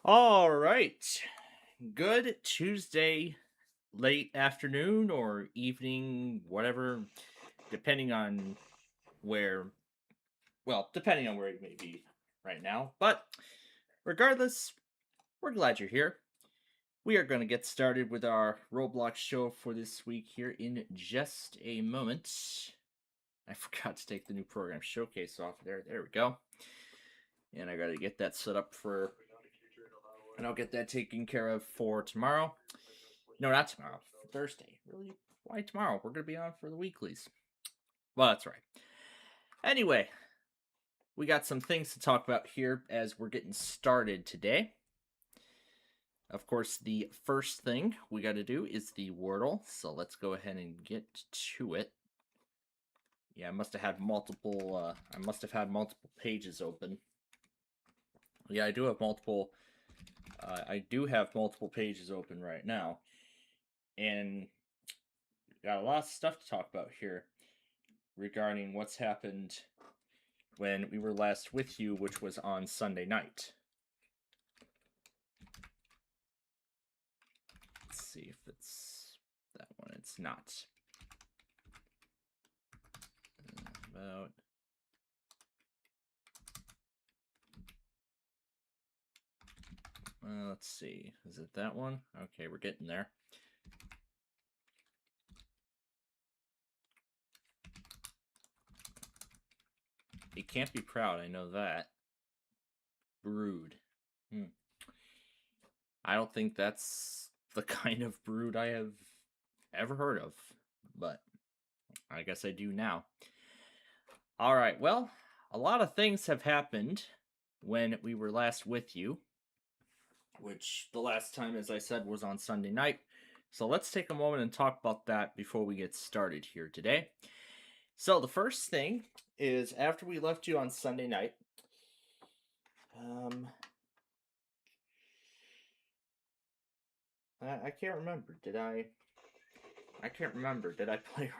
All right. Good Tuesday late afternoon or evening, whatever, depending on where, depending on where you may be right now. But regardless, we're glad you're here. We are going to get started with our Roblox show for this week here in just a moment. I forgot to take the new program showcase off there. There we go. And I got to get that set up for, and I'll get that taken care of for tomorrow. No, not tomorrow. Thursday. Really? Why tomorrow? We're going to be on for the weeklies. Well, that's right. Anyway, we got some things to talk about here as we're getting started today. Of course, the first thing we got to do is the Wordle. So let's go ahead and get to it. Yeah, I must have had multiple pages open. Yeah, I do have multiple pages open right now. And got a lot of stuff to talk about here regarding what's happened when we were last with you, which was on Sunday night. Let's see if it's that one. It's not. About. Let's see. Is it that one? Okay, we're getting there. He can't be proud, I know that. Brood. I don't think that's the kind of brood I have ever heard of, but I guess I do now. Alright, well, a lot of things have happened when we were last with you, which the last time, as I said, was on Sunday night. So let's take a moment and talk about that before we get started here today. So the first thing is after we left you on Sunday night, I can't remember. I can't remember. Did I play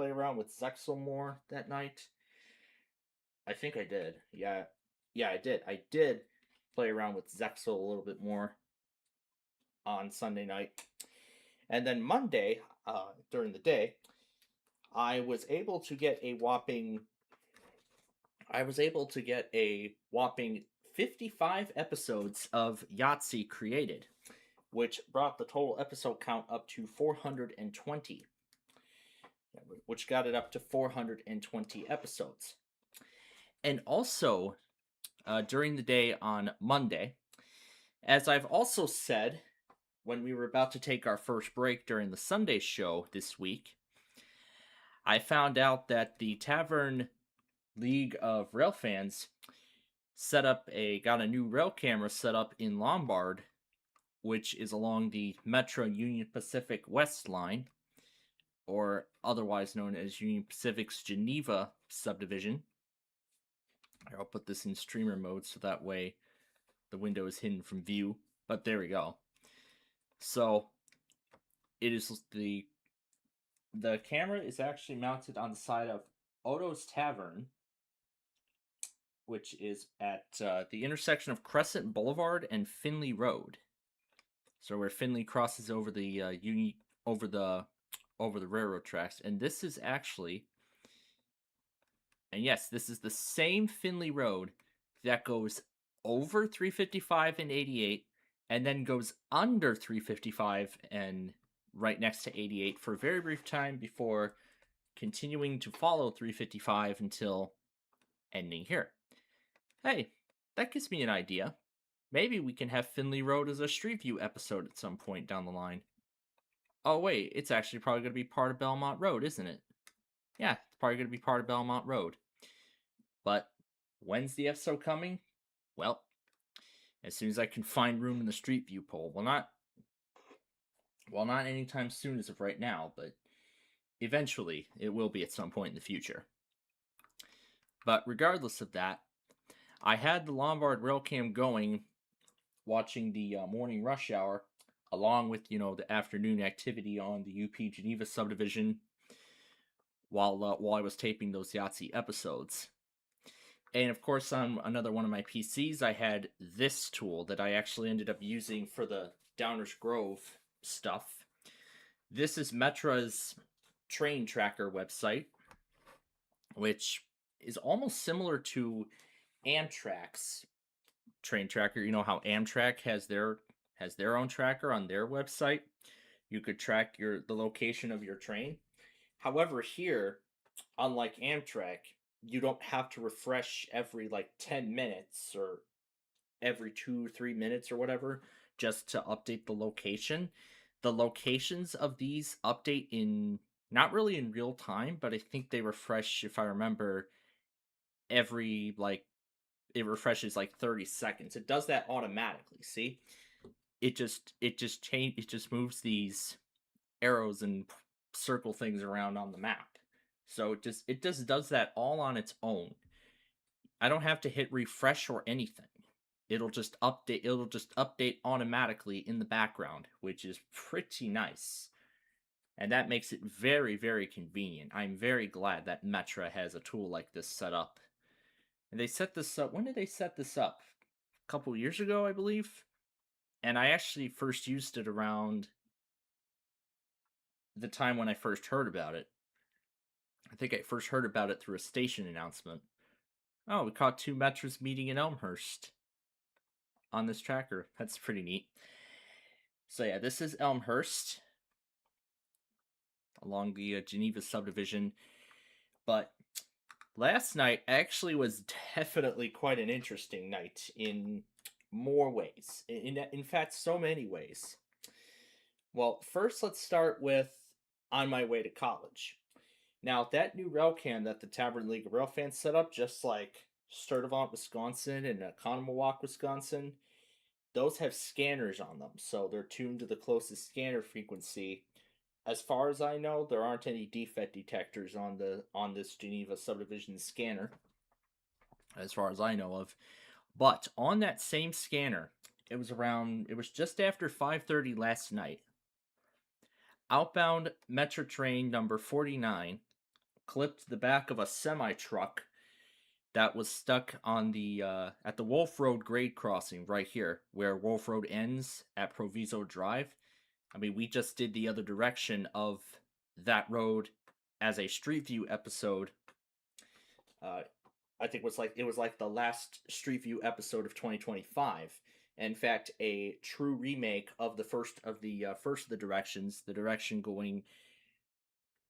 around with Zexel more that night? I think I did. Yeah, I did. I did play around with Zexel a little bit more on Sunday night, and then Monday, during the day, I was able to get a whopping 55 episodes of Yahtzee created, which brought the total episode count up to 420, which got it up to 420 episodes. And also, during the day on Monday, as I've also said when we were about to take our first break during the Sunday show this week, I found out that the Tavern League of Rail Fans got a new rail camera set up in Lombard, which is along the Metro Union Pacific West line, or otherwise known as Union Pacific's Geneva subdivision. I'll put this in streamer mode so that way the window is hidden from view, but there we go. So it is the camera is actually mounted on the side of Oto's Tavern, which is at the intersection of Crescent Boulevard and Finley Road. So where Finley crosses over the over the railroad tracks, and this is actually, and yes, this is the same Finley Road that goes over 355 and 88, and then goes under 355 and right next to 88 for a very brief time before continuing to follow 355 until ending here. Hey, that gives me an idea. Maybe we can have Finley Road as a Street View episode at some point down the line. Oh wait, it's actually probably going to be part of Belmont Road, isn't it? Yeah, it's probably going to be part of Belmont Road. But when's the episode coming? Well, as soon as I can find room in the Street View poll. Well, not anytime soon as of right now, but eventually it will be at some point in the future. But regardless of that, I had the Lombard Railcam going, watching the morning rush hour, along with, the afternoon activity on the UP Geneva subdivision while I was taping those Yahtzee episodes. And of course, on another one of my PCs, I had this tool that I actually ended up using for the Downers Grove stuff. This is Metra's train tracker website, which is almost similar to Amtrak's train tracker. You know how Amtrak has their own tracker on their website. You could track the location of your train. However, here, unlike Amtrak, you don't have to refresh every like 10 minutes or every 2 3 minutes or whatever just to update the location. The locations of these update in not really in real time, but I think they refresh, if I remember, every like it refreshes like 30 seconds. It does that automatically. See, it just moves these arrows and circle things around on the map. So it just does that all on its own. I don't have to hit refresh or anything. It'll just update automatically in the background, which is pretty nice. And that makes it very, very convenient. I'm very glad that Metra has a tool like this set up. And they set this up, when did they set this up? A couple years ago, I believe. And I actually first used it around the time when I first heard about it. I think I first heard about it through a station announcement. Oh, we caught two Metras meeting in Elmhurst on this tracker. That's pretty neat. So yeah, this is Elmhurst along the Geneva subdivision. But last night actually was definitely quite an interesting night in more ways. In fact, so many ways. Well, first let's start with on my way to college. Now, that new rail cam that the Tavern League of Rail fans set up, just like Sturtevant, Wisconsin, and Conomowoc, Wisconsin, those have scanners on them, so they're tuned to the closest scanner frequency. As far as I know, there aren't any defect detectors on this Geneva subdivision scanner, as far as I know of. But on that same scanner, it was just after 5:30 last night. Outbound Metro train number 49 clipped the back of a semi truck that was stuck on the at the Wolf Road grade crossing right here, where Wolf Road ends at Proviso Drive. I mean, we just did the other direction of that road as a Street View episode. Uh, I think it was like the last Street View episode of 2025. In fact, a true remake of the first of the directions, the direction going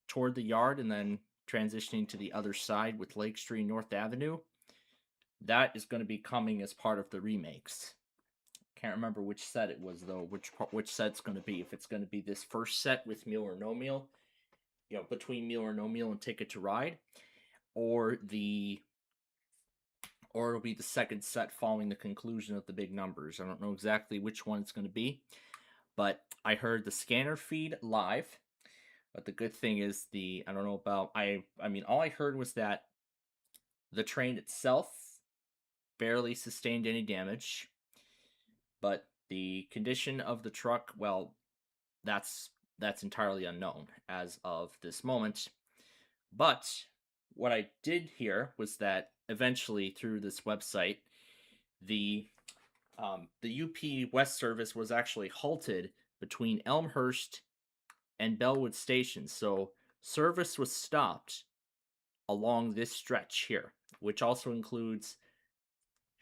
toward the yard and then transitioning to the other side with Lake Street North Avenue. That is going to be coming as part of the remakes. Can't remember which set it was though. Which set's going to be? If it's going to be this first set with Meal or No Meal, you know, between Meal or No Meal and Ticket to Ride, or it'll be the second set following the conclusion of the big numbers. I don't know exactly which one it's going to be, but I heard the scanner feed live. But the good thing is I don't know about I mean all I heard was that the train itself barely sustained any damage, but the condition of the truck, well, that's entirely unknown as of this moment. But what I did hear was that eventually through this website, the UP West service was actually halted between Elmhurst and Bellwood stations. So service was stopped along this stretch here, which also includes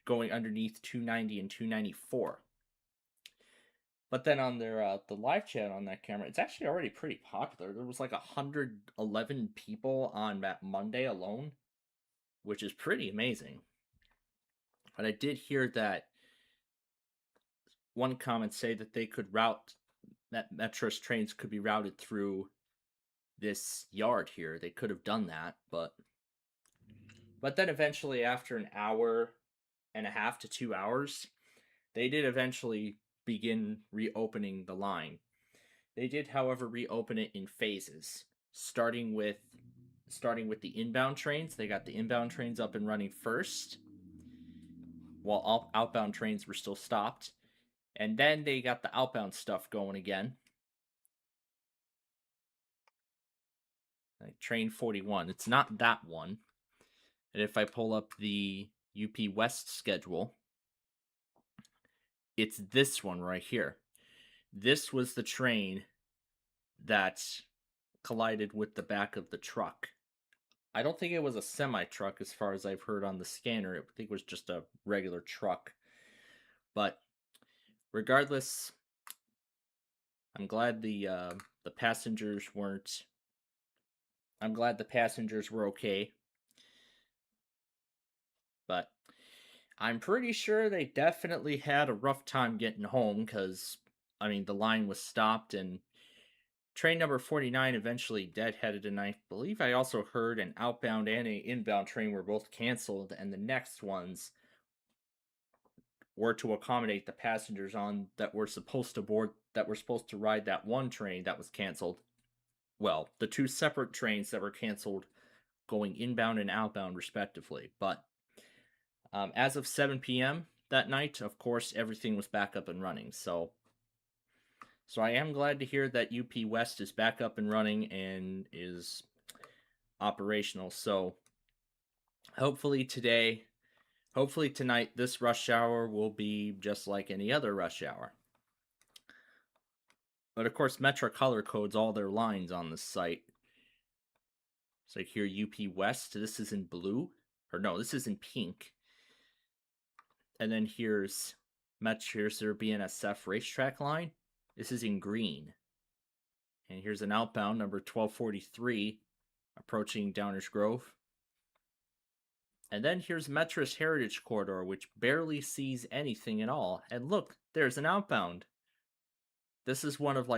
going underneath 290 and 294. But then on their the live chat on that camera, it's actually already pretty popular. There was like 111 people on that Monday alone, which is pretty amazing. But I did hear that one comment say that they could route that Metro's trains could be routed through this yard here. They could have done that, but then eventually after an hour and a half to 2 hours, they did eventually begin reopening the line. They did, however, reopen it in phases, starting with the inbound trains. They got the inbound trains up and running first, while outbound trains were still stopped. And then they got the outbound stuff going again. Like train 41. It's not that one. And if I pull up the UP West schedule, it's this one right here. This was the train that collided with the back of the truck. I don't think it was a semi truck as far as I've heard on the scanner. I think it was just a regular truck. But regardless, I'm glad the passengers weren't. I'm glad the passengers were okay. But I'm pretty sure they definitely had a rough time getting home because, I mean, the line was stopped and train number 49 eventually deadheaded, and I believe I also heard an outbound and an inbound train were both canceled, and the next ones were to accommodate the passengers on that were supposed to board that were supposed to ride that one train that was canceled. Well, the two separate trains that were canceled going inbound and outbound respectively. But as of 7 p.m. that night, of course, everything was back up and running. So I am glad to hear that UP West is back up and running and is operational. So hopefully tonight, this rush hour will be just like any other rush hour. But of course, Metra color codes all their lines on this site. So here, UP West, this is in blue. Or no, this is in pink. And then here's their BNSF racetrack line. This is in green. And here's an outbound, number 1243, approaching Downers Grove. And then here's Metra's Heritage Corridor, which barely sees anything at all. And look, there's an outbound. This is one of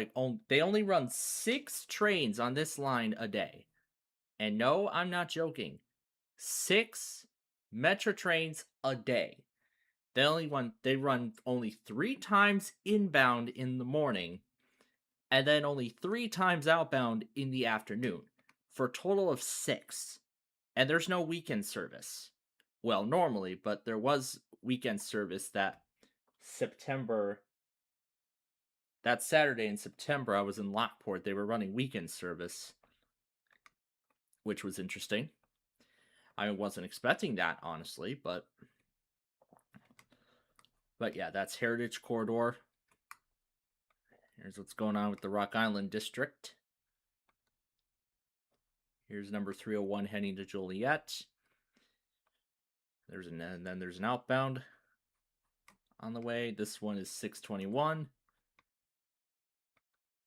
they only run 6 trains on this line a day. And no, I'm not joking. 6 Metra trains a day. They run only 3 times inbound in the morning, and then only 3 times outbound in the afternoon, for a total of 6. And there's no weekend service. Well, normally, but there was weekend service that Saturday in September. I was in Lockport. They were running weekend service, which was interesting. I wasn't expecting that, honestly, but yeah, that's Heritage Corridor. Here's what's going on with the Rock Island District. Here's number 301 heading to Joliet. And then there's an outbound on the way. This one is 621.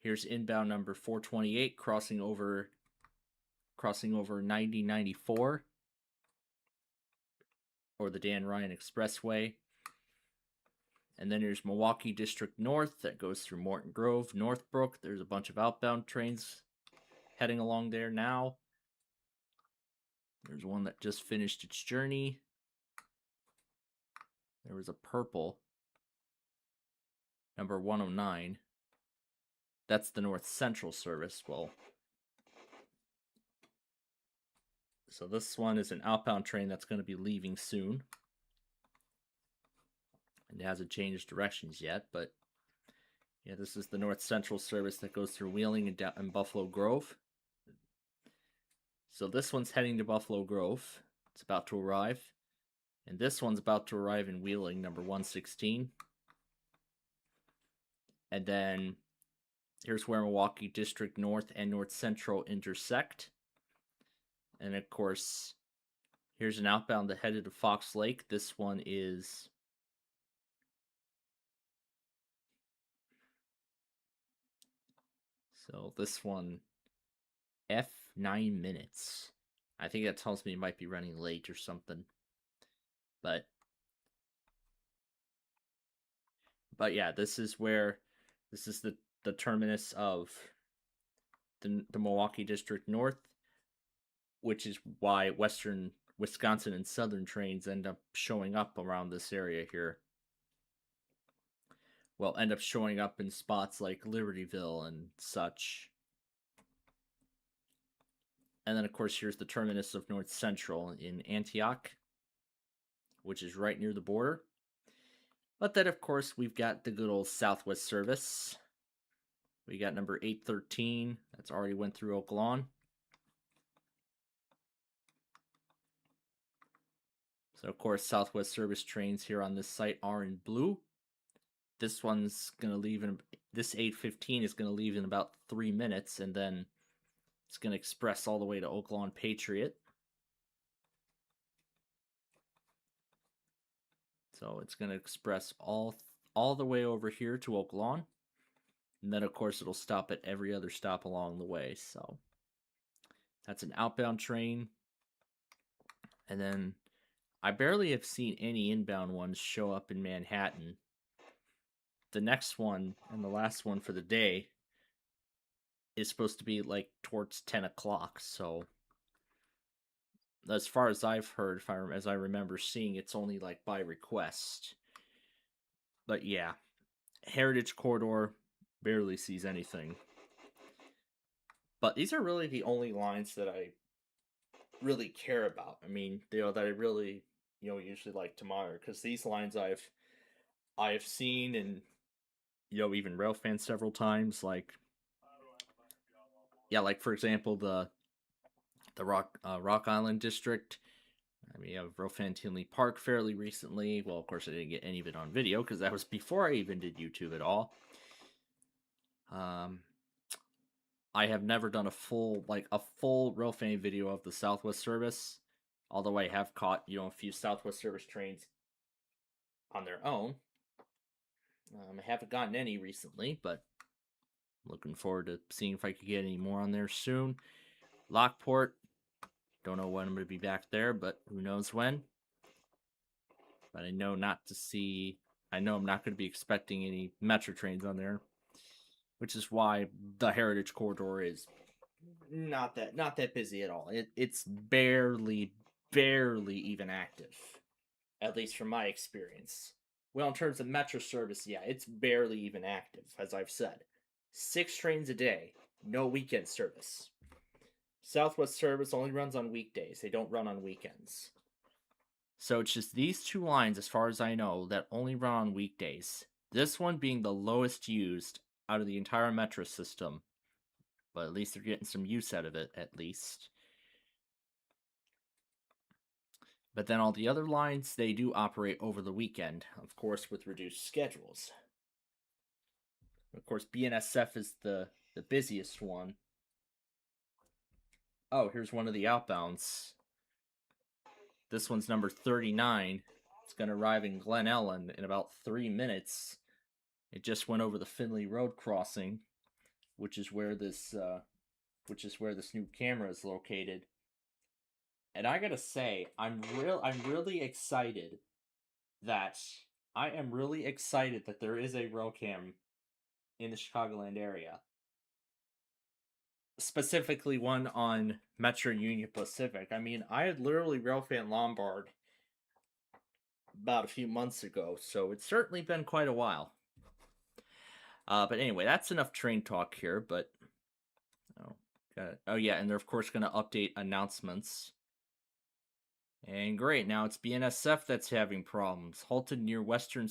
Here's inbound number 428 crossing over 9094 or the Dan Ryan Expressway. And then there's Milwaukee District North that goes through Morton Grove, Northbrook. There's a bunch of outbound trains heading along there now. There's one that just finished its journey. There was a purple, number 109. That's the North Central service. Well, so this one is an outbound train that's going to be leaving soon. And it hasn't changed directions yet, but yeah, this is the North Central service that goes through Wheeling and Buffalo Grove. So this one's heading to Buffalo Grove. It's about to arrive. And this one's about to arrive in Wheeling, number 116. And then here's where Milwaukee District North and North Central intersect. And of course, here's an outbound that headed to Fox Lake. This one is this one, F9 minutes. I think that tells me it might be running late or something. But yeah, this is the terminus of the Milwaukee District North, which is why Western Wisconsin and Southern trains end up showing up around this area here. Well, end up showing up in spots like Libertyville and such. And then, of course, here's the terminus of North Central in Antioch, which is right near the border. But then, of course, we've got the good old Southwest service. We got number 813. That's already went through Oak Lawn. So of course, Southwest Service trains here on this site are in blue. This one's gonna leave in this 8:15 is gonna leave in about 3 minutes, and then it's gonna express all the way to Oaklawn Patriot. So it's gonna express all the way over here to Oaklawn, and then of course it'll stop at every other stop along the way. So that's an outbound train, and then I barely have seen any inbound ones show up in Manhattan. The next one and the last one for the day is supposed to be like towards 10 o'clock. So as far as I've heard, as I remember seeing, it's only like by request. But yeah, Heritage Corridor barely sees anything. But these are really the only lines that I really care about. I mean, that I really, usually like to monitor, because these lines I've seen, and even railfan several times. Like, yeah, like for example, the Rock Island district. I mean, I railfan Tinley Park fairly recently. Well, of course, I didn't get any of it on video because that was before I even did YouTube at all. I have never done a full railfan video of the Southwest Service, although I have caught a few Southwest Service trains on their own. I haven't gotten any recently, but looking forward to seeing if I could get any more on there soon. Lockport, don't know when I'm going to be back there, but who knows when. But I know I'm not going to be expecting any metro trains on there, which is why the Heritage Corridor is not that busy at all. It's barely even active, at least from my experience. Well, in terms of metro service, yeah, it's barely even active, as I've said. 6 trains a day, no weekend service. Southwest Service only runs on weekdays. They don't run on weekends. So it's just these 2 lines, as far as I know, that only run on weekdays. This one being the lowest used out of the entire metro system. But at least they're getting some use out of it, at least. But then all the other lines, they do operate over the weekend, of course, with reduced schedules. Of course, BNSF is the busiest one. Oh, here's one of the outbounds. This one's number 39. It's going to arrive in Glen Ellen in about 3 minutes. It just went over the Finley Road crossing, which is where this new camera is located. And I gotta say, I'm really excited that there is a rail cam in the Chicagoland area. Specifically one on Metro Union Pacific. I mean, I had literally railfan Lombard about a few months ago, so it's certainly been quite a while. But anyway, that's enough train talk here. But oh yeah, and they're of course going to update announcements. And great, now it's BNSF that's having problems. Halted near Western.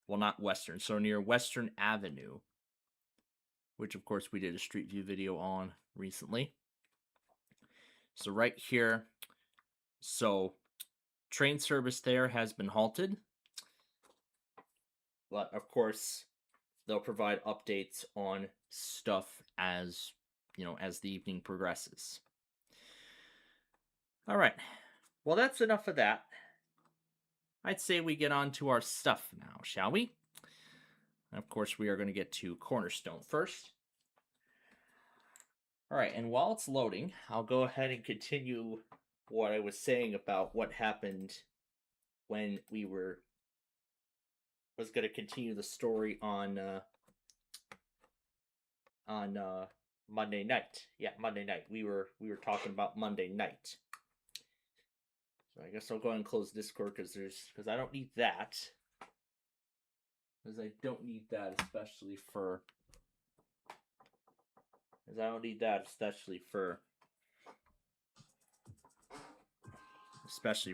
Well, not Western, so near Western Avenue, which of course we did a street view video on recently. So right here, so train service there has been halted. But of course, they'll provide updates on stuff as the evening progresses. All right. Well, that's enough of that. I'd say we get on to our stuff now, shall we? Of course, we are going to get to Cornerstone first. All right, and while it's loading, I'll go ahead and continue what I was saying about what happened when was going to continue the story on Monday night. Yeah, Monday night. We were talking about Monday night. So I guess I'll go ahead and close Discord because I don't need that. Because I don't need that, especially for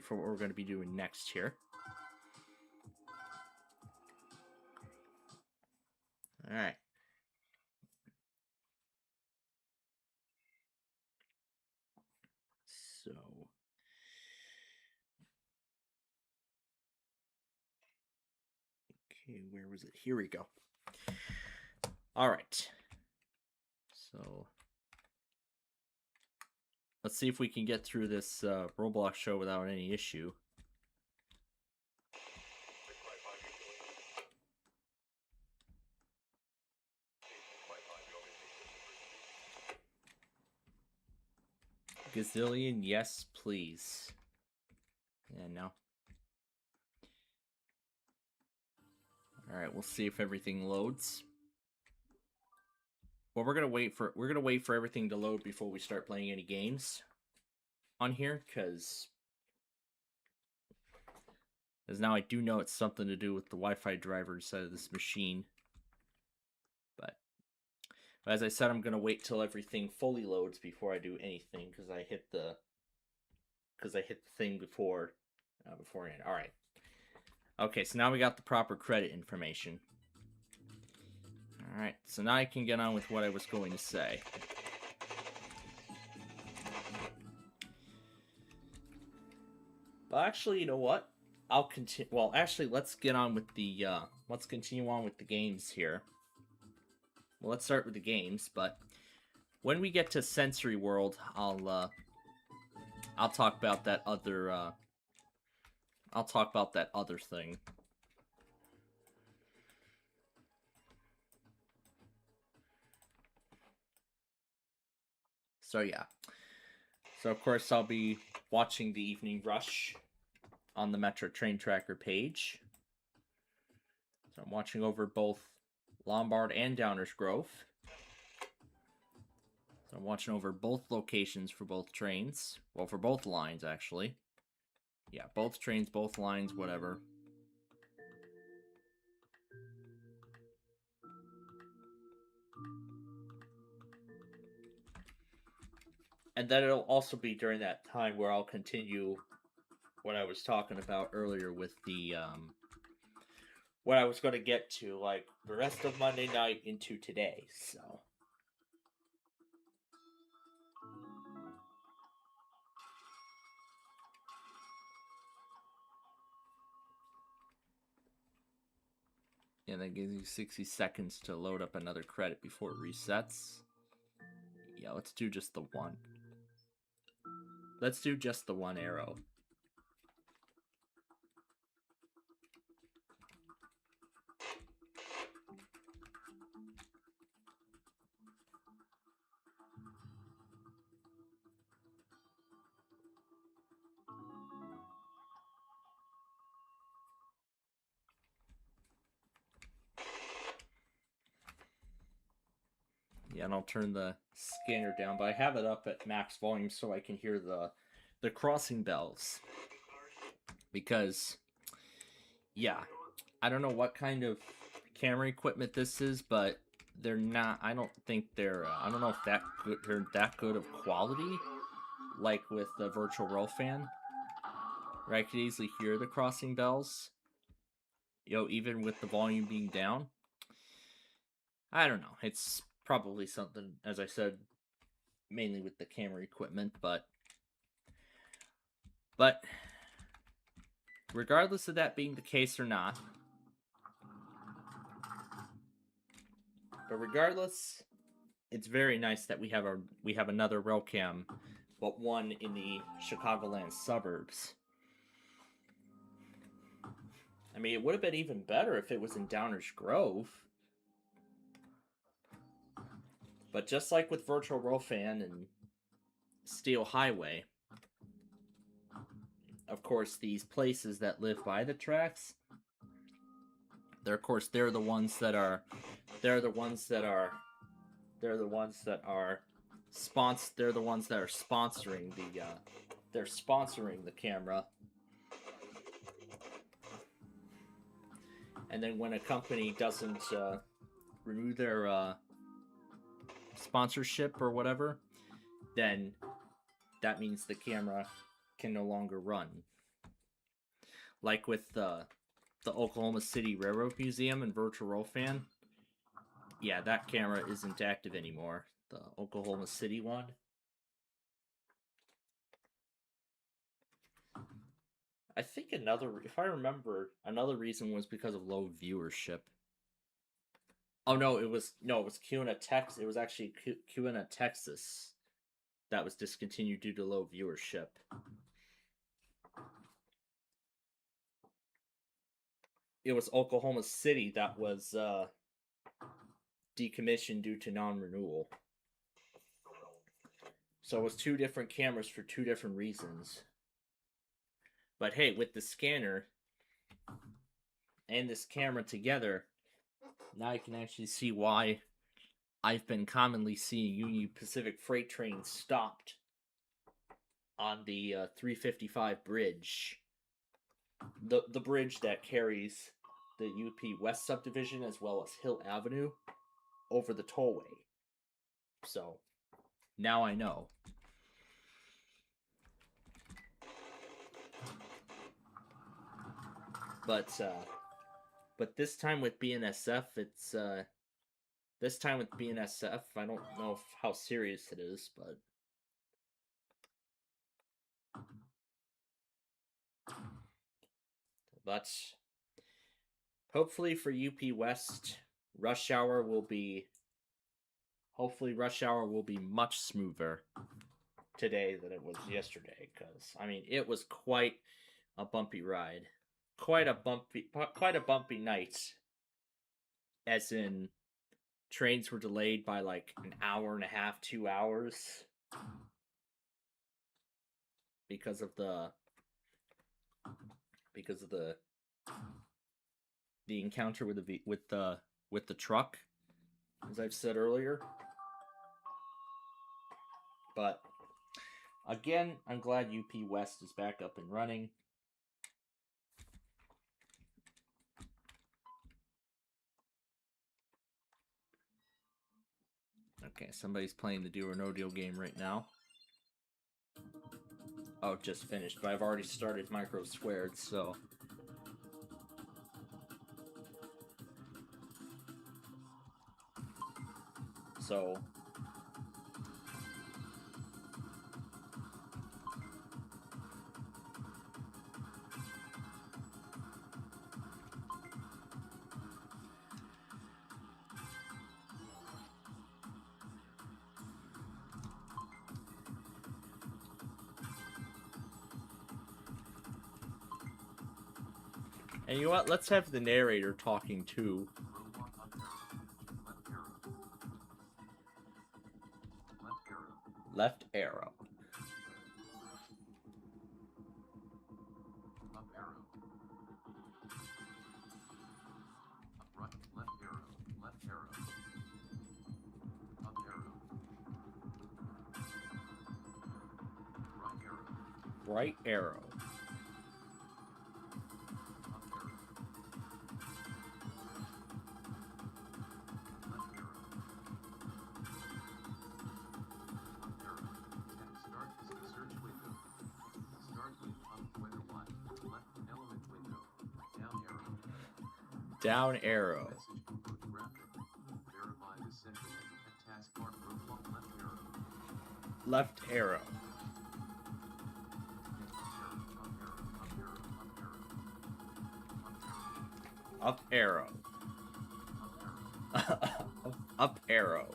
what we're going to be doing next here. All right. So Okay, where was it? Here we go. All right. So let's see if we can get through this Roblox show without any issue. Gazillion, yes, please. Yeah, no. All right, we'll see if everything loads. Well, we're gonna wait for everything to load before we start playing any games on here, because now I do know it's something to do with the Wi-Fi driver inside of this machine. But as I said, I'm gonna wait till everything fully loads before I do anything, because I hit the thing beforehand. All right. Okay, so now we got the proper credit information. All right, so now I can get on with what I was going to say. But actually, you know what? I'll continue. Well, actually, let's get on with the. Let's continue on with the games here. Well, let's start with the games, but when we get to Sensory World, I'll talk about that other. I'll talk about that other thing. So yeah. So of course I'll be watching the Evening Rush on the Metro Train Tracker page. So I'm watching over both Lombard and Downers Grove. So I'm watching over both locations for both trains. Well, for both lines, actually. Yeah, both trains, both lines, whatever. And then it'll also be during that time where I'll continue what I was talking about earlier with the, what I was going to get to, like, the rest of Monday night into today, so. Yeah, that gives you 60 seconds to load up another credit before it resets. Yeah, let's do just the one. Let's do just the one arrow. Yeah, and I'll turn the scanner down, but I have it up at max volume so I can hear the crossing bells. Because, yeah, I don't know what kind of camera equipment this is, but they're not. I don't think they're. I don't know if they're that good of quality, like with the Virtual Roll Fan, where I could easily hear the crossing bells. You know, even with the volume being down. I don't know. It's probably something, as I said, mainly with the camera equipment, but regardless of that being the case or not, but regardless, it's very nice that we have another rail cam, but one in the Chicagoland suburbs. I mean, it would have been even better if it was in Downers Grove. But just like with Virtual Roll Fan and Steel Highway, of course, these places that live by the tracks, they're the ones that are sponsoring the camera. And then when a company doesn't renew their sponsorship or whatever, then that means the camera can no longer run. Like with the Oklahoma City Railroad Museum and Virtual Roll Fan, yeah, that camera isn't active anymore. The Oklahoma City one. I think if I remember, another reason was because of low viewership. Oh no, it was Cuna, Texas. It was actually Cuna, Texas, that was discontinued due to low viewership. It was Oklahoma City that was decommissioned due to non-renewal. So it was two different cameras for two different reasons. But hey, with the scanner and this camera together, now you can actually see why I've been commonly seeing Union Pacific freight trains stopped on the 355 bridge. The bridge that carries the UP West subdivision as well as Hill Avenue over the tollway. So now I know. But this time with BNSF, it's this time with BNSF, I don't know how serious it is, but hopefully for UP West, hopefully rush hour will be much smoother today than it was yesterday, because I mean it was quite a bumpy ride, quite a bumpy night, as in trains were delayed by like an hour and a half, 2 hours, because of the encounter with the truck, as I've said earlier. But again, I'm glad UP West is back up and running. Okay, somebody's playing the Do or No Deal game right now. Oh, just finished, but I've already started Micro Squared, so... And you know what? Let's have the narrator talking too. Left arrow. Up arrow. Up right. Left arrow. Left arrow. Up arrow. Right arrow. Right arrow. Down arrow. Left arrow. Up arrow. Up arrow.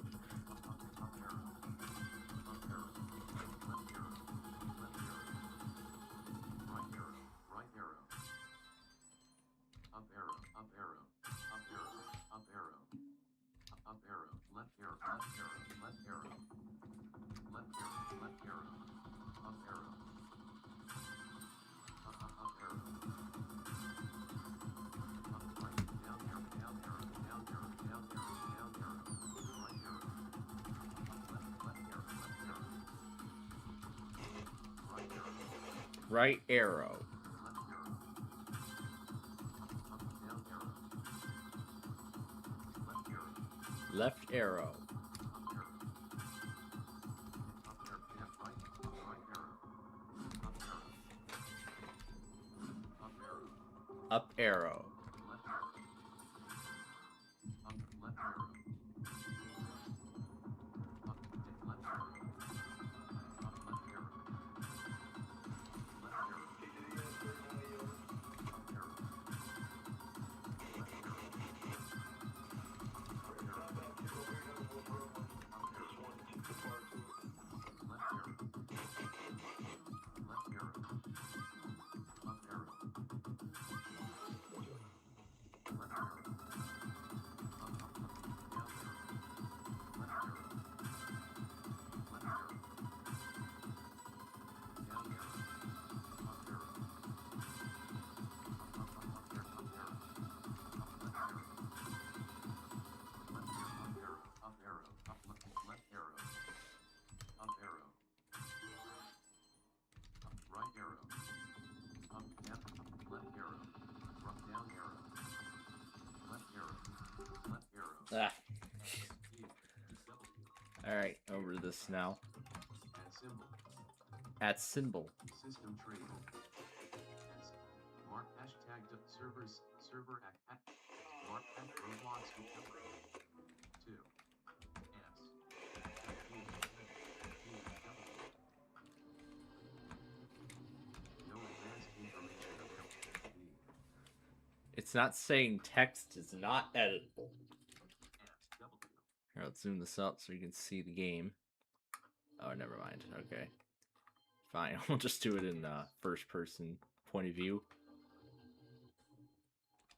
Right arrow. Left arrow. Up arrow. Ah. S, T, W. Alright, over to this now. Add symbol. Add symbol. System trade. Mark hashtag servers server at mark at Roblox with double 2 S T W. No advanced information available. It's not saying text is not editable. S W. Here, let's zoom this out so you can see the game. Oh, never mind. Okay. Fine, we'll just do it in first person point of view.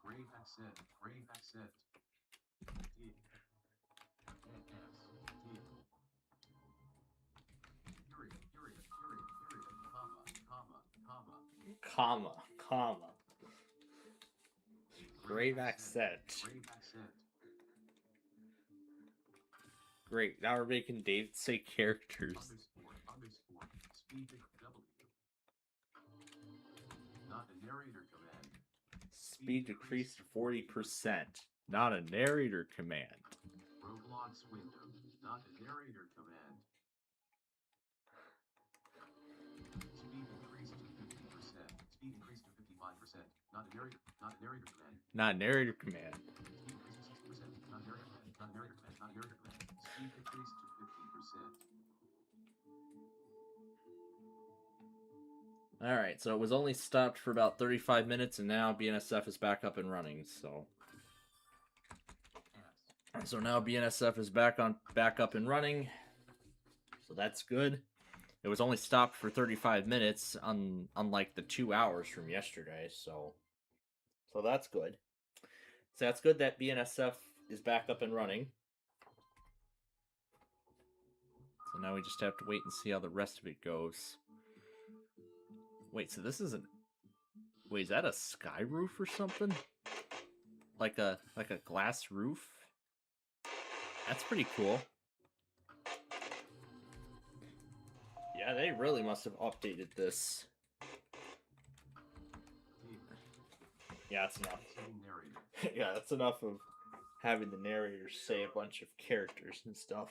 Grave accent. Grave accent. D. S. D. Period. Period. Period. Period. Comma. Comma. Grave accent. Grave accent. Great. Now we're making David say characters. Underscore. Speed W. Not a narrator command. Speed decreased to 40%. Not a narrator command. Roblox window. Not a narrator command. Speed increased to 50%. Speed increased to 55%. Not a narrator command. Not a narrator command. Speed increased to 60%. Not a narrator command. Not a narrator command. Not a narrator command. Speed decreased to 50%. Alright, so it was only stopped for about 35 minutes, and now BNSF is back up and running, so... S. So now BNSF is back up and running, so that's good. It was only stopped for 35 minutes, unlike the 2 hours from yesterday, so that's good. So that's good that BNSF is back up and running. So now we just have to wait and see how the rest of it goes. Wait, so this isn't... Wait, is that a sky roof or something? Like a glass roof? That's pretty cool. Yeah, they really must have updated this. Yeah, that's enough. Yeah, that's enough of having the narrator say a bunch of characters and stuff.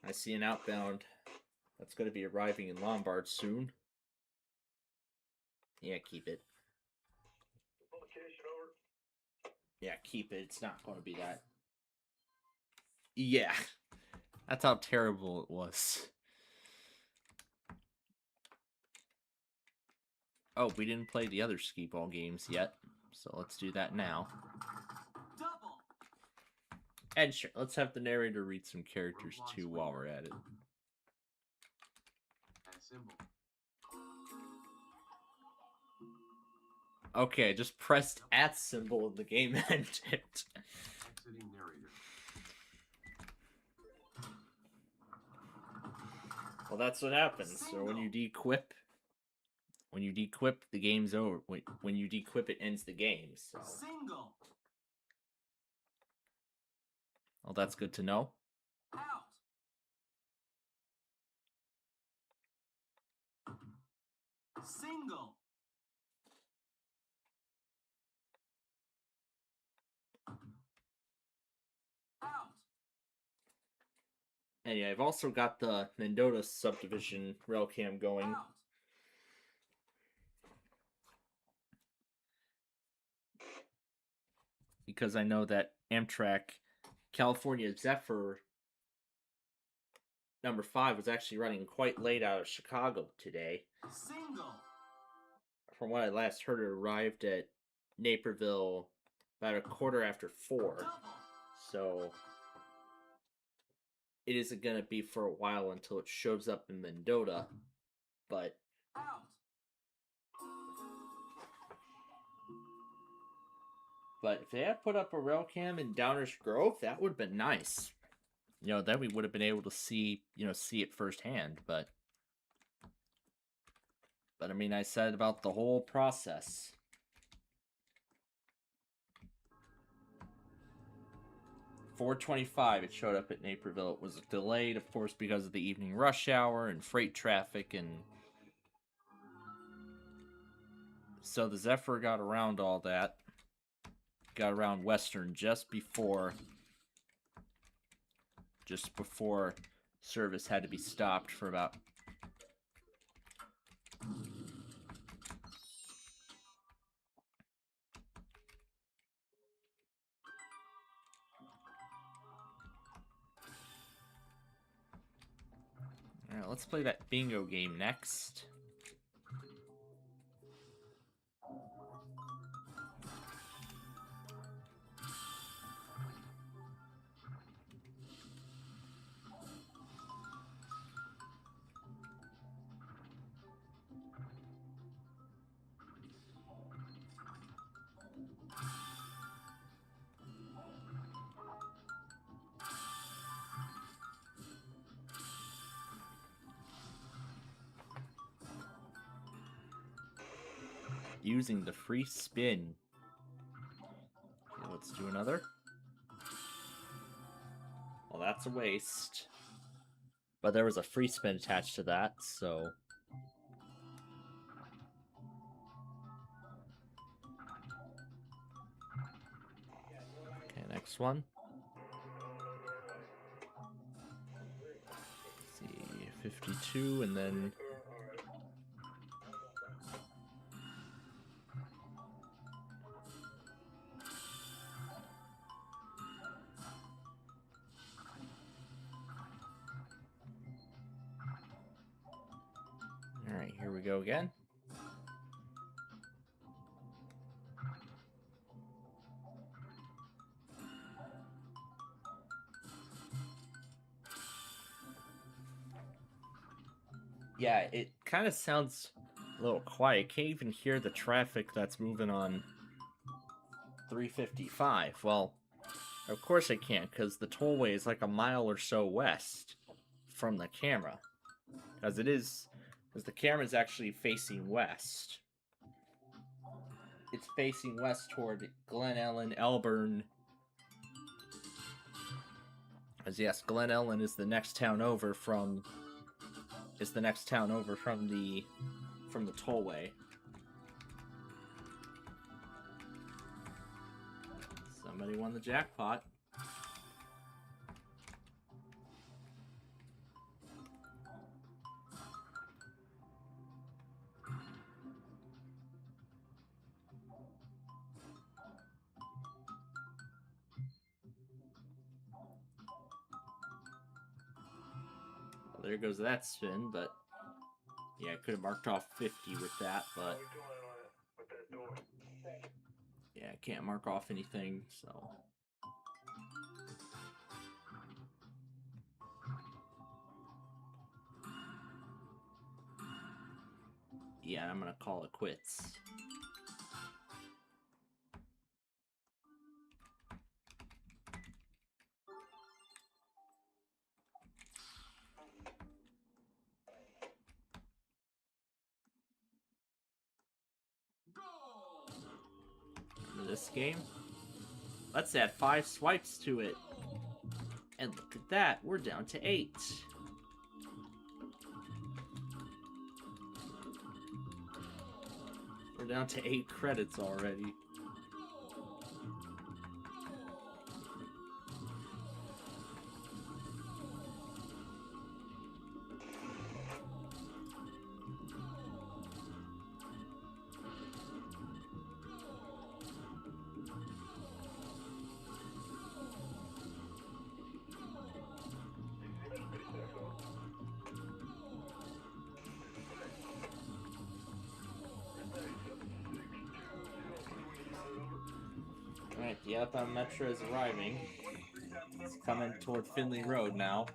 I see an outbound that's going to be arriving in Lombard soon. Yeah, keep it. Yeah, keep it. It's not going to be that. Yeah. That's how terrible it was. Oh, we didn't play the other skee ball games yet. So let's do that now. Double. And sure, let's have the narrator read some characters too while we're at it. Add symbol. Okay, just pressed @ symbol and the game ended. Exiting narrator. Well, that's what happens. So when you dequip, the game's over. When you dequip, it ends the game. So. Single. Well, that's good to know. Out. Single. Out. And yeah, I've also got the Mendota subdivision railcam going. Out. Because I know that Amtrak California Zephyr number 5 was actually running quite late out of Chicago today. Single. From what I last heard, it arrived at Naperville about 4:15. Double. So it isn't going to be for a while until it shows up in Mendota. But Out. if they had put up a rail cam in Downers Grove, that would have been nice. You know, then we would have been able to see it firsthand. But I mean, I said about the whole process. (4:25) it showed up at Naperville. It was delayed, of course, because of the evening rush hour and freight traffic and So the Zephyr got around all that. Got around Western just before service had to be stopped for about Alright, let's play that bingo game next. Using the free spin. Okay, let's do another. Well, that's a waste. But there was a free spin attached to that, so... Okay, next one. Let's see, 52, and then... Alright, here we go again. Yeah, it kind of sounds a little quiet. Can't even hear the traffic that's moving on 355. Well, of course I can't, because the tollway is like a mile or so west from the camera. Because the camera is actually facing west. It's facing west toward Glen Ellen, Elburn. As yes, Glen Ellen is the next town over from the tollway. Somebody won the jackpot. Well, there goes that spin, but yeah, I could have marked off 50 with that, but yeah, I can't mark off anything, so... Yeah, I'm gonna call it quits. Remember this game? Let's add 5 swipes to it. And look at that, we're down to 8. We're down to 8 credits already. Alright, the outbound metro is arriving. It's coming toward Finley Road now.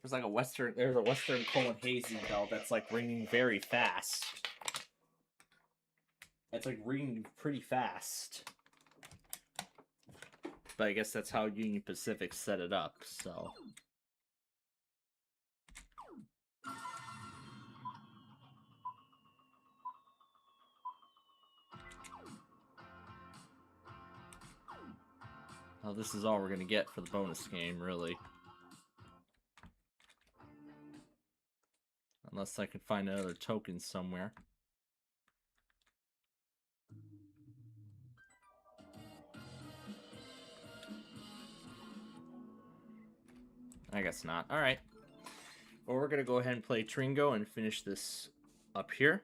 There's a Western colon hazy bell that's like ringing very fast. It's like ringing pretty fast. But I guess that's how Union Pacific set it up, so. Oh, this is all we're gonna get for the bonus game, really. Unless I can find another token somewhere. I guess not. Alright. Well, we're gonna go ahead and play Tringo and finish this up here.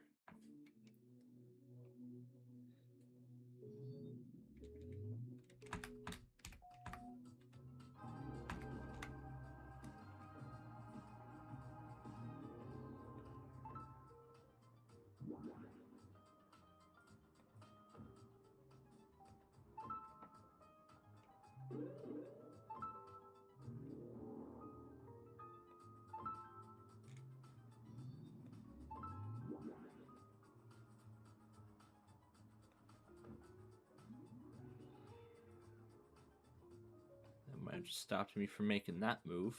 That might have just stopped me from making that move.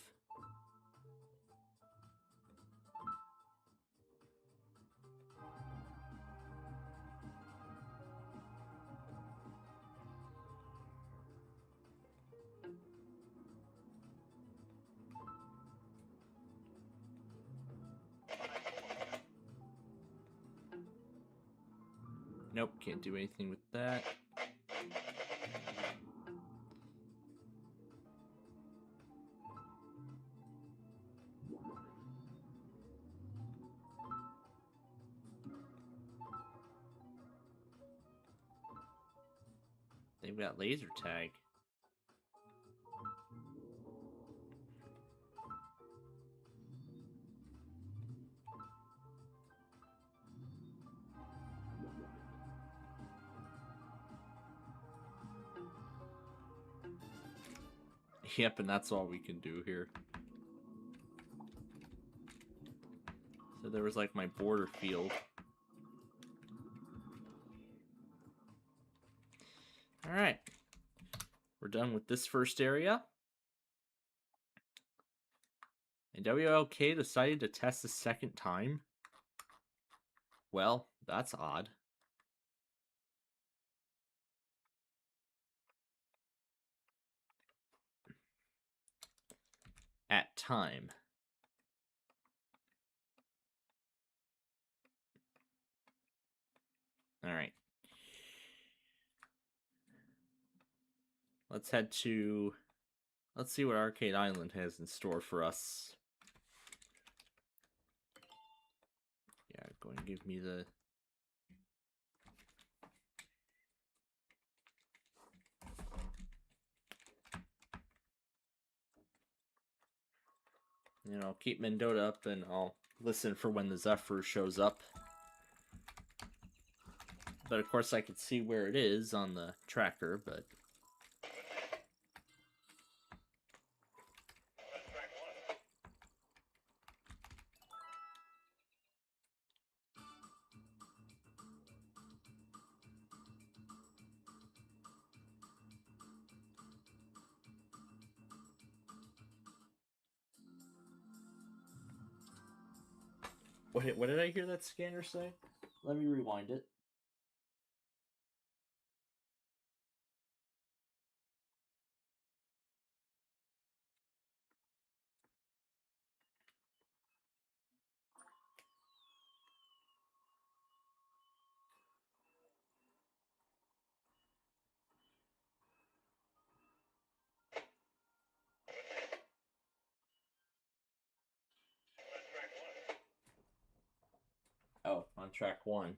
Nope, can't do anything with that. They've got laser tag. Yep, and that's all we can do here. So there was like my border field. Alright. We're done with this first area. And WLK decided to test a second time? Well, that's odd. At time. Alright. Let's head to... Let's see what Arcade Island has in store for us. Yeah, go and give me the... You know, keep Mendota up and I'll listen for when the Zephyr shows up. But of course I can see where it is on the tracker, but... What did I hear that scanner say? Let me rewind it. Oh, on track 1.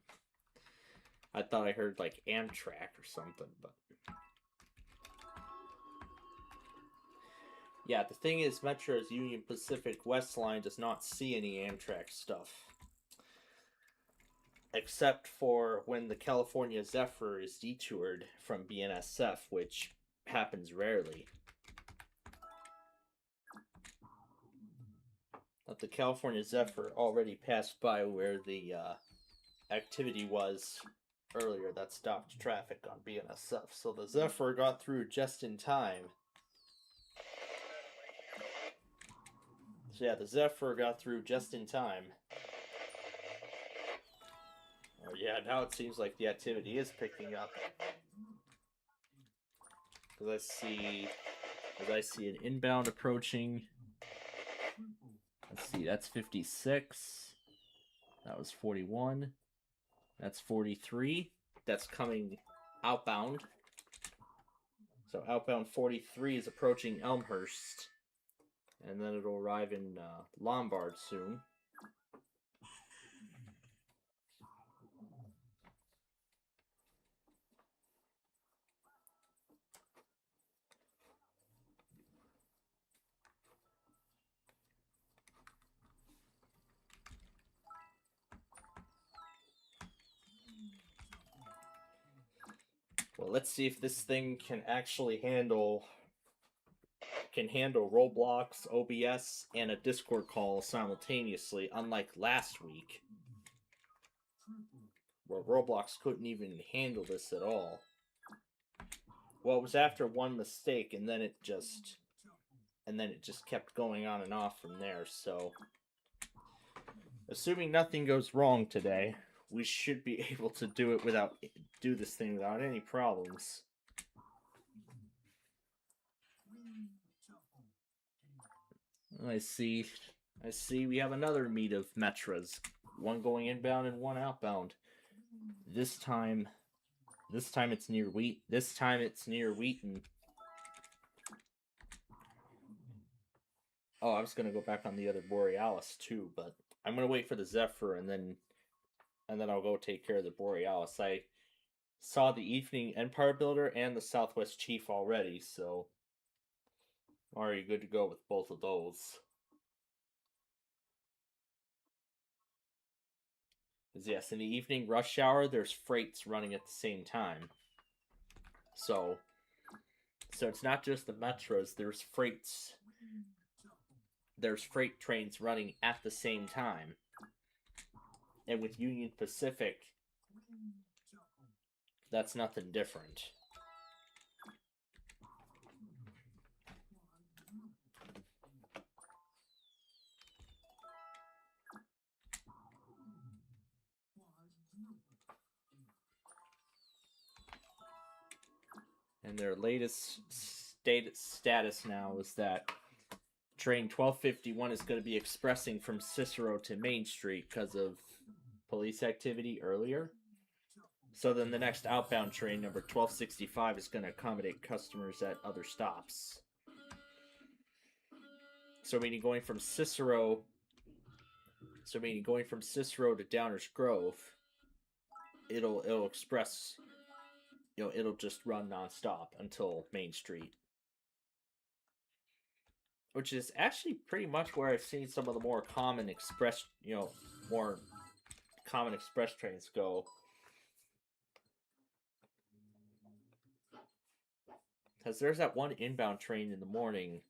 I thought I heard like Amtrak or something, but... Yeah, the thing is, Metro's Union Pacific West Line does not see any Amtrak stuff. Except for when the California Zephyr is detoured from BNSF, which happens rarely. But the California Zephyr already passed by where the activity was earlier that stopped traffic on BNSF. So the Zephyr got through just in time. So yeah, the Zephyr got through just in time. Oh yeah, now it seems like the activity is picking up. Because I see an inbound approaching. Let's see, that's 56. That was 41. That's 43. That's coming outbound. So outbound 43 is approaching Elmhurst. And then it'll arrive in Lombard soon. Well, let's see if this thing can actually handle Roblox, OBS, and a Discord call simultaneously, unlike last week, where Roblox couldn't even handle this at all. Well, it was after one mistake, and then it just kept going on and off from there. So, assuming nothing goes wrong today, we should be able to do this thing without any problems. I see we have another meet of Metras. One going inbound and one outbound. This time it's near Wheaton. Oh, I was gonna go back on the other Borealis too, but I'm gonna wait for the Zephyr and then I'll go take care of the Borealis. I saw the Evening Empire Builder and the Southwest Chief already, so I'm already good to go with both of those. Because yes, in the evening rush hour, there's freights running at the same time. So it's not just the Metros, there's freights. There's freight trains running at the same time. And with Union Pacific, that's nothing different. And their latest status now is that train 1251 is going to be expressing from Cicero to Main Street because of police activity earlier. So then the next outbound train, number 1265, is going to accommodate customers at other stops. So meaning going from Cicero to Downers Grove, it'll express, it'll just run nonstop until Main Street. Which is actually pretty much where I've seen some of the more common express trains go. Because there's that one inbound train in the morning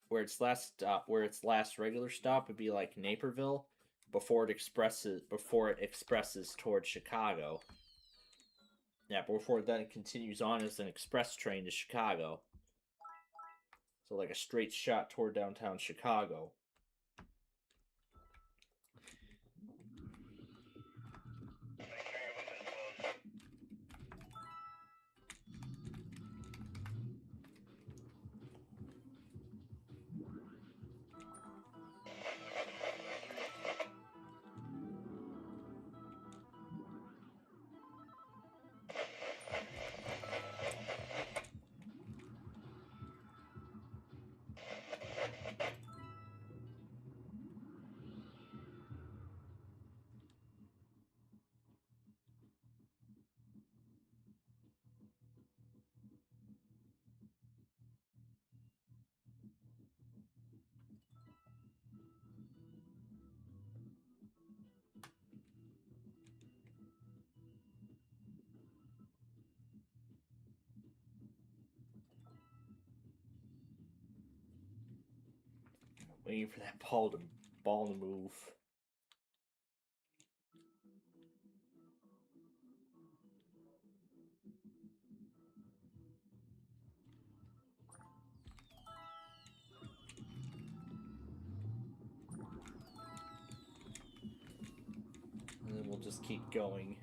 where its last regular stop would be like Naperville before it expresses towards Chicago. Yeah, before then it continues on as an express train to Chicago. So like a straight shot toward downtown Chicago. Waiting for that ball to move. And then we'll just keep going.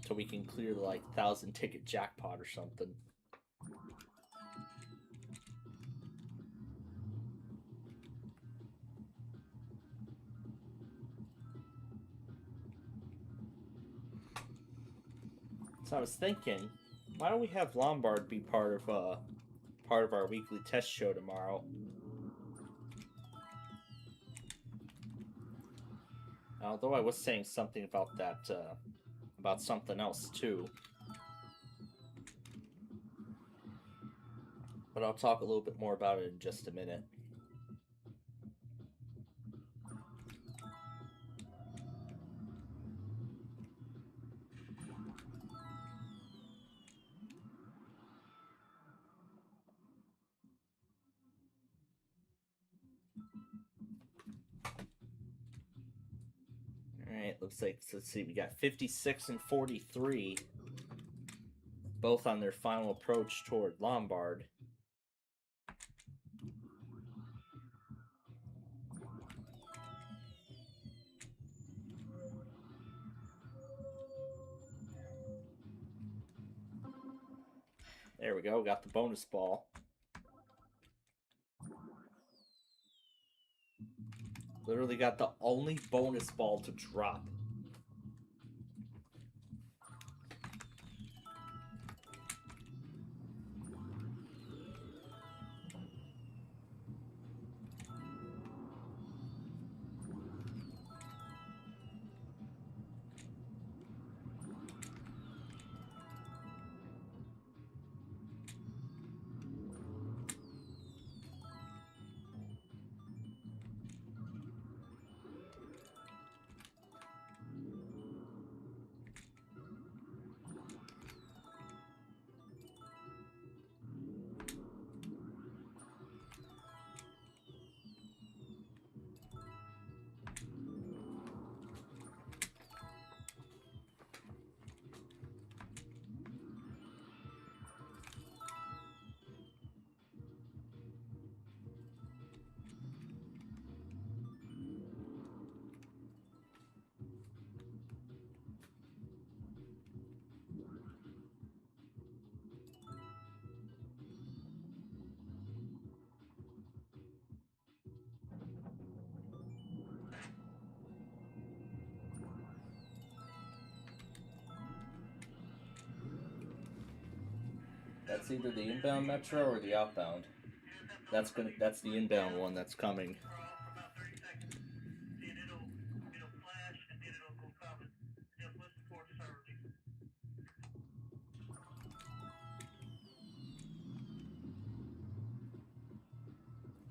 So we can clear the, like, 1,000 ticket jackpot or something. So I was thinking, why don't we have Lombard be part of our weekly test show tomorrow? Although I was saying something about that, about something else too. But I'll talk a little bit more about it in just a minute. Alright, looks like, let's see, we got 56 and 43, both on their final approach toward Lombard. There we go, got the bonus ball. Literally got the only bonus ball to drop. That's either the inbound metro or the outbound. That's the inbound one that's coming.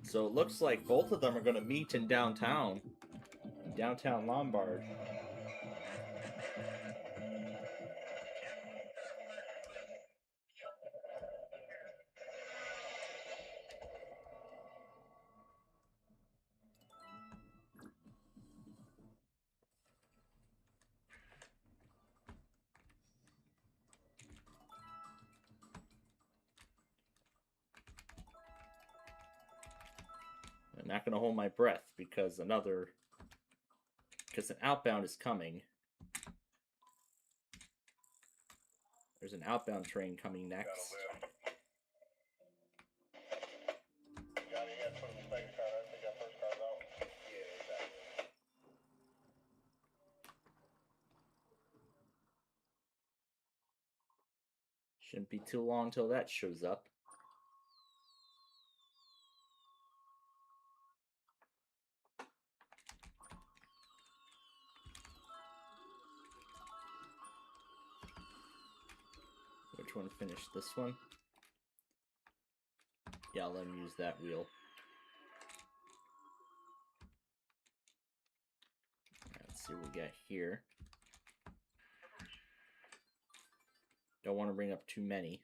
So it looks like both of them are going to meet in downtown Lombard. I'm not going to hold my breath because an outbound is coming. There's an outbound train coming next. Shouldn't be too long till that shows up. Which one finished? This one? Yeah, I'll let him use that wheel. Let's see what we got here. Don't want to bring up too many.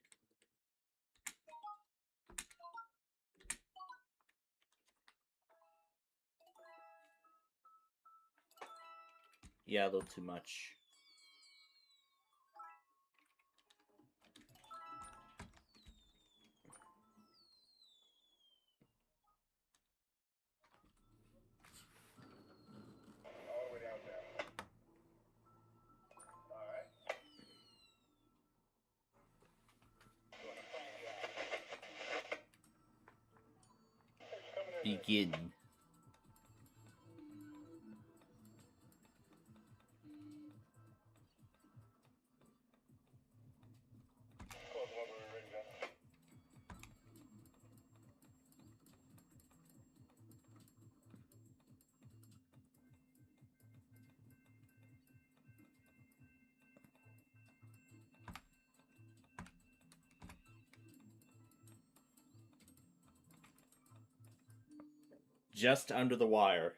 Yeah, a little too much. Begin. Just under the wire.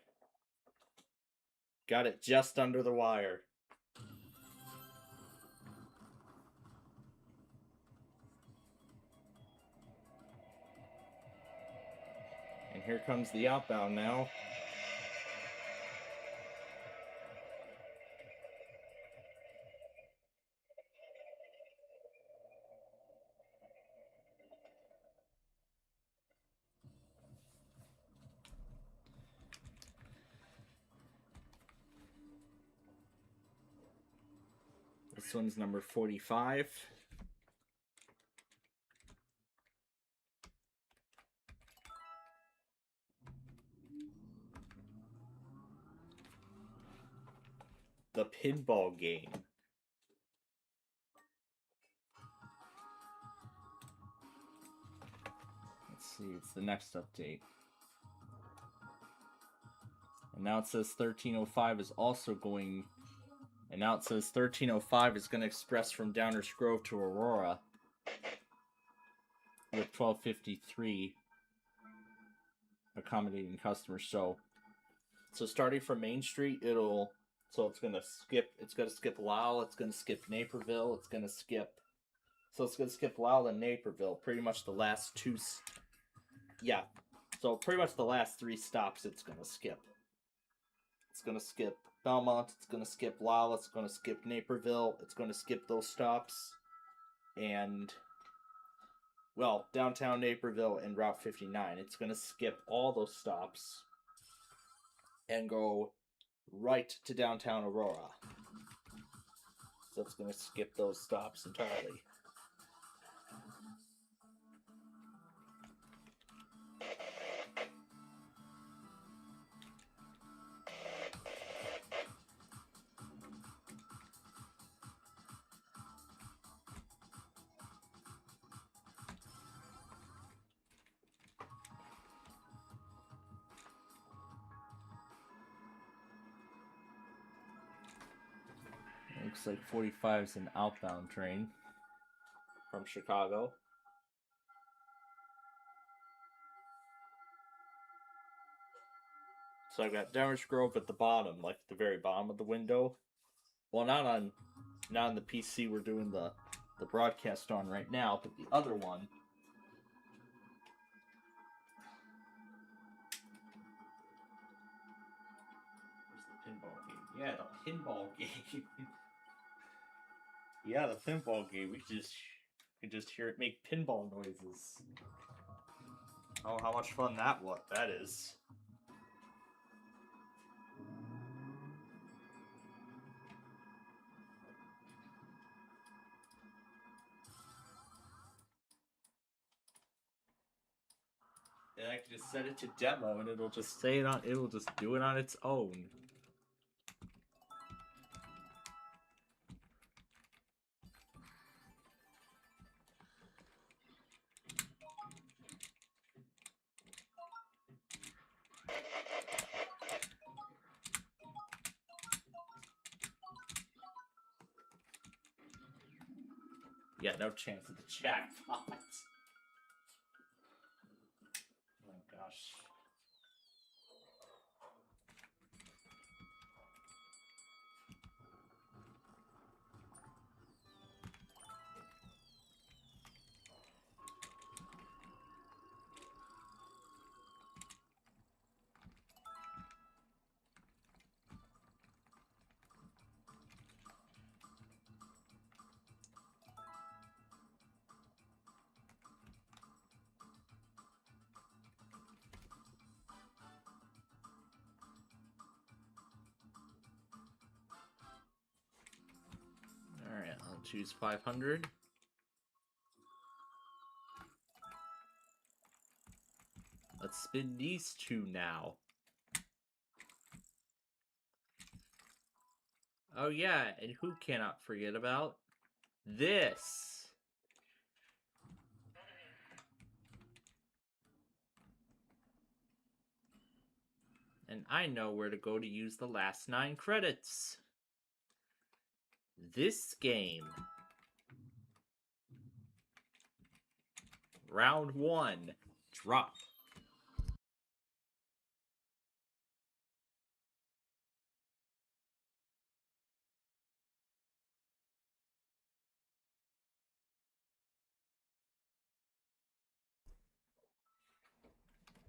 Got it just under the wire. And here comes the outbound now. This one's number 45. The pinball game. Let's see, it's the next update. And now it says 1305 is also going... And now it says 1305 is going to express from Downers Grove to Aurora with 1253 accommodating customers. So starting from Main Street, it's going to skip Lowell, it's going to skip Naperville, it's going to skip Lowell and Naperville, pretty much the last two, yeah, so pretty much the last three stops it's going to skip. It's going to skip Belmont, it's going to skip Lowell, it's going to skip Naperville, it's going to skip those stops, and, well, downtown Naperville and Route 59. It's going to skip all those stops and go right to downtown Aurora. So it's going to skip those stops entirely. Looks like 45 is an outbound train from Chicago. So I've got Downers Grove at the bottom, like the very bottom of the window. Well, not on the PC we're doing the broadcast on right now, but the other one. Where's the pinball game? Yeah, the pinball game. Yeah, the pinball game. We could just hear it make pinball noises. Oh, how much fun that is. And I can just set it to demo and it'll just do it on its own. Yeah, no chance of the jackpot. Oh gosh. Choose 500. Let's spin these two now. Oh yeah, and who cannot forget about this? And I know where to go to use the last 9 credits. This game. Round 1. Drop.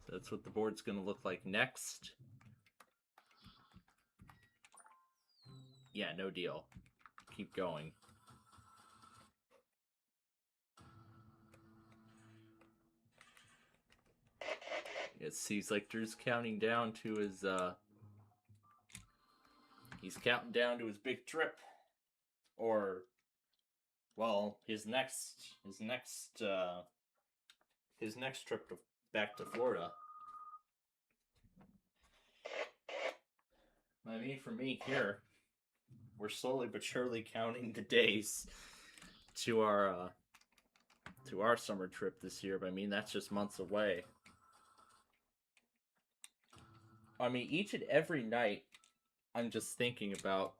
So that's what the board's going to look like next. Yeah, no deal. Keep going. It seems like Drew's counting down to his, he's counting down to his big trip. Or, well, his next trip back to Florida. I mean, for me here, we're slowly but surely counting the days to our summer trip this year. But I mean, that's just months away. I mean, each and every night, I'm just thinking about,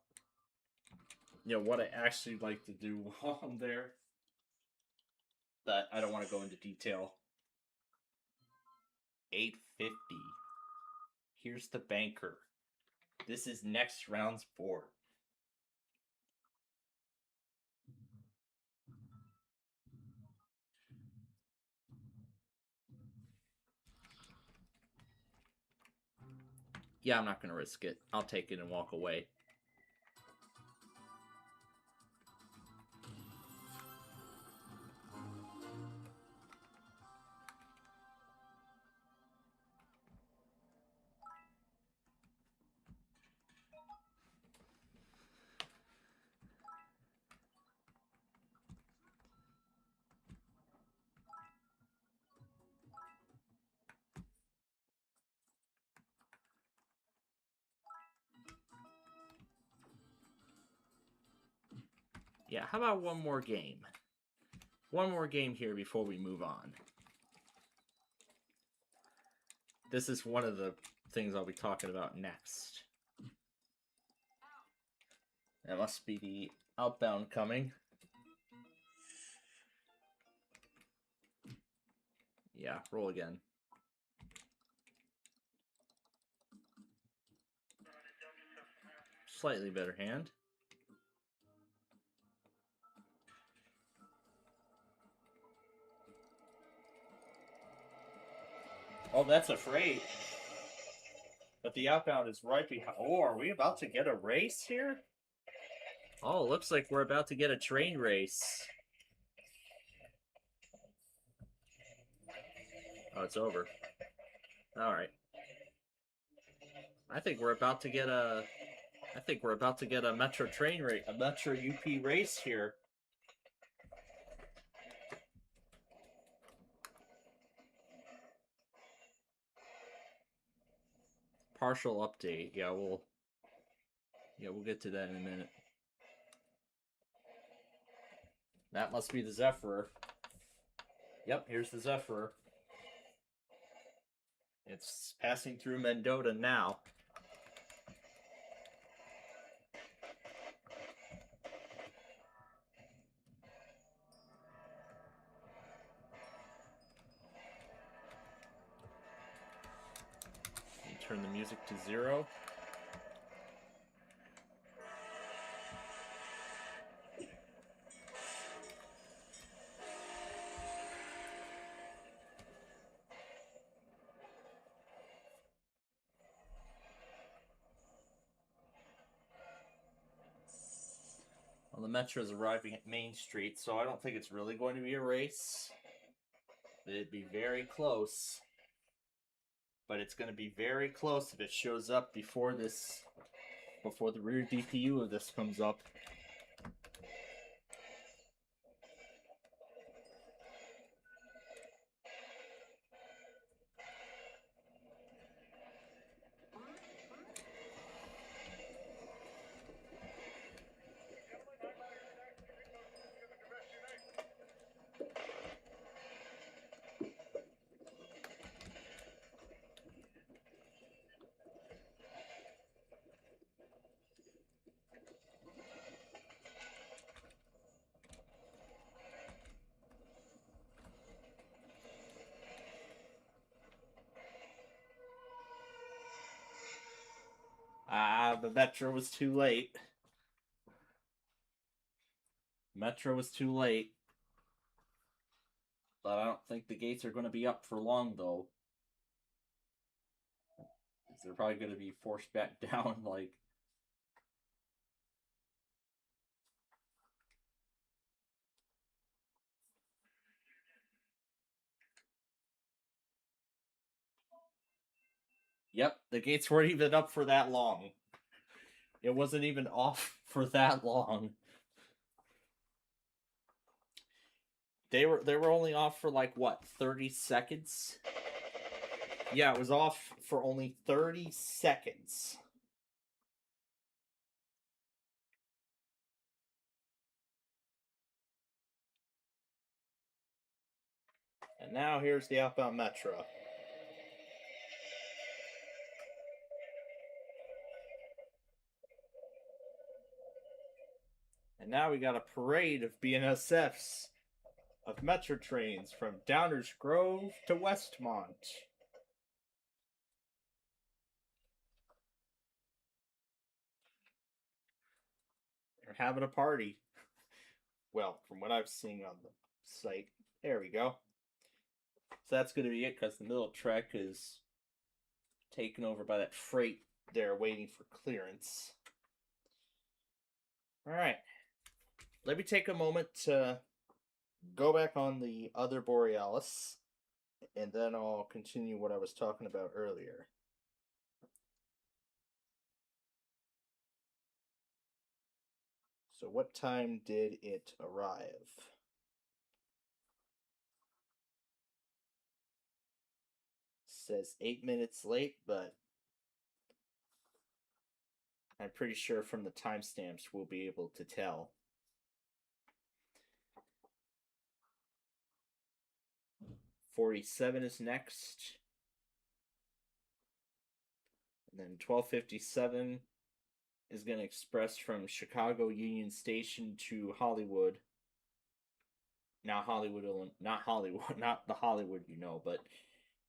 what I actually like to do while I'm there. But I don't want to go into detail. 850. Here's the banker. This is next round's board. Yeah, I'm not going to risk it. I'll take it and walk away. Yeah, how about one more game? One more game here before we move on. This is one of the things I'll be talking about next. That must be the outbound coming. Yeah, roll again. Slightly better hand. Oh, that's a freight. But the outbound is right behind. Oh, are we about to get a race here? Oh, looks like we're about to get a train race. Oh, it's over. All right. I think we're about to get a Metro train race, a Metro UP race here. Partial update. Yeah, we'll get to that in a minute. That must be the Zephyr. Yep, here's the Zephyr. It's passing through Mendota now. Turn the music to 0. Well, the Metro is arriving at Main Street, so I don't think it's really going to be a race. It'd be very close. But it's going to be very close if it shows up before the rear DPU of this comes up. but Metro was too late. Metro was too late. But I don't think the gates are going to be up for long, though. They're probably going to be forced back down, like... Yep, the gates weren't even up for that long. It wasn't even off for that long. They were only off for like what, 30 seconds? Yeah, it was off for only 30 seconds. And now here's the outbound Metro. And now we got a parade of BNSFs, of Metro trains from Downers Grove to Westmont. They're having a party. Well, from what I've seen on the site. There we go. So that's going to be it, because the middle track is taken over by that freight there waiting for clearance. Alright. Let me take a moment to go back on the other Borealis, and then I'll continue what I was talking about earlier. So what time did it arrive? Says 8 minutes late, but I'm pretty sure from the timestamps we'll be able to tell. .47 is next. And then 12:57 is going to express from Chicago Union Station to Hollywood. Not the Hollywood you know, but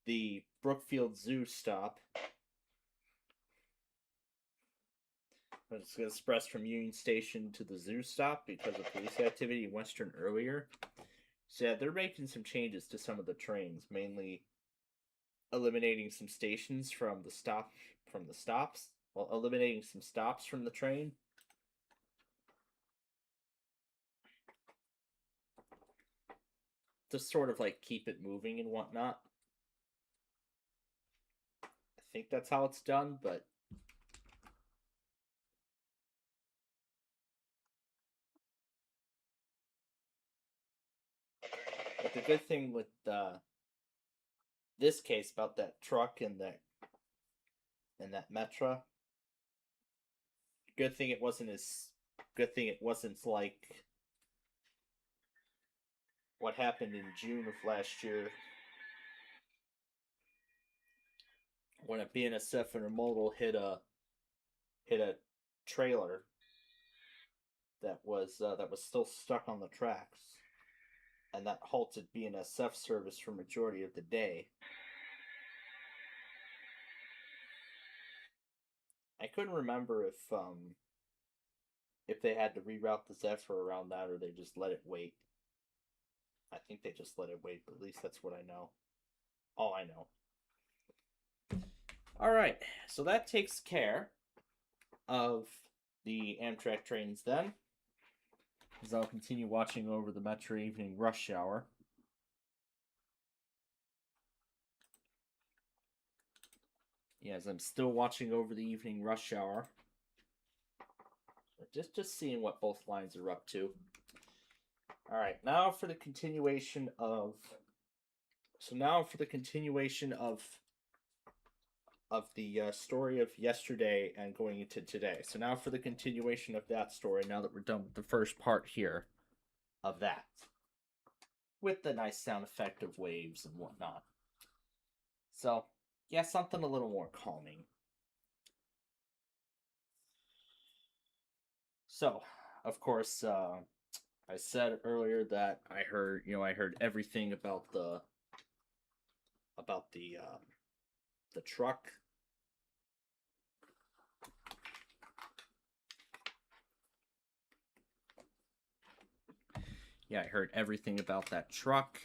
the Brookfield Zoo stop. But it's going to express from Union Station to the zoo stop because of police activity in Western earlier. So yeah, they're making some changes to some of the trains, mainly eliminating some stations from the stops, while eliminating some stops from the train. To sort of like keep it moving and whatnot. I think that's how it's done, but the good thing with this case about that truck and that Metra, good thing it wasn't like what happened in June of last year when a BNSF intermodal hit a trailer that was still stuck on the tracks, and that halted BNSF service for majority of the day. I couldn't remember if they had to reroute the Zephyr around that or they just let it wait. I think they just let it wait, but at least that's what I know. All I know. Alright, so that takes care of the Amtrak trains then. As I'll continue watching over the Metro evening rush hour. Yes, I'm still watching over the evening rush hour. Just seeing what both lines are up to. Alright, now for the continuation of... So now for the continuation of the story of yesterday and going into today. So now for the continuation of that story, now that we're done with the first part here of that. With the nice sound effect of waves and whatnot. So, yeah, something a little more calming. So, of course, I said earlier that I heard everything about the truck. Yeah, I heard everything about that truck.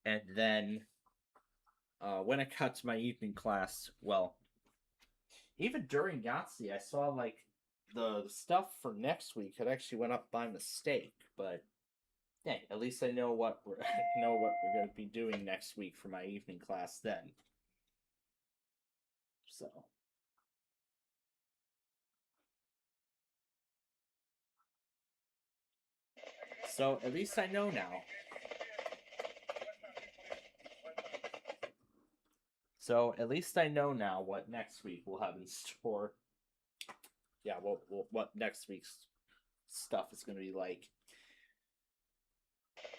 And then when I got to my evening class, well, even during Yahtzee, I saw like the stuff for next week had actually went up by mistake. But yeah, at least I know what we're know what we're going to be doing next week for my evening class then. So at least I know now. So at least I know now what next week we'll have in store. Yeah, what next week's stuff is going to be like.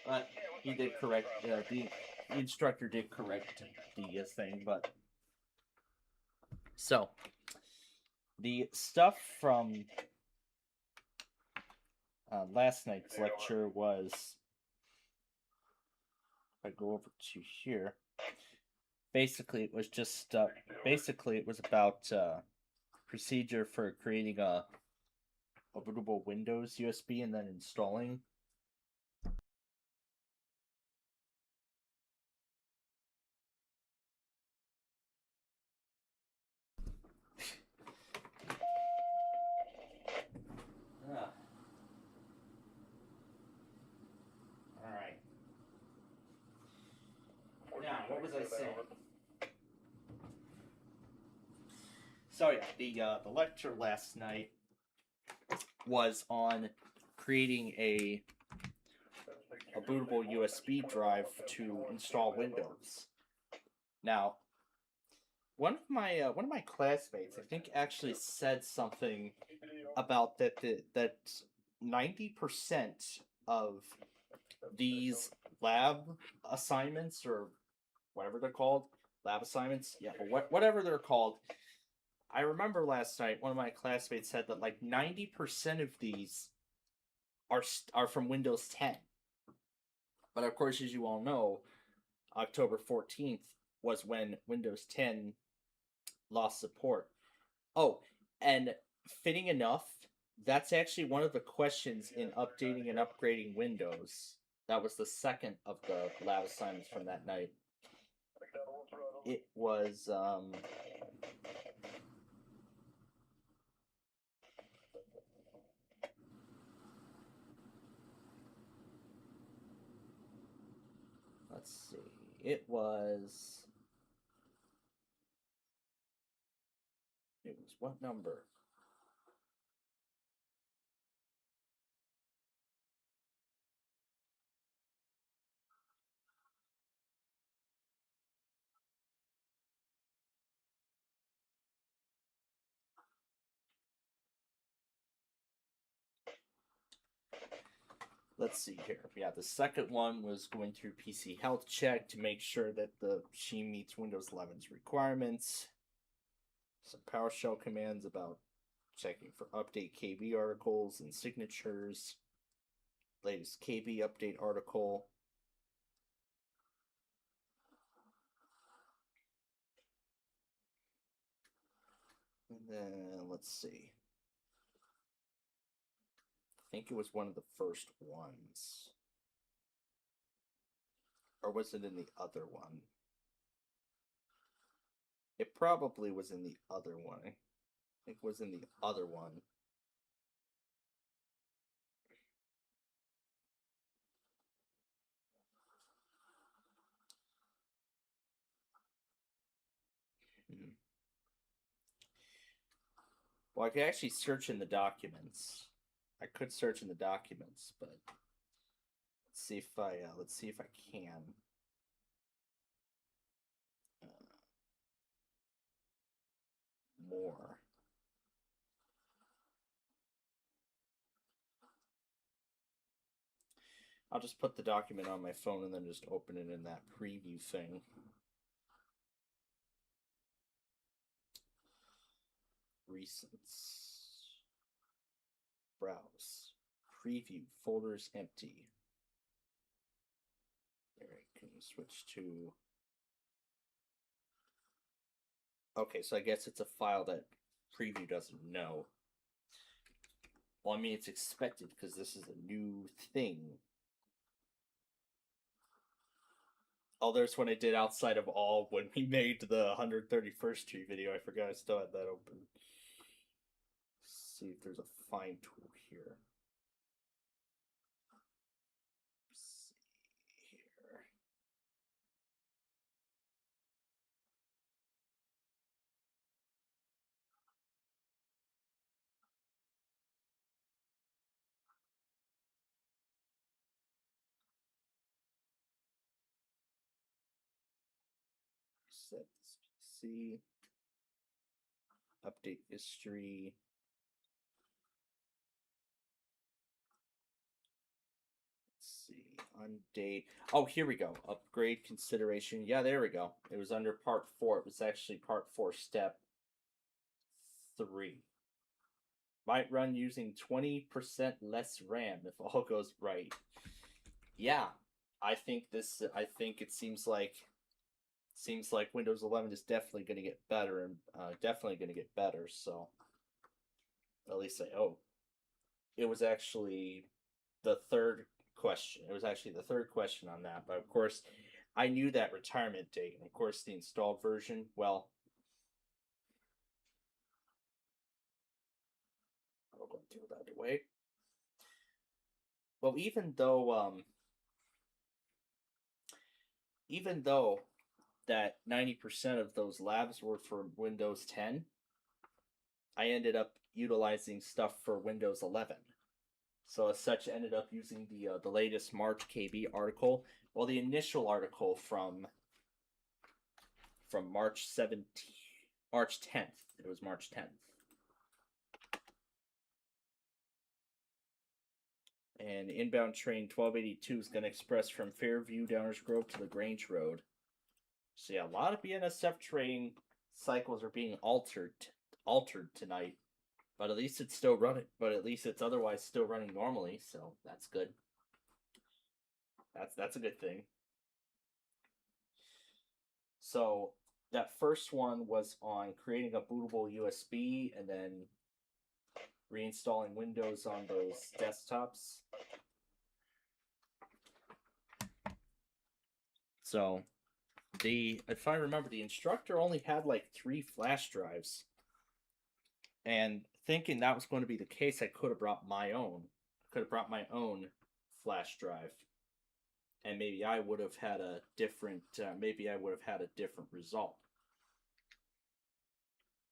But he did correct the instructor did correct the thing, but so the stuff from last night's lecture was, if I go over to here, basically it was just basically it was about procedure for creating a bootable Windows USB and then installing. All right. Now, what was I saying? So yeah, the lecture last night was on creating a bootable USB drive to install Windows. Now, one of my classmates, I think, actually said something about that 90% of these lab assignments, or whatever they're called, lab assignments, yeah, but whatever they're called. I remember last night one of my classmates said that like 90% of these are from Windows 10. But of course, as you all know, October 14th was when Windows 10 lost support. Oh, and fitting enough, that's actually one of the questions in updating and upgrading Windows. That was the second of the lab assignments from that night. It was let's see. It was what number? Let's see here. Yeah, the second one was going through PC health check to make sure that the machine meets Windows 11's requirements. Some PowerShell commands about checking for update KB articles and signatures. Latest KB update article. And then let's see. I think it was one of the first ones. Or was it in the other one? It probably was in the other one. I think it was in the other one. Well, I could actually search in the documents. I could search in the documents, but let's see if I can. More. I'll just put the document on my phone and then just open it in that preview thing. Recents. Browse. Preview. Folders empty. There, I can switch to. Okay, so I guess it's a file that preview doesn't know. Well, I mean, it's expected because this is a new thing. Oh, there's one I did outside of all when we made the 131st Street video. I forgot I still had that open. Let's see if there's a find tool here. Let's see here. Set this PC. Update history. Let's see. Undate. Oh, here we go. Upgrade consideration. Yeah, there we go. It was under part 4. It was actually part 4, step 3. Might run using 20% less RAM if all goes right. Yeah, I think it seems like Windows 11 is definitely going to get better and definitely going to get better. So at least I hope. It was actually the third question. It was actually the third question on that. But of course, I knew that retirement date, and of course the installed version. Well, I'll go do that away. Well, even though that 90% of those labs were for Windows 10, I ended up utilizing stuff for Windows 11. So as such, ended up using the latest March KB article. Well, the initial article from March 17th, March 10th. It was March 10th. And inbound train 1282 is going to express from Fairview, Downers Grove to the Grange Road. So yeah, a lot of BNSF train cycles are being altered tonight. But at least it's still running. But at least it's otherwise still running normally, so that's good. That's a good thing. So that first one was on creating a bootable USB and then reinstalling Windows on those desktops. So if I remember, the instructor only had like 3 flash drives. And thinking that was going to be the case, I could have brought my own. Flash drive. And maybe I would have had a different result.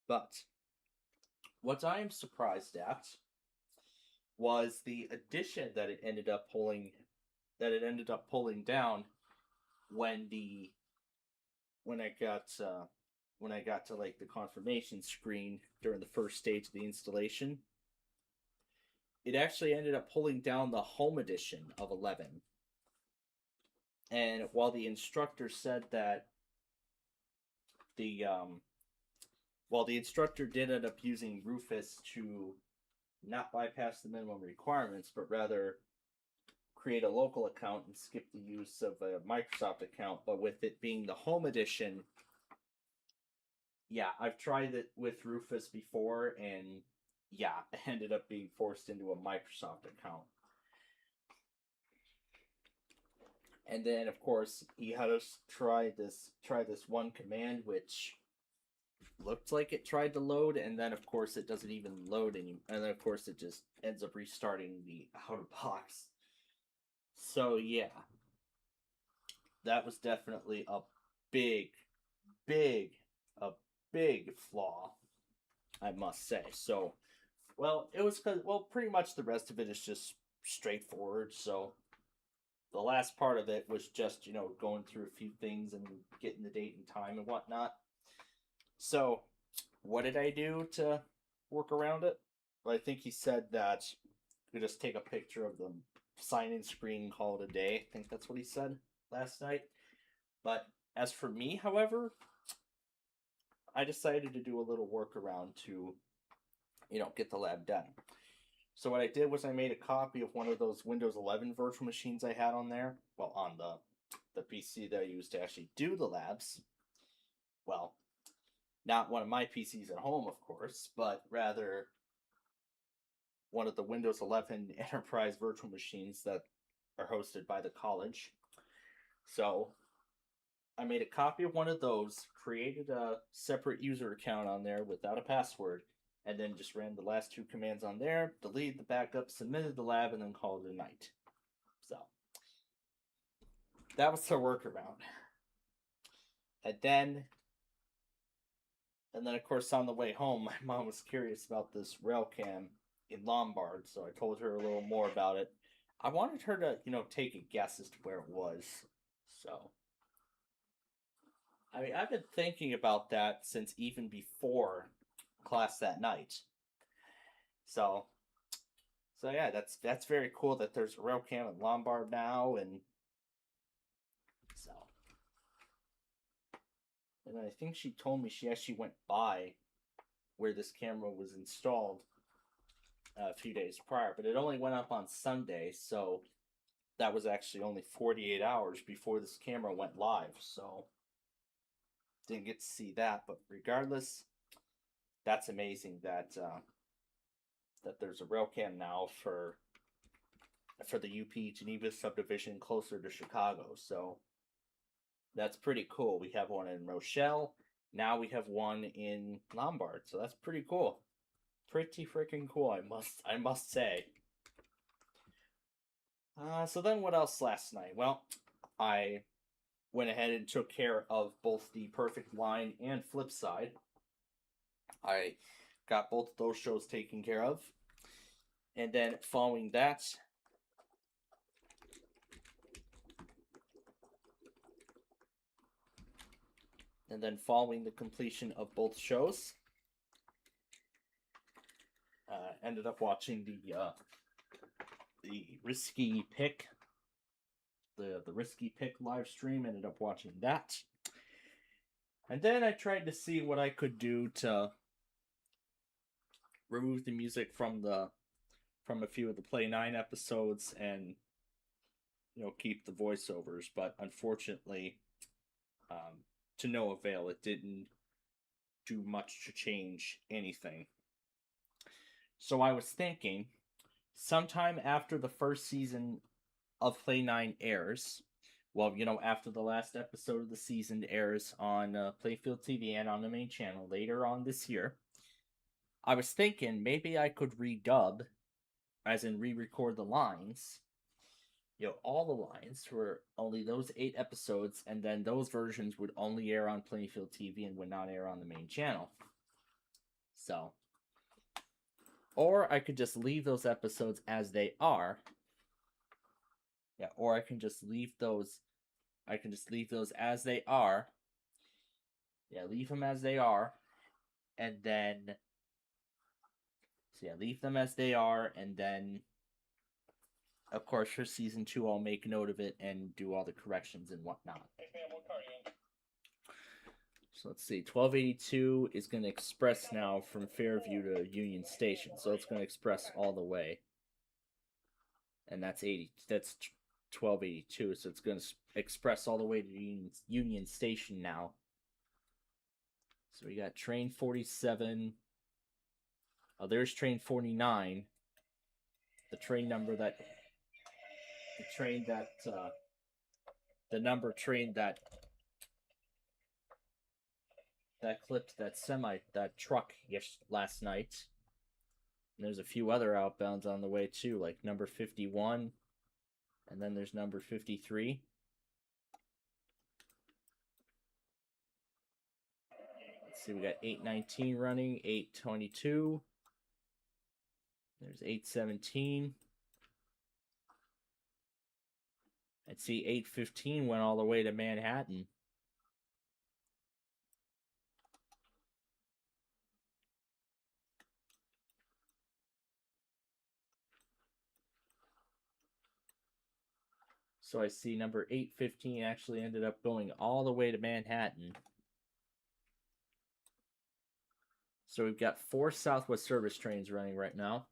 But what I am surprised at was the addition that it ended up pulling down when I got to like the confirmation screen during the first stage of the installation. It actually ended up pulling down the home edition of 11. And while the instructor said that the instructor did end up using Rufus to not bypass the minimum requirements, but rather create a local account and skip the use of a Microsoft account, but with it being the home edition, yeah, I've tried it with Rufus before, and yeah, I ended up being forced into a Microsoft account. And then, of course, he had us try this one command, which looked like it tried to load, and then, of course, it doesn't even load anymore. And then, of course, it just ends up restarting the outer box. So, yeah. That was definitely a big, big, big flaw, I must say. So, well, it was pretty much the rest of it is just straightforward. So, the last part of it was just, going through a few things and getting the date and time and whatnot. So, what did I do to work around it? Well, I think he said that you just take a picture of the sign-in screen, call it a day. I think that's what he said last night. But as for me, however, I decided to do a little workaround to, get the lab done. So what I did was I made a copy of one of those Windows 11 virtual machines I had on there. Well, on the PC that I used to actually do the labs. Well, not one of my PCs at home, of course, but rather one of the Windows 11 enterprise virtual machines that are hosted by the college. So I made a copy of one of those, created a separate user account on there without a password, and then just ran the last two commands on there, deleted the backup, submitted the lab, and then called it a night. So that was the workaround. And then of course on the way home, my mom was curious about this rail cam in Lombard, so I told her a little more about it. I wanted her to, take a guess as to where it was. So I mean, I've been thinking about that since even before class that night. So, yeah, that's very cool that there's a rail cam at Lombard now, and so, and I think she told me she actually went by where this camera was installed a few days prior, but it only went up on Sunday, so that was actually only 48 hours before this camera went live, so didn't get to see that. But regardless, that's amazing that that there's a rail cam now for the UP Geneva subdivision closer to Chicago. So that's pretty cool. We have one in Rochelle. Now we have one in Lombard. So that's pretty cool. Pretty freaking cool, I must say. So then what else last night? Well, I went ahead and took care of both the Perfect Line and Flip Side. I got both of those shows taken care of. And then following that, following the completion of both shows, ended up watching the Risky Pick, the Risky Pick live stream. Ended up watching that, and then I tried to see what I could do to remove the music from a few of the Play 9 episodes and keep the voiceovers, but unfortunately, to no avail. It didn't do much to change anything. So I was thinking, sometime after the first season of Play 9 airs, well, after the last episode of the season airs on Playfield TV and on the main channel later on this year, I was thinking maybe I could redub, as in re-record the lines, all the lines for only those 8 episodes, and then those versions would only air on Playfield TV and would not air on the main channel. So, or I could just leave those episodes as they are. Yeah, or I can just leave those as they are. Yeah, leave them as they are, and then leave them as they are, and then of course for season 2 I'll make note of it and do all the corrections and whatnot. So let's see, 1282 is going to express now from Fairview to Union Station, so it's going to express all the way, and that's 1282, so it's going to express all the way to Union Station now. So we got train 47. Oh, there's train 49. The number train that clipped that truck last night. And there's a few other outbounds on the way too, like number 51, and then there's number 53. Let's see, we got 819 running, 822. There's 817. I'd see 815 went all the way to Manhattan. So I see number 815 actually ended up going all the way to Manhattan. So we've got 4 Southwest service trains running right now.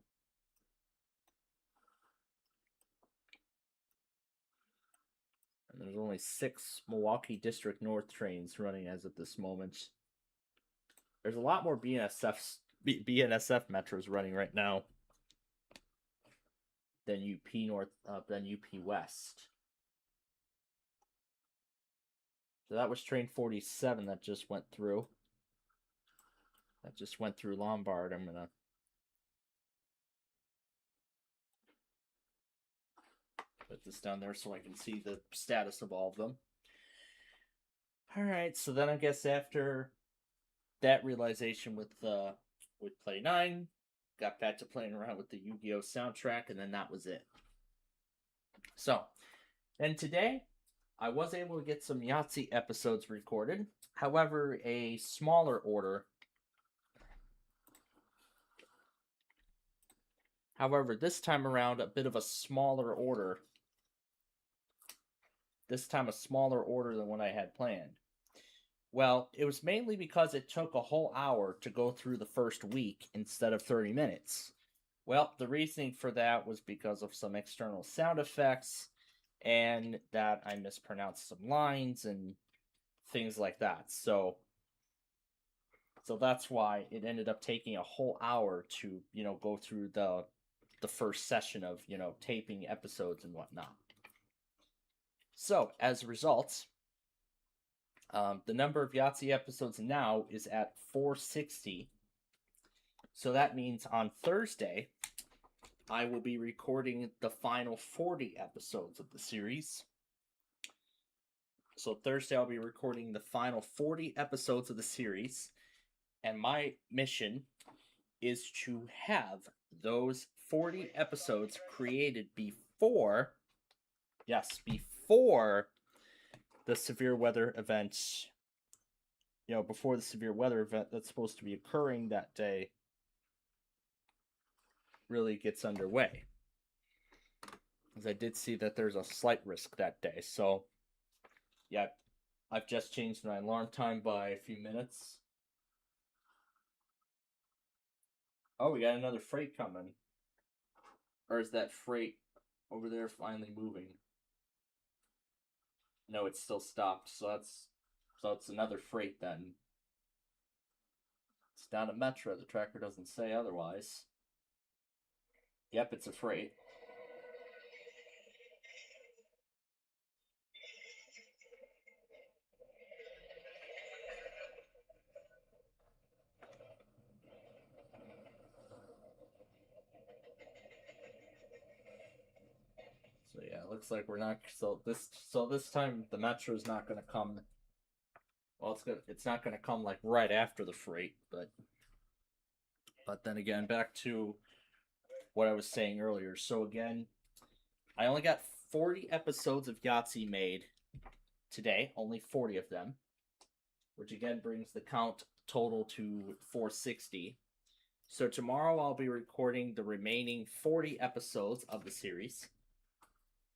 And there's only 6 Milwaukee District North trains running as of this moment. There's a lot more BNSF metros running right now than UP North, than UP West. So that was train 47 that just went through. That just went through Lombard. I'm gonna put this down there so I can see the status of all of them. Alright, so then I guess after that realization with Play 9, got back to playing around with the Yu-Gi-Oh! Soundtrack, and then that was it. So, and today, I was able to get some Yahtzee episodes recorded. However, a smaller order. However, this time around, a bit of a smaller order. This time, a smaller order than what I had planned. Well, it was mainly because it took a whole hour to go through the first week instead of 30 minutes. Well, the reasoning for that was because of some external sound effects and that I mispronounced some lines and things like that. So that's why it ended up taking a whole hour to, go through the first session of, taping episodes and whatnot. So, as a result, the number of Yahtzee episodes now is at 460. So that means on Thursday, I will be recording the final 40 episodes of the series. So Thursday, I'll be recording the final 40 episodes of the series. And my mission is to have those 40 episodes created before the severe weather event, before the severe weather event that's supposed to be occurring that day really gets underway. As I did see that there's a slight risk that day. So, yeah, I've just changed my alarm time by a few minutes. Oh, we got another freight coming. Or is that freight over there finally moving? No, it's still stopped. So it's another freight then. It's down at Metro. The tracker doesn't say otherwise. Yep, it's a freight. So yeah, it looks like we're not. So this time the Metro's not going to come. Well, it's not going to come like right after the freight, but then again, back to what I was saying earlier. So again, I only got 40 episodes of Yahtzee made today, only 40 of them, which again brings the count total to 460. So tomorrow I'll be recording the remaining 40 episodes of the series,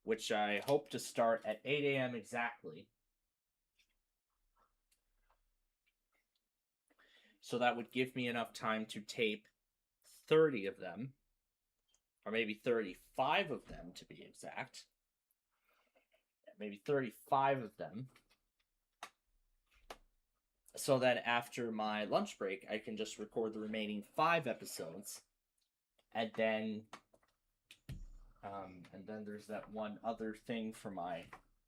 which I hope to start at 8 a.m. exactly. So that would give me enough time to tape 30 of them, or maybe 35 of them to be exact. Maybe 35 of them. So that after my lunch break, I can just record the remaining 5 episodes. And then there's that one other thing for my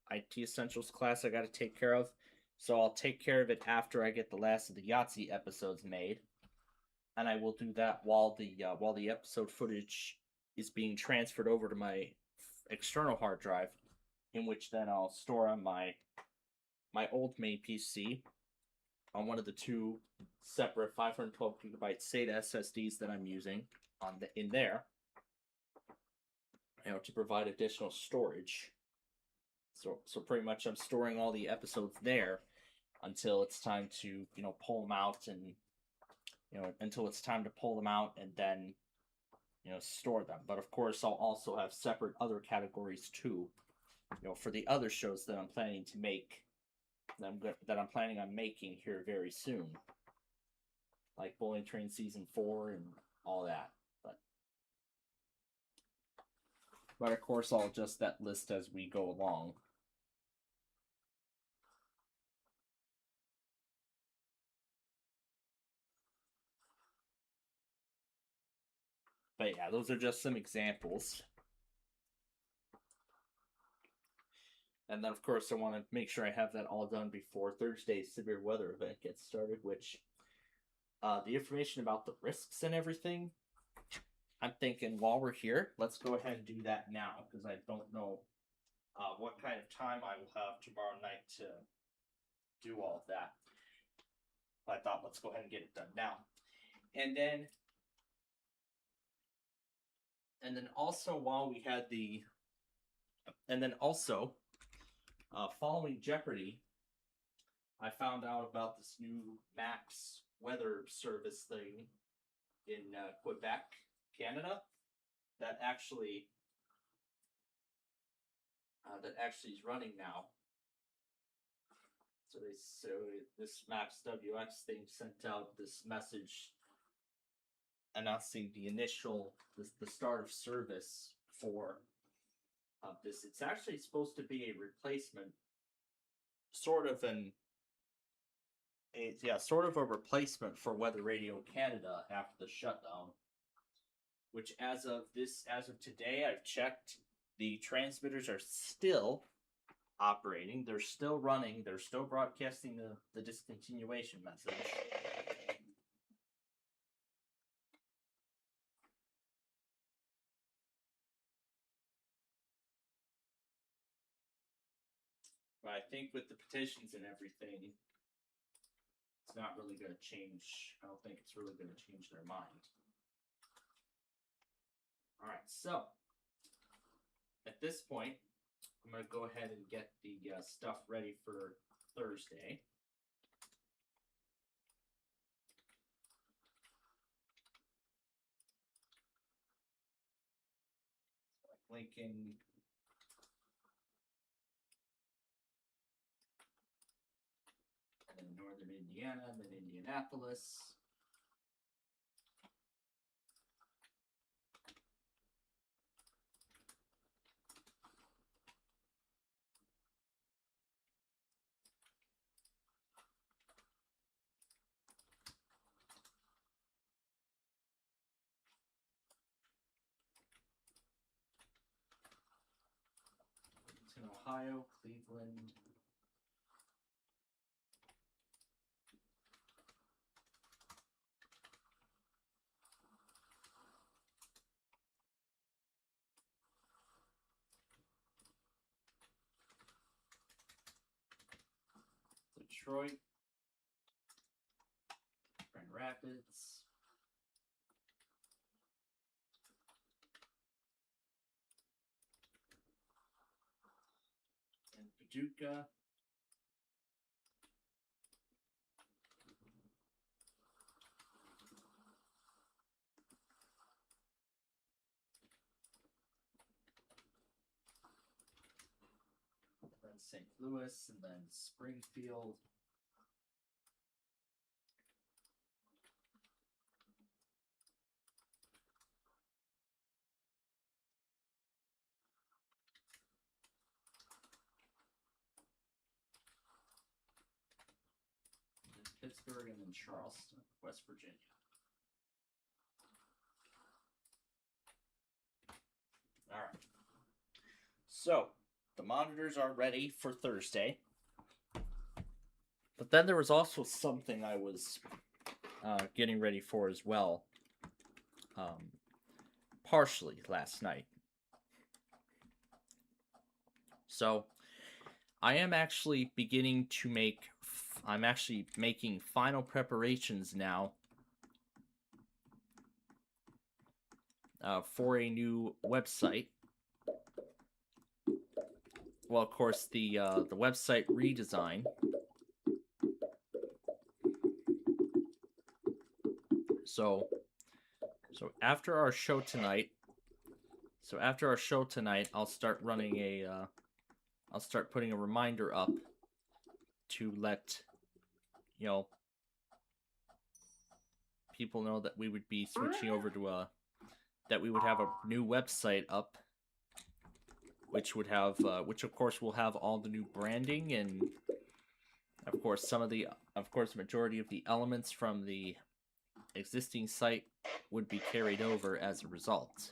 IT Essentials class I got to take care of. So I'll take care of it after I get the last of the Yahtzee episodes made, and I will do that while the episode footage is being transferred over to my external hard drive, in which then I'll store on my old main PC on one of the 2 separate 512 gigabyte SATA SSDs that I'm using in there, to provide additional storage. So pretty much I'm storing all the episodes there until it's time to, pull them out and, until it's time to pull them out and then, store them. But of course, I'll also have separate other categories too, for the other shows that I'm planning to make, that I'm planning on making here very soon. Like Bowling Train Season 4 and all that. But of course, I'll adjust that list as we go along. But yeah, those are just some examples. And then, of course, I want to make sure I have that all done before Thursday's severe weather event gets started, which the information about the risks and everything, I'm thinking while we're here, let's go ahead and do that now because I don't know what kind of time I will have tomorrow night to do all of that. I thought let's go ahead and get it done now. And then also while we had the and then also following Jeopardy, I found out about this new Max weather service thing in Quebec, Canada, that actually is running now. So this Max WX thing sent out this message announcing the start of service for this. It's actually supposed to be a replacement, sort of a replacement for Weather Radio Canada after the shutdown. Which as of today, I've checked, the transmitters are still operating. They're still running. They're still broadcasting the discontinuation message. But I think with the petitions and everything, it's not really going to change. I don't think it's really going to change their mind. All right, so at this point, I'm going to go ahead and get the stuff ready for Thursday. Like Lincoln. And then Northern Indiana, and then Indianapolis. Ohio, Cleveland, Detroit, Grand Rapids, and Paducah. Then St. Louis, and then Springfield. Pittsburgh, and then Charleston, West Virginia. All right. So the monitors are ready for Thursday. But then there was also something I was getting ready for as well, partially last night. So I am actually beginning to I'm actually making final preparations now for a new website. Well, of course, the website redesign. So after our show tonight, I'll start running I'll start putting a reminder up to let people know that we would be switching over to that we would have a new website up, which of course will have all the new branding, and of course majority of the elements from the existing site would be carried over as a result.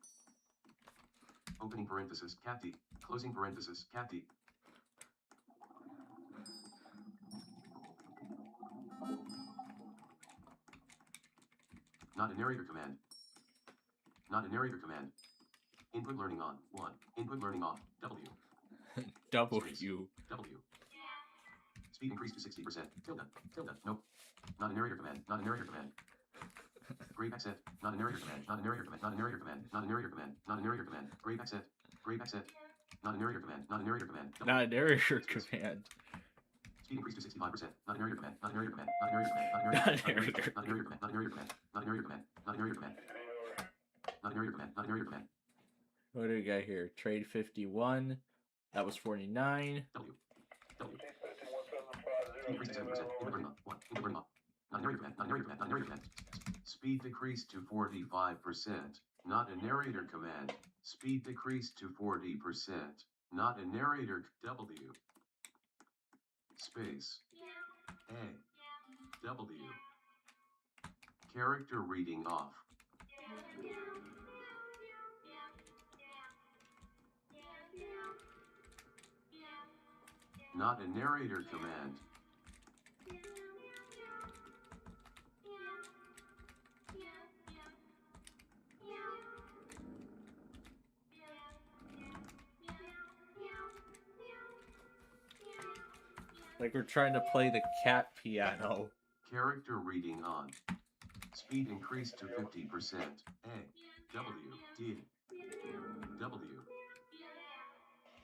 Opening parenthesis, cap D. Closing parenthesis, cap D. Not a narrator command. Not a narrator command. Input learning on. 1. Input learning off. W. Space. W. W. Speed increased to 60%. Tilde. Tilde. Nope. Not a narrator command. Not a narrator command. Grave accent. Not a narrator command. Not a narrator command. Not a narrator command. Not a narrator command. Not a narrator command. Grave accent. Grave accent. Not a narrator command. Not a narrator command. W. Not a narrator Space. command. Speed increased to 65%. Not a narrator command. Not a narrator command. Not a narrator command. Not a narrator command. Not a narrator command. Not a narrator command. Not a narrator command. Not a narrator command. Not a narrator command. Not a narrator command. What do we got here? Trade 51. That was 49. W. W. Increased to 70%. Input learning on. 1. Input learning on. Not a narrator command. Not a narrator command. Not a narrator command. Speed decreased to 45%. Not a narrator command. Speed decreased to 40%. Not a narrator. W. Space. A. W. Character reading off. Not a narrator command. Like we're trying to play the cat piano. Character reading on. Speed increased to 50%. A. W. D. W.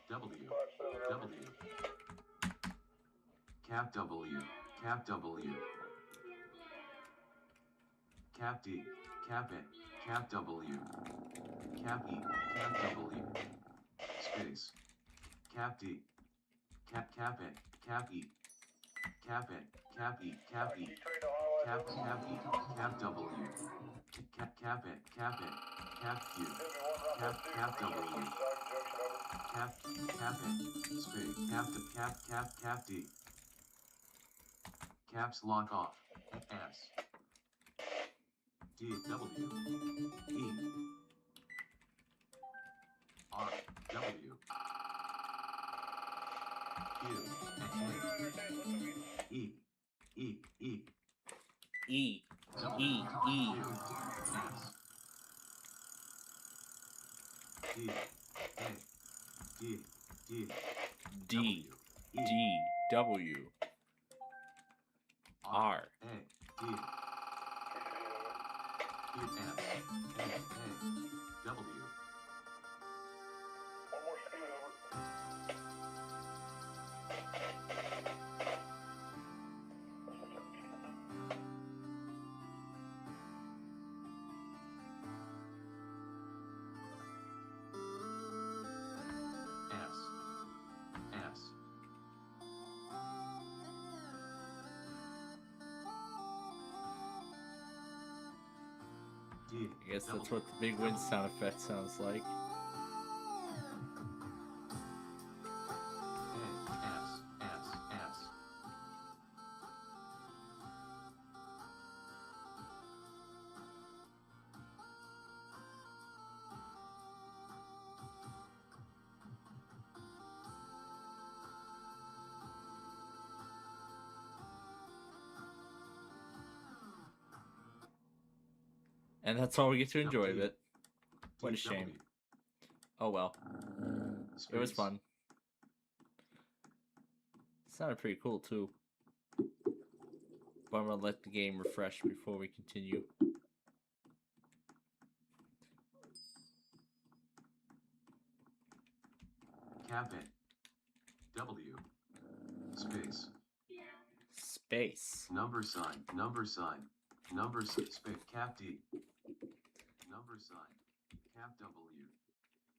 W. W. Cap W. Cap W. Cap D. Cap A. Cap W. Cap E. Cap W. Space. Cap D. Cap A. Cap E. Cap A. Cap E. Cap E. Cap E. Cap W. Cap A. Cap A. Cap Q. Cap W. Cap A. Space. Cap D. Caps lock off. S. D. W. E. R. W. Q. A. E. E. E. E. W. E. E. Q. S. D. A. D. D. D. W. E. D. W. R. A. D. E. S. A. W. S. D. I guess that's what the big wind sound effect sounds like. S. S. S. And that's all we get to enjoy of W. it. What a shame. W. Oh well. It was Space. fun. It sounded pretty cool too. But I'm gonna let the game refresh before we continue. Cap A. W. Space. Space. Number sign. Number sign. Number space. Cap D. Number sign. Cap W.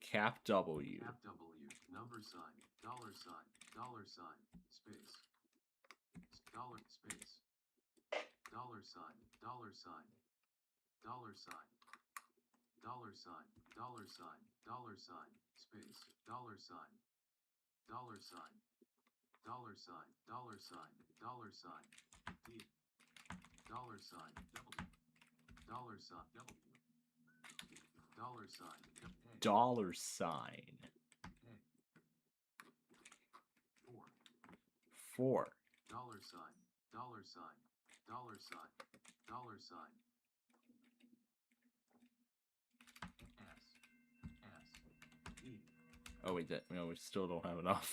Cap W. Cap W. Number sign. Dollar sign. Dollar sign. Space. Dollar space. Dollar sign. Dollar sign. Dollar sign. Dollar sign. Dollar sign. Dollar sign. Space. Dollar sign. Dollar sign. Dollar sign. Dollar sign. Dollar sign. D. Dollar sign. W. Dollar sign. W. Dollar sign. Dollar sign. Four. 4. Dollar sign. Dollar sign. Dollar sign. Dollar sign. S. E. Oh wait, that no, we still don't have enough.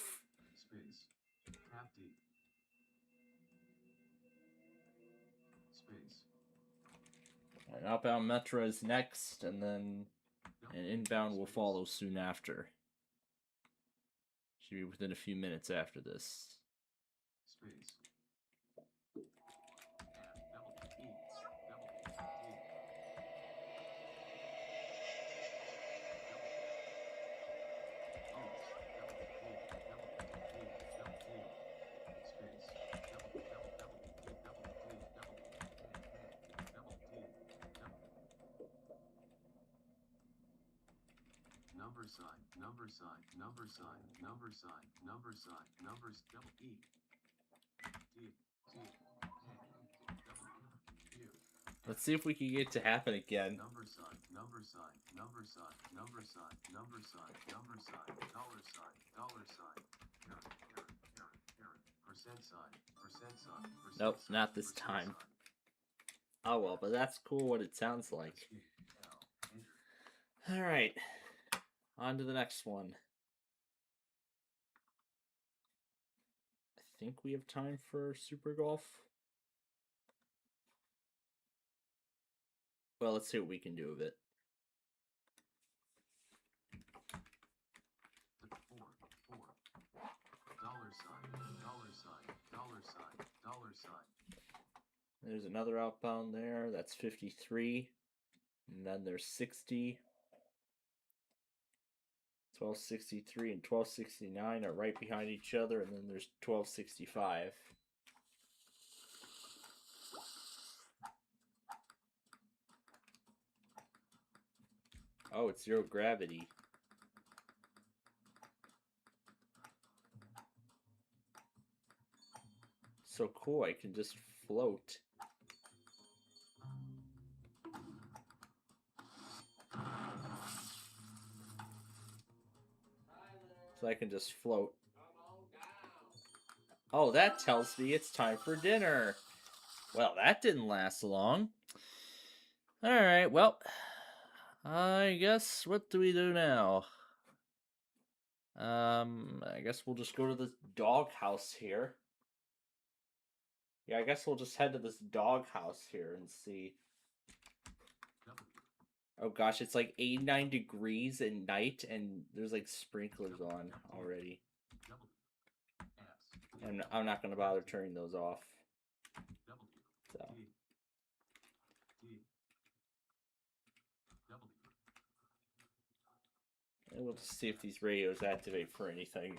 Space. Tap D. Space. An outbound metro is next, and then an inbound will Space. follow soon after. Should be within a few minutes after this. Space. Double E. Double D. Number sign, number sign, number sign, number sign, number sign, numbers, double E. D, T, W, Let's see if we can get it to happen again. number sign, number sign, number sign, number sign, number sign, number sign, dollar sign, dollar sign, percent sign, percent sign, percent Nope, sign, not this percent time. sign. Oh well, but that's cool what it sounds like. Alright, on to the next one. I think we have time for Super Golf. Well, let's see what we can do with it. Four. Dollar sign, dollar sign, dollar sign, dollar sign. There's another outbound there. That's 53. And then there's 60. 1263 and 1269 are right behind each other. And then there's 1265. Oh, it's zero gravity. So cool, I can just float. So I can just float. Oh, that tells me it's time for dinner. Well, that didn't last long. Alright, well, I guess what do we do now? I guess we'll just go to this doghouse here. Yeah, I guess we'll just head to this doghouse here and see. Oh gosh, it's like 89 degrees at night and there's like sprinklers on already. And I'm not going to bother turning those off. So. And we'll just see if these radios activate for anything.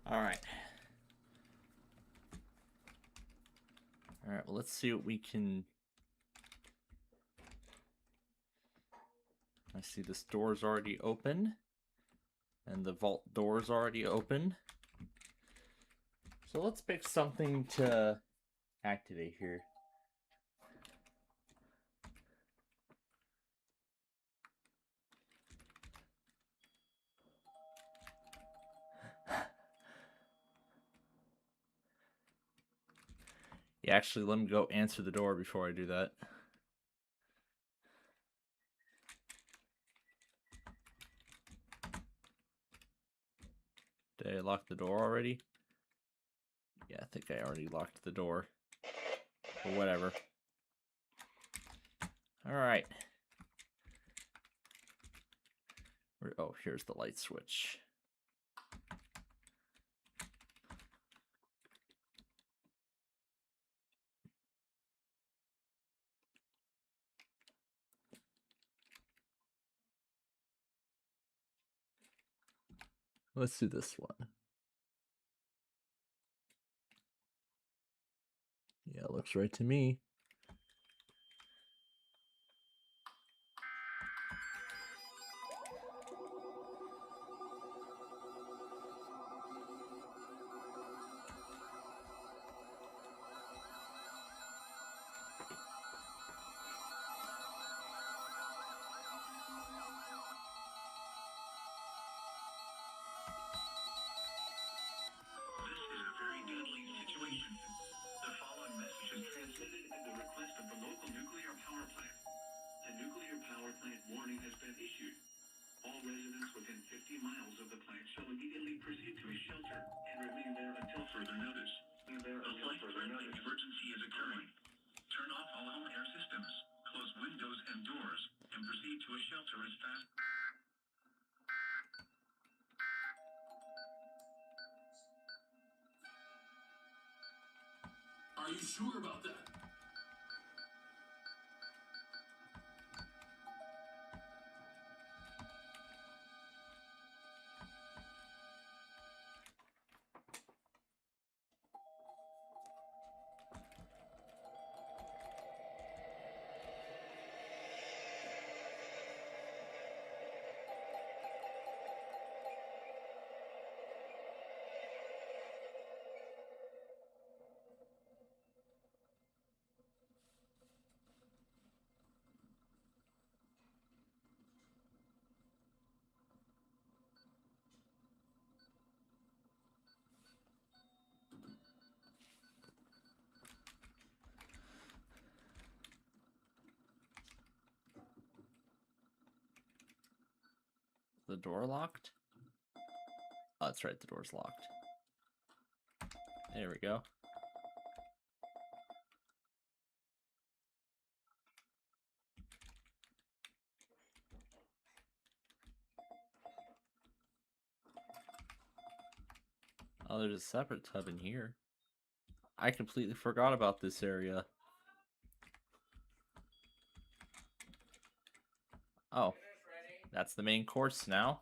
All right. All right, well, let's see what we can... I see this door's already open. And the vault door's already open. So let's pick something to activate here. Yeah, actually, let me go answer the door before I do that. Did I lock the door already? Yeah, I think I already locked the door. Or whatever. Alright. Oh, here's the light switch. Let's do this one. Yeah, it looks right to me. Warning has been issued. All residents within 50 miles of the plant shall immediately proceed to a shelter and remain there until further notice. Emergency is occurring. Turn off all home air systems, close windows and doors, and proceed to a shelter as fast. Are you sure about that? The door locked? Oh, that's right, the door's locked. There we go. Oh, there's a separate tub in here. I completely forgot about this area. Oh, that's the main course now.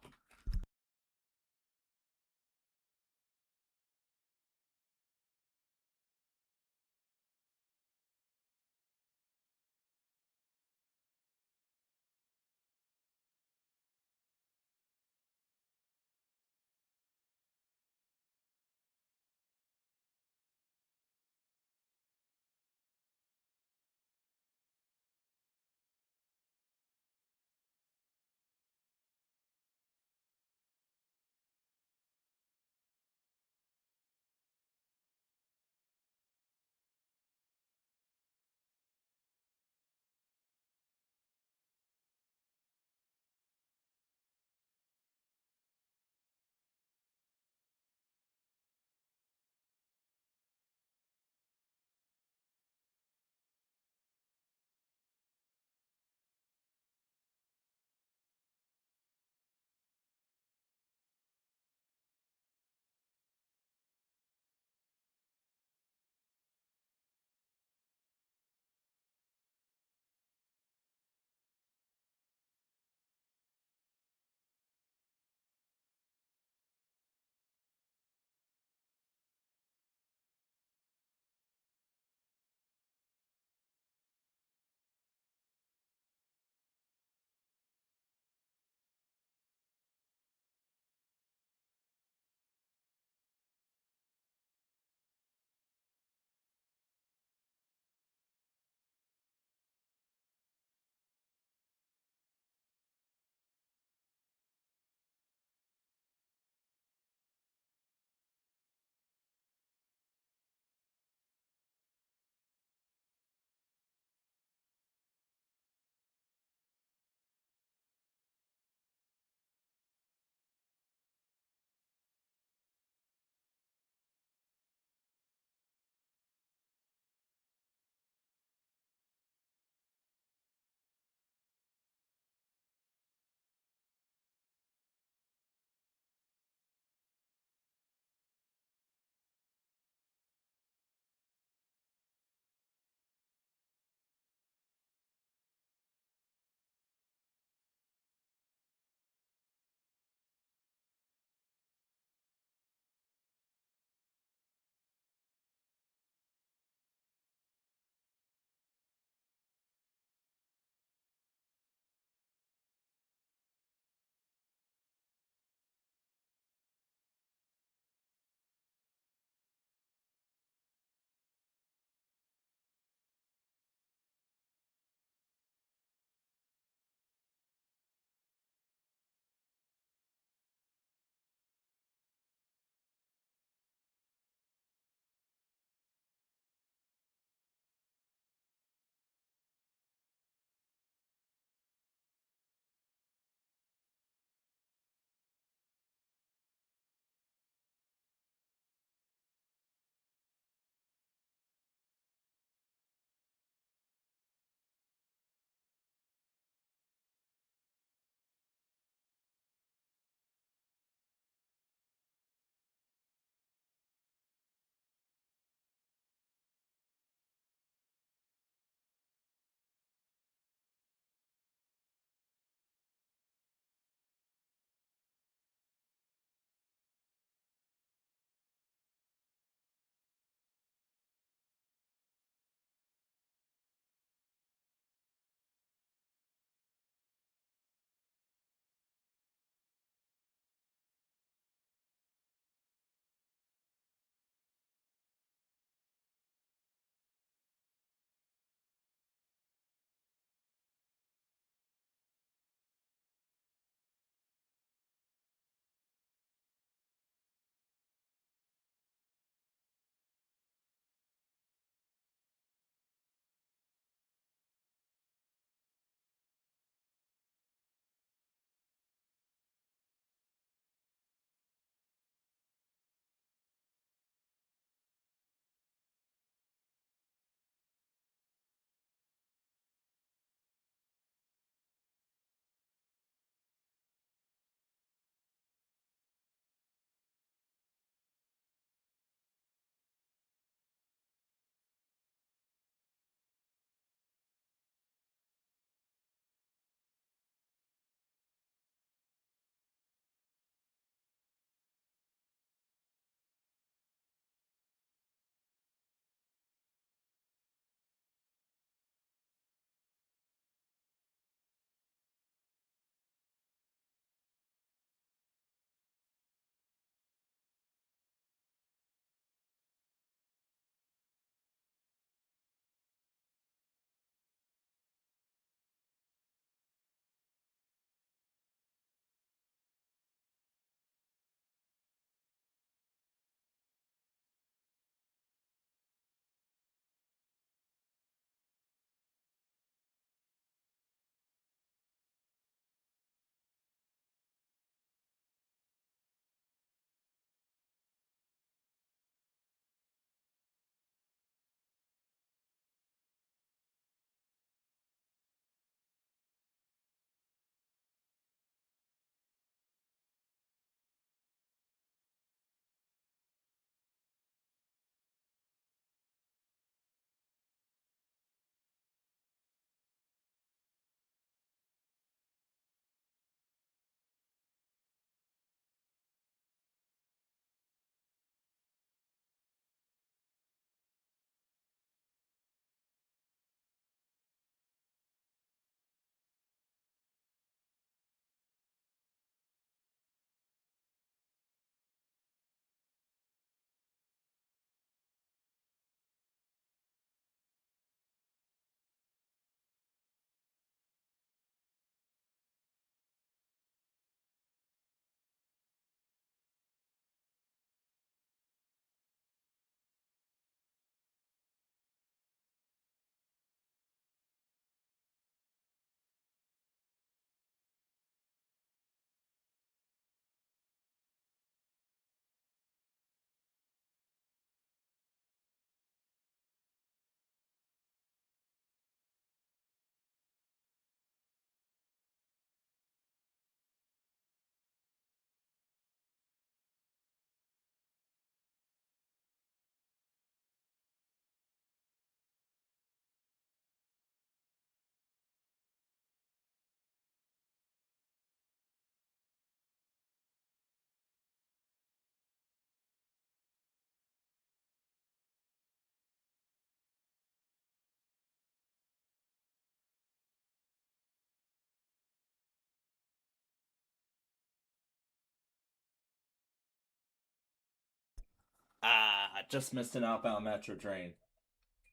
Ah, just missed an outbound metro train.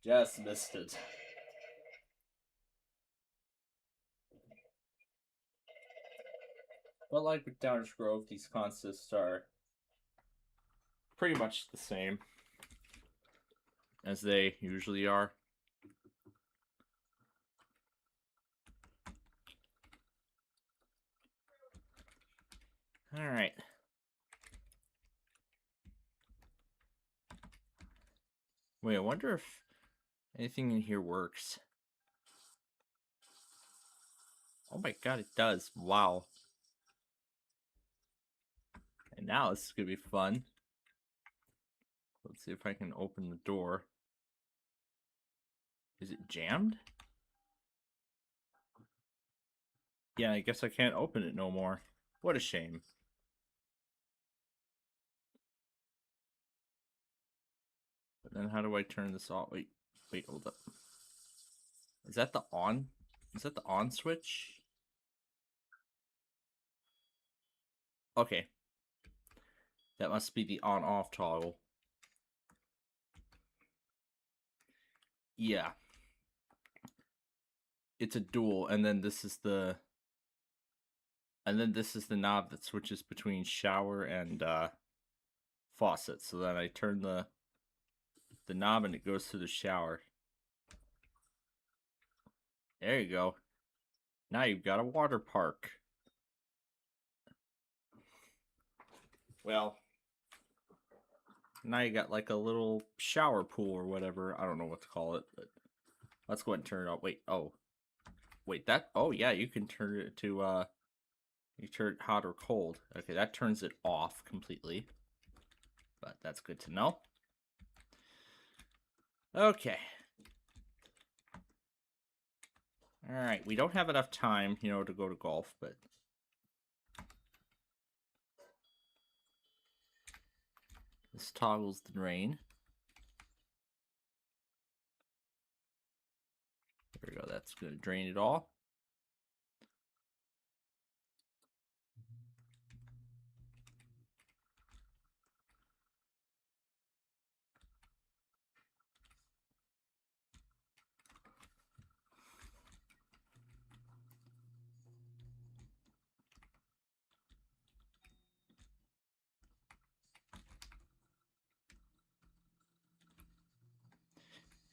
Just missed it. But like with Downers Grove, these consists are pretty much the same as they usually are. All right. Wait, I wonder if anything in here works. Oh my god, it does. Wow. And now this is going to be fun. Let's see if I can open the door. Is it jammed? Yeah, I guess I can't open it no more. What a shame. But then how do I turn this off? Wait, hold up. Is that the on? Is that the on switch? Okay. That must be the on-off toggle. Yeah. It's a dual, and then this is the... And then this is the knob that switches between shower and faucet. So then I turn the knob and it goes to the shower. There you go. Now you've got a water park. Well, now you got like a little shower pool or whatever. I don't know what to call it, but let's go ahead and turn it off. Wait, oh. Wait, that... Oh, yeah, you can turn it to, you turn it hot or cold. Okay, that turns it off completely. But that's good to know. Okay. Alright, we don't have enough time, you know, to go to golf, but... This toggles the drain. There we go, that's going to drain it all.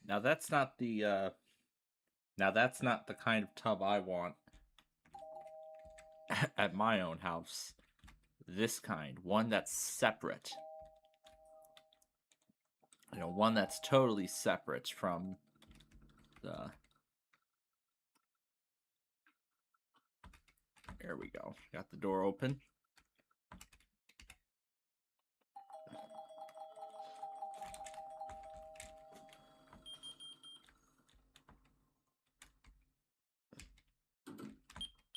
Now that's not the kind of tub I want at my own house. This kind, one that's separate. You know, one that's totally separate from the... There we go. Got the door open.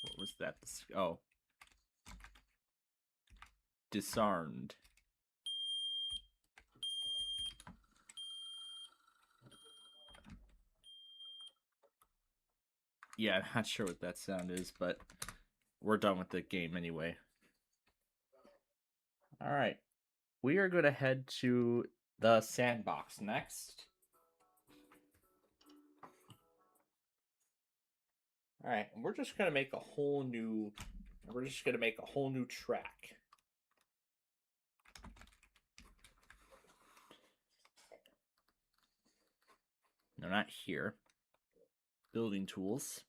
What was that? Oh. Disarmed. Yeah, I'm not sure what that sound is, but we're done with the game anyway. Alright. We are going to head to the sandbox next. Alright, and we're just going to make a whole new... We're just going to make a whole new track. No, not here. Building tools.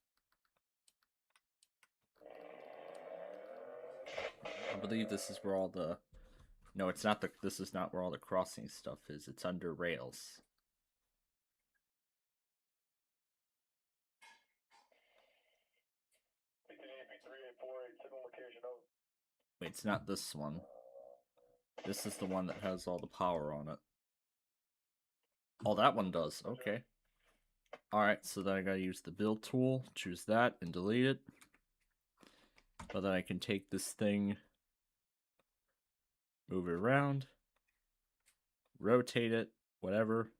I believe this is where all the... No, it's not the... This is not where all the crossing stuff is. It's under rails. Wait, it's not this one. This is the one that has all the power on it. Oh, that one does. Okay. Alright, so then I gotta use the build tool. Choose that and delete it. But then I can take this thing, move it around, rotate it, whatever.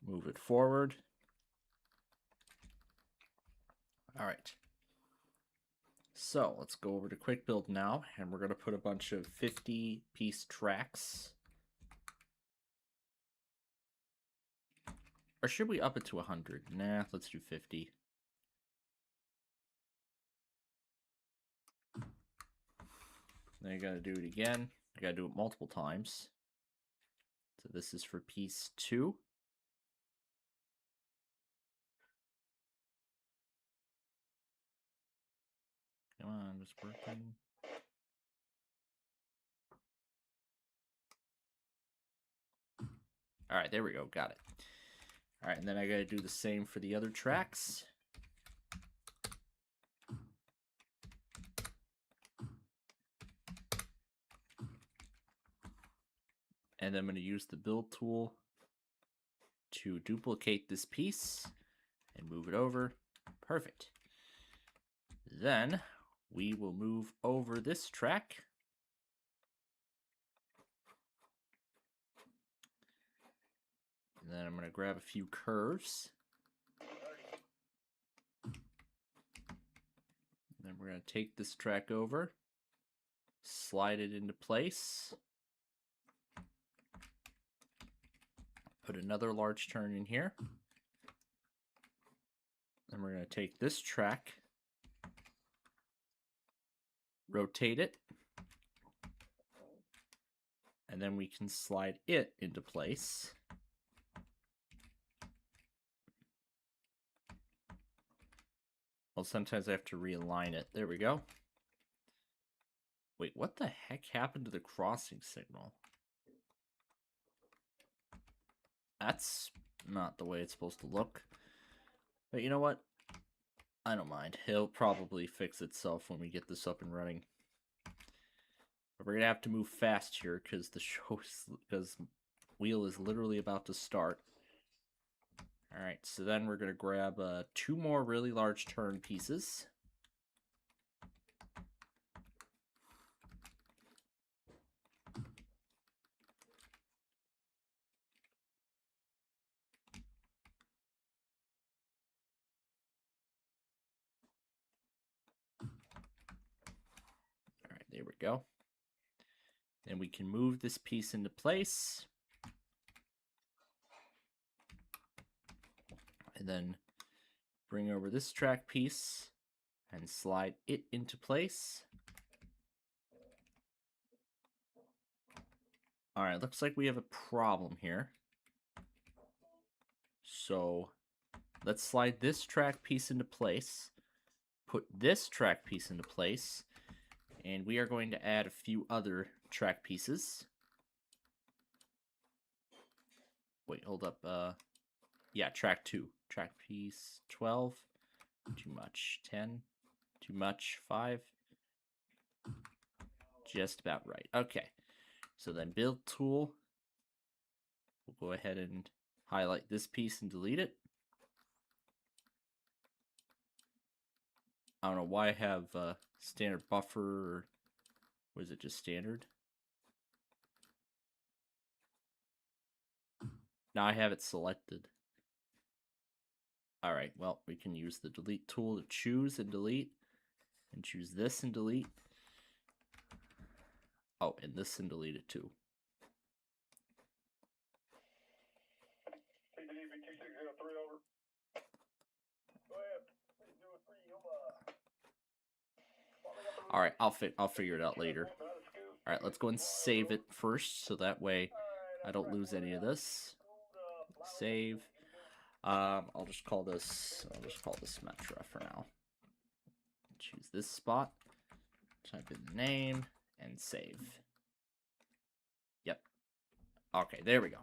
Move it forward. Alright. So, let's go over to Quick Build now, and we're going to put a bunch of 50-piece tracks Or should we up it to 100? Nah, let's do 50. Then I gotta do it again. I gotta do it multiple times. So this is for piece 2. Come on, just working. All right, there we go. Got it. All right, and then I got to do the same for the other tracks. And I'm going to use the build tool to duplicate this piece and move it over. Perfect. Then we will move over this track. And then I'm going to grab a few curves. And then we're going to take this track over, slide it into place, put another large turn in here. Then we're going to take this track, rotate it, and then we can slide it into place. Well, sometimes I have to realign it. There we go. Wait, what the heck happened to the crossing signal? That's not the way it's supposed to look. But you know what? I don't mind. It'll probably fix itself when we get this up and running. But we're gonna have to move fast here because because wheel is literally about to start. All right, so then we're gonna grab 2 more really large turn pieces. All right, there we go. Then we can move this piece into place. And then bring over this track piece and slide it into place. All right, looks like we have a problem here. So let's slide this track piece into place, put this track piece into place, and we are going to add a few other track pieces. Wait, hold up. Yeah, track 2. Track piece 12. Too much. 10. Too much. 5. Just about right. Okay. So then build tool. We'll go ahead and highlight this piece and delete it. I don't know why I have standard buffer, or was it just standard? Now I have it selected. All right, well, we can use the delete tool to choose and delete, and choose this and delete. Oh, and this and delete it too. All right, I'll figure it out later. All right, let's go and save it first, so that way I don't lose any of this. Save. I'll just call this Metra for now. Choose this spot, type in the name, and save. Yep. Okay, there we go.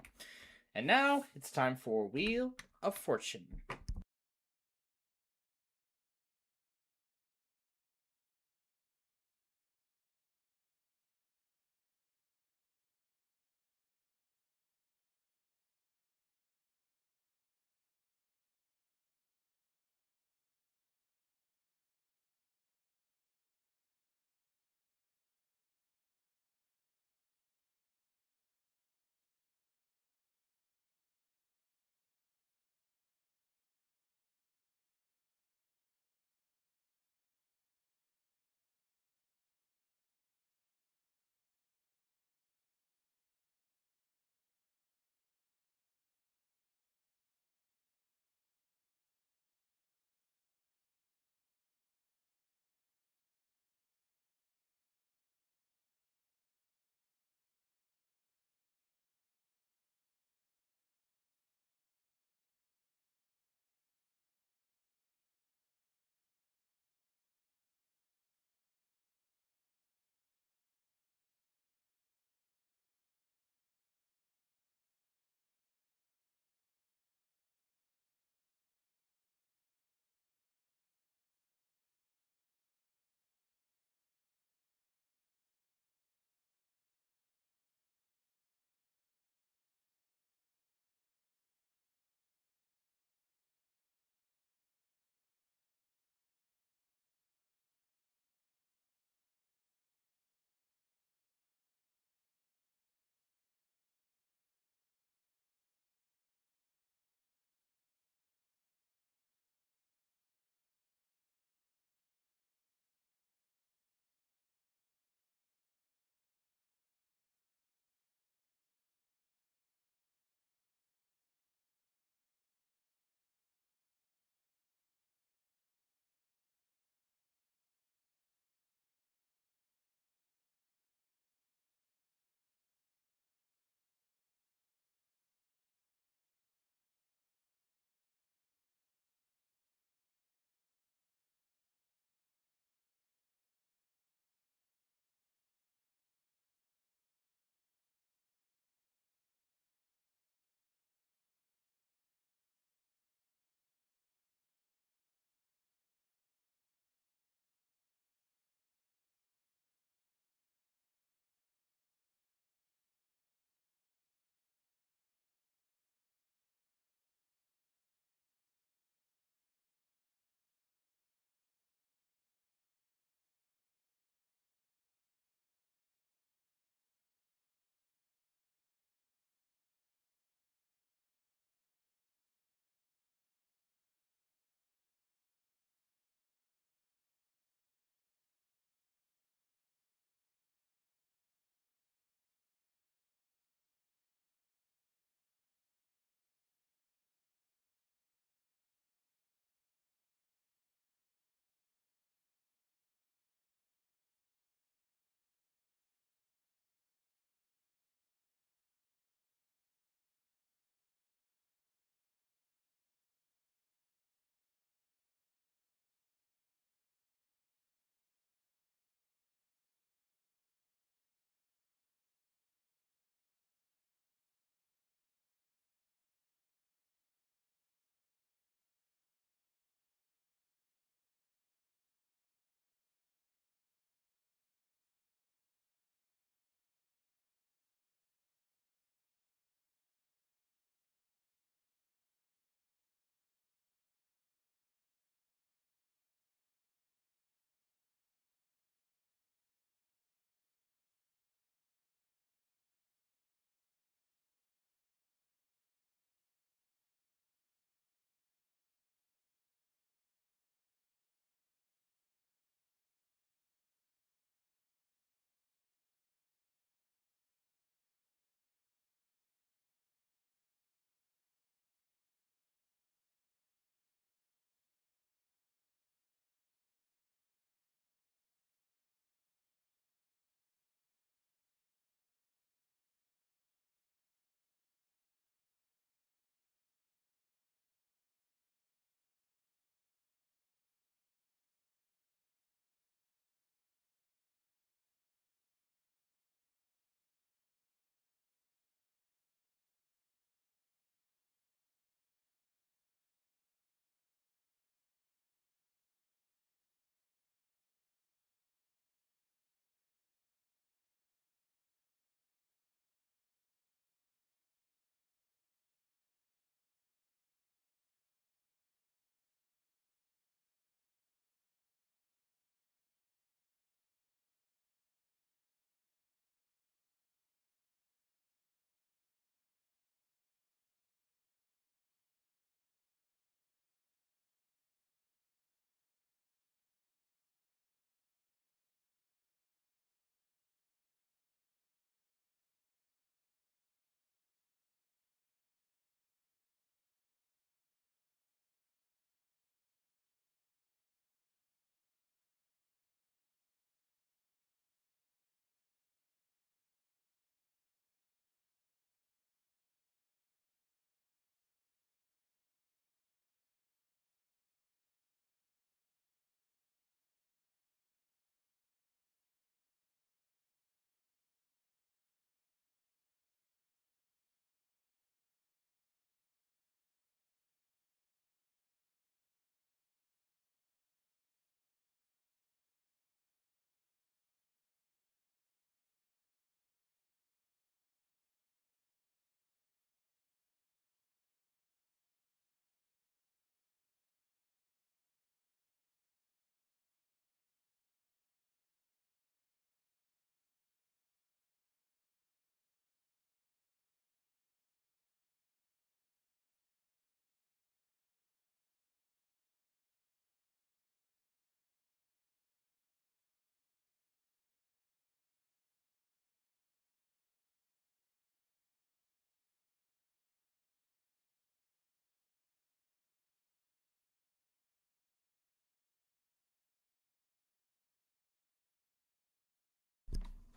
And now it's time for Wheel of Fortune.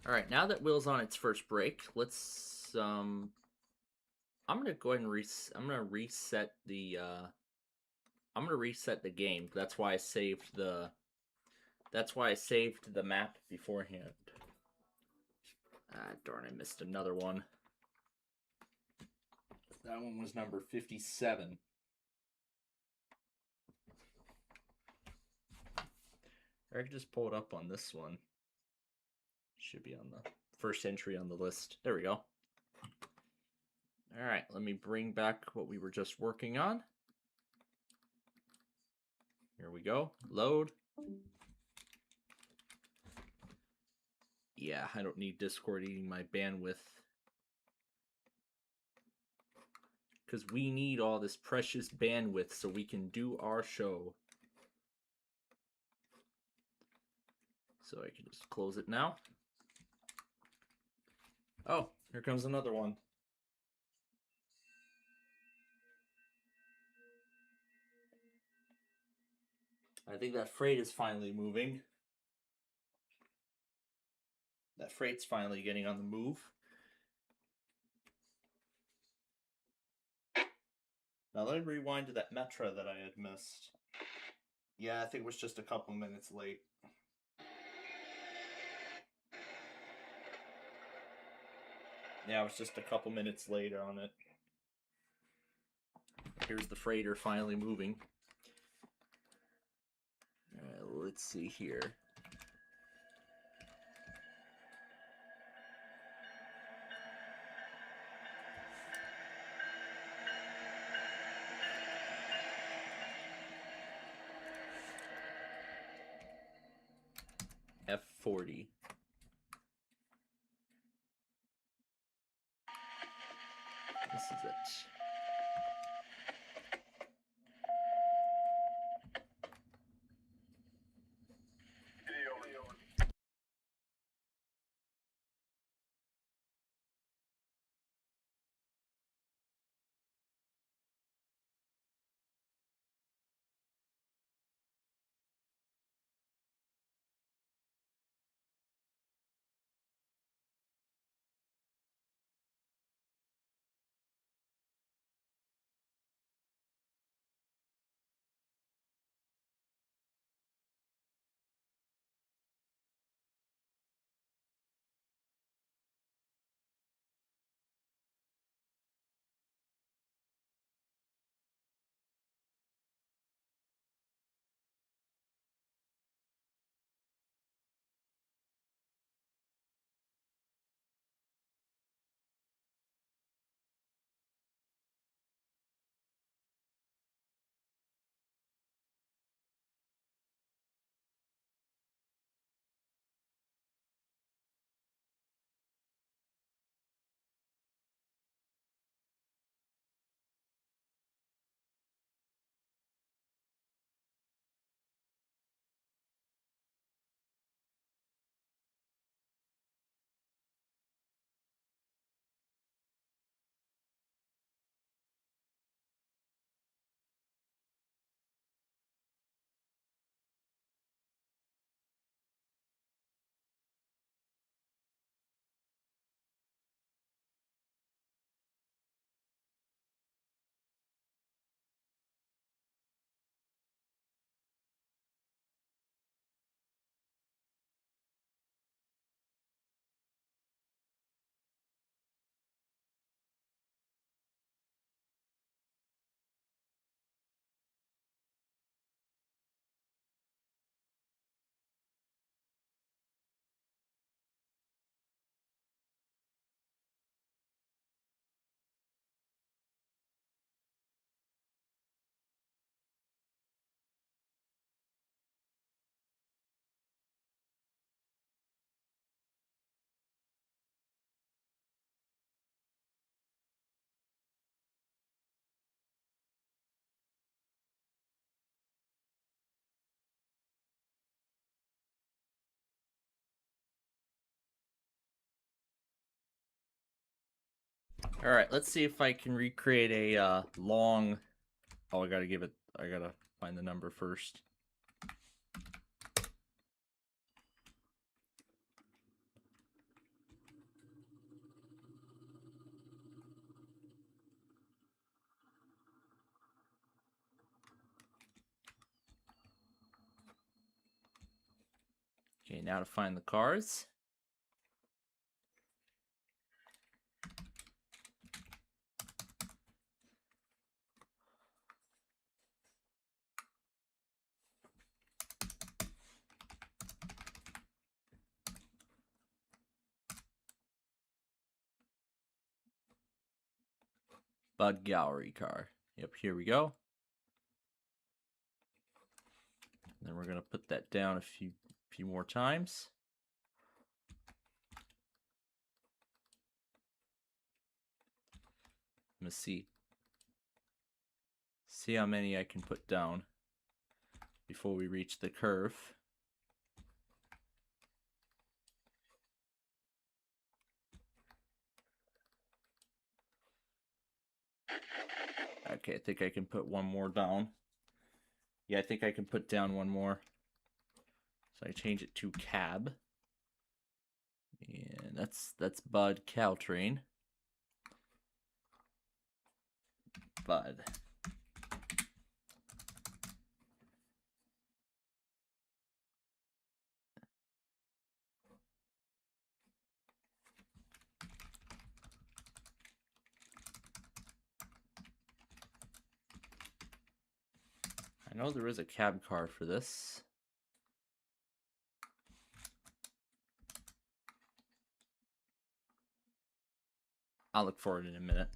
All right, now that Will's on its first break, let's I'm gonna go ahead and I'm gonna reset the game. That's why I saved the map beforehand. Ah, darn, I missed another one. That one was number 57. Or I could just pull it up on this one. Should be on the first entry on the list. There we go. All right, let me bring back what we were just working on. Here we go. Load. Yeah, I don't need Discord eating my bandwidth. Because we need all this precious bandwidth so we can do our show. So I can just close it now. Oh, here comes another one. I think that freight is finally moving. That freight's finally getting on the move. Now let me rewind to that Metra that I had missed. Yeah, I think it was just a couple minutes late. Yeah, it was just a couple minutes late on it. Here's the freighter finally moving. Let's see here. F40. This is it. All right, let's see if I can recreate a long. Oh, I gotta find the number first. Okay, now to find the cars. Bud Gallery car. Yep, here we go. And then we're gonna put that down a few more times. Let's see how many I can put down before we reach the curve. Okay, I think I can put one more down. Yeah, I think I can put down one more. So I change it to cab. And that's Bud Caltrain. Bud. I know there is a cab car for this. I'll look for it in a minute.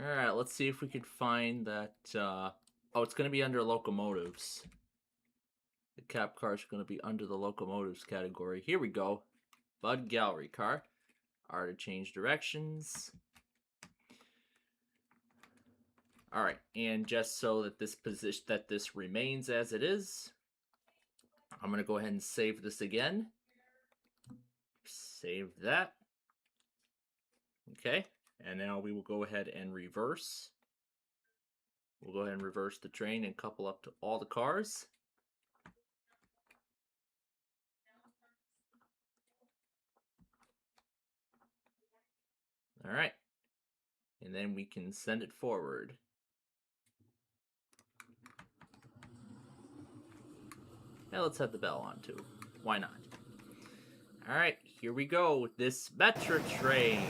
Alright, let's see if we could find that. Oh, it's going to be under locomotives. The cap cars are going to be under the locomotives category. Here we go. Bud Gallery car. R to change directions. Alright, and just so that this remains as it is, I'm going to go ahead and save this again. Save that. Okay, and now we will go ahead and reverse. We'll go ahead and reverse the train and couple up to all the cars. All right, and then we can send it forward. Now let's have the bell on too. Why not? All right, here we go with this Metro train.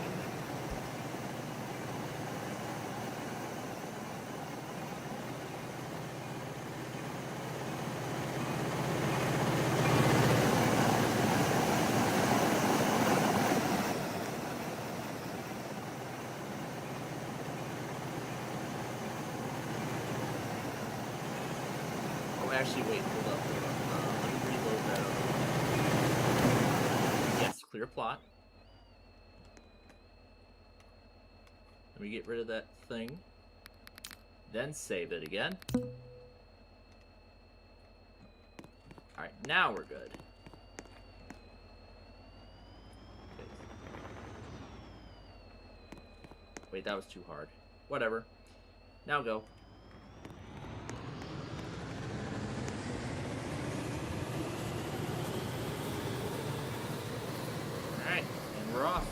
Actually, wait, hold up. Let me reload that over. Yes, clear plot. Let me get rid of that thing. Then save it again. Alright, now we're good. Okay. Wait, that was too hard. Whatever. Now go. Alright, and we're off.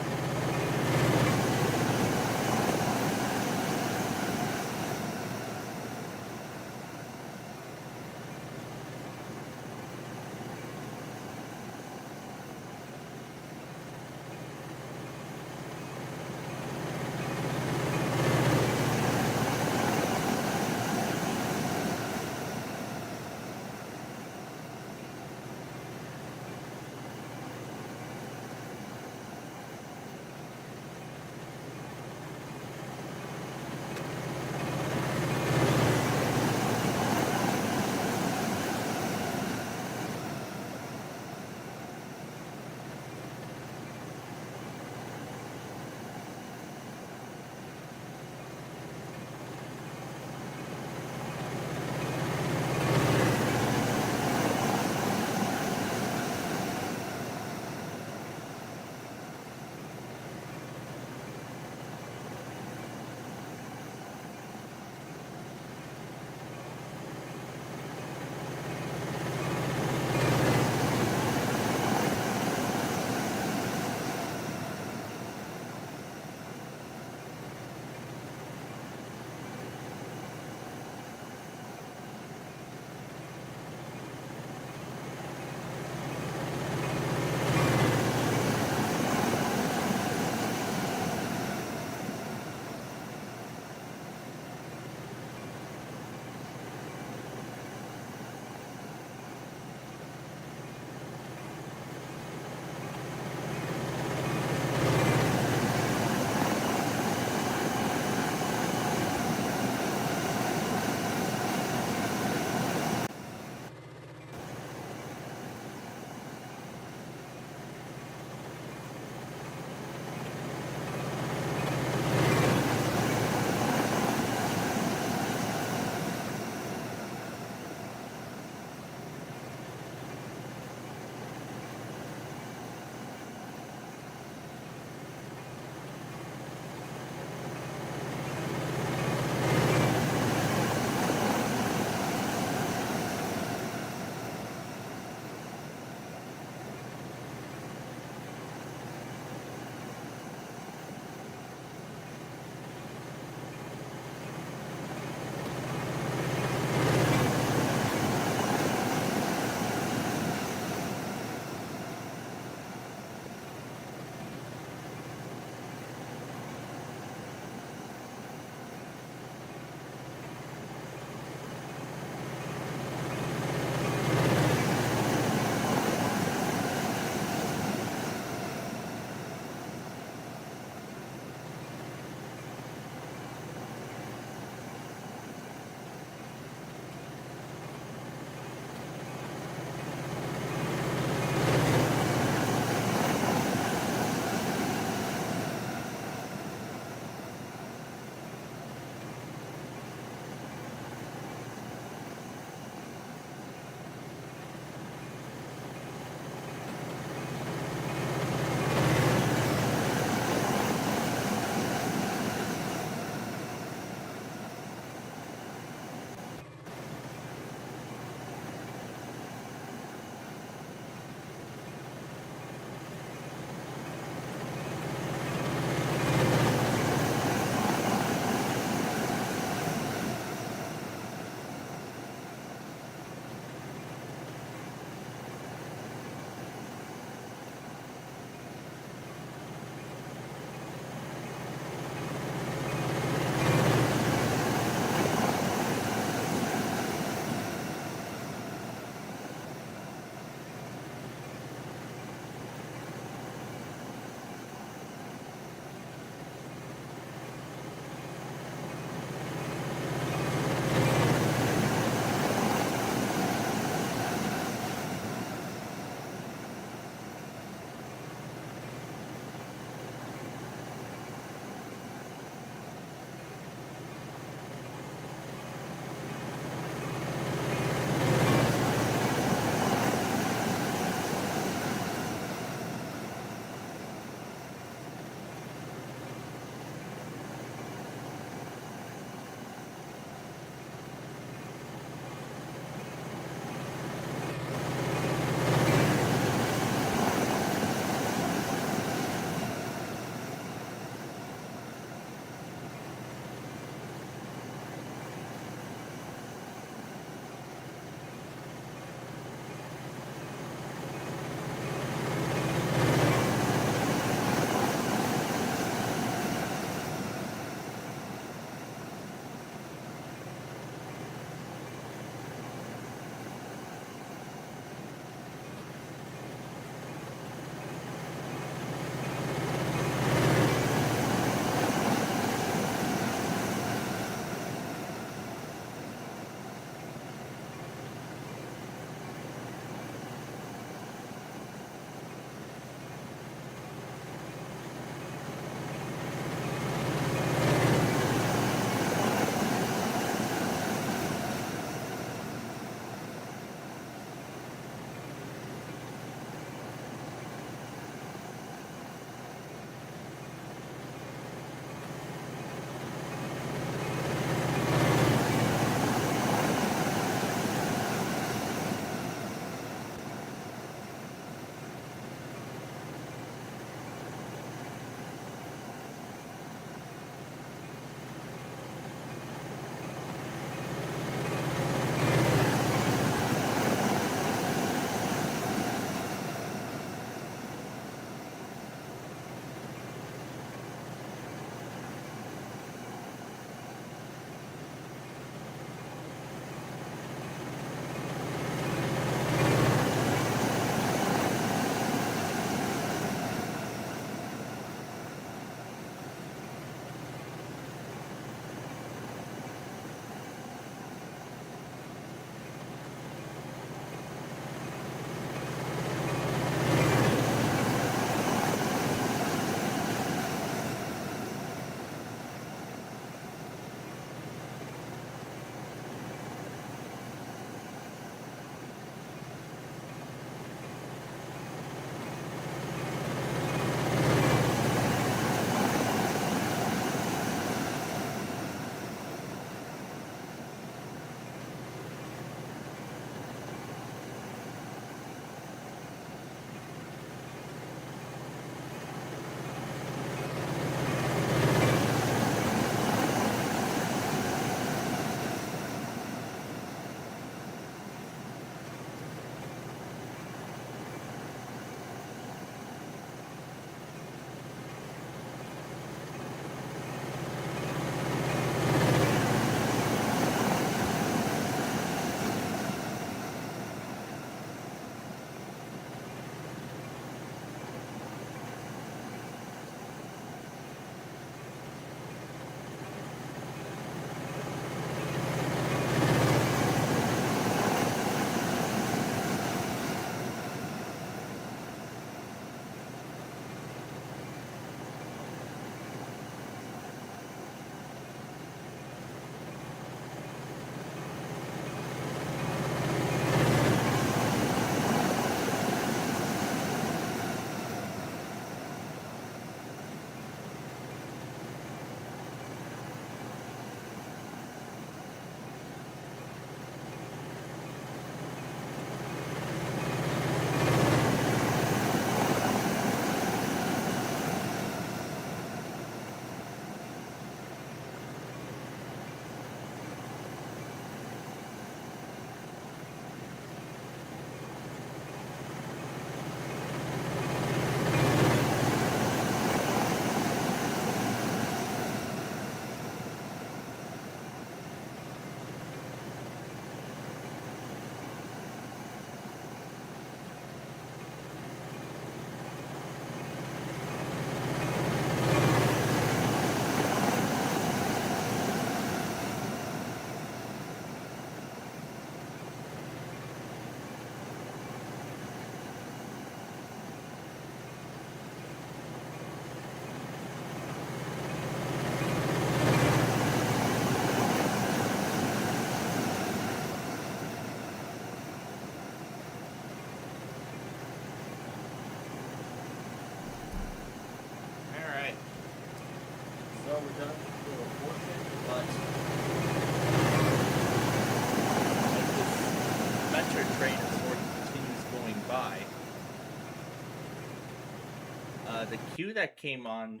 the queue that came on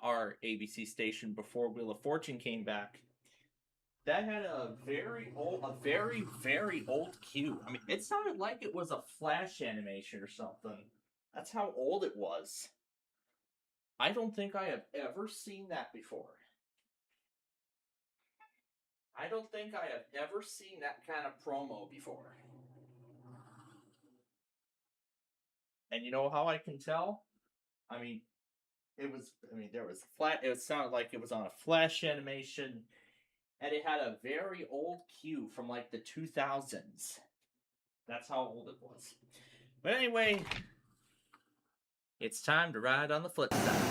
our ABC station before Wheel of Fortune came back, that had a very old queue. I mean, it sounded like it was a flash animation or something. That's how old it was. I don't think I have ever seen that before. I don't think I have ever seen that kind of promo before. And you know how I can tell? I mean, there was flat, it sounded like it was on a flash animation, and it had a very old queue from like the 2000s. That's how old it was. But anyway, it's time to ride on the flip side.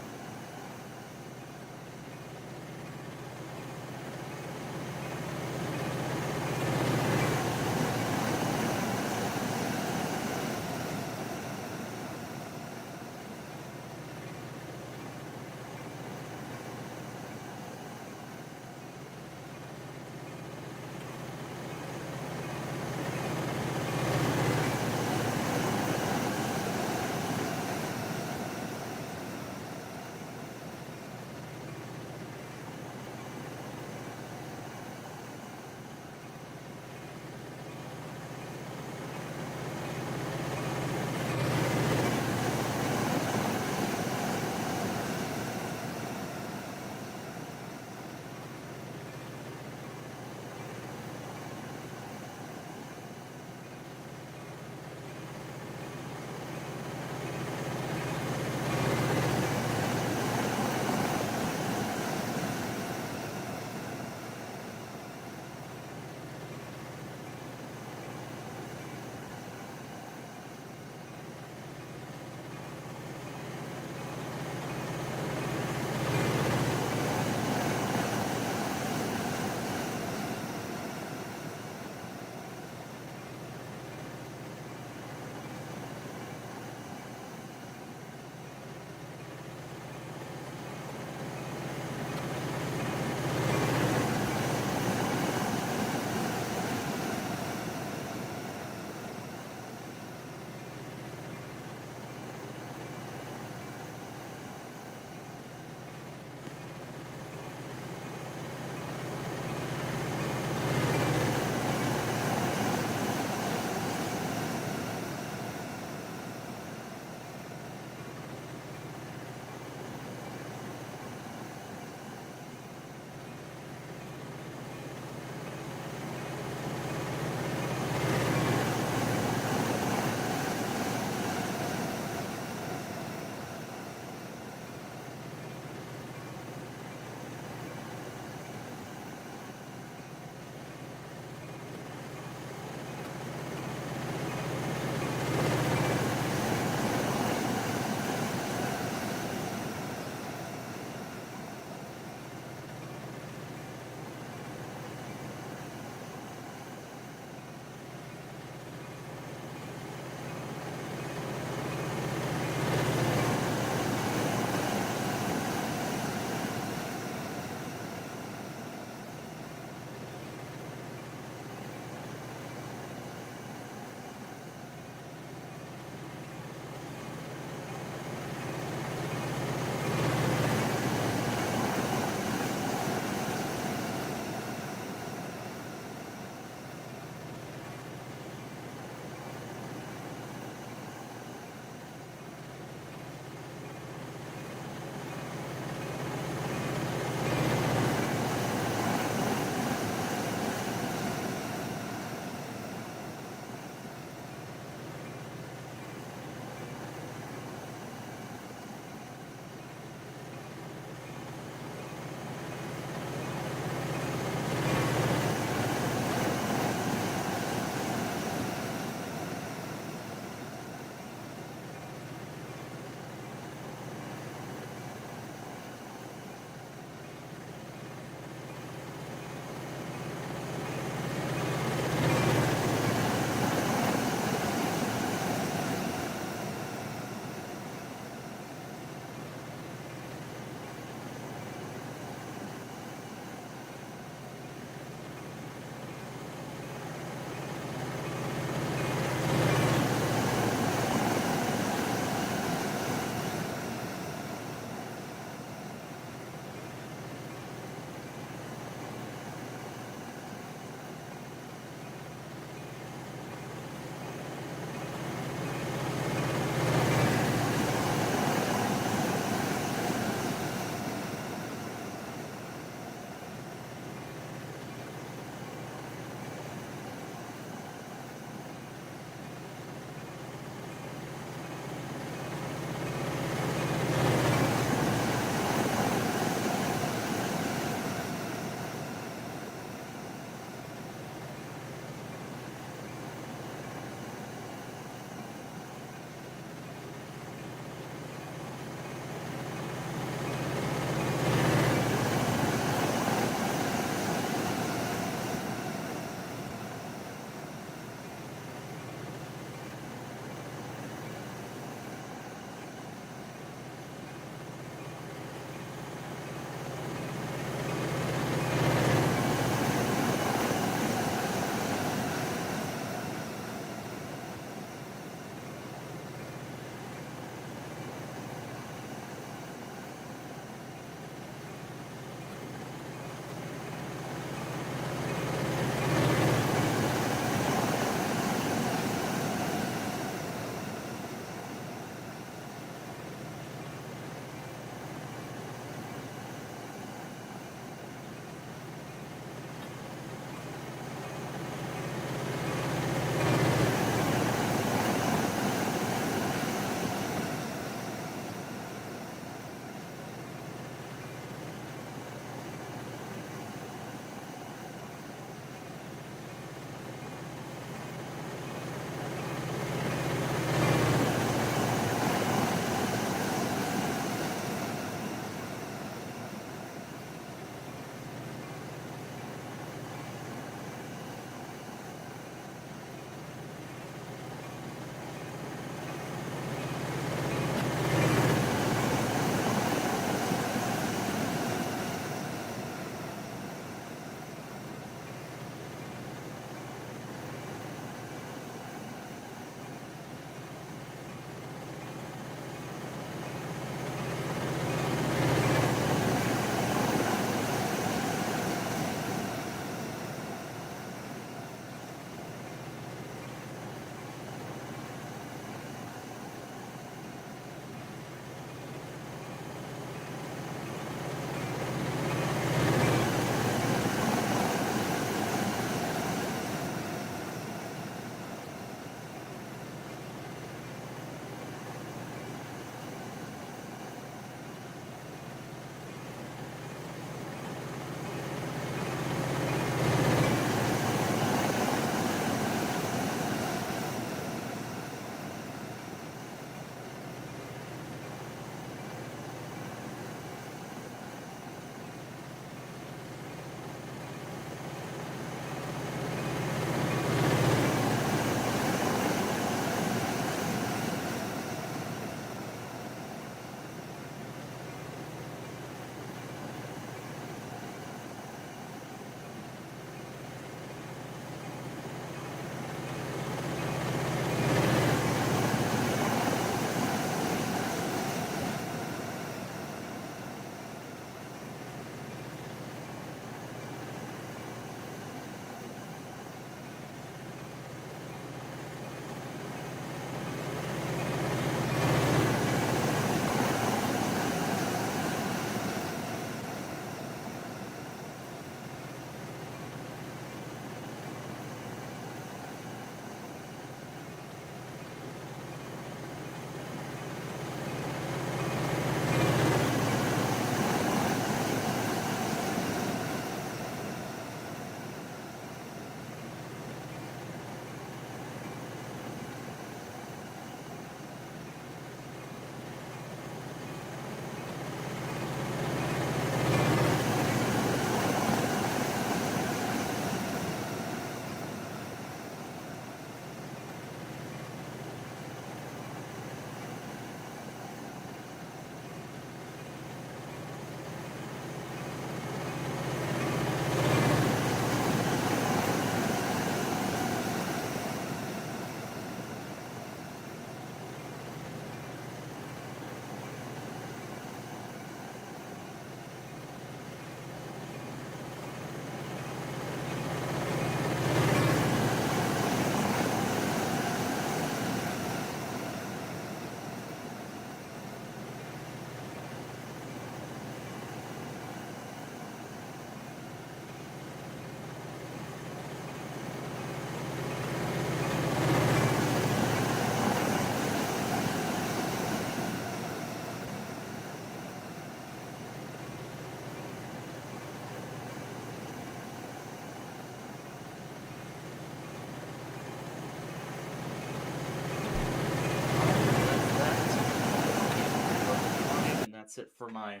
that's it for my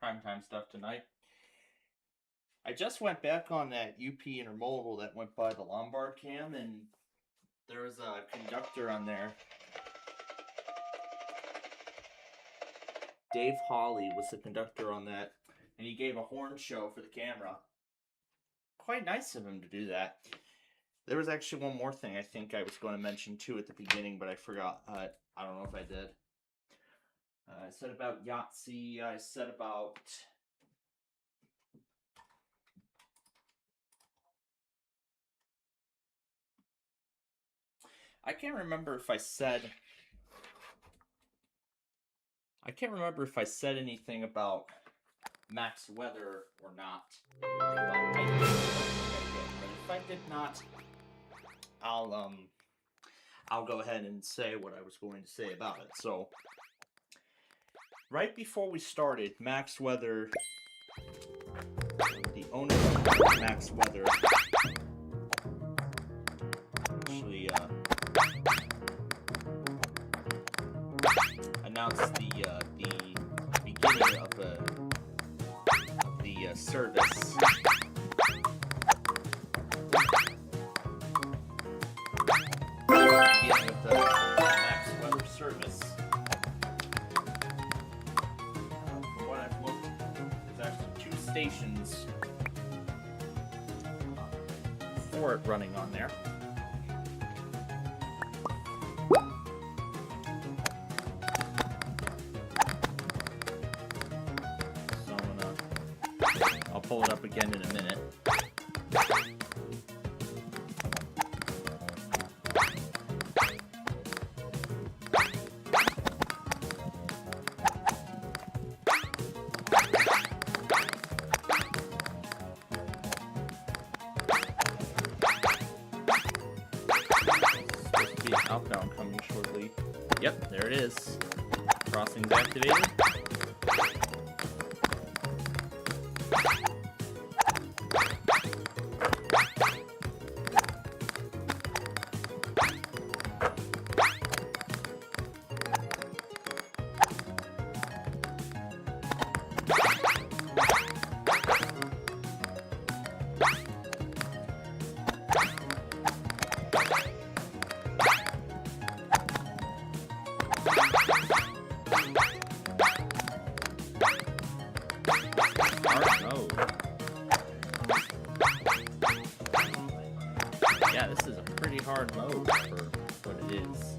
primetime stuff tonight. I just went back on that UP intermodal that went by the Lombard cam, and there was a conductor on there. Dave Hawley was the conductor on that, and he gave a horn show for the camera. Quite nice of him to do that. There was actually one more thing I think I was going to mention too at the beginning, but I forgot. I don't know if I did. I said about Yahtzee. I said about... I can't remember if I said anything about Max Weather or not. But I did. But if I did not, I'll go ahead and say what I was going to say about it. So, right before we started, Max Weather, the owner of Max Weather, actually announced the beginning of the service. Beginning of the Max Weather service. From what I've looked, there's actually 2 stations for it running on there. I'll pull it up again in a minute. Supposed to be an outbound coming shortly. Yep, there it is. Crossing's activated. Yeah, this is a pretty hard mode for what it is.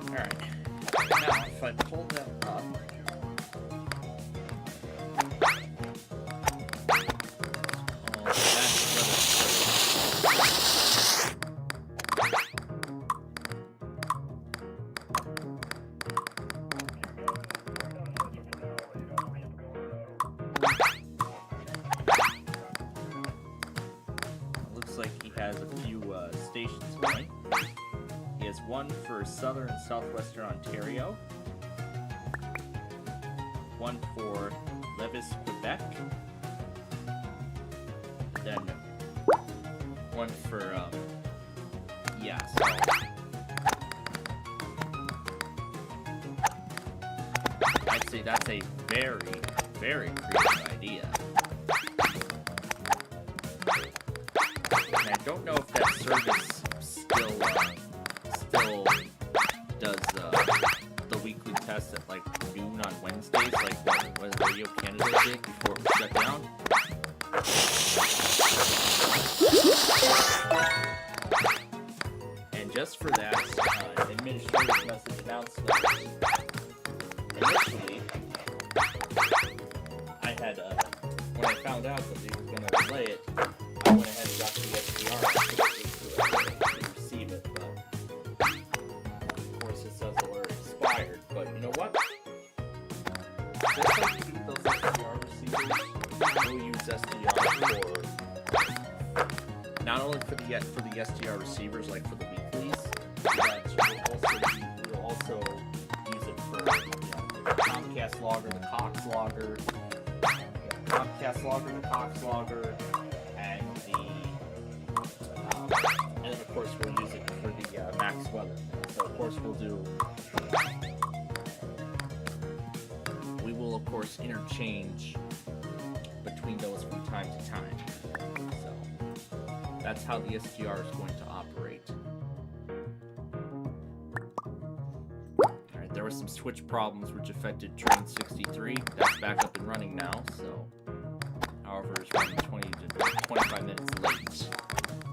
Alright. Now, if I pull that up... like he has a few stations going. He has one for southern and southwestern Ontario, one for Levis, Quebec, then one for, yeah, so I'd say that's a very, very creative idea. And I don't know if that service still does the weekly test at like noon on Wednesdays, like what Radio Canada did before it was shut down. And just for that, administrative message announcement. Initially, I had, when I found out that they were going to relay it, I went ahead and got the SDR to receive it, but of course it says alert expired. But you know what? Just like you do with those SDR receivers, we'll use SDR for not only for the SDR receivers, like for the weeklies, but we'll also use it for the Comcast logger, the Cox logger, and and of course we'll use it for the Max Weather. So of course we'll do we will, of course, interchange between those from time to time. So that's how the SGR is going to operate. Alright, there were some switch problems which affected train 63. That's back up and running now, so however is running 20 to 25 minutes late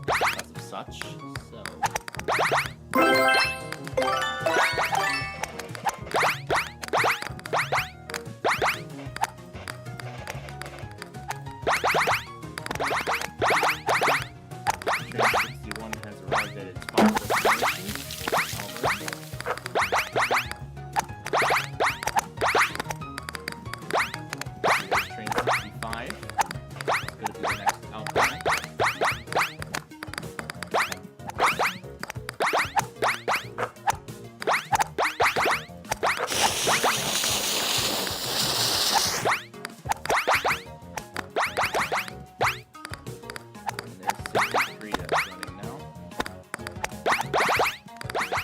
because of such. So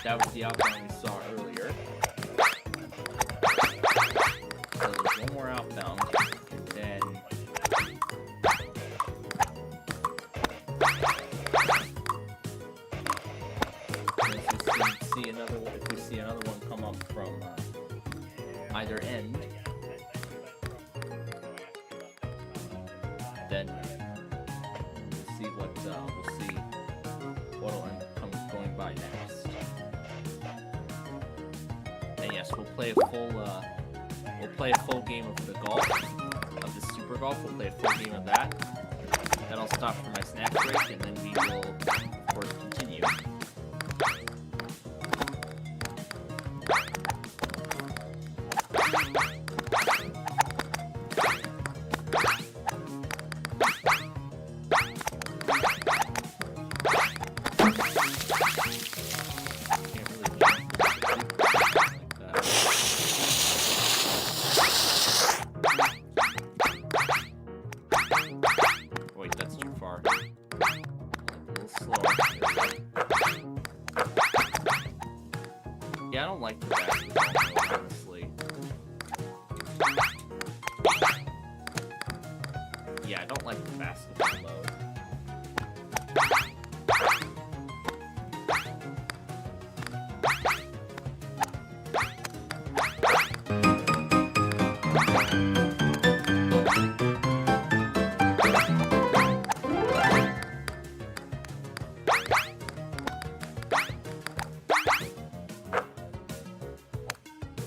that was the outbound we saw earlier. So there's one more outbound, and then if we see another one come up from either end, then we'll see what'll end up going by next. And yes, we'll play a full game of the golf, of the super golf. We'll play a full game of that. Then I'll stop for my snack break, and then we will, of course, continue. Yeah, I don't like the basketball mode, honestly. Yeah, I don't like the basketball mode.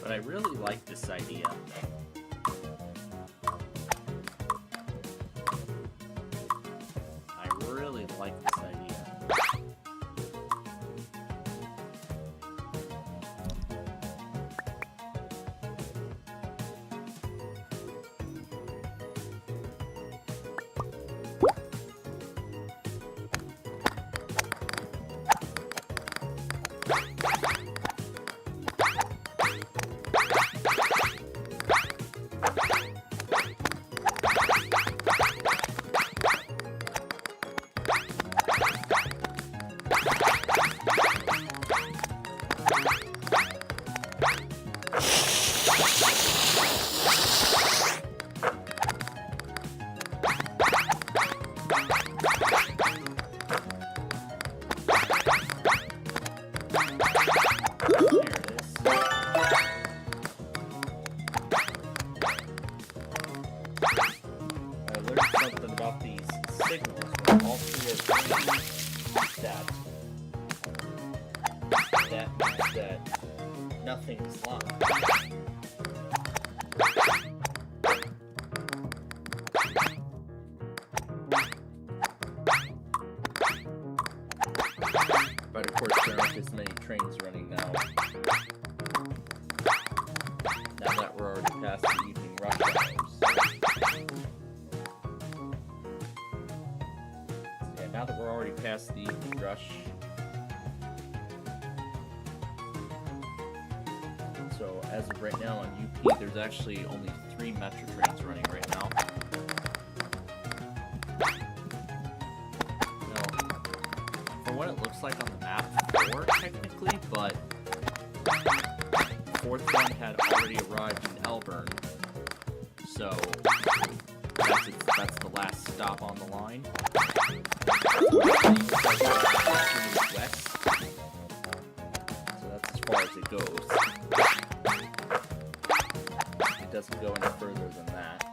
But I really like this idea. I really like this idea. Something about these signals when all three are green, that means that nothing's live. But of course there aren't as many trains running now. Now that we're already past the evening rush hours. Now that we're already past the evening rush, so as of right now on UP, there's actually only 3 metro trains running right now. Now, for what it looks like on the map, 4 technically, but the 4th one had already arrived in Elburn, That's the last stop on the line. West. So that's as far as it goes. It doesn't go any further than that.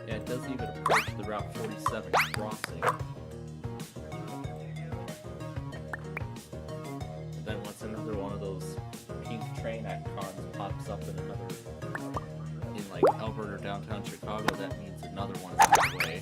Yeah, it doesn't even approach the Route 47 crossing. And then once another one of those pink train icons pops up in like Alberta or downtown Chicago, that means another one is on the way.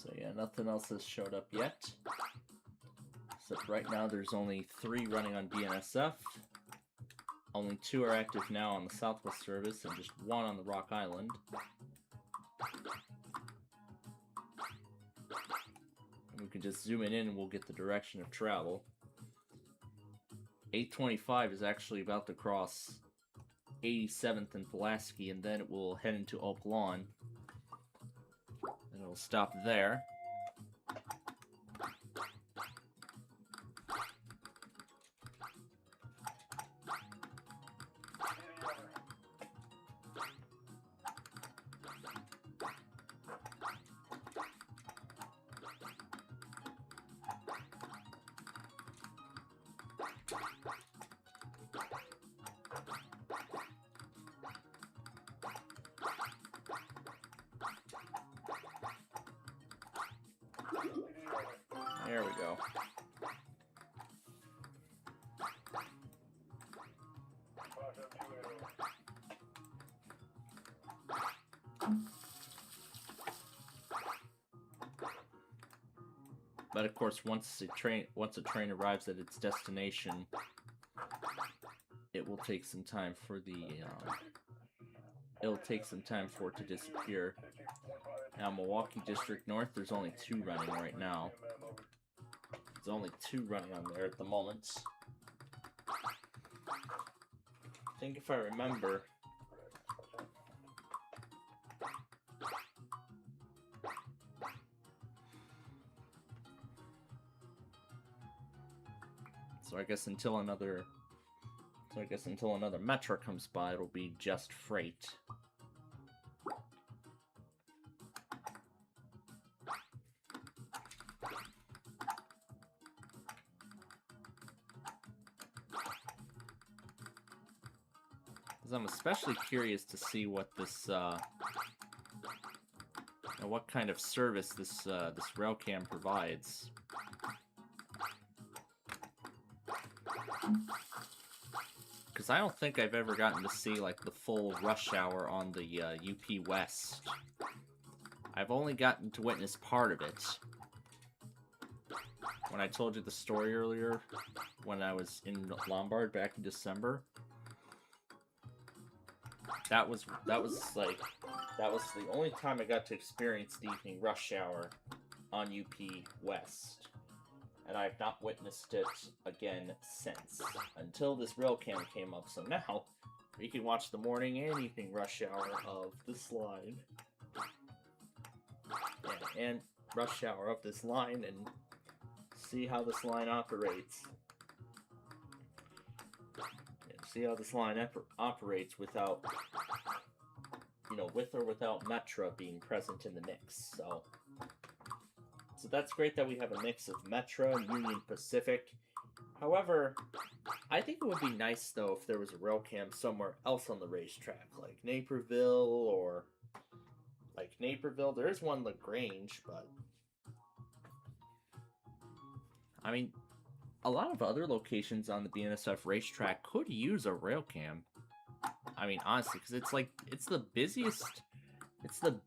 So yeah, nothing else has showed up yet. Except right now there's only 3 running on BNSF. Only 2 are active now on the Southwest service and just 1 on the Rock Island. And we can just zoom it in and we'll get the direction of travel. 825 is actually about to cross 87th and Pulaski, and then it will head into Oak Lawn. And it'll stop there. There we go. But of course, once a train arrives at its destination, it will take some time for it to disappear. Now, Milwaukee District North, there's only 2 running right now. There's only 2 running on there at the moment. I think if I remember, so I guess until another metro comes by, it'll be just freight. I'm especially curious to see what this, what kind of service this railcam provides. Because I don't think I've ever gotten to see like the full rush hour on the UP West. I've only gotten to witness part of it. When I told you the story earlier, when I was in Lombard back in December. That was the only time I got to experience the evening rush hour on UP West, and I've not witnessed it again since, until this rail cam came up. So now You can watch the morning and evening rush hour of this line. Yeah, and rush hour of this line and see how this line operates. Yeah, see how this line operates without, with or without Metra being present in the mix. So that's great that we have a mix of Metra and Union Pacific. However, I think it would be nice though if there was a rail cam somewhere else on the racetrack, like Naperville or There is one LaGrange, but I mean, a lot of other locations on the BNSF racetrack could use a rail cam. I mean, honestly, because it's the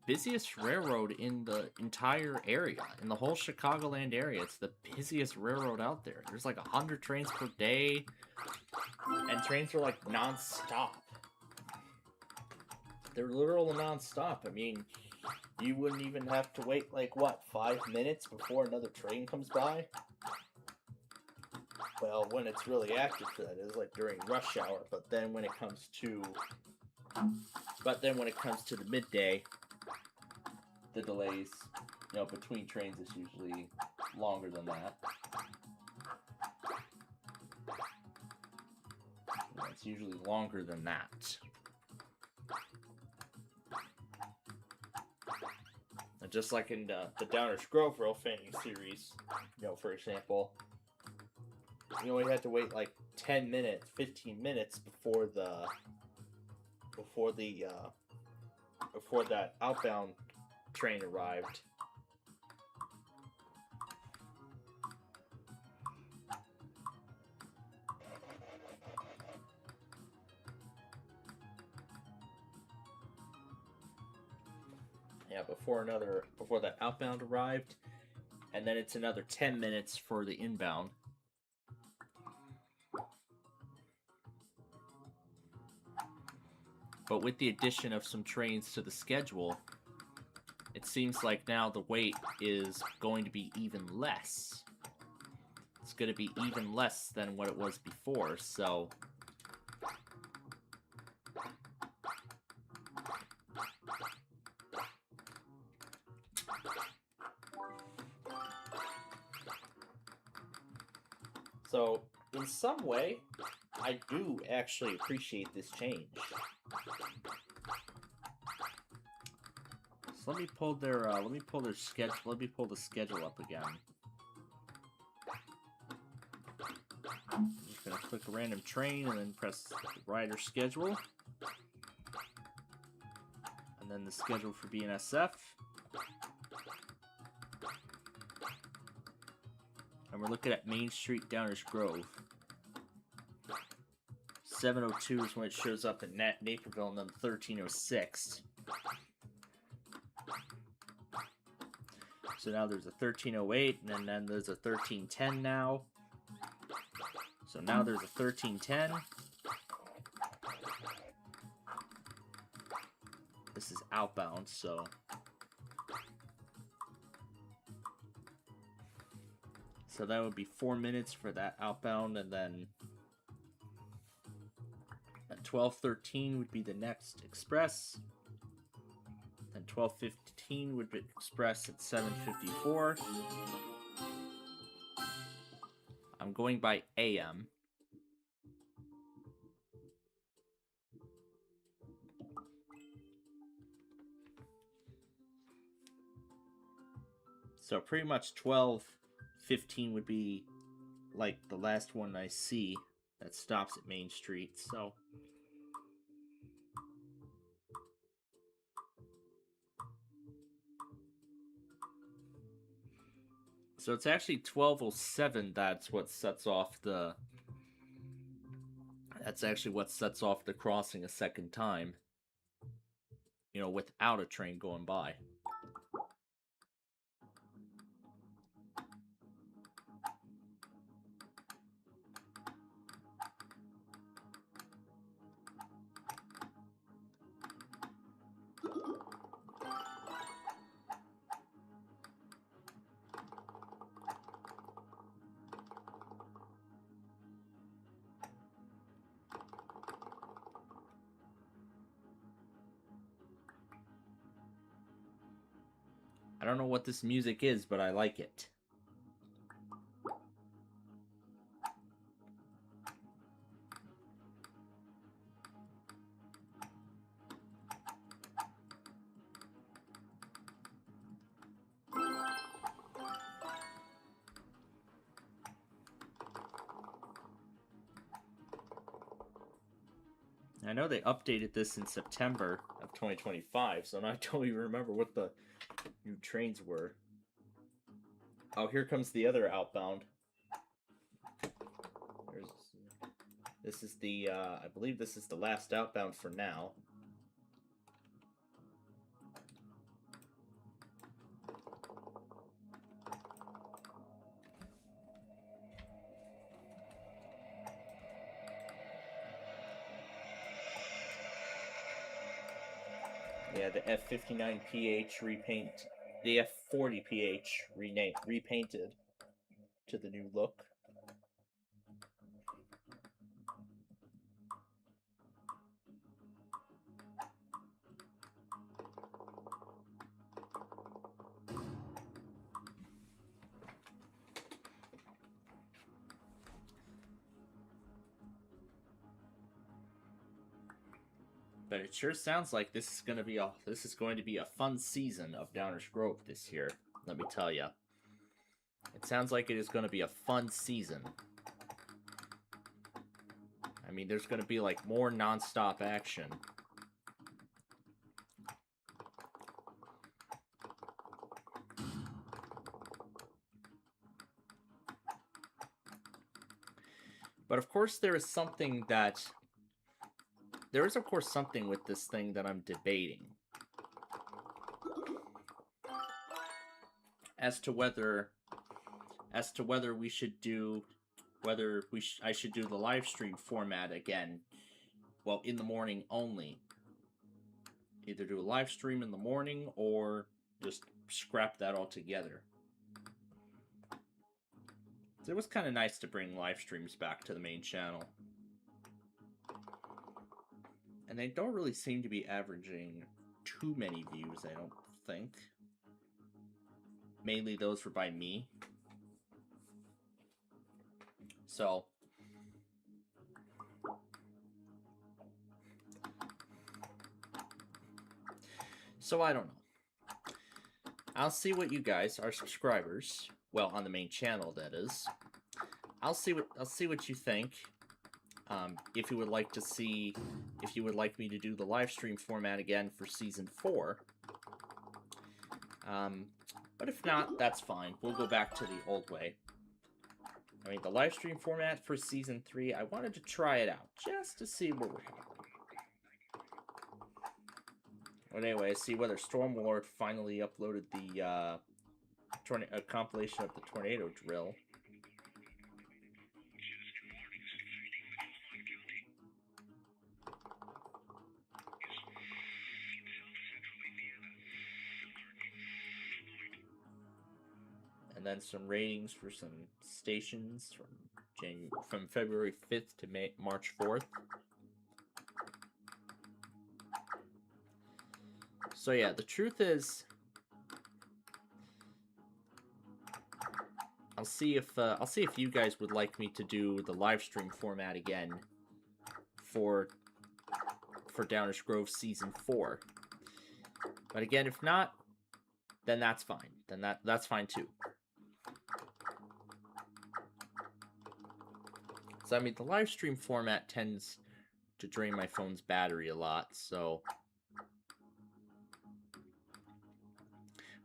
busiest railroad in the entire area, in the whole Chicagoland area. It's the busiest railroad out there. There's like 100 trains per day, and trains are like non-stop. They're literal non-stop. I mean, you wouldn't even have to wait like 5 minutes before another train comes by. Well, when it's really active for that is like during rush hour, but then when it comes to the midday, the delays, between trains is usually longer than that. It's usually longer than that. And just like in the Downers Grove Rail Fanning series, for example, you only had to wait like 10 minutes, 15 minutes before that outbound train arrived. Yeah, before that outbound arrived, and then it's another 10 minutes for the inbound. But with the addition of some trains to the schedule, it seems like now the wait is going to be even less. It's going to be even less than what it was before, so in some way, I do actually appreciate this change. So let me pull their schedule. Let me pull the schedule up again. I'm just gonna click a random train and then press the rider schedule, and then the schedule for BNSF. And we're looking at Main Street, Downers Grove. 7:02 is when it shows up in Naperville, and then 13:06. So now there's a 13:08, and then there's a 13:10 now. So now there's a 13:10. This is outbound, so that would be 4 minutes for that outbound, and then at 12:13 would be the next express. And 12:15 would be express at 7:54. I'm going by AM. So pretty much 12:15 would be like the last one I see that stops at Main Street. So it's actually 12:07. That's what sets off the crossing a second time. Without a train going by. I don't know what this music is, but I like it. I know they updated this in September of 2025, so I don't even remember what the new trains were. Oh, here comes the other outbound. This is the, I believe this is the last outbound for now. Yeah, the F59PH repaint, the F40PH repainted to the new look. But it sure sounds like this is going to be a fun season of Downers Grove this year. Let me tell you, it sounds like it is going to be a fun season. I mean, there's going to be like more nonstop action. But of course, there is something with this thing that I'm debating as to whether we should do I should do the live stream format again. Well, in the morning only. Either do a live stream in the morning or just scrap that altogether. It was kind of nice to bring live streams back to the main channel. And they don't really seem to be averaging too many views, I don't think. Mainly those were by me. So I don't know. I'll see what you guys, our subscribers, well, on the main channel that is. I'll see what you think. If you would like me to do the live stream format again for season 4. But if not, that's fine. We'll go back to the old way. I mean, the live stream format for season 3, I wanted to try it out just to see what would happen. But anyway, see whether Stormlord finally uploaded the compilation of the tornado drill. And then some ratings for some stations from February 5th to March 4th. So yeah, the truth is, I'll see if you guys would like me to do the live stream format again for Downers Grove season 4. But again, if not, then that's fine. Then that's fine too. So I mean, the live stream format tends to drain my phone's battery a lot, so.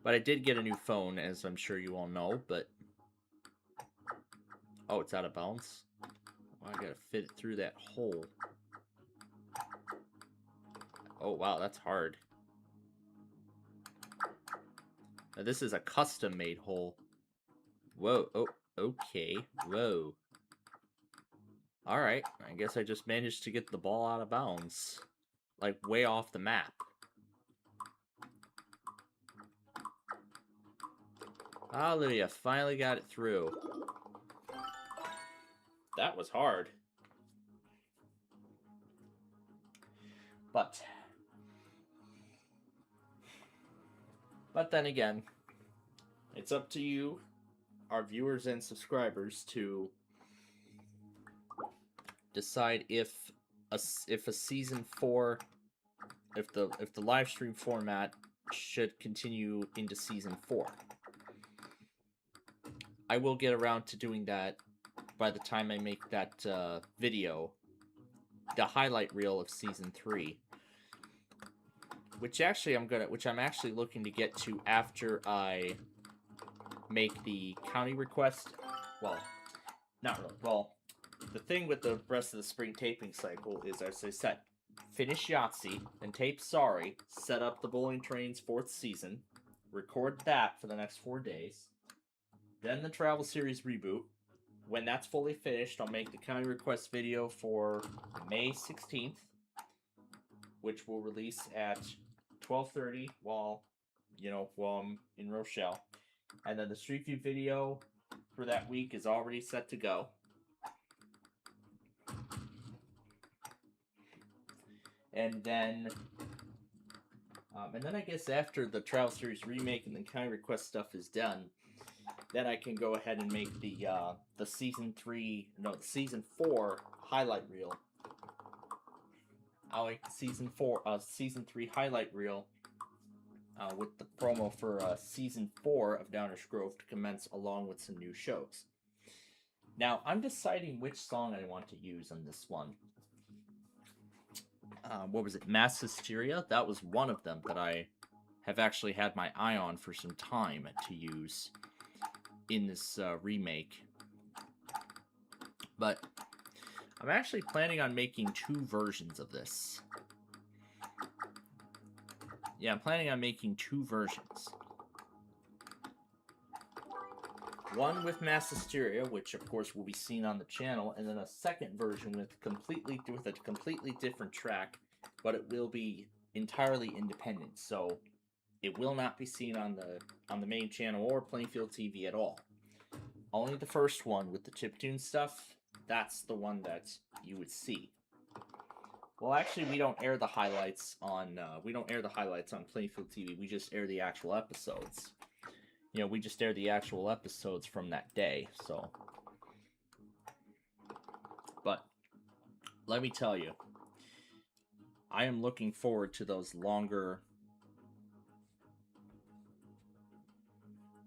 But I did get a new phone, as I'm sure you all know, but. Oh, it's out of bounds? Oh, I gotta fit it through that hole. Oh, wow, that's hard. Now, this is a custom-made hole. Whoa, oh, okay, whoa. Alright, I guess I just managed to get the ball out of bounds. Like, way off the map. Hallelujah, finally got it through. That was hard. But then again, It's up to you, our viewers and subscribers, to decide if a season 4, if the live stream format should continue into season 4. I will get around to doing that by the time I make that video, the highlight reel of season 3, which I'm actually looking to get to after I make the county request. Well, not really. Well, the thing with the rest of the spring taping cycle is, as I said, finish Yahtzee, then tape Sorry, set up the Bowling Train's 4th season, record that for the next 4 days, then the Travel Series reboot. When that's fully finished, I'll make the county request video for May 16th, which will release at 12:30 while I'm in Rochelle. And then the Street View video for that week is already set to go. And then I guess after the Travel Series remake and the county request stuff is done, then I can go ahead and make the season 4 highlight reel. I'll make the season 3 highlight reel with the promo for season 4 of Downers Grove to commence, along with some new shows. Now I'm deciding which song I want to use on this one. What was it? Mass Hysteria? That was one of them that I have actually had my eye on for some time to use in this remake. But I'm actually planning on making 2 versions of this. Yeah, I'm planning on making 2 versions. One with Mass Hysteria, which of course will be seen on the channel, and then a second version with a completely different track, but it will be entirely independent, so it will not be seen on the main channel or Plainfield TV at all. Only the first one with the chiptune stuff, that's the one that you would see. Well, actually, we don't air the highlights on Plainfield TV. We just air the actual episodes. We just air the actual episodes from that day, so. But let me tell you, I am looking forward to those longer.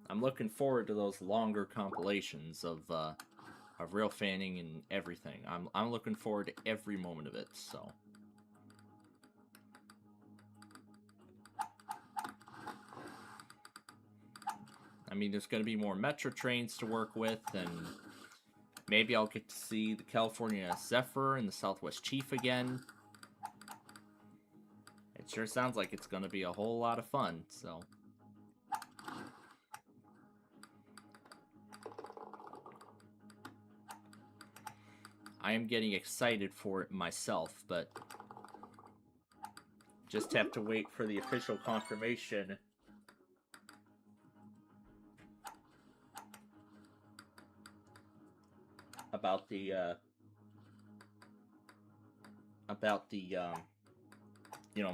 I'm looking forward to those longer compilations of real fanning and everything. I'm looking forward to every moment of it. So. I mean, there's going to be more Metro trains to work with, and maybe I'll get to see the California Zephyr and the Southwest Chief again. It sure sounds like it's going to be a whole lot of fun, so. I am getting excited for it myself, but just have to wait for the official confirmation about the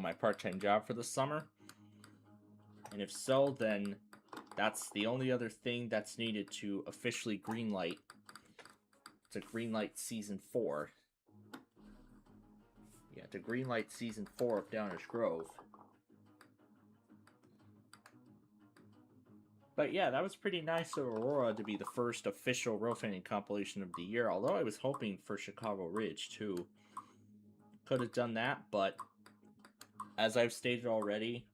my part-time job for the summer. And if so, then that's the only other thing that's needed to officially greenlight season 4. Yeah, to greenlight season 4 of Downers Grove. But yeah, that was pretty nice of Aurora to be the first official row fanning compilation of the year, although I was hoping for Chicago Ridge too. Could have done that, but as I've stated already,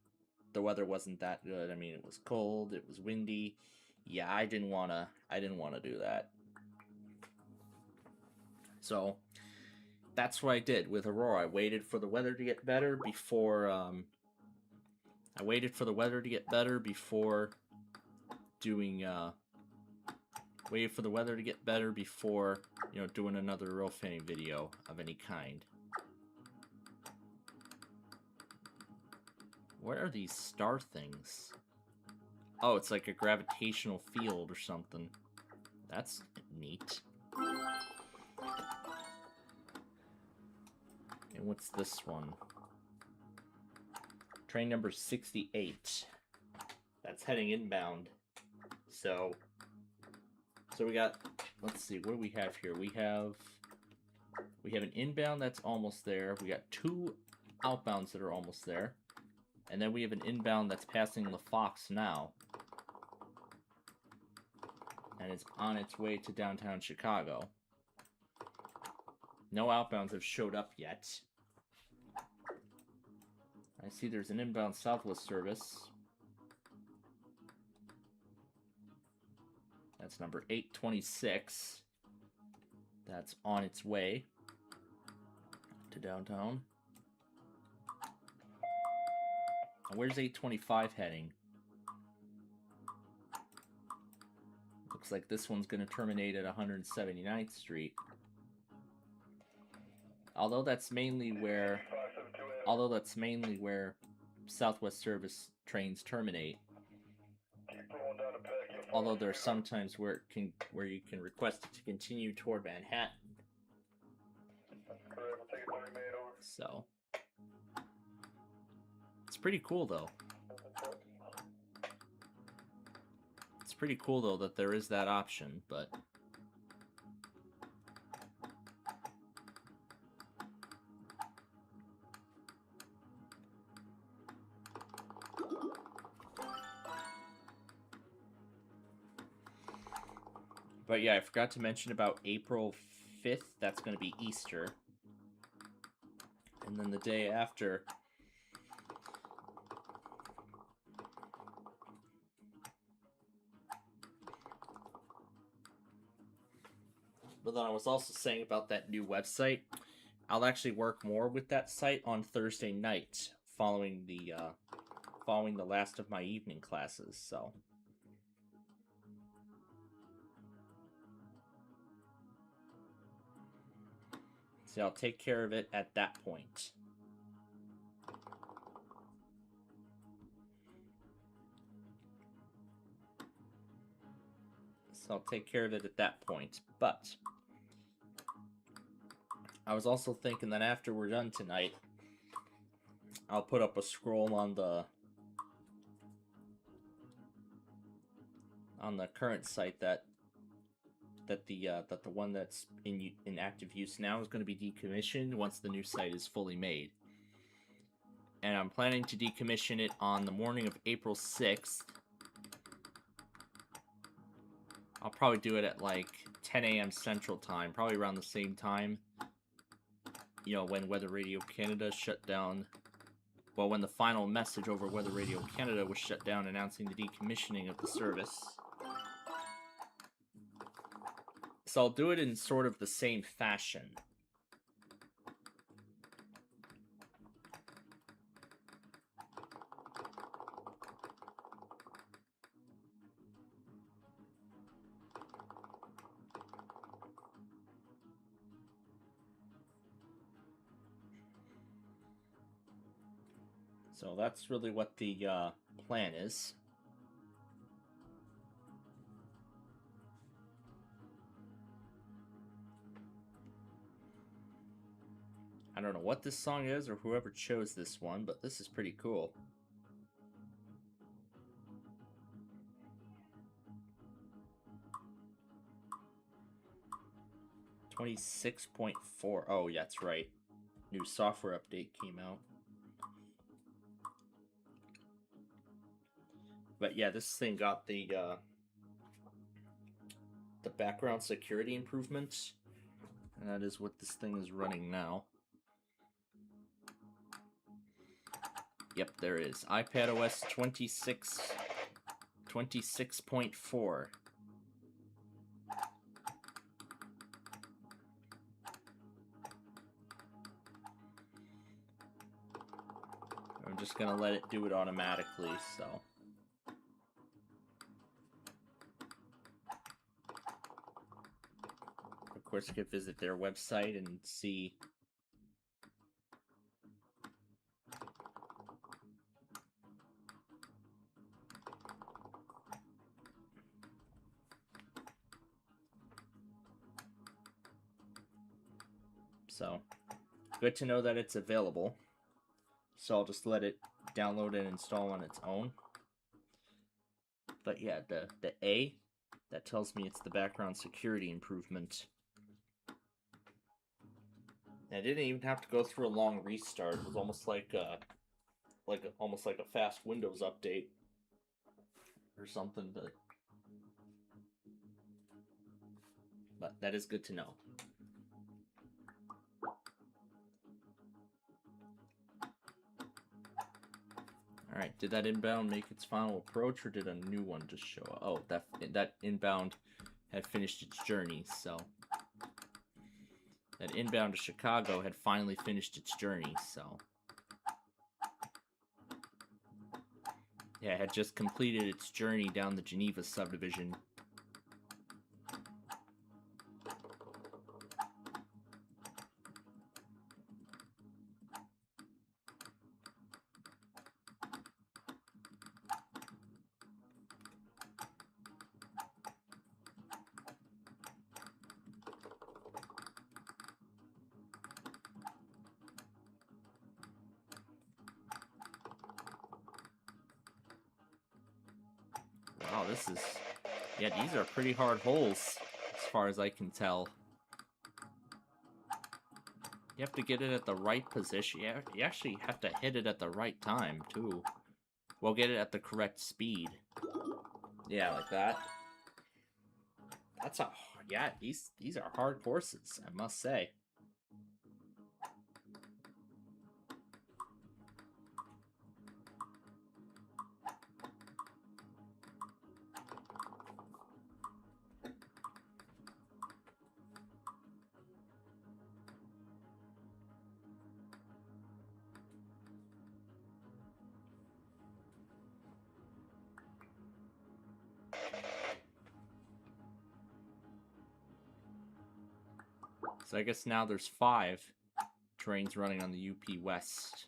the weather wasn't that good. I mean, it was cold, it was windy. Yeah, I didn't wanna do that. So that's what I did with Aurora. I waited for the weather to get better before doing another row fanning video of any kind. What are these star things? Oh, it's like a gravitational field or something. That's neat. And what's this one? Train number 68. That's heading inbound. So we got, let's see, what do we have here? We have an inbound that's almost there. We got 2 outbounds that are almost there. And then we have an inbound that's passing the Fox now. And it's on its way to downtown Chicago. No outbounds have showed up yet. I see there's an inbound Southwest service. That's number 826. That's on its way to downtown. Where's 825 heading? Looks like this one's going to terminate at 179th Street. Although that's mainly where Southwest service trains terminate. Although there's sometimes where you can request it to continue toward Manhattan. So it's pretty cool though. It's pretty cool though that there is that option, but yeah, I forgot to mention about April 5th. That's going to be Easter. And then the day after, but then I was also saying about that new website. I'll actually work more with that site on Thursday night, following the last of my evening classes. So I'll take care of it at that point. But I was also thinking that after we're done tonight, I'll put up a scroll on the current site that the one that's in active use now is going to be decommissioned once the new site is fully made. And I'm planning to decommission it on the morning of April 6th. I'll probably do it at like 10 a.m. Central Time, probably around the same time, you know, when Weather Radio Canada shut down. Well, when the final message over Weather Radio Canada was shut down announcing the decommissioning of the service. So I'll do it in sort of the same fashion. So that's really what the plan is. I don't know what this song is or whoever chose this one, but this is pretty cool. .4. Oh, yeah, that's right. New software update came out. But yeah, this thing got the background security improvements, and that is what this thing is running now. Yep, there is. iPadOS 26.4. I'm just gonna let it do it automatically, so. Of course, you could visit their website and see so good to know that it's available. So I'll just let it download and install on its own. But yeah, the A, that tells me it's the background security improvement. And I didn't even have to go through a long restart. It was almost like almost like a fast Windows update or something. But that is good to know. All right, did that inbound make its final approach, or did a new one just show up? Oh, that inbound had finished its journey, so that inbound to Chicago had finally finished its journey, so yeah, it had just completed its journey down the Geneva subdivision. Wow, this is... Yeah, these are pretty hard holes, as far as I can tell. You have to get it at the right position. You actually have to hit it at the right time, too. Well, get it at the correct speed. Yeah, like that. That's a... Yeah, these are hard courses, I must say. So I guess now there's 5 trains running on the UP West.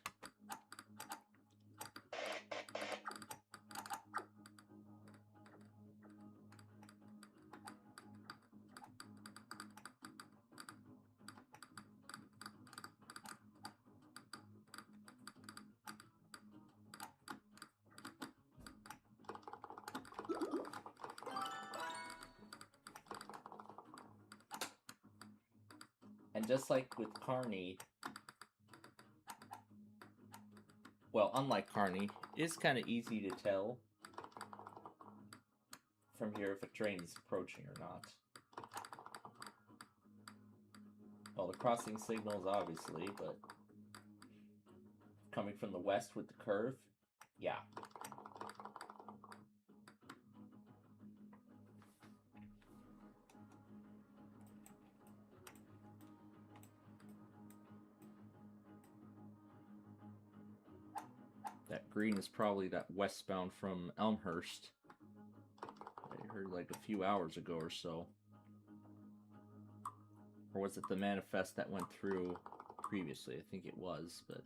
And just like with Kearney, well, unlike Kearney, it's kind of easy to tell from here if a train is approaching or not. Well, the crossing signals, obviously, but coming from the west with the curve, yeah. That green is probably that westbound from Elmhurst. I heard like a few hours ago or so. Or was it the manifest that went through previously? I think it was, but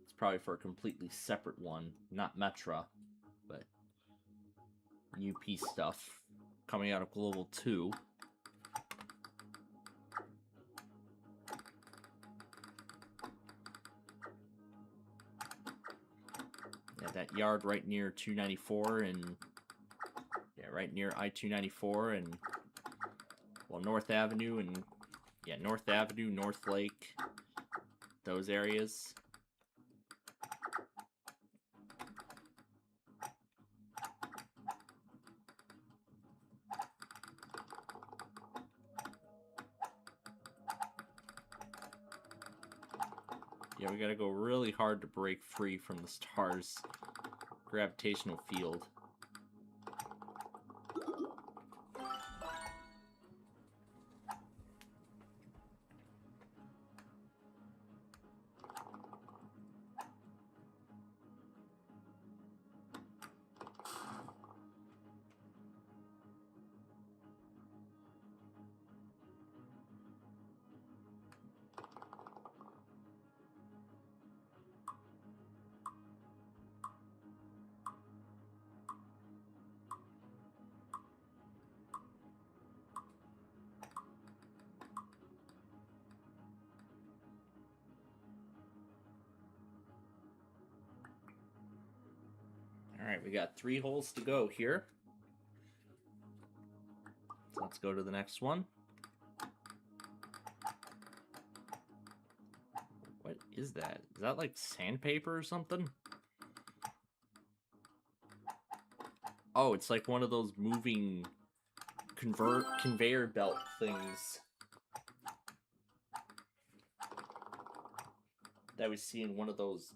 it's probably for a completely separate one. Not Metra, but UP stuff coming out of Global 2. Yeah, that yard right near 294 and yeah, right near I-294 and well, North Avenue and yeah, North Avenue, North Lake, those areas. Yeah, we gotta go really hard to break free from the star's gravitational field. Alright, we got 3 holes to go here. So let's go to the next one. What is that? Is that like sandpaper or something? Oh, it's like one of those moving conveyor belt things that we see in one of those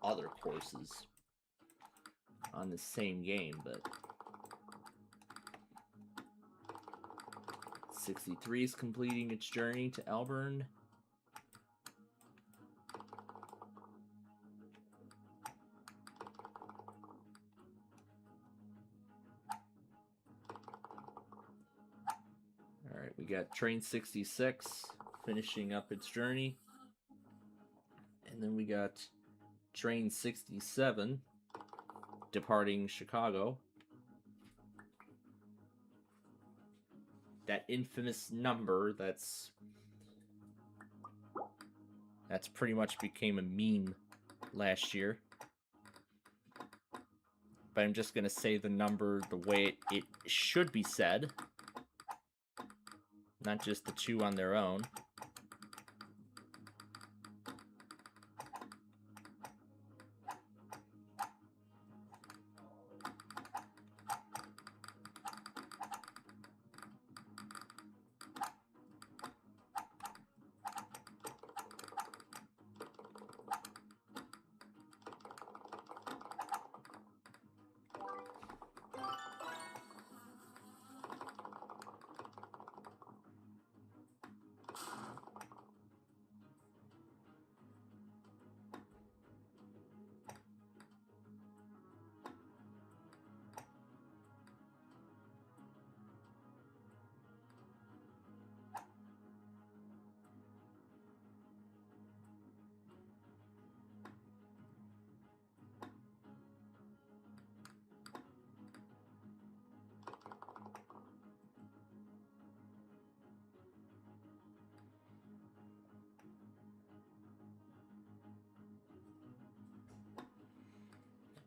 other courses on the same game, but 63 is completing its journey to Elburn. Alright, we got train 66 finishing up its journey. And then we got train 67 departing Chicago. That infamous number that's pretty much became a meme last year. But I'm just going to say the number the way it should be said. Not just the 2 on their own.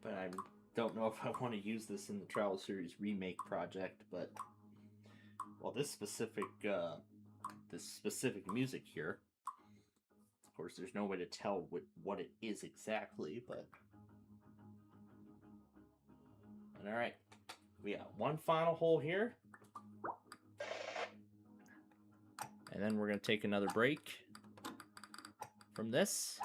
But I don't know if I want to use this in the Travel Series remake project, but well, this specific music here, of course, there's no way to tell what it is exactly, but all right, we got one final hole here, and then we're gonna take another break from this.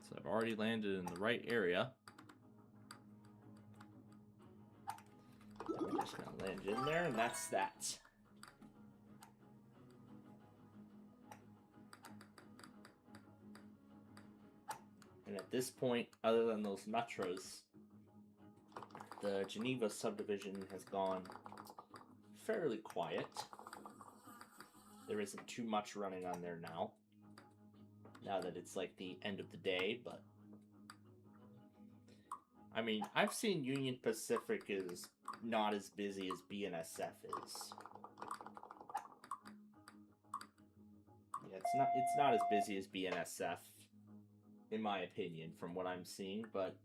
So I've already landed in the right area. I'm just gonna land in there, and that's that. And at this point, other than those metros, the Geneva subdivision has gone fairly quiet. There isn't too much running on there now that it's like the end of the day, but I mean, I've seen Union Pacific is not as busy as BNSF is. Yeah, it's not as busy as BNSF, in my opinion, from what I'm seeing, but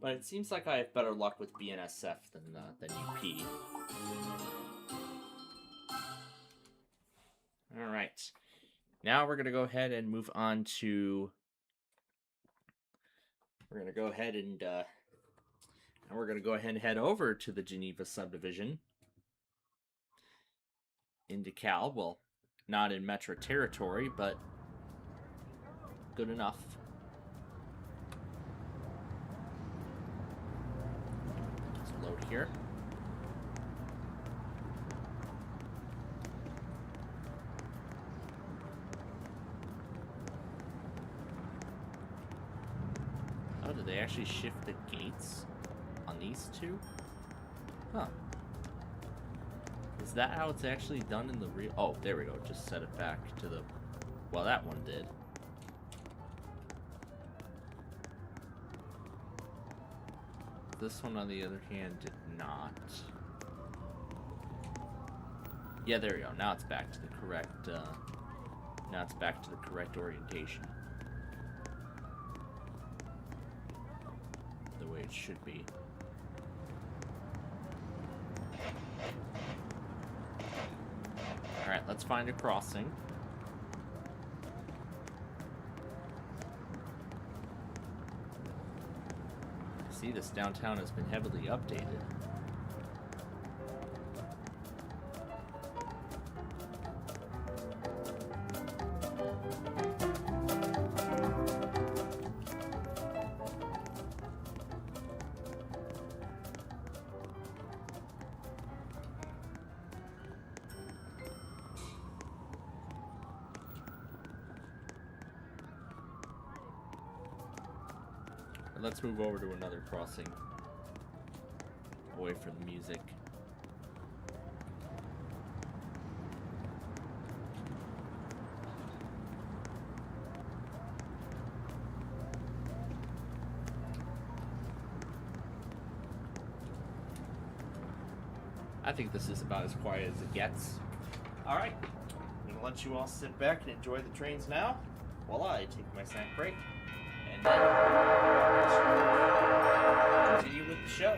it seems like I have better luck with BNSF than UP. All right, now we're gonna go ahead and move on to. We're gonna go ahead and head over to the Geneva subdivision in DeKalb. Well, not in Metro territory, but good enough. Let's load here. they actually shift the gates on these two? Huh. Is that how it's actually done in the real... Oh, there we go. Just set it back to the... Well, that one did. This one, on the other hand, did not. Yeah, there we go. Now it's back to the correct, now it's back to the correct orientation. The way it should be. Alright, let's find a crossing. See, this downtown has been heavily updated. Let's move over to another crossing away from the music. I think this is about as quiet as it gets. Alright, I'm going to let you all sit back and enjoy the trains now while I take my snack break. And then continue with the show.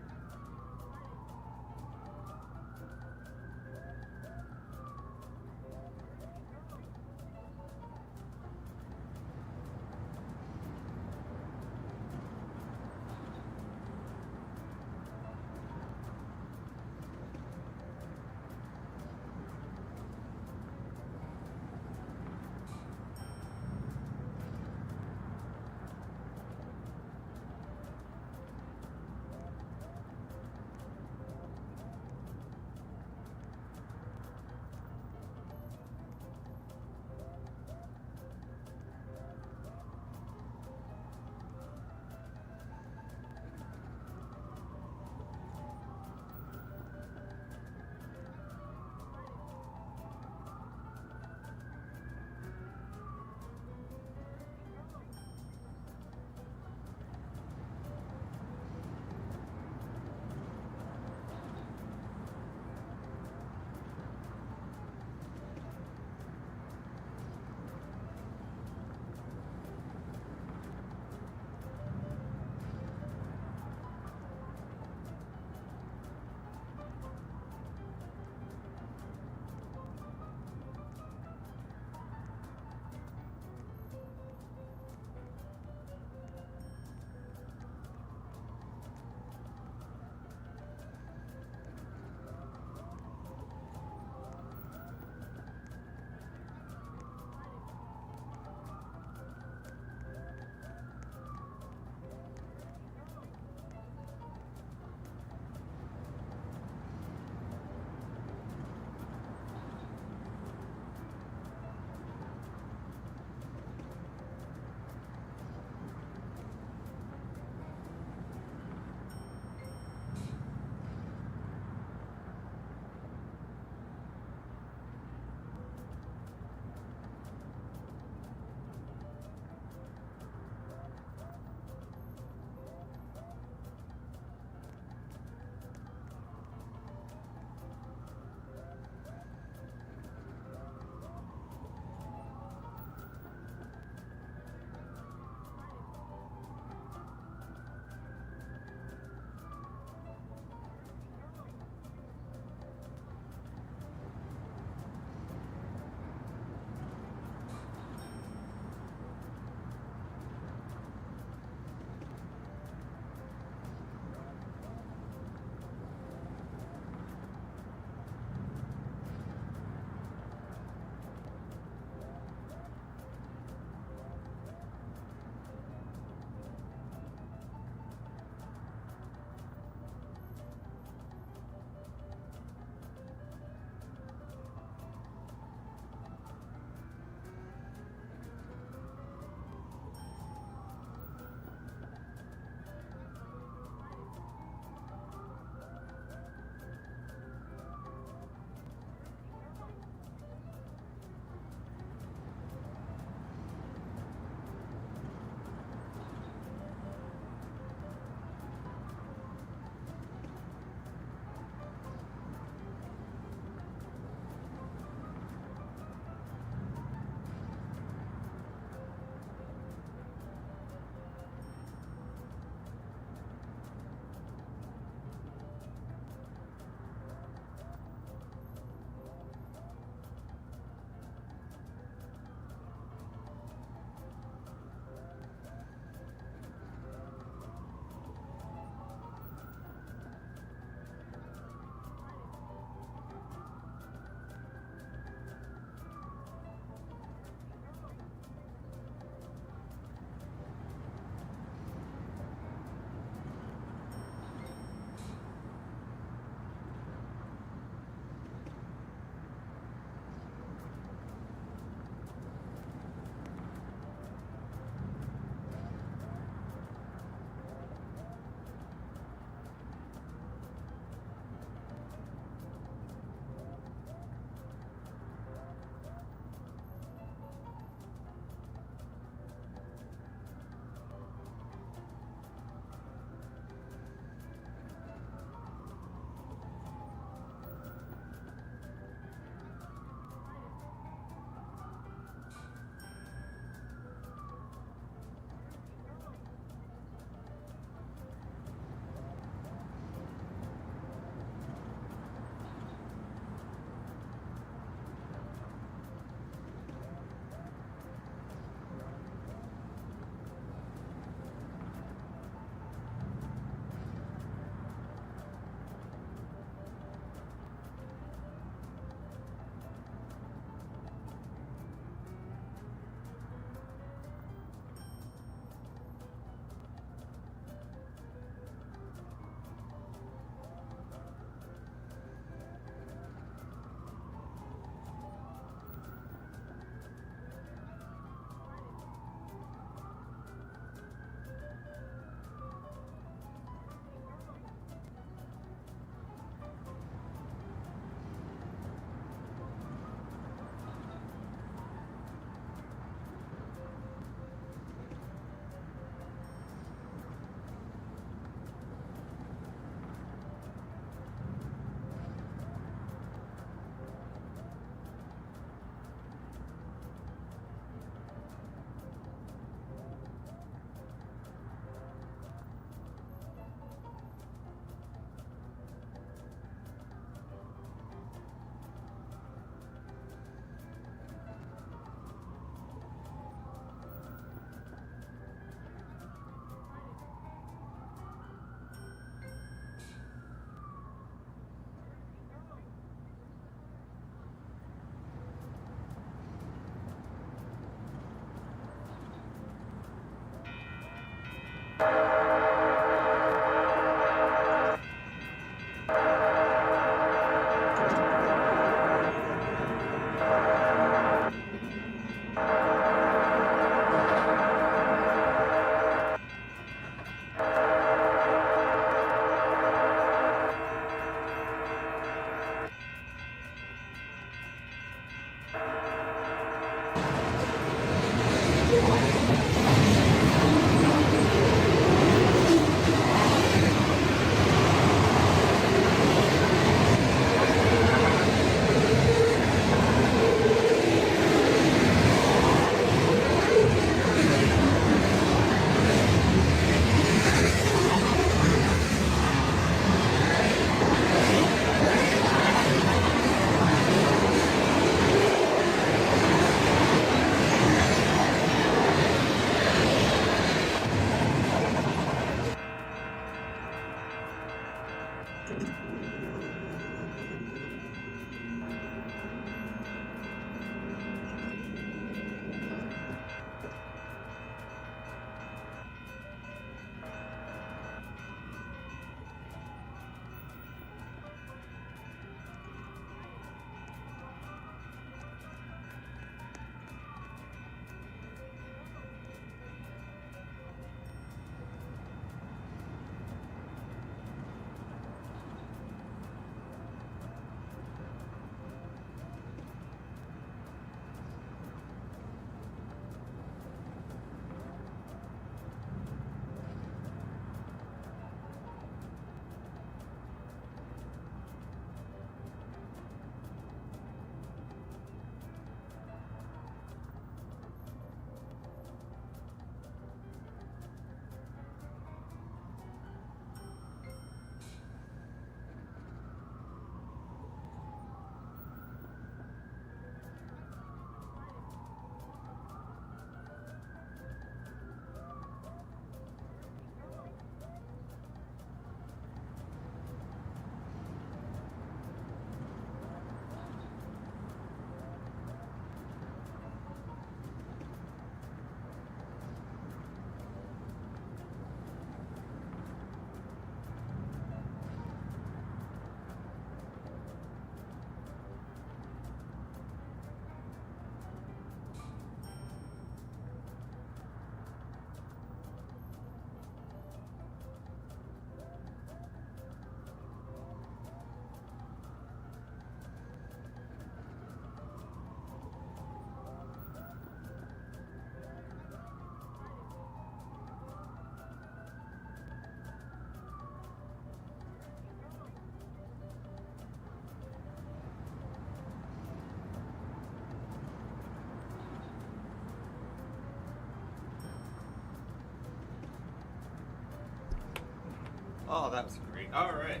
Oh, that was great. All right.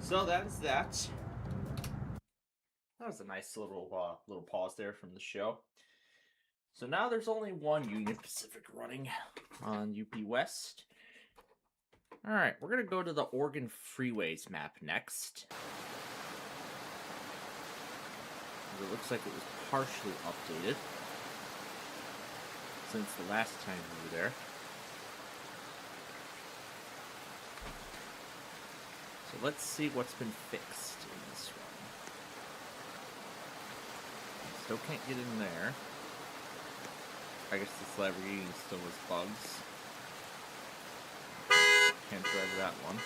So that is that. That was a nice little pause there from the show. So now there's only one Union Pacific running on UP West. All right, we're gonna go to the Oregon Freeways map next. It looks like it was partially updated since the last time we were there. So let's see what's been fixed in this one. Still can't get in there. I guess this Lamborghini still has bugs. Can't drive that one.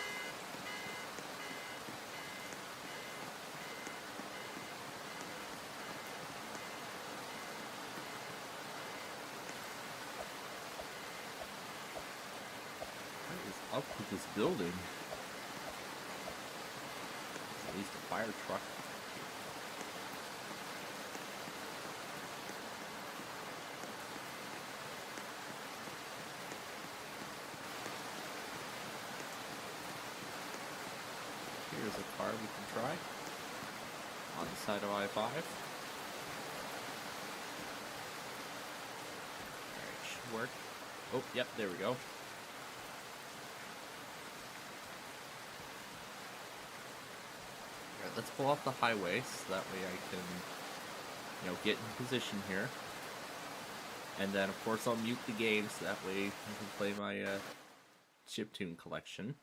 What is up with this building? At least a fire truck. Here's a car we can try on the side of I-5. Alright, should work. Oh, yep, there we go. Alright, let's pull off the highway so that way I can, get in position here. And then, of course, I'll mute the game so that way I can play my chiptune collection.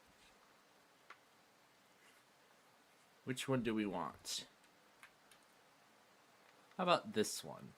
Which one do we want? How about this one?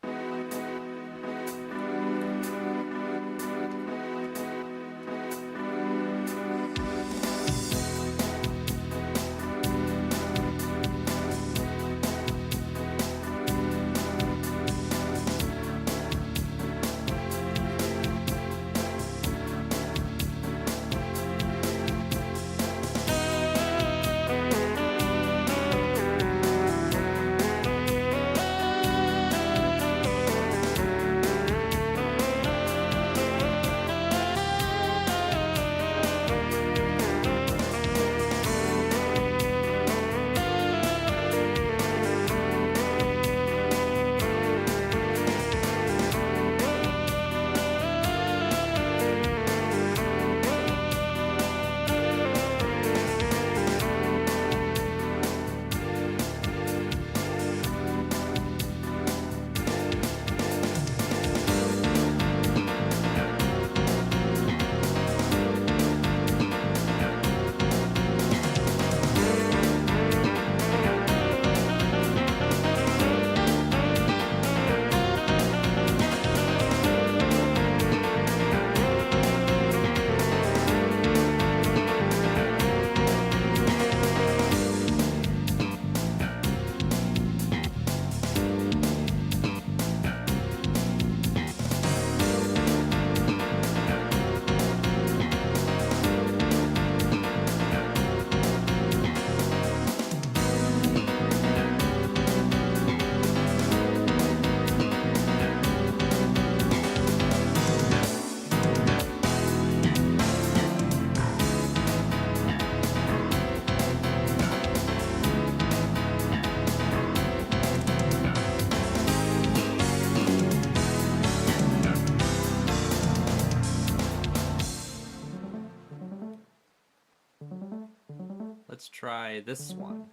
Let's try this one.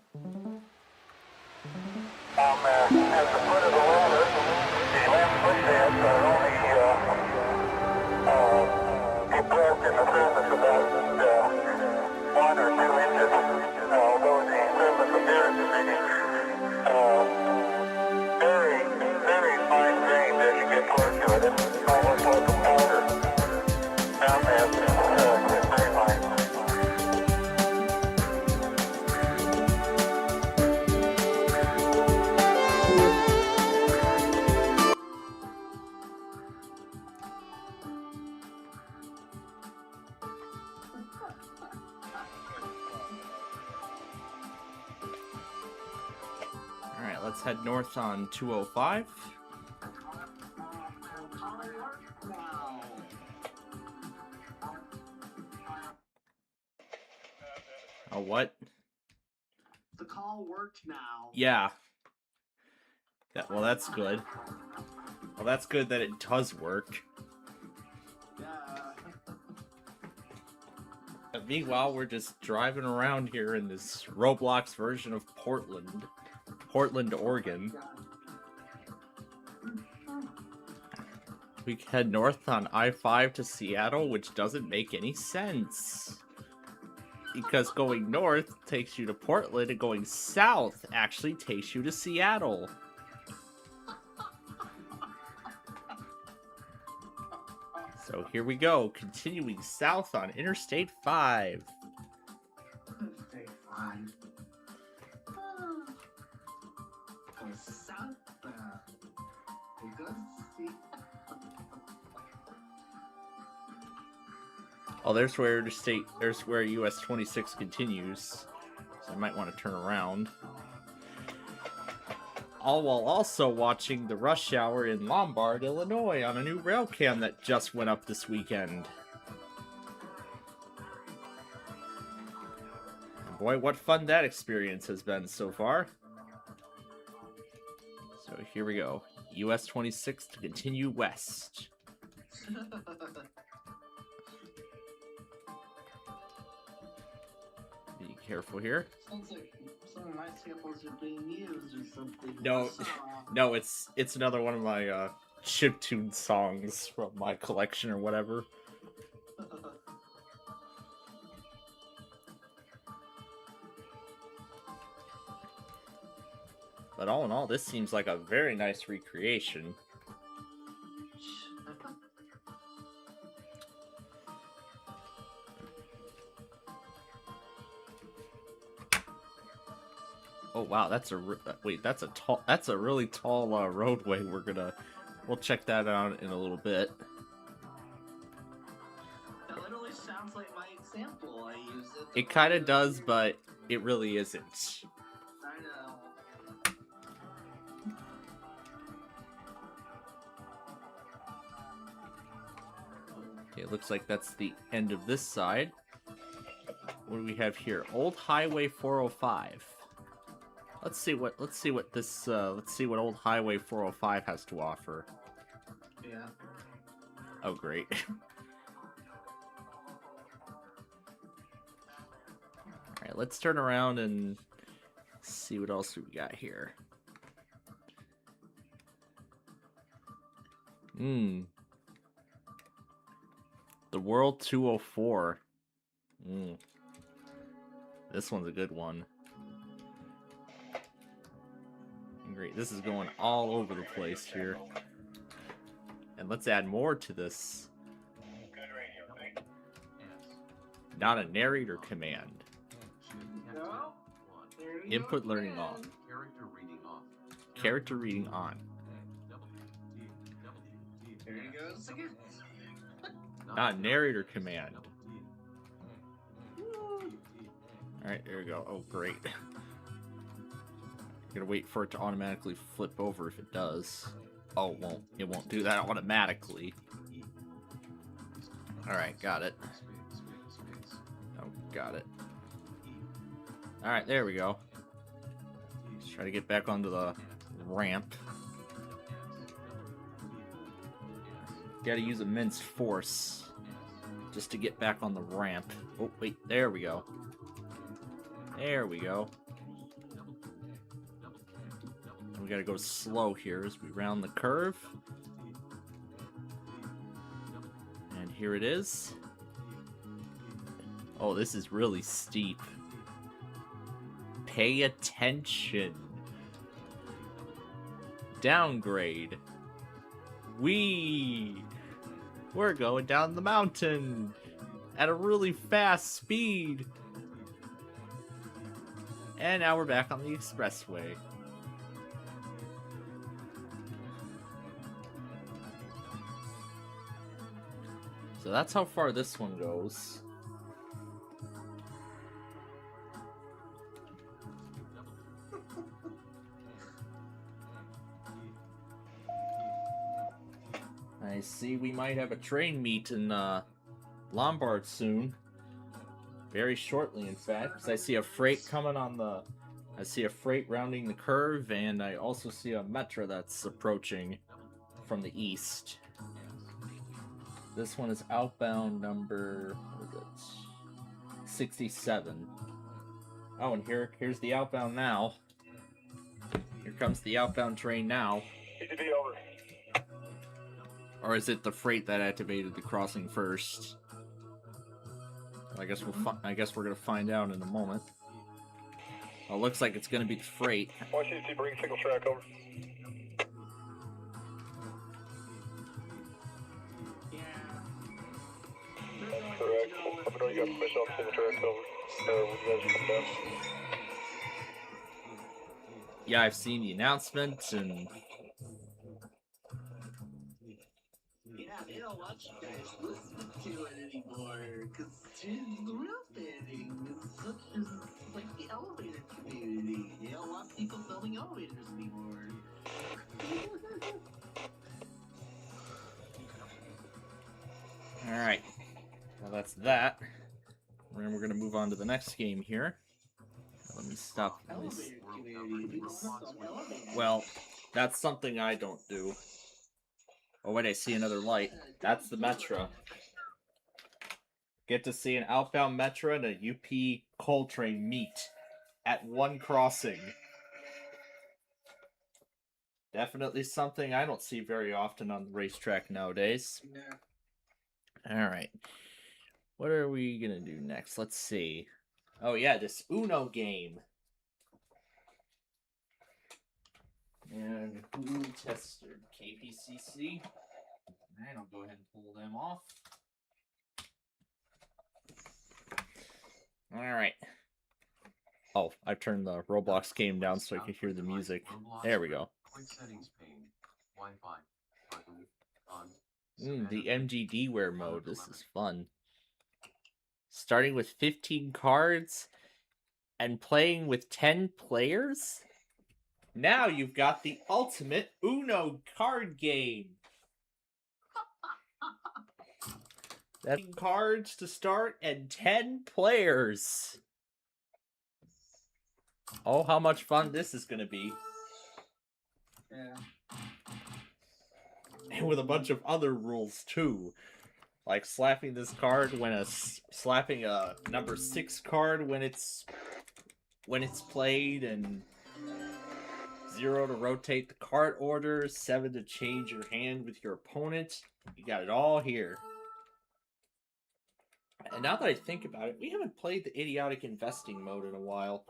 At the foot of the ladder, the left footpads are only depressed in the surface about 1 or 2 inches, although the surface appears to be very, very fine grained as you get close to it. It's almost like a powder. Down there, it's very fine. Alright, let's head north on 205. Oh, what? The call worked now. Yeah. Well, that's good. Well, that's good that it does work. Yeah. Meanwhile, we're just driving around here in this Roblox version of Portland, Oregon. We head north on I-5 to Seattle, which doesn't make any sense. Because going north takes you to Portland, and going south actually takes you to Seattle. So here we go, continuing south on Interstate 5. Interstate 5. South, because Oh, there's where US 26 continues. So I might want to turn around. All while also watching the rush hour in Lombard, Illinois on a new rail cam that just went up this weekend. And boy, what fun that experience has been so far. So here we go. US 26 to continue west. Be careful here. sounds like some of my samples are being used or something. No, no, it's another one of my chiptune songs from my collection or whatever. But all in all, this seems like a very nice recreation. Oh wow, that's a that's a really tall roadway. We'll check that out in a little bit. That literally sounds like my example. I use it. It kind of does, but it really isn't. I know. Okay, it looks like that's the end of this side. What do we have here? Old Highway 405. Let's see what Old Highway 405 has to offer. Yeah. Oh, great. Alright, let's turn around and see what else we got here. The World 204. This one's a good one. Great, this is going all over the place here. And let's add more to this. Not a narrator command. No. There you Input go learning again. off. Character reading off. Character reading on. There he goes again. Not a narrator command. Alright, there we go. Oh, great. Gonna wait for it to automatically flip over if it does. Oh, it won't do that automatically. Alright, got it. Oh, got it. Alright, there we go. Let's try to get back onto the ramp. Gotta use immense force just to get back on the ramp. Oh, wait, there we go. There we go. We gotta go slow here as we round the curve. And here it is. Oh, this is really steep. Pay attention. Downgrade. We're going down the mountain at a really fast speed. And now we're back on the expressway. So that's how far this one goes. I see we might have a train meet in Lombard soon. Very shortly, in fact, because I see a freight coming on the... I see a freight rounding the curve, and I also see a metro that's approaching from the east. This one is outbound number... what is it? 67. Oh, and here's the outbound now. Here comes the outbound train now. ETB over. Or is it the freight that activated the crossing first? I guess we're gonna find out in a moment. Well, it looks like it's gonna be the freight. YCC, bring single track over. Yeah. That's correct. Let me know you got permission on single track over. When you guys come down. Yeah, I've seen the announcement, and Yeah, they don't want you guys listening to it anymore, because the real thing is such as like the elevator community. They don't want people building elevators anymore. alright. Well, that's that. And we're gonna move on to the next game here. Let me stop. Elevator community. People build elevators. Well, that's something I don't do. Oh wait, I see another light. That's the Metro. Get to see an outbound Metro and a UP coal train meet at one crossing. Definitely something I don't see very often on the racetrack nowadays. Nah. Alright. What are we gonna do next? Let's see. Oh yeah, this Uno game. And who tested? KPCC? Alright, I'll go ahead and pull them off. Alright. Oh, I've turned the Roblox game down so I can hear the music. There we go. Quick settings pane. Wi-Fi. Button. On. The MGD-ware mode. This is fun. Starting with 15 cards and playing with 10 players? Now you've got the ultimate Uno card game. That's cards to start and 10 players. Oh, how much fun this is going to be. Yeah. And with a bunch of other rules too. Like slapping this card when slapping a number 6 card when it's played, and 0 to rotate the card order, 7 to change your hand with your opponent. You got it all here. And now that I think about it, we haven't played the idiotic investing mode in a while.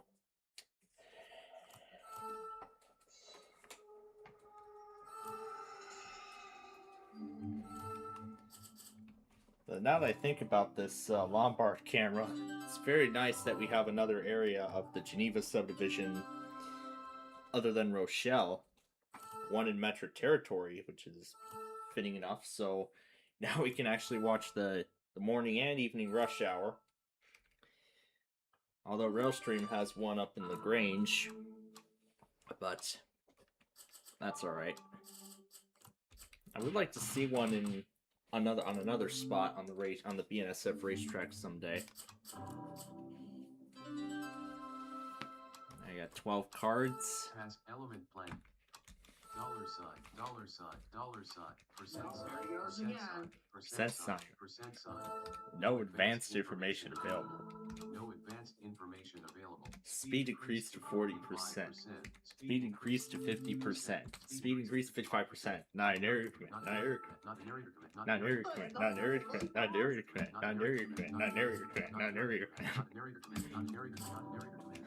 But now that I think about this Lombard camera, it's very nice that we have another area of the Geneva subdivision other than Rochelle. One in Metro territory, which is fitting enough. So now we can actually watch the morning and evening rush hour. Although Railstream has one up in LaGrange. But that's alright. I would like to see one in another spot on the BNSF racetrack someday. I got 12 cards. Pass element blank. $, percent sign, There goes again. Percent sign. percent sign. No advanced information available. No advanced information available. Speed increased to 40%. Speed increased to 50%. Speed increased to 55%. Not an area command. Not an area command. Not an area command. Not an area command. Not an area command. Not an area command. Not an area command. Not an area command. Not an area command. Not an area command. Not an area command.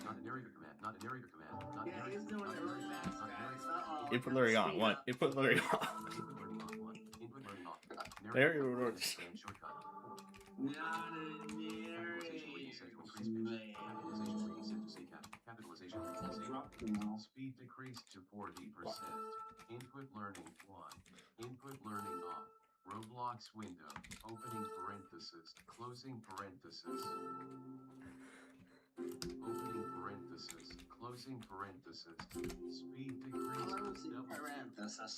Not an area command. Not an area command. Not an Yeah, area he's doing it really fast, guys. Uh-oh. Input learning on. Speed One. up. Input learning on. Input learning on. One. Input learning off. There you Narrator go. and shortcut. Not a Capitalization reading set to increase pitch. Capitalization reading set to say capitalization. Say speed decreased to 40%. Input learning 1. Input learning off. Roblox window. Opening parenthesis. Closing parenthesis. Opening parenthesis. Closing parenthesis. Speed decreased to double. Parenthesis.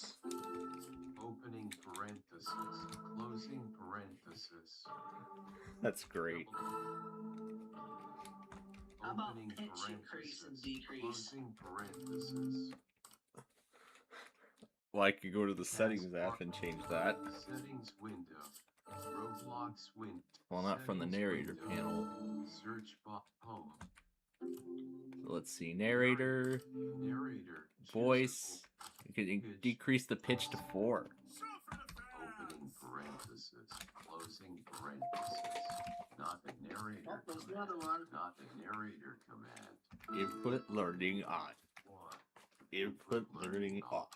Opening parenthesis. Closing parenthesis. That's great. How about Opening pitch increase and parenthesis. decrease? Closing parenthesis. Well, I could go to the settings app and change that. Settings window. Roblox window. Well, not from the narrator panel. Search box home. So let's see. Narrator, Narrator. voice. You could decrease the pitch to 4. Opening parenthesis. Closing parenthesis. Not the narrator. Oh, there's command. another one. Not the narrator command. Input learning on. 1. Input learning off.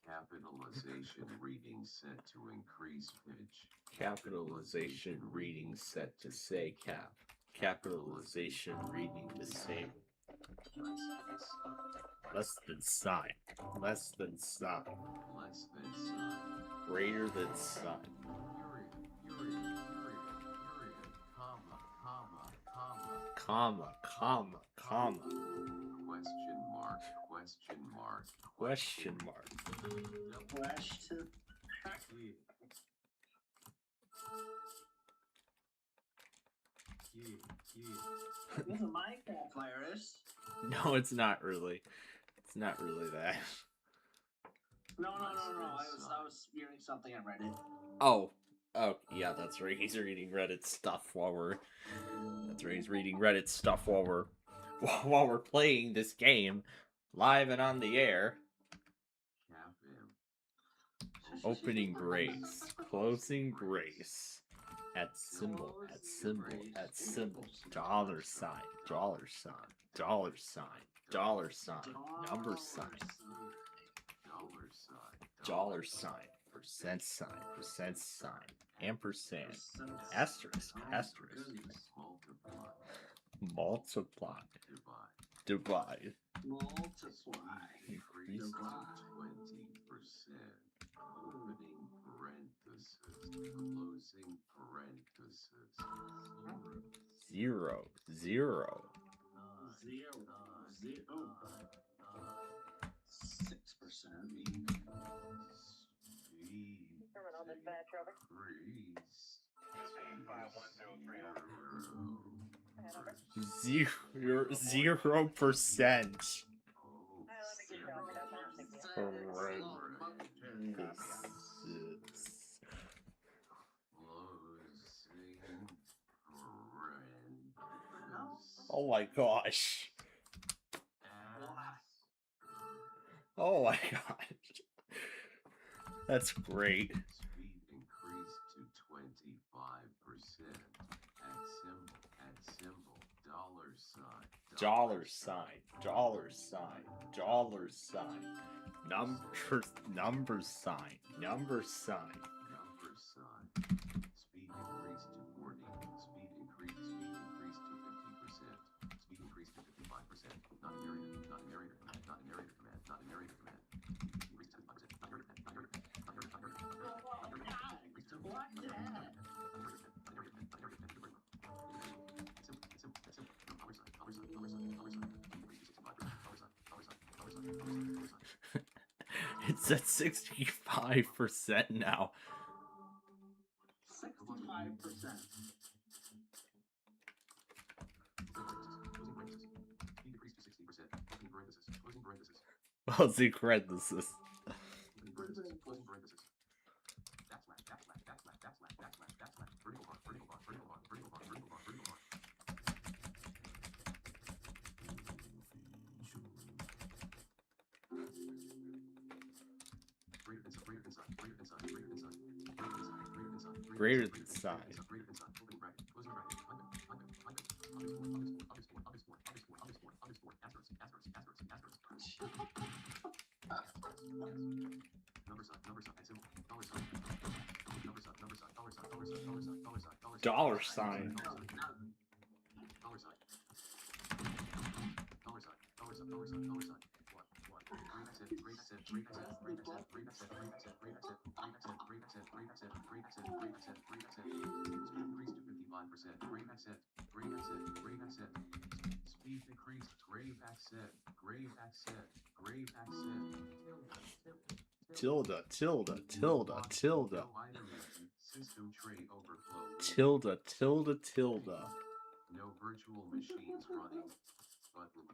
Capitalization reading set to increase pitch. Capitalization reading set to say cap. Capitalization reading to say less than sign. Less than sign. Less than sign. Greater than sign. Period. Comma. Comma. Question mark. Question mark. Question. There's a Minecraft virus. No, it's not really. It's not really that. No. I was hearing something on Reddit. Oh, yeah, that's right. He's reading Reddit stuff while we're. That's right. He's reading Reddit stuff while we're playing this game, live and on the air. Opening brace, closing brace. At symbol. Dollar sign. Number sign. Dollar sign. Percent sign. Ampersand. Asterisk. Multiply. Divide. Multiply. Increase to Divide. 20%. Opening parenthesis. Closing parenthesis. Zero. 6%. Terminal dispatch, over. Increase. 0%. Oh my gosh. Oh my gosh. That's great. Speed increased to 25%. At symbol. Dollar sign. Number sign. Speed increased to 40. Speed increased to 50%. Speed increased to 55%. Not an narrator command. Increased to 75%. It's at 65% now. 65%. Closing parenthesis. Greater than sign. Greater than sign. Opening bracket. Closing bracket. Number sign. Number sign. And symbol. Dollar sign. Number sign. Number sign. Dollar sign. Dollar sign. Dollar sign. Dollar sign. Dollar sign. Dollar sign. Dollar sign. Dollar sign. Dollar sign. Dollar sign. What? What? 3%. 3%. 3%. 3%. 3%. 3%. 3%. 3%. 3%. 3%. 3%. 3%. 3%. 3%. 3%. 3%. Increase to 55%. 3%. 3%. 3%. Speed decreased. Grave accent. Grave accent. Grave accent. Tilde, tilde, tilde, tilde. System tray overflow. Tilde, tilde, tilde. No virtual machines running. Button.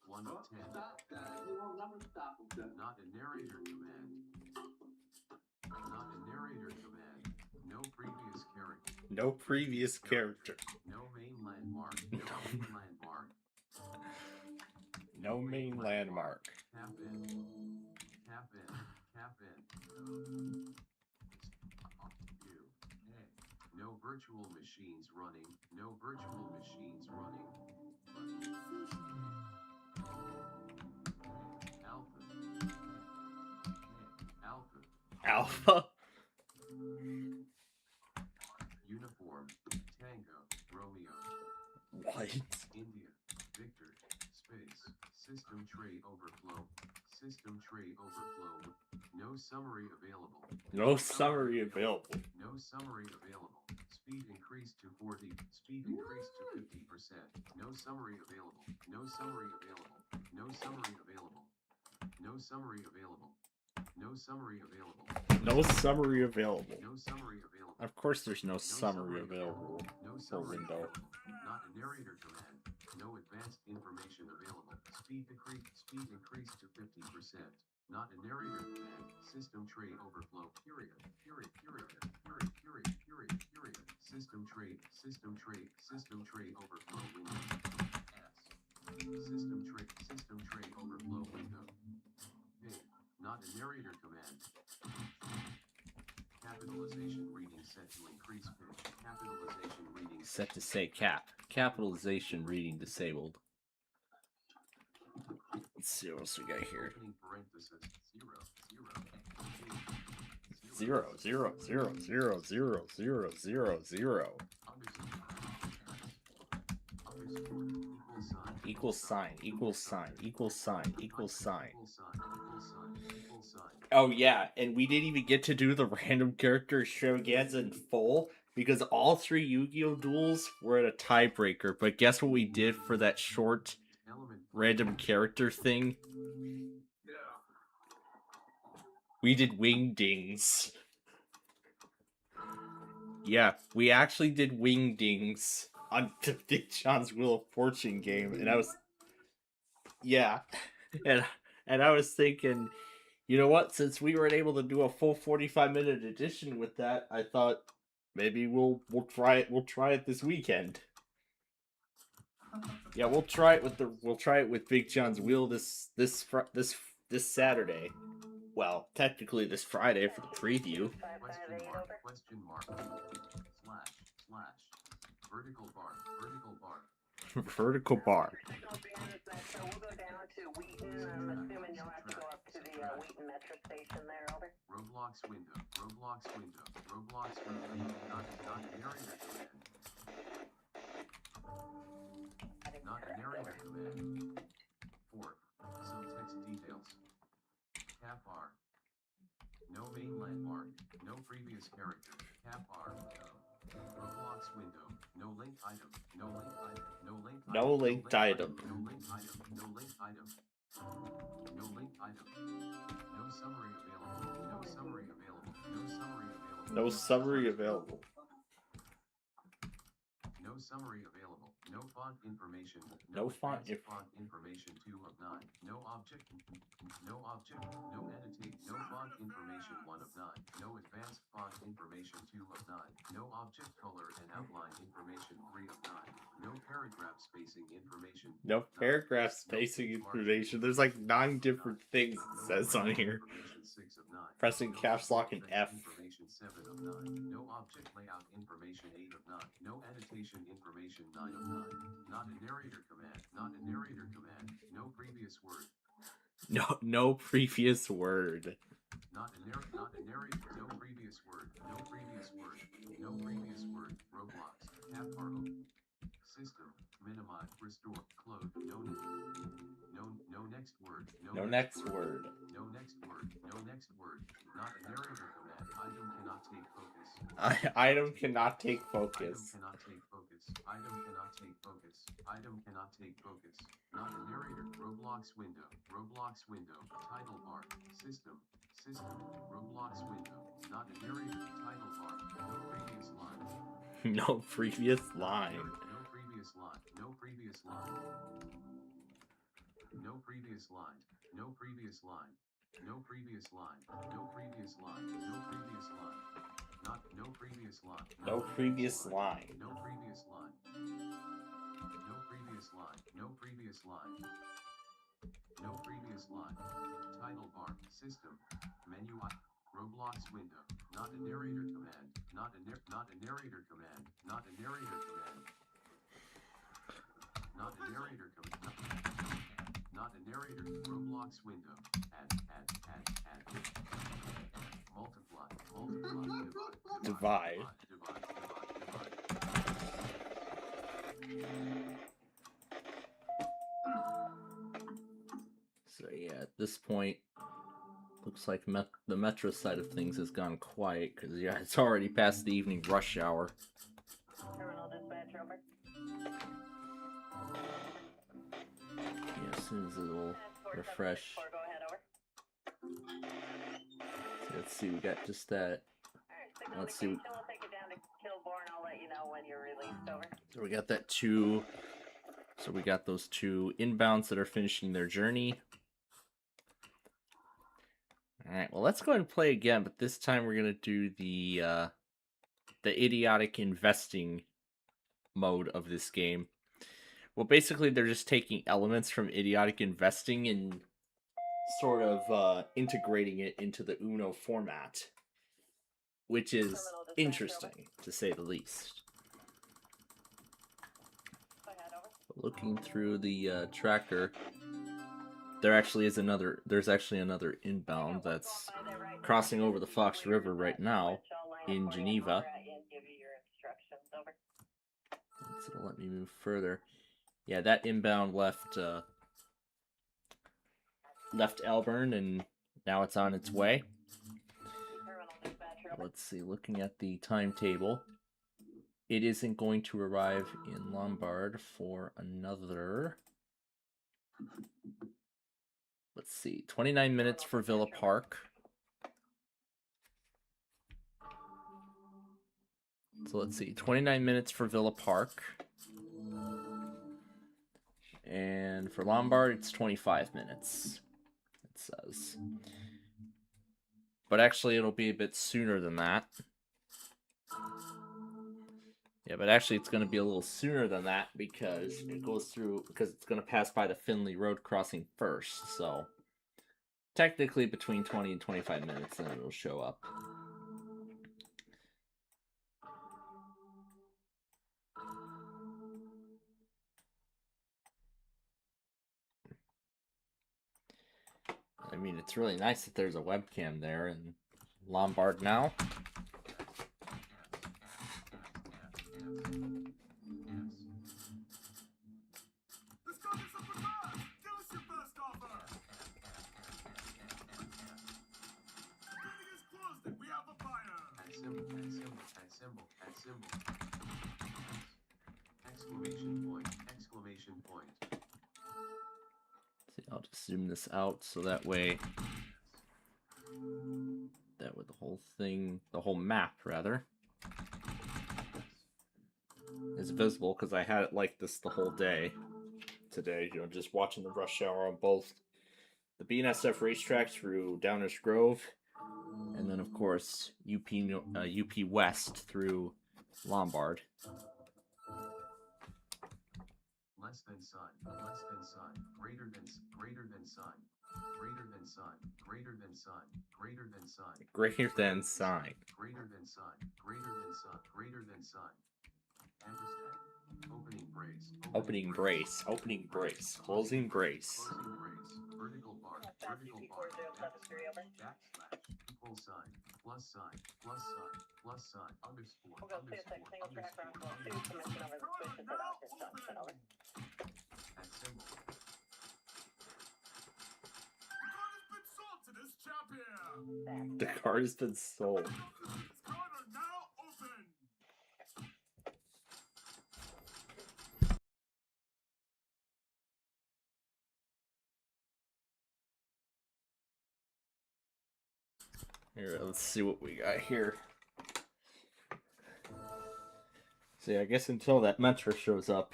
1 of 10. Stop that. You will never stop them. Not a narrator command. Not a narrator command. No previous character. No previous character. No main landmark. No main landmark. No main landmark. Tap in. Tap in. Tap in. No virtual machines running. No virtual machines running. Alpha. Alpha. Alpha. Uniform. Tango. Romeo. What? India. Victor. Space. System tray overflow. System tray overflow. No summary available. No summary available. No summary available. Speed increased to 40. Speed increased to 50%. No summary available. No summary available. No summary available. No summary available. No summary available. No summary available. No summary available. Of course there's no summary available No for summary window. available. Not a narrator command. No advanced information available. Speed increased to 50%. Not a narrator command. System tray overflow. Period. Period. Period. Period. Period. Period. Period. System tray. System tray. System tray overflow window. S. System tray. System tray overflow window. Hey. Not a narrator command. Capitalization reading set to increase pitch. Capitalization reading Set to say cap. Capitalization reading disabled. Let's see what else we got here. opening parenthesis 0, 0, 0, 0, 0, 0, 0, 0. Equal sign, equal sign, equal sign, equal sign. Oh yeah, and we didn't even get to do the random character extravaganza in full because all 3 Yu-Gi-Oh! Duels were at a tiebreaker. But guess what we did for that short random character thing? We did Wingdings. Yeah, we actually did Wingdings on the Big John's Wheel of Fortune game, and I was... Yeah, and I was thinking, you know what, since we weren't able to do a full 45-minute edition with that, I thought maybe we'll try it this weekend. Yeah, we'll try it with Big John's Wheel this Saturday. Well, technically this Friday for the preview. Question mark. Slash. Vertical bar. Vertical bar. So we'll go down to Wheaton. I'm assuming you'll have to go up to the Wheaton metro station there, over. Roblox window. Not a narrator command. Not a narrator command. 4. Some text details. Cap R. No main landmark. No previous character. Cap R. Roblox window. No linked item. No linked item. No linked item. No linked item. No linked item. No linked item. No linked item. No summary available. No summary available. No summary available. No summary available. No summary available. No font information. No font advanced font information 2 of 9. No object. No object. No annotate. No font information 1 of 9. No advanced font information 2 of 9. No object color and outline information 3 of 9. No paragraph spacing information. No 9. paragraph No spacing page margin information. There's like 9 different things it No says on font here. information 6 of 9. Pressing No caps lock and object F. information 7 of 9. No object layout information 8 of 9. No annotation information 9 of 9. Not a narrator command. Not a narrator command. No previous word. No previous word. Not a narrator. No previous word. No previous word. No previous word. Roblox. Tab bar open. System. Minimize. Restore. Close. No next word. No next word. No next word. No next word. Not a narrator command. Item cannot take focus. Item cannot take focus. Item cannot take focus. Item cannot take focus. Item cannot take focus. Not a narrator. Roblox window. Roblox window. Title bar. System. System. Roblox window. Not a narrator. Title bar. No previous line. No previous line. No previous line. No previous line. No previous line. No previous line. No previous line. No previous line. No previous line. Not no previous line. No previous line. No previous line. No previous line. No previous line. No previous line. Title bar. System. Menu item. Roblox window. Not a narrator command. Not a narrator command. Not a narrator command. Not a narrator command. Not a narrator. Roblox window. Add. Multiply. Divide. So yeah, at this point, looks like the metro side of things has gone quiet because yeah, it's already past the evening rush hour. Terminal dispatch over. Yeah, as soon as it'll refresh. Go ahead, over. So let's see, we got just that. Alright, Let's see. we'll take it down to Kilbourne. I'll let you know when you're released, over. So we got that two. So we got those two inbounds that are finishing their journey. Alright, well let's go ahead and play again, but this time we're gonna do the idiotic investing mode of this game. Well, basically they're just taking elements from idiotic investing and sort of integrating it into the Uno format, which is interesting to say the least. Go ahead, over. Looking through the tracker, there's actually another inbound that's crossing over the Fox River right now in Geneva. So let me move further. Yeah, that inbound left Elburn and now it's on its way. Let's see, looking at the timetable, it isn't going to arrive in Lombard for another, let's see, 29 minutes for Villa Park. So let's see, 29 minutes for Villa Park. And for Lombard, it's 25 minutes, it says. But actually, it'll be a bit sooner than that. Yeah, but actually, it's going to be a little sooner than that because it goes through, because it's going to pass by the Finley Road crossing first. So technically, between 20 and 25 minutes, then it'll show up. I mean, it's really nice that there's a webcam there in Lombard now. Exclamation point. See, I'll just zoom this out so that way the whole thing, the whole map rather. is visible because I had it like this the whole day today. You know, just watching the rush hour on both the BNSF racetrack through Downers Grove, and then of course UP West through Lombard. Less than sign, greater than sign, greater than sign, greater than sign, greater than sign, greater than sign, Greater than sign. greater than sign, greater than sign, greater than sign. Ampersand. Opening brace. Opening brace. Opening brace. Closing brace. Closing brace. Vertical bar. Vertical bar. Backslash. Equal sign. Plus sign. Plus sign. Plus sign. Underscore. We'll go see if that single track round goal 2 commission over the switches that I've just done. So, And symbol. The card has been sold. Here, let's see what we got here. See, I guess until that Metro shows up,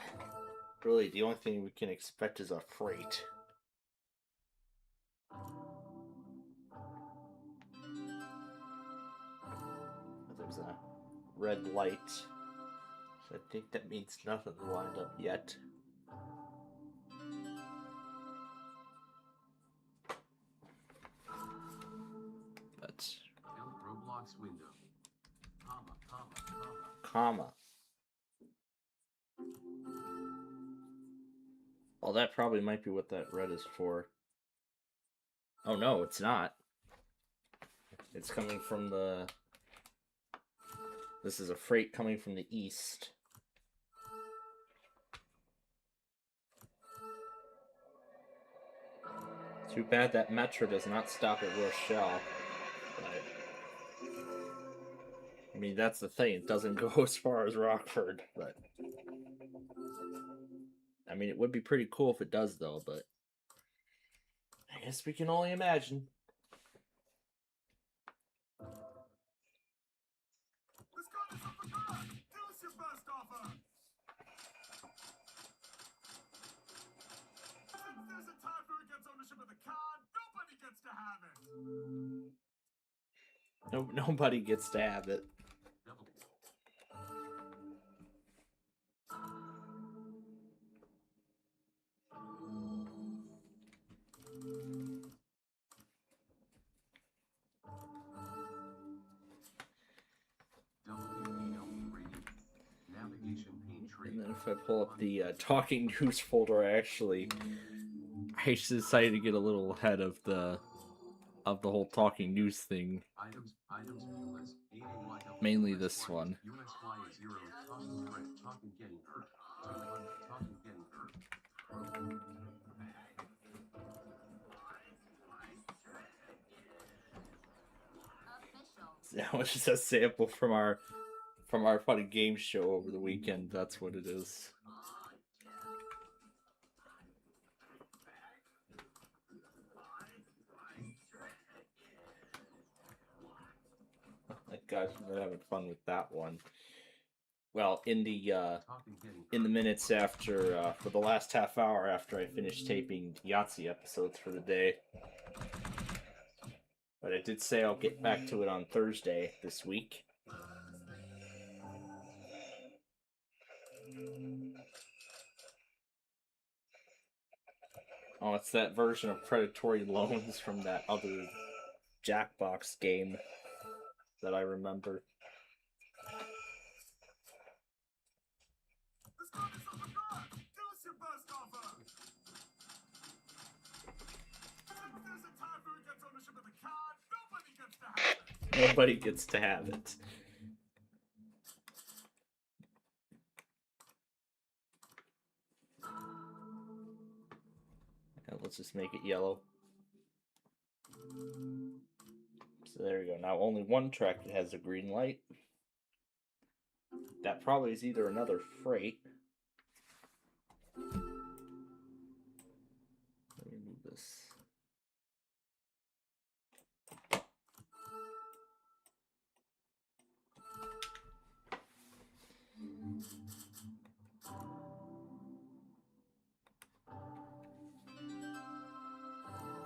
really the only thing we can expect is a freight. There's a red light. So I think that means nothing lined up yet. But Build Roblox window. Comma. comma. Well, that probably might be what that red is for. Oh no, it's not. It's coming from the... This is a freight coming from the east. Too bad that Metro does not stop at Rochelle. But, I mean, that's the thing. It doesn't go as far as Rockford, but... I mean, it would be pretty cool if it does, though, but... I guess we can only imagine. No, nobody gets to have it. Double. WPLP rating. Navigation pane tree. And then if I pull up the talking news folder, I decided to get a little ahead of the whole talking news thing. Items view list. AAYW. Mainly this one. USY is 0. Talking thread. Talking getting hurt. 200. Talking getting hurt. That was just a sample from our funny game show over the weekend. That's what it is. My gosh, we're having fun with that one. Well, in the minutes after for the last half hour after I finished taping Yahtzee episodes for the day. But I did say I'll get back to it on Thursday this week. Oh, it's that version of predatory loans from that other Jackbox game that I remember. Nobody gets to have it. Now let's just make it yellow. So there we go. Now only one track that has a green light. That probably is either another freight. Let me move this.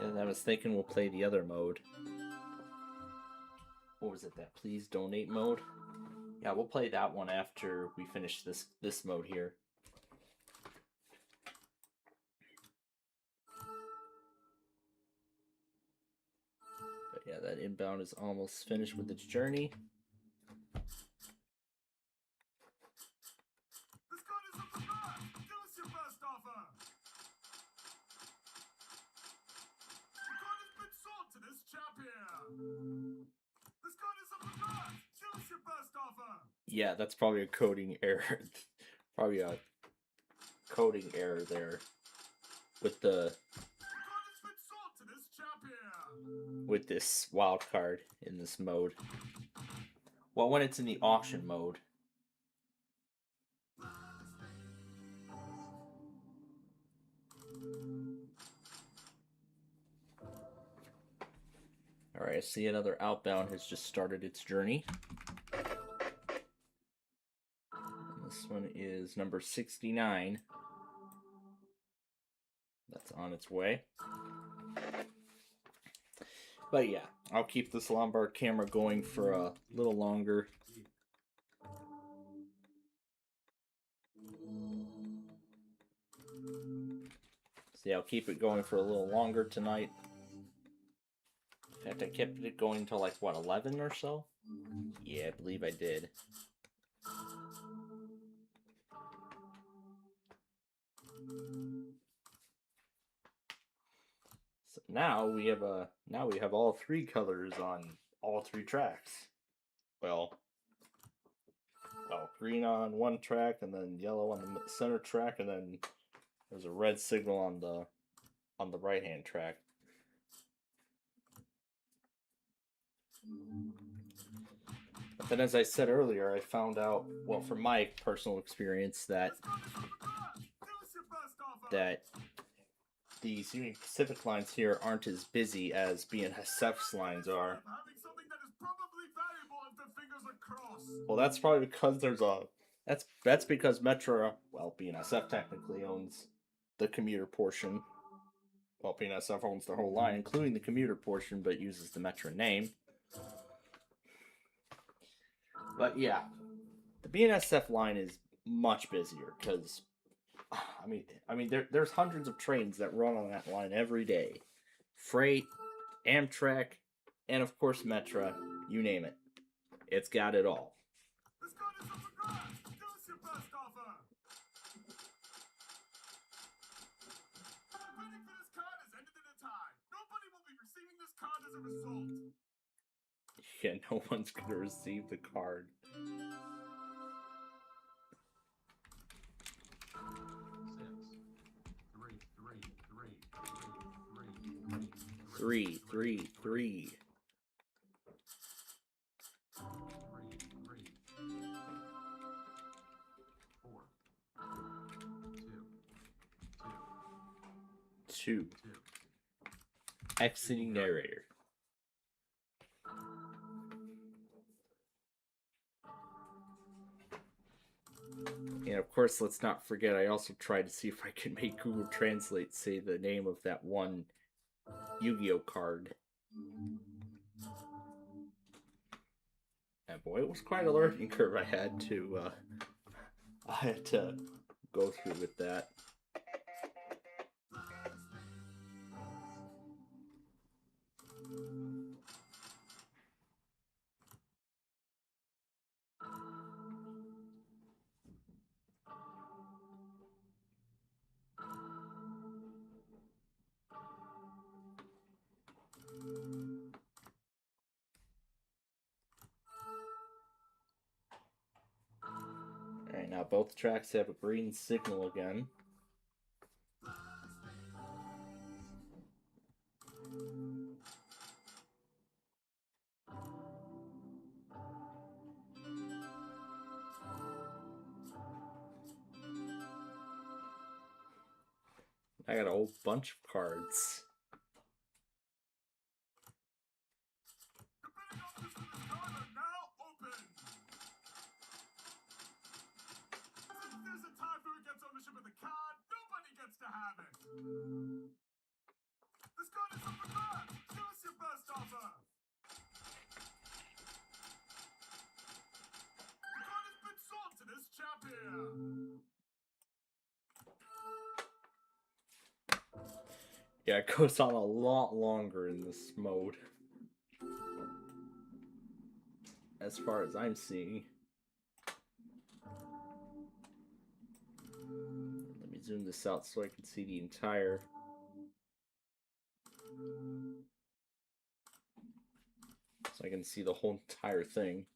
And I was thinking we'll play the other mode. What was it, that please donate mode? Yeah, we'll play that one after we finish this mode here. But yeah, that inbound is almost finished with its journey. This card is up the back! Give us your best offer! The card has been sold to this chap here! This card is up the back! Give us your best offer! Yeah, that's probably a coding error. Probably a coding error there. With the... card has been sold to this chap here! with this wild card in this mode. Well, when it's in the auction mode. Alright, I see another outbound has just started its journey. And this one is number 69. That's on its way. But yeah, I'll keep this Lombard camera going for a little longer. See, I'll keep it going for a little longer tonight. In fact, I kept it going till like, what, 11 or so? Yeah, I believe I did. So now we have all three colors on all three tracks. Well, green on one track, and then yellow on the center track, and then there's a red signal on the right-hand track. But then, as I said earlier, I found out, well, from my personal experience, that these Union Pacific lines here aren't as busy as BNSF's lines are. Well, that's probably because there's a... That's because Metro, well, BNSF technically owns the commuter portion. Well, BNSF owns the whole line, including the commuter portion, but uses the Metro name. But yeah, the BNSF line is much busier because, I mean, there's hundreds of trains that run on that line every day. Freight, Amtrak, and of course Metro, you name it. It's got it all. This card is up for grabs! Give us your best offer! Bidding for this card has ended in a tie. Nobody will be receiving this card as a result. Yeah, no one's gonna receive the card. Three. Two. Exiting narrator. And of course, let's not forget, I also tried to see if I could make Google Translate say the name of that one Yu-Gi-Oh card. And boy, it was quite a learning curve I had to go through with that. Alright, now both tracks have a green signal again. I got a whole bunch of cards. There's a time for who gets ownership of the card. Nobody gets to have it. This card is up for grabs. Show us your best offer. The card has been sorted as champion. Yeah, it goes on a lot longer in this mode. As far as I'm seeing. Let me zoom this out so I can see the entire. So I can see the whole entire thing.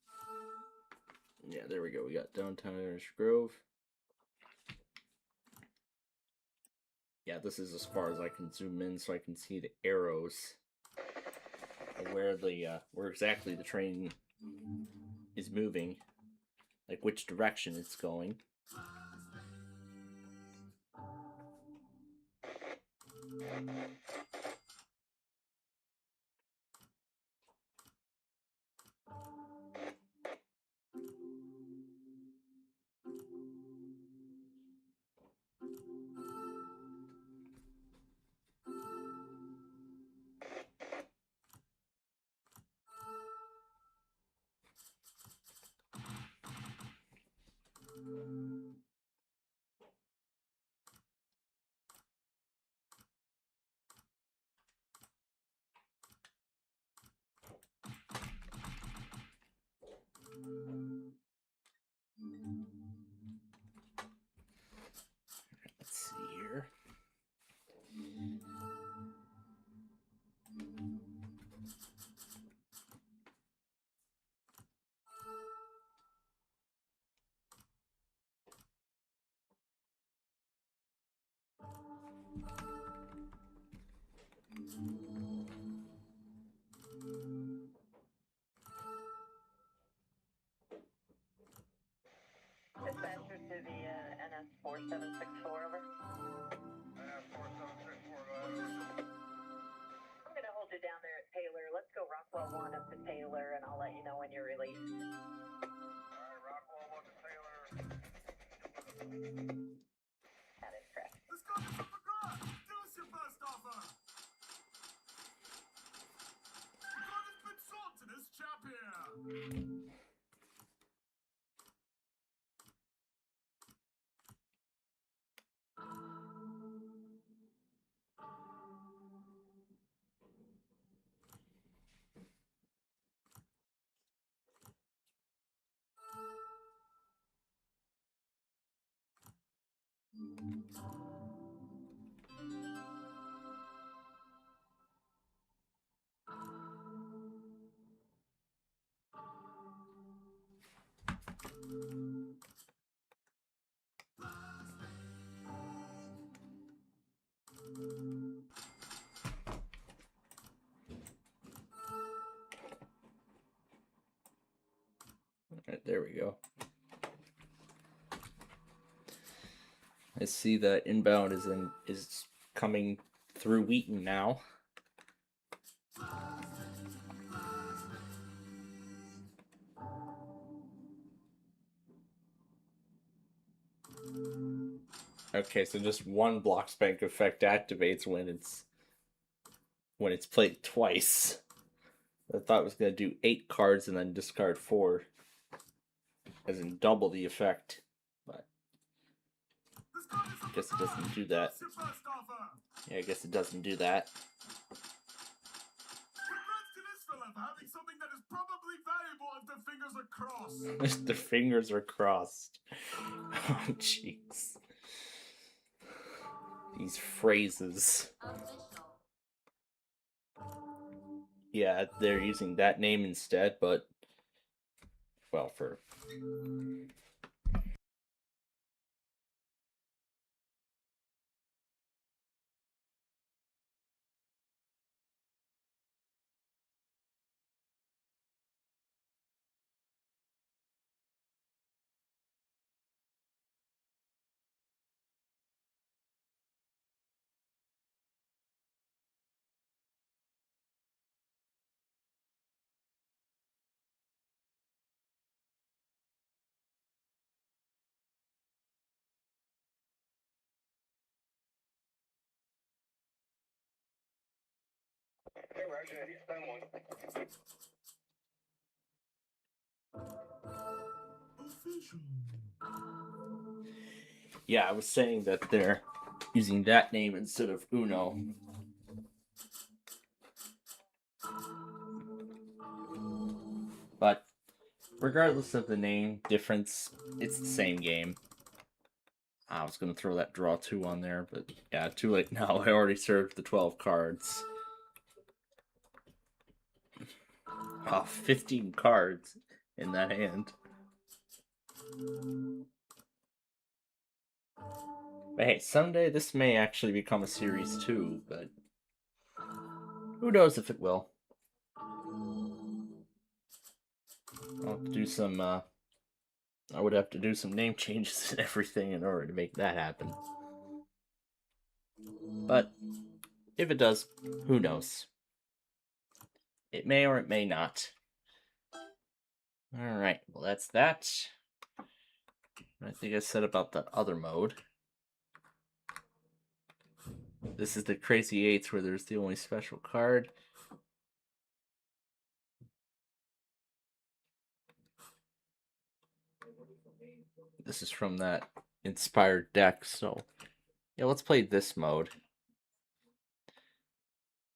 Yeah, there we go. We got Downtown Irish Grove. Yeah, this is as far as I can zoom in so I can see the arrows. Where exactly the train is moving. Like which direction it's going. Let's see here. Dispatcher to the NS 4764 over. I'm gonna hold you down there at Taylor. Let's go Rockwell 1 up to Taylor, and I'll let you know when you're released. Alright, Rockwell 1 to Taylor. That is correct. This card is up for grabs. Give us your best offer. The card has been sorted as champion. Alright, there we go. I see that inbound is coming through Wheaton now. Okay, so just one block spank effect activates when it's played twice. I thought it was gonna do 8 cards and then discard 4. As in double the effect. But This card is up I guess for it doesn't grabs. do Give that. us your best offer. Yeah, I guess it doesn't do that. Congrats to this fella for having something that is probably valuable if the fingers are crossed. The fingers are crossed. Oh, jeez. These phrases. Yeah, they're using that name instead, but well, for Yeah, I was saying that they're using that name instead of Uno. But regardless of the name difference, it's the same game. I was going to throw that draw 2 on there, but yeah, too late now. I already served the 12 cards. Oh, 15 cards in that hand. But hey, someday this may actually become a series too, but who knows if it will. I'll have to do some, I would have to do some name changes and everything in order to make that happen. But if it does, who knows? It may or it may not. Alright, well that's that. I think I said about the other mode. This is the Crazy Eights where there's the only special card. This is from that inspired deck, so yeah, let's play this mode.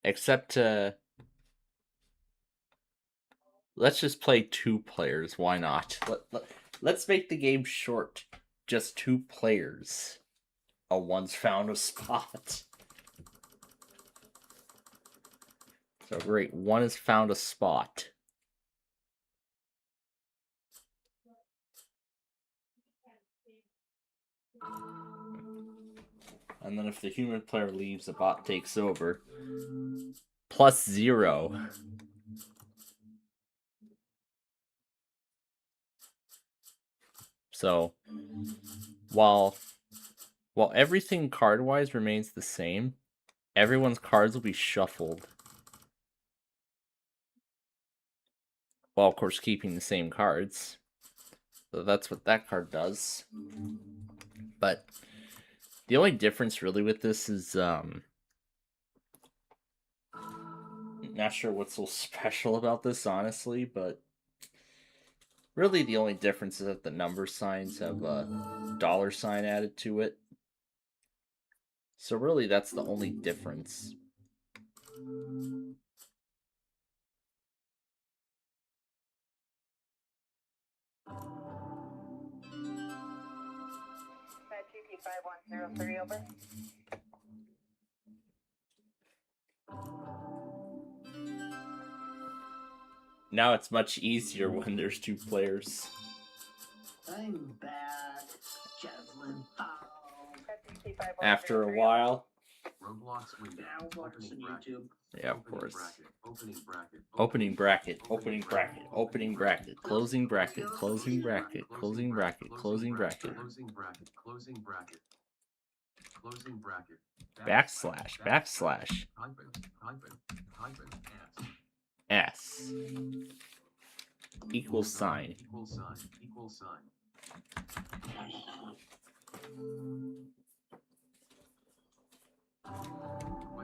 Except let's just play 2 players, why not? Let's make the game short. Just 2 players. One's found a spot. So great, one has found a spot. And then if the human player leaves, the bot takes over. +0. So, while everything card-wise remains the same, everyone's cards will be shuffled. While, of course, keeping the same cards. So that's what that card does. But the only difference really with this is, not sure what's so special about this, honestly, but really the only difference is that the number signs have a $sign added to it. So really that's the only difference. GT5103 over. Now it's much easier when there's 2 players. I'm back. Javelin foul. After a while. Roblox window. Yeah, I was watching Opening bracket. YouTube. Yeah, of Opening course. bracket. Opening bracket. Opening bracket, opening bracket, opening bracket, closing bracket, closing bracket, closing bracket, closing bracket. Closing bracket. Closing bracket. Closing bracket. Backslash, backslash. Hyphen. S. Equal sign. Equal sign.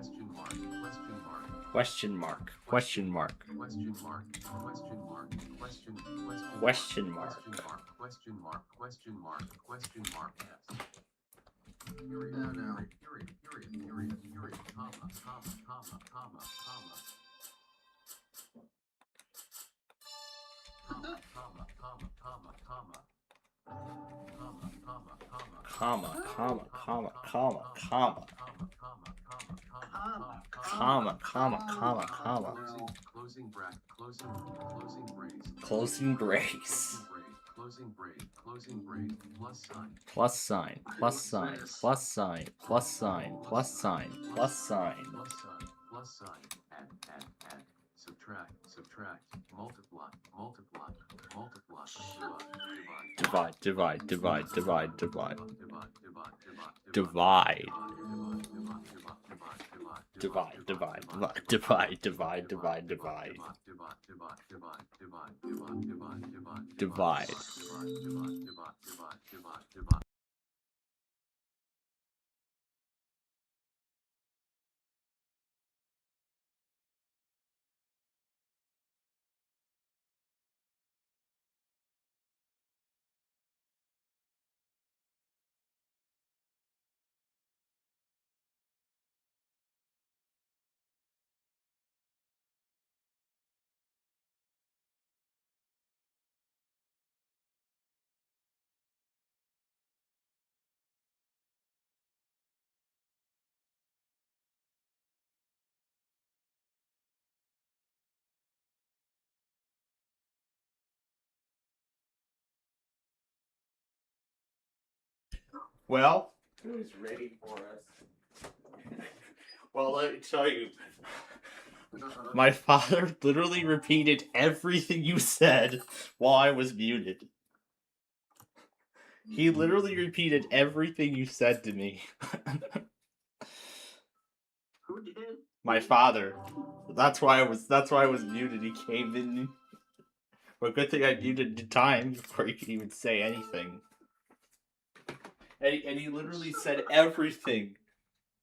Question mark. Question mark. Question mark. Question mark. Question mark. Question mark. Question mark. Question mark. Question mark. Question mark. Yes. Period. Oh, no. Period. Comma. Closing brace. Closing brace. Plus sign. Plus sign. Plus sign. Plus sign. Plus sign. Plus sign. Add. Subtract. Multiply. Divide. Divide. Well, Who's ready for us? well, let me tell you. My father literally repeated everything you said while I was muted. He literally repeated everything you said to me. Who did? My father. That's why I was muted. He came in. But good thing I muted the time before he could even say anything. And he literally said everything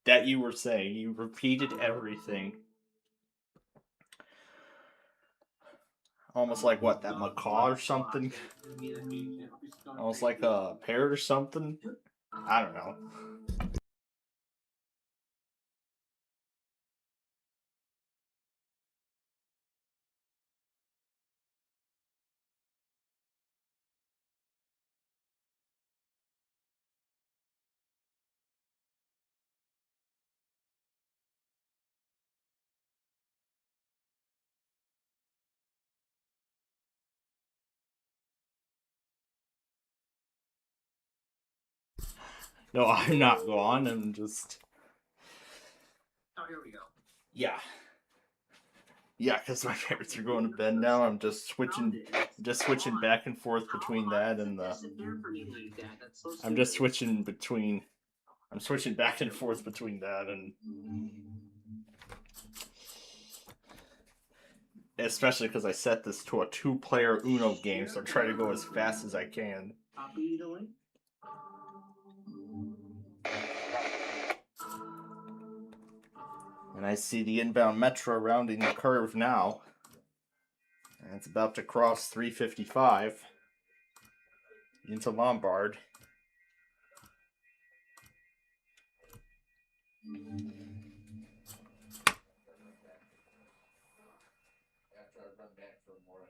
that you were saying. You repeated everything. Almost like what, that macaw or something? Almost like a parrot or something? I don't know. No, I'm not gone. I'm just. Oh, here we go. Yeah. Yeah, because my parents are going to bed now. I'm just switching back and forth between that and the. I'm just switching between. I'm switching back and forth between that and. Especially because I set this to a 2-player Uno game, so I'm trying to go as fast as I can. Copy the link. And I see the inbound metro rounding the curve now. And it's about to cross 355 into Lombard. After I run back for Morris.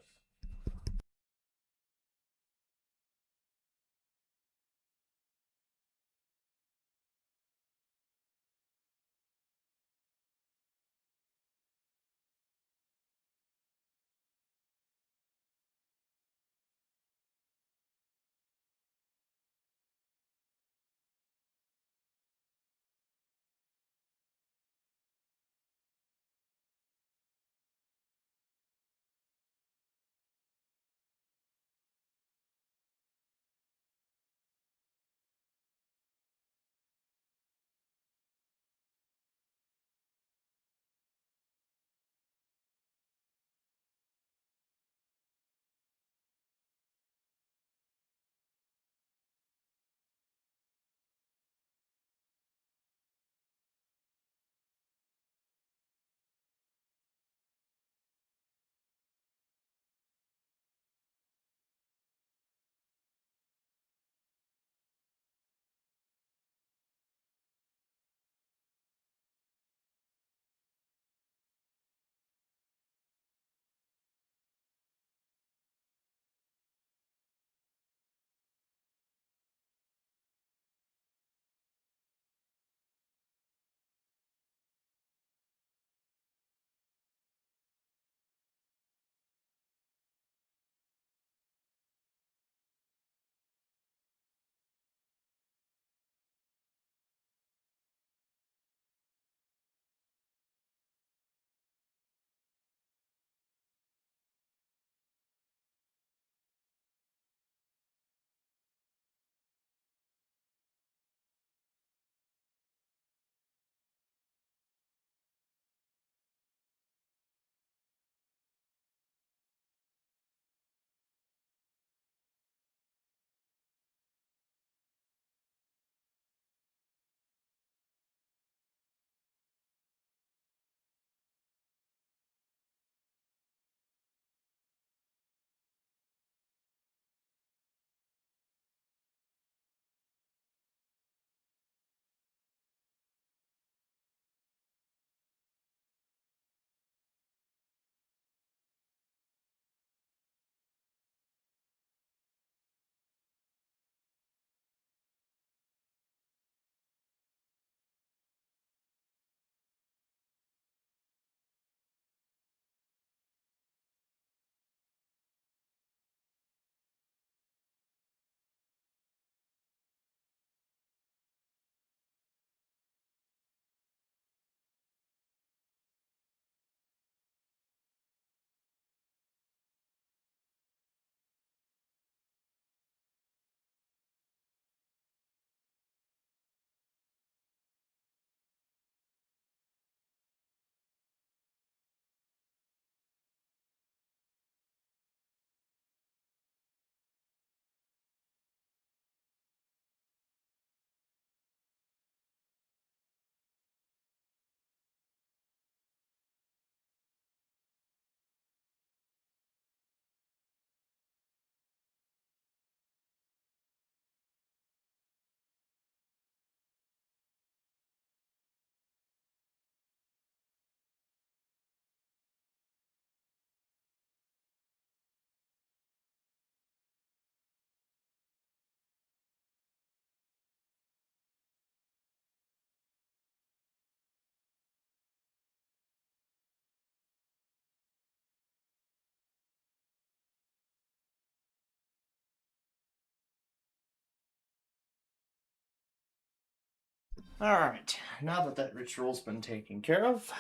Alright, now that that ritual's been taken care of,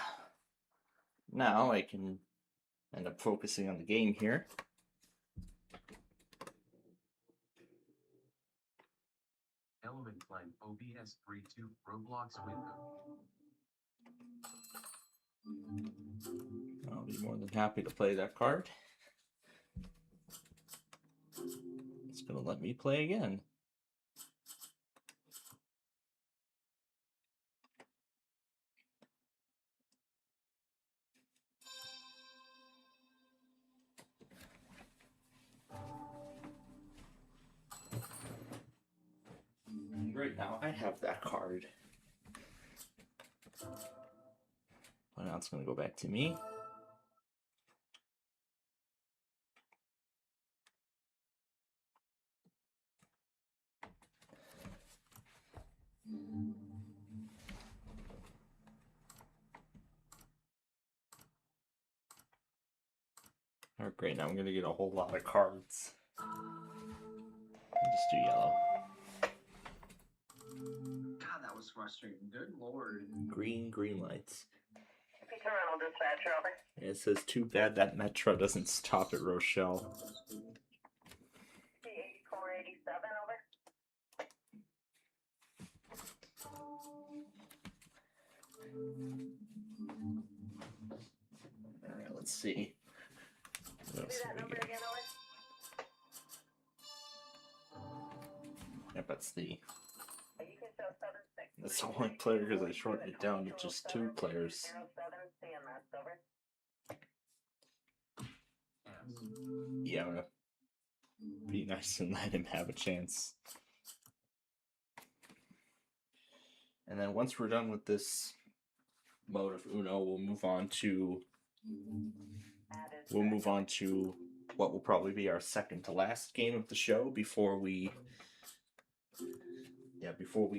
now I can end up focusing on the game here. Element line OBS 32 Roblox window. I'll be more than happy to play that card. It's gonna let me play again. Right now, I have that card. But now it's going to go back to me. Oh, great, now I'm going to get a whole lot of cards. I'll just do yellow. God, that was frustrating. Good lord. Green lights. Toronto dispatcher, over. It says, too bad that Metro doesn't stop at Rochelle. C8487, over. Alright, let's see. What else Do have that we number got? again, over. Yep, that's the... You can show 76. That's the only player because I shortened it down to just 2 players. 07 CMS, over. Yeah, I'm gonna be nice and let him have a chance. And then once we're done with this mode of Uno, we'll move on to what will probably be our second to last game of the show before we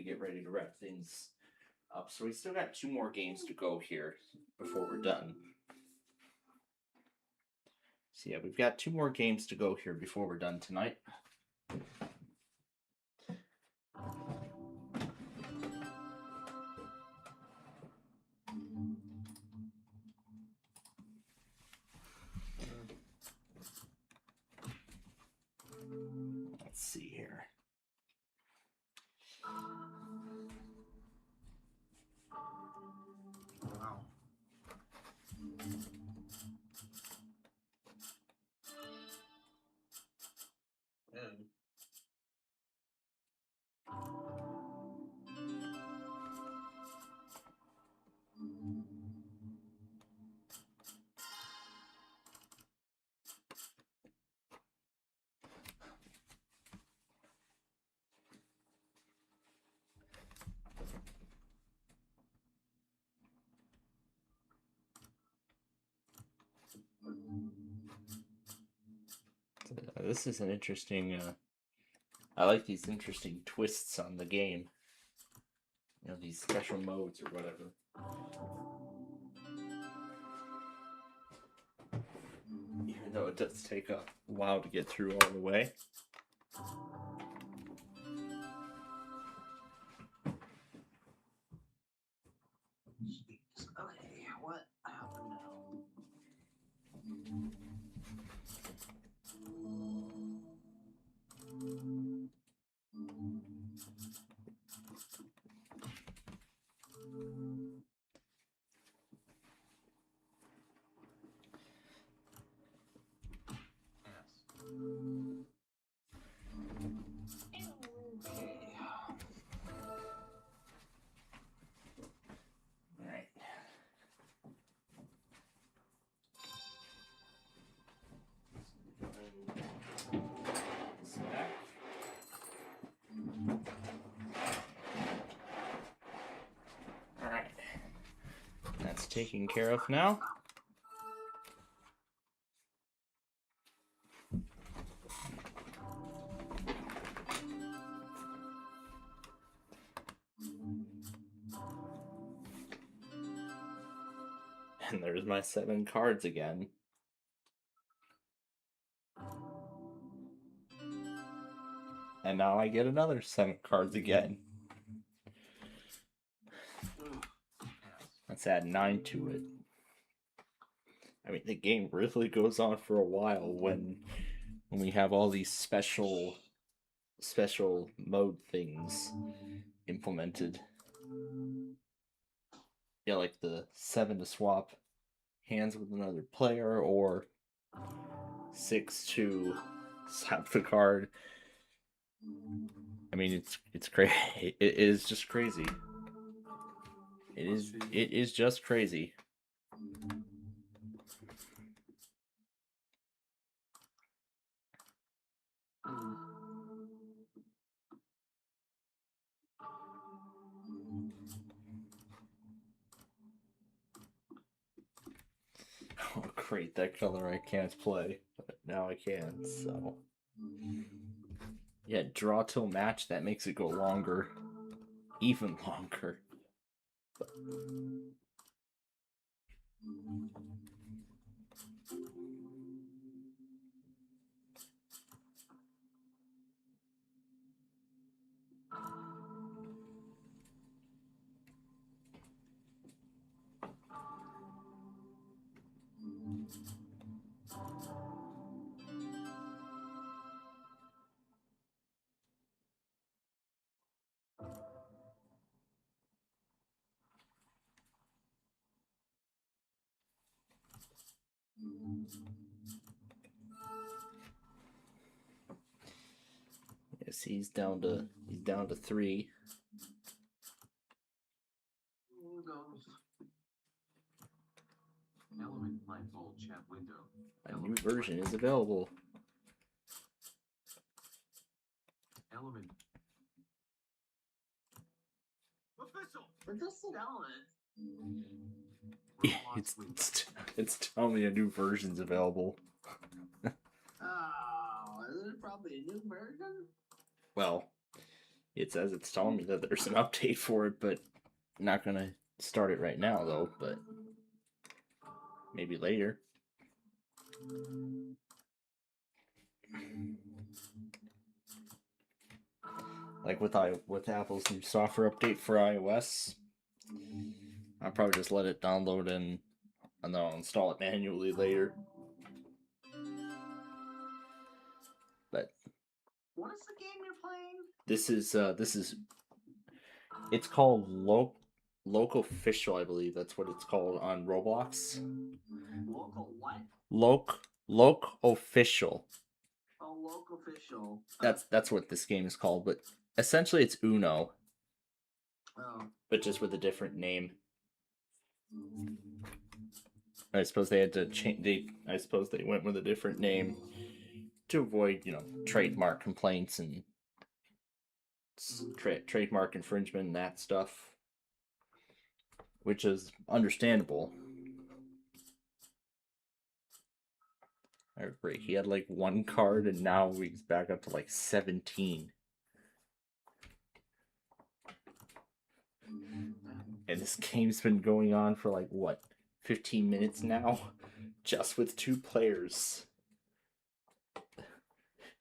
get ready to wrap things up. So we still got 2 more games to go here before we're done. So yeah, we've got 2 more games to go here before we're done tonight. Let's see here. Wow. Good. This is an interesting. I like these interesting twists on the game. You know, these special modes or whatever. Even though it does take a while to get through all the way. Jeez. Okay, what happened now? Okay. Alright. Alright. That's taken care of now. And there's my 7 cards again. And now I get another 7 cards again. let's add 9 to it. I mean, the game really goes on for a while when we have all these special mode things implemented. Yeah, like the 7 to swap hands with another player, or 6 to slap the card. I mean, it's crazy. It is just crazy. It is just crazy. Oh, great! That color I can't play, but now I can. So yeah, draw till match. That makes it go longer, even longer. Yes, he's down to 3. Element blindfold chat window. A new version is available. Element. Official. But just an element. Yeah, it's telling me a new version's available. Oh, is there probably a new version? Well, it says it's telling me that there's an update for it, but not gonna start it right now though. But maybe later. Like with Apple's new software update for iOS, I'll probably just let it download and then I'll install it manually later. But What is the game you're playing? this is it's called Local Official, I believe that's what it's called on Roblox. Local what? Loc Official. Oh, local official. That's what this game is called, but essentially it's Uno, Oh. but just with a different name. I suppose they had to change. I suppose they went with a different name to avoid, trademark complaints and trademark infringement and that stuff, which is understandable. Alright, great. He had like 1 card, and now he's back up to like 17. And this game's been going on for like, what, 15 minutes now? Just with 2 players.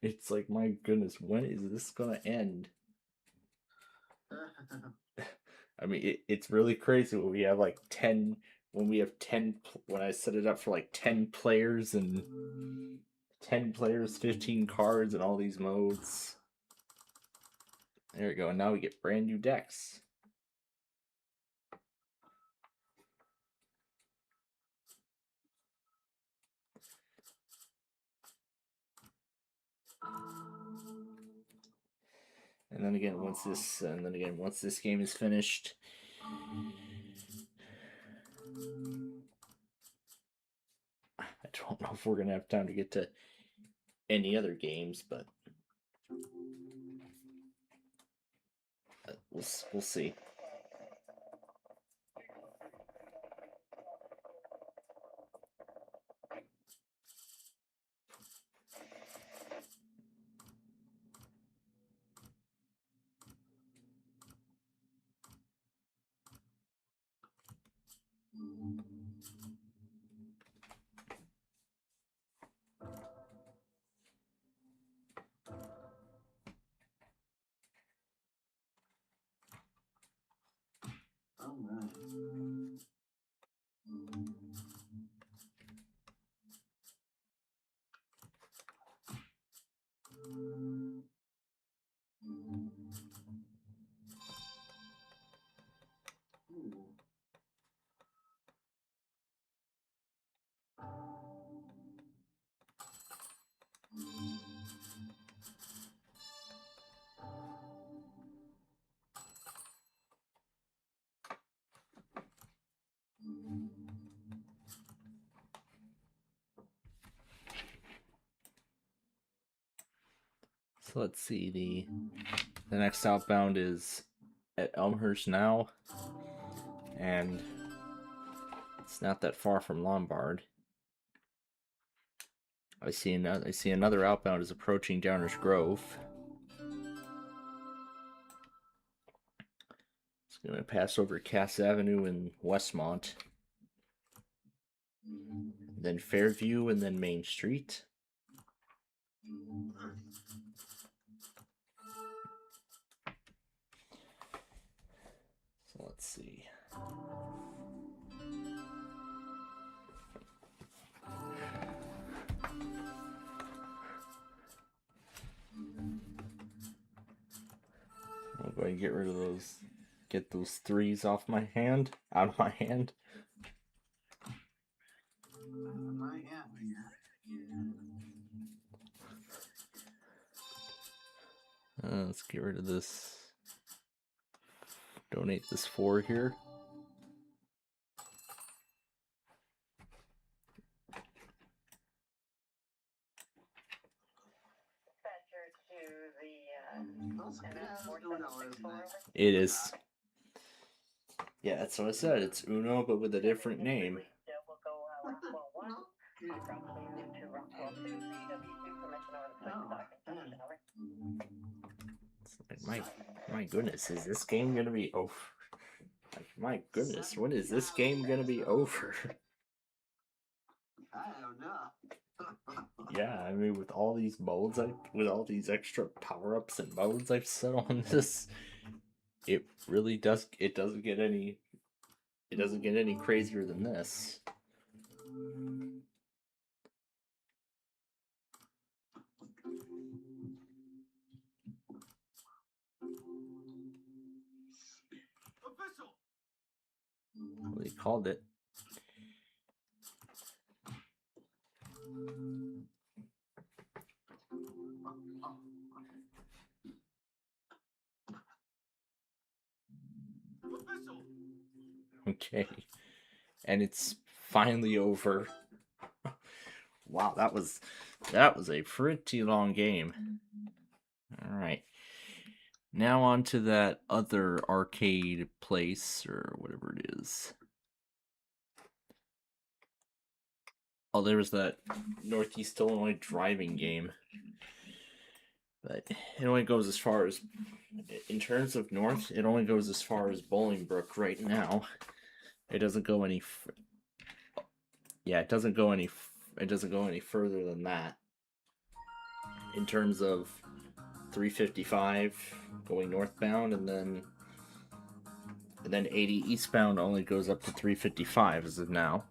It's like, my goodness, when is this gonna end? I mean, it's really crazy when we have like 10, when I set it up for like 10 players and 10 players, 15 cards and all these modes. There we go, and now we get brand new decks. And then again, once this game is finished, I don't know if we're gonna have time to get to any other games, but we'll see. All right. So let's see, the next outbound is at Elmhurst now, and it's not that far from Lombard. I see another outbound is approaching Downers Grove. It's gonna pass over Cass Avenue in Westmont, then Fairview, and then Main Street. So let's see. I'm going to get rid of those, get those threes off my hand, out of my hand. Let's get rid of this. Donate this 4 here. It is. Yeah, that's what I said. It's Uno, but with a different name. It's like, my goodness, is this game gonna be over? Like, my goodness, when is this game gonna be over? I don't know. Yeah, I mean, with all these modes, with all these extra power-ups and modes I've set on this, it really does. It doesn't get any crazier than this. Official. Well, they called it. Official. Okay, and it's finally over. Wow, that was a pretty long game. All right. Now on to that other arcade place, or whatever it is. Oh, there was that Northeast Illinois driving game. But it only goes as far as, in terms of North, it only goes as far as Bolingbrook right now. It doesn't go any, yeah, it doesn't go any further than that. In terms of 355 going northbound, and then 80 eastbound only goes up to 355 as of now.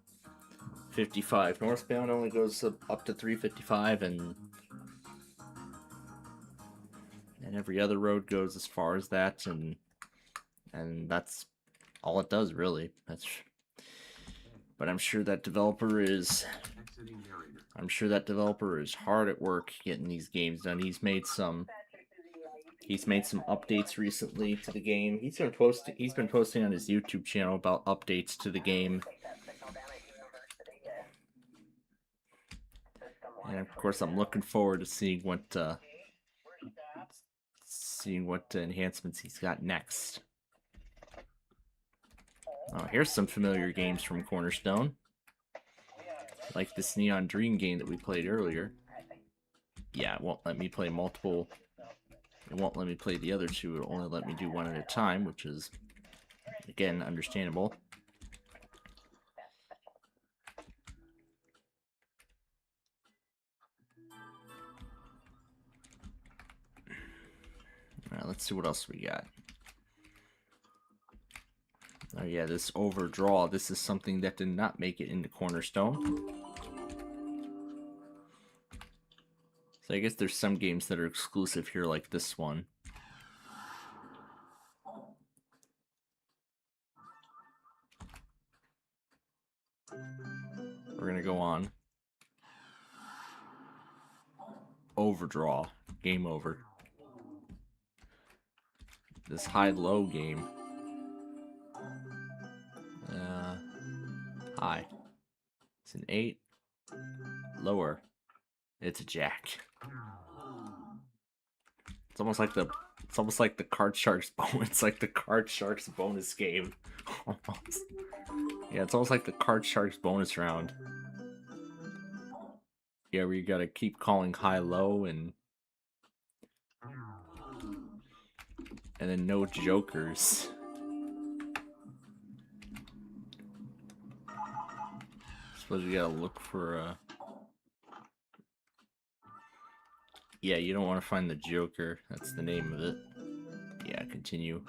55 northbound only goes up to 355, and every other road goes as far as that, and that's all it does, really. But I'm sure that developer is hard at work getting these games done. He's made some updates recently to the game. He's been posting on his YouTube channel about updates to the game. And of course, I'm looking forward to seeing what enhancements he's got next. Oh, here's some familiar games from Cornerstone, like this Neon Dream game that we played earlier. Yeah, it won't let me play multiple. It won't let me play the other two. It'll only let me do one at a time, which is, again, understandable. Alright, let's see what else we got. Oh yeah, this Overdraw. This is something that did not make it into Cornerstone. So I guess there's some games that are exclusive here, like this one. We're gonna go on. Overdraw. Game over. This high-low game. High. It's an 8. Lower. It's a jack. It's almost like the Card Sharks bonus. It's like the Card Sharks bonus game. Almost. Yeah, it's almost like the Card Sharks bonus round. Yeah, where you gotta keep calling high low and then no jokers. Suppose you gotta look for yeah, you don't want to find the Joker. That's the name of it. Yeah, continue.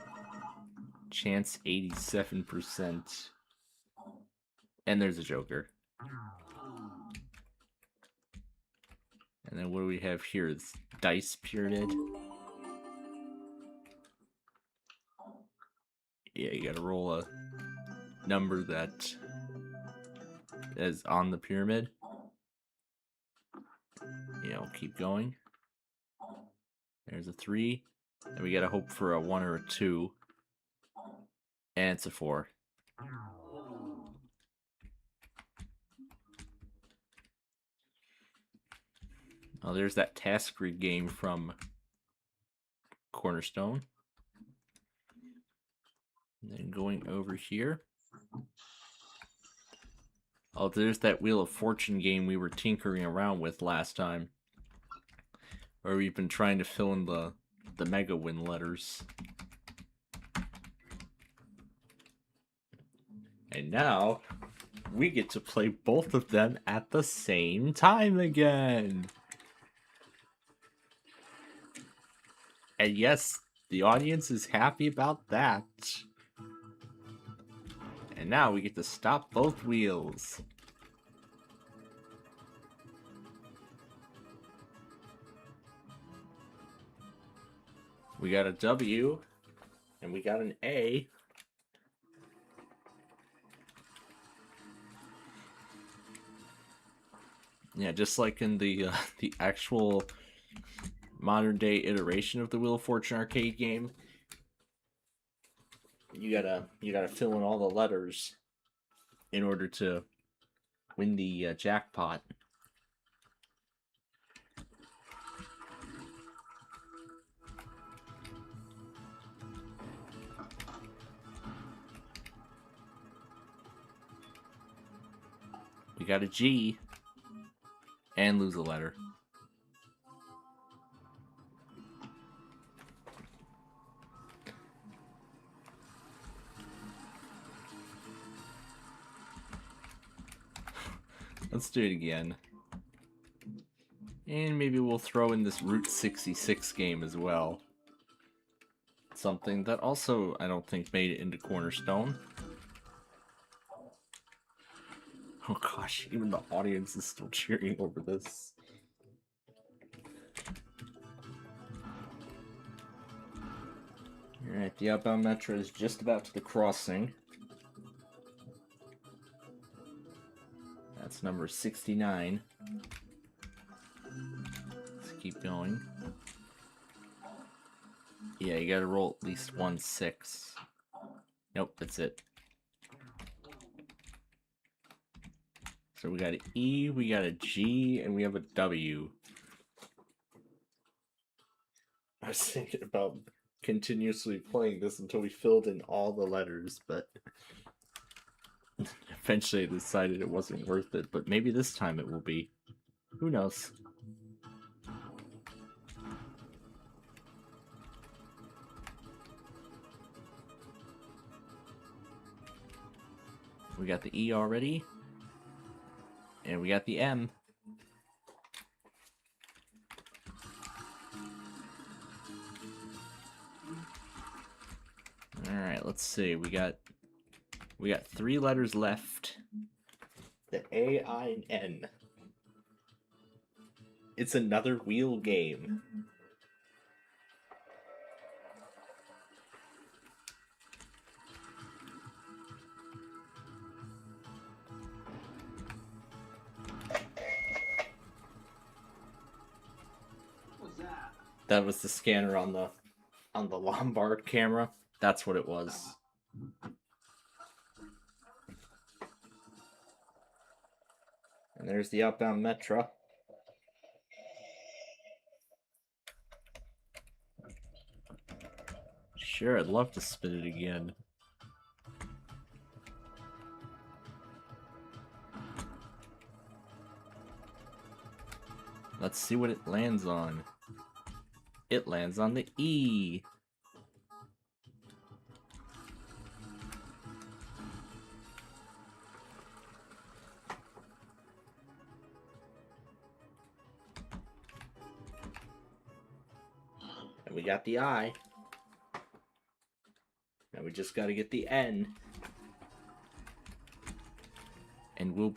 Chance 87%. And there's a Joker. And then what do we have here? It's Dice Pyramid. Yeah, you gotta roll a number that is on the pyramid. Yeah, we'll keep going. There's a 3. And we gotta hope for a 1 or a 2. And it's a 4. Oh, there's that task read game from Cornerstone. And then going over here. Oh, there's that Wheel of Fortune game we were tinkering around with last time. Where we've been trying to fill in the Mega Win letters. And now, we get to play both of them at the same time again. And yes, the audience is happy about that. And now we get to stop both wheels. We got a W, and we got an A. Yeah, just like in the actual modern day iteration of the Wheel of Fortune arcade game, you gotta fill in all the letters in order to win the jackpot. We got a G and lose a letter. Let's do it again. And maybe we'll throw in this Route 66 game as well. Something that also, I don't think, made it into Cornerstone. Oh gosh, even the audience is still cheering over this. Alright, the outbound metro is just about to the crossing. That's number 69. Let's keep going. Yeah, you gotta roll at least 1 6. Nope, that's it. So we got an E, we got a G, and we have a W. I was thinking about continuously playing this until we filled in all the letters, but eventually I decided it wasn't worth it, but maybe this time it will be. Who knows? We got the E already. And we got the M. Alright, let's see. We got 3 letters left. The A, I, and N. It's another wheel game. That was the scanner on the Lombard camera. That's what it was. And there's the outbound Metro. Sure, I'd love to spin it again. Let's see what it lands on. It lands on the E. And we got the I. Now we just got to get the N. And we'll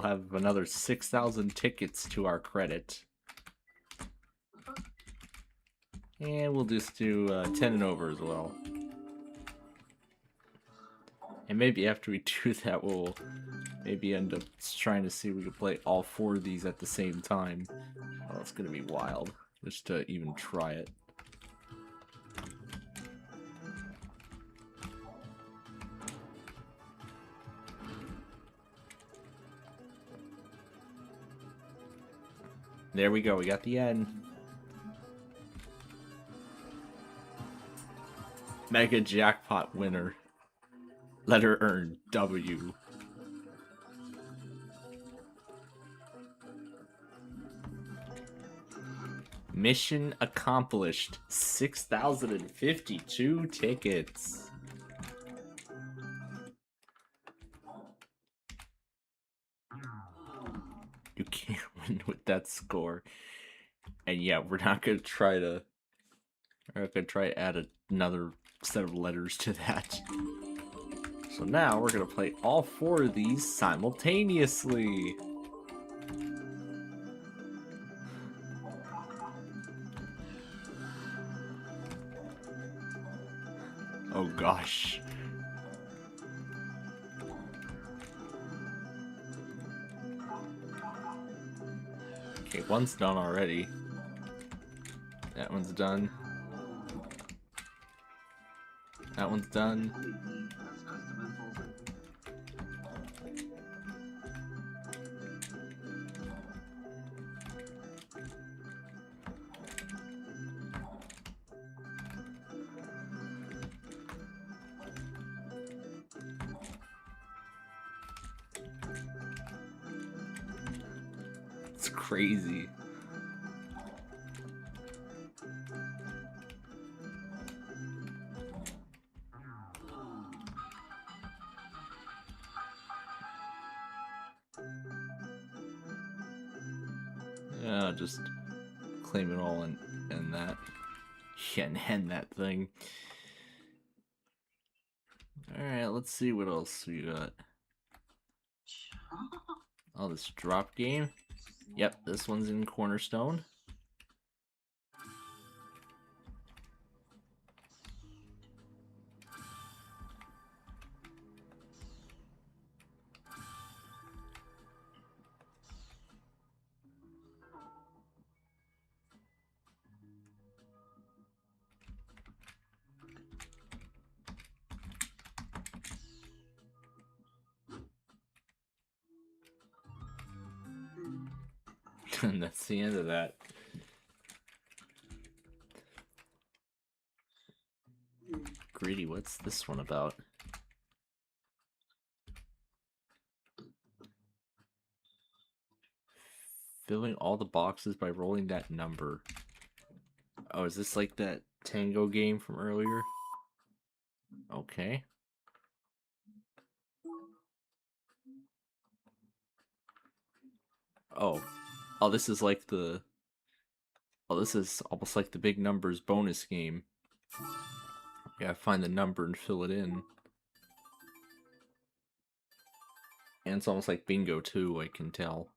have another 6,000 tickets to our credit. And we'll just do 10 and over as well. And maybe after we do that, we'll maybe end up trying to see if we can play all 4 of these at the same time. Oh, it's gonna be wild just to even try it. There we go, we got the N. Mega jackpot winner. Letter earned W. Mission accomplished. 6,052 tickets. You can't win with that score. And yeah, we're not gonna try to add another set of letters to that. So now we're gonna play all 4 of these simultaneously. Oh gosh. Okay, one's done already. That one's done. That one's done. It's crazy. Yeah, just claim it all and that. Yeah, and end that thing. Alright, let's see what else we got. Oh, this drop game. Yep, this one's in Cornerstone. And that's the end of that. Greedy, what's this one about? Filling all the boxes by rolling that number. Oh, is this like that Tango game from earlier? Okay. Oh. Oh, this is like the... Oh, this is almost like the big numbers bonus game. You gotta find the number and fill it in. And it's almost like bingo too, I can tell.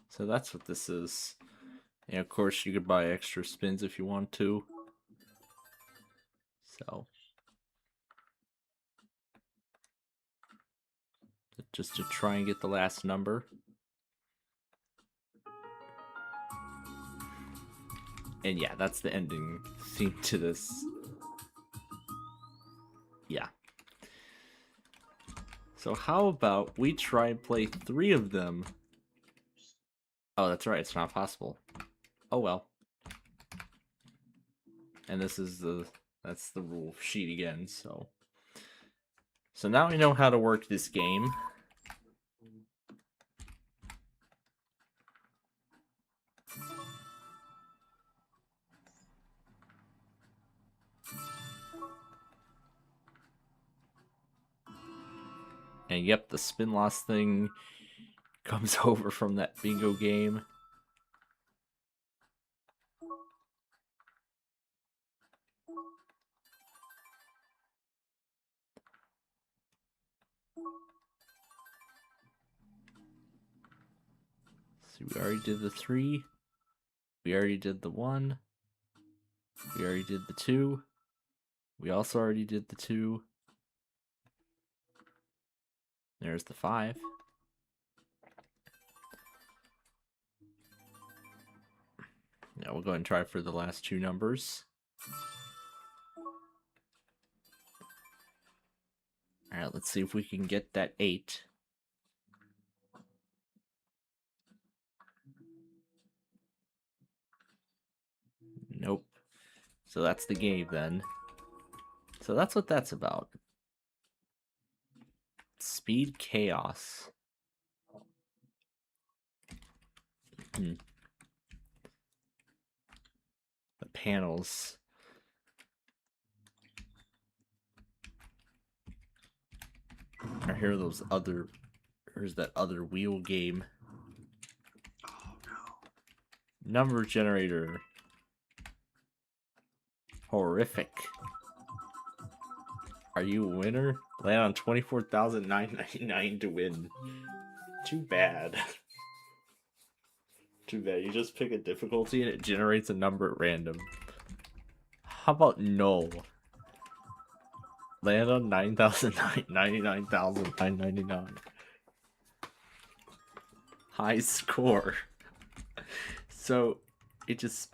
So that's what this is. And of course you could buy extra spins if you want to. So just to try and get the last number. And yeah, that's the ending theme to this. Yeah. So how about we try and play 3 of them? Oh, that's right, it's not possible. Oh well. And this is that's the rule sheet again, so. So now we know how to work this game. And yep, the spin loss thing comes over from that bingo game. So we already did the 3. We already did the 1. We already did the 2. We also already did the 2. There's the 5. Now we'll go ahead and try for the last 2 numbers. Alright, let's see if we can get that 8. Nope. So that's the game then. So that's what that's about. Speed chaos. The panels. Or here are those other. Here's that other wheel game. Oh no. Number generator. Horrific. Are you a winner? Land on 24,999 to win. Too bad. Too bad. You just pick a difficulty and it generates a number at random. How about no? Land on 99,999. High score. So it just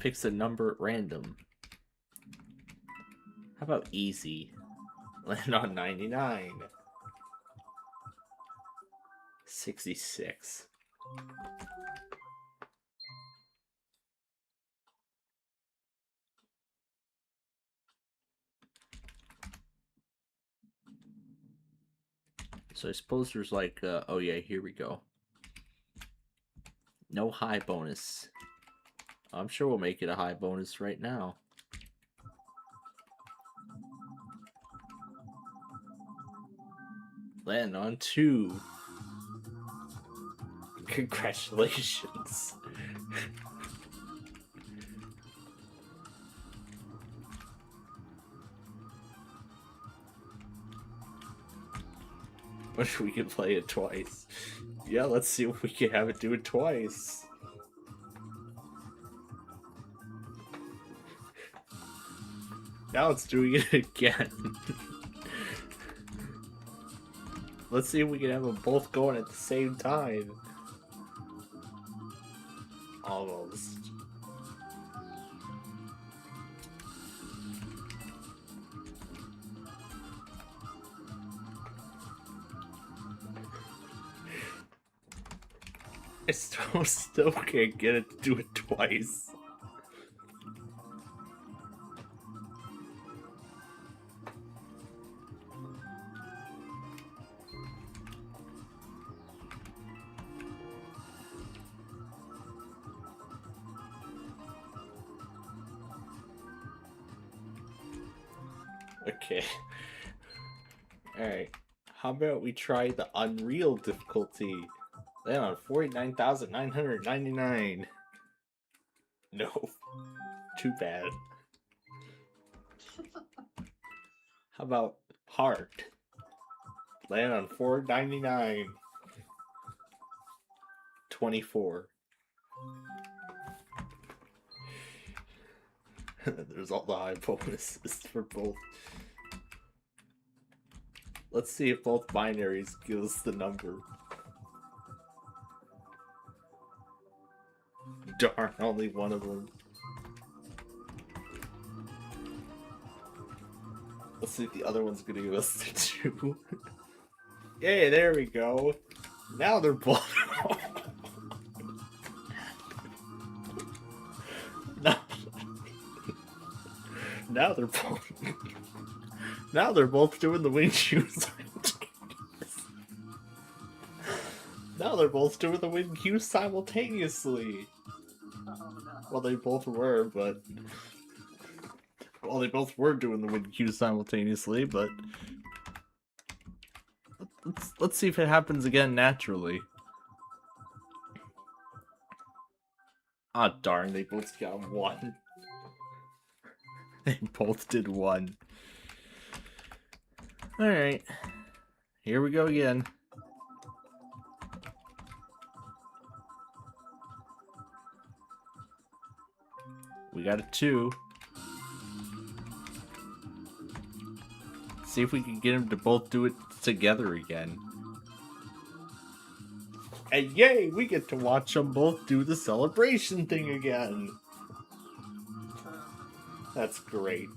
picks a number at random. How about easy? Land on 99. 66. So I suppose there's like, oh yeah, here we go. No high bonus. I'm sure we'll make it a high bonus right now. Land on 2. Congratulations. Wish we could play it twice. Yeah, let's see if we can have it do it twice. Now it's doing it again. Let's see if we can have them both going at the same time. Almost. I still can't get it to do it twice. Okay. Alright. How about we try the Unreal difficulty? Land on 49,999. No. Too bad. How about hard? Land on 499. 24. There's all the high bonuses for both. Let's see if both binaries give us the number. Darn, only one of them. Let's see if the other one's gonna give us the 2. Yay, there we go. Now they're both. now, now they're both. Now they're both doing the wing Q Now they're both doing the wing Q simultaneously. Well, they both were, but. Well, they both were doing the wing Q simultaneously, but. Let's see if it happens again naturally. Ah, darn, they both got 1. They both did 1. Alright. Here we go again. We got a 2. See if we can get them to both do it together again. And yay, we get to watch them both do the celebration thing again. That's great.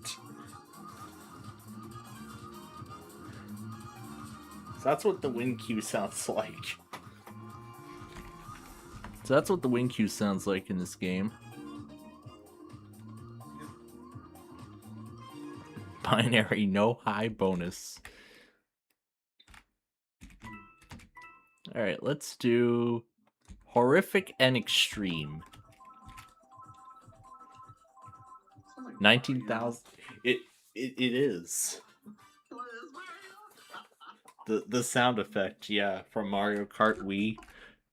So that's what the wing cue sounds like. So that's what the wing cue sounds like in this game. Binary, no high bonus. Alright, let's do horrific and extreme. 19,000. It is. The sound effect, yeah, from Mario Kart Wii.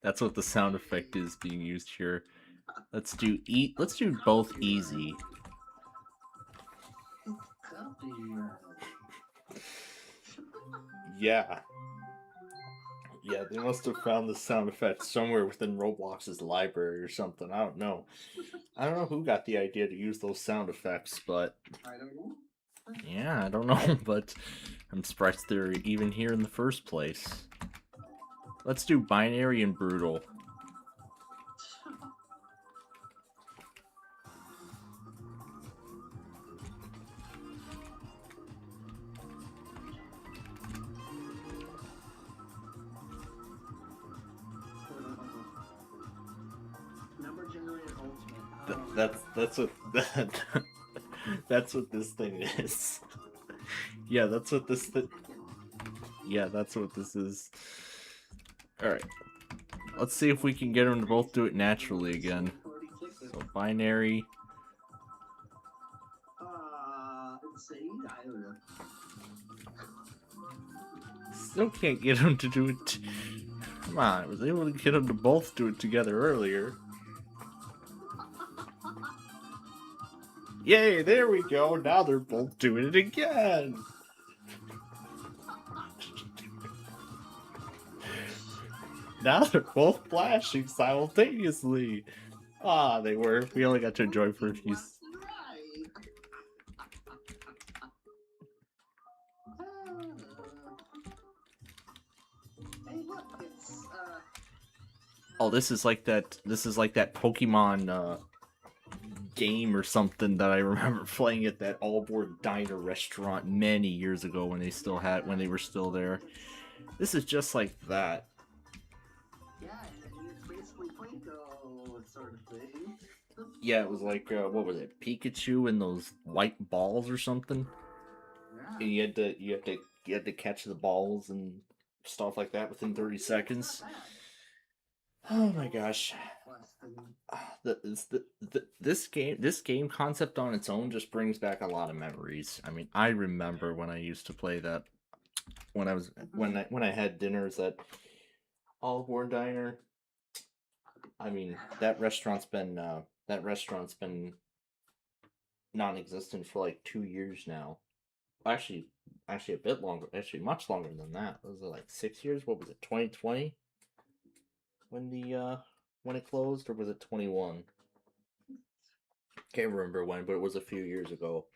That's what the sound effect is being used here. Let's do both easy. Yeah. Yeah, they must have found the sound effect somewhere within Roblox's library or something. I don't know. I don't know who got the idea to use those sound effects, but I don't know. yeah, I don't know, but I'm surprised they're even here in the first place. Let's do binary and brutal. Number generator ultimate. That's what that's what this thing is. Yeah, that's what this Yeah, that's what this is. Alright. Let's see if we can get them to both do it naturally again. So binary. Insane? I don't know. Still can't get them to do it. Come on, I was able to get them to both do it together earlier. Yay, there we go. Now they're both doing it again. Now they're both flashing simultaneously. Ah, they were. We only got to enjoy for a few. Oh, this is like that. This is like that Pokemon game or something that I remember playing at that all-board diner restaurant many years ago when they were still there. This is just like that. Yeah, it's basically Plinko sort of thing. Yeah, it was like what was it, Pikachu and those white balls or something. Yeah. And you had to catch the balls and stuff like that within 30 seconds. Oh my gosh. This game concept on its own just brings back a lot of memories. I mean, I remember when I used to play that when I had dinners at All-Aboard Diner. I mean, that restaurant's been non-existent for like 2 years now. Actually a bit longer. Actually, much longer than that. Was it like 6 years? What was it? 2020 when it closed, or was it 21? Can't remember when, but it was a few years ago.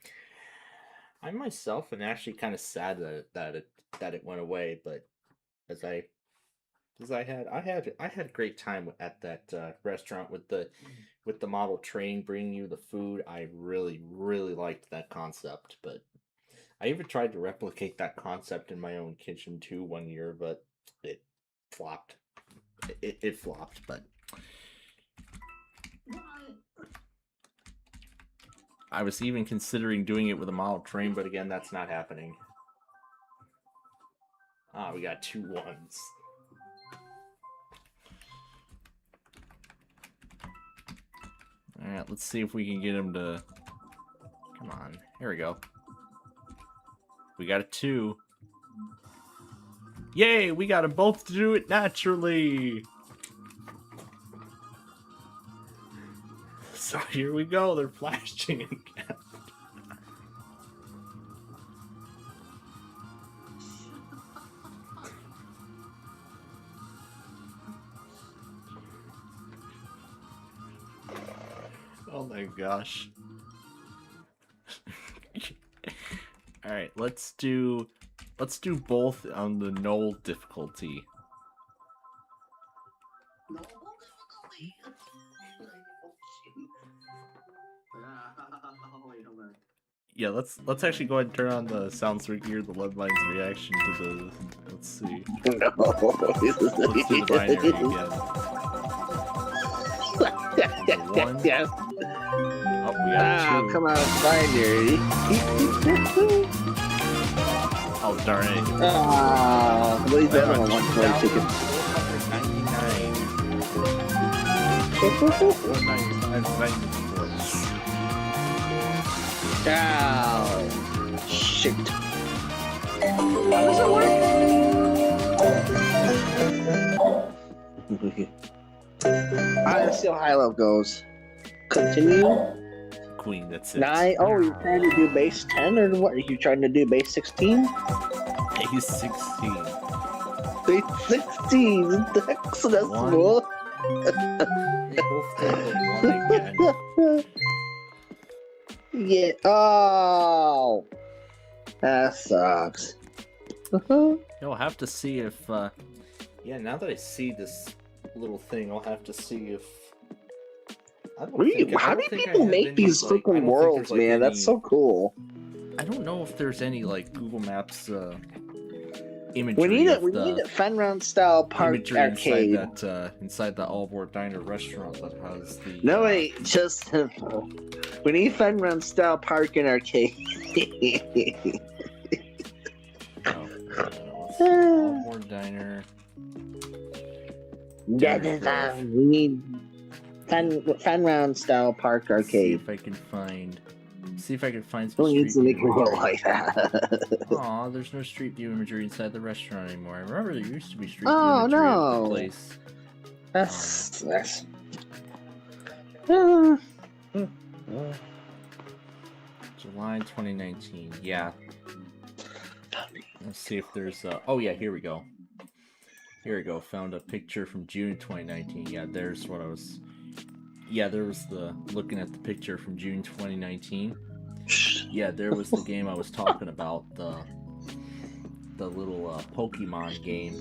I myself am actually kind of sad that it went away, but as I had a great time at that restaurant with the model train bringing you the food. I really liked that concept, but I even tried to replicate that concept in my own kitchen too one year, but it flopped. It flopped, but I was even considering doing it with a model train, but again, that's not happening. Ah, we got 2 ones. Alright, let's see if we can get him to... Come on. Here we go. We got a 2. Yay! We got them both to do it naturally! So here we go. They're flashing again. Oh my gosh. Alright, let's do both on the null difficulty. No difficulty. Wait, hold on. Yeah, let's actually go ahead and turn on the sound so we can hear the Leadline's reaction to the. Let's see. Let's do the binary again. One. Yeah. Oh, we got 2. Come on, binary. Oh darn it! At least the other one wants to play chicken. 199. Ow. Shit. How does it work? Alright, let's see how high level goes. Continue. Queen, that's it. 9. Oh, you're trying to do base 10 or what? Are you trying to do base 16? Base 16. Base 16. That's cool. They both take the 1 again. Yeah. Oh, that sucks. You'll have to see if. Yeah, now that I see this little thing, I'll have to see if. How do people make these freaking worlds, man? That's so cool. I don't know if there's any like Google Maps imagery. We need a fun round style park imagery arcade inside the All Aboard Diner restaurant that has the. No wait, just we need fun round style park and arcade. All Aboard Diner. We need fun round style park arcade. See if I can find some Who needs to street make view me go imagery. like that? Aw, there's no street view imagery inside the restaurant anymore. I remember there used to be street view Oh, imagery of no. the place. That's July 2019. Yeah. Let's see if there's oh yeah, here we go. Here we go. Found a picture from June 2019. Yeah, there's what I was. Yeah, there was the looking at the picture from June 2019. Yeah, there was the game I was talking about, the little Pokemon game.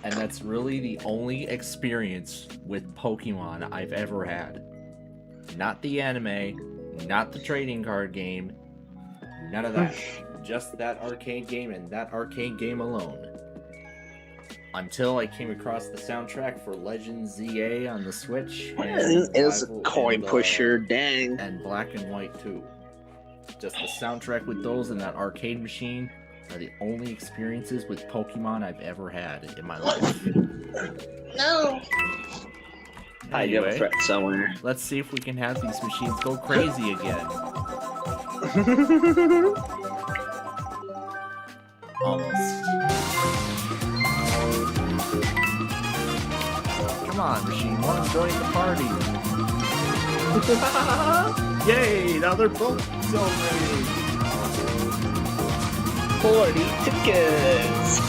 And that's really the only experience with Pokemon I've ever had. Not the anime, not the trading card game, none of that. Just that arcade game and that arcade game alone. Until I came across the soundtrack for Legend ZA on the Switch. And it's a coin pusher, dang. And Black and White too. Just the soundtrack with those and that arcade machine are the only experiences with Pokemon I've ever had in my life. No. I have a Anyway, threat somewhere. let's see if we can have these machines go crazy again. Almost. Come on, machine one, join the party. Yay! Now they're both so ready. 40 tickets.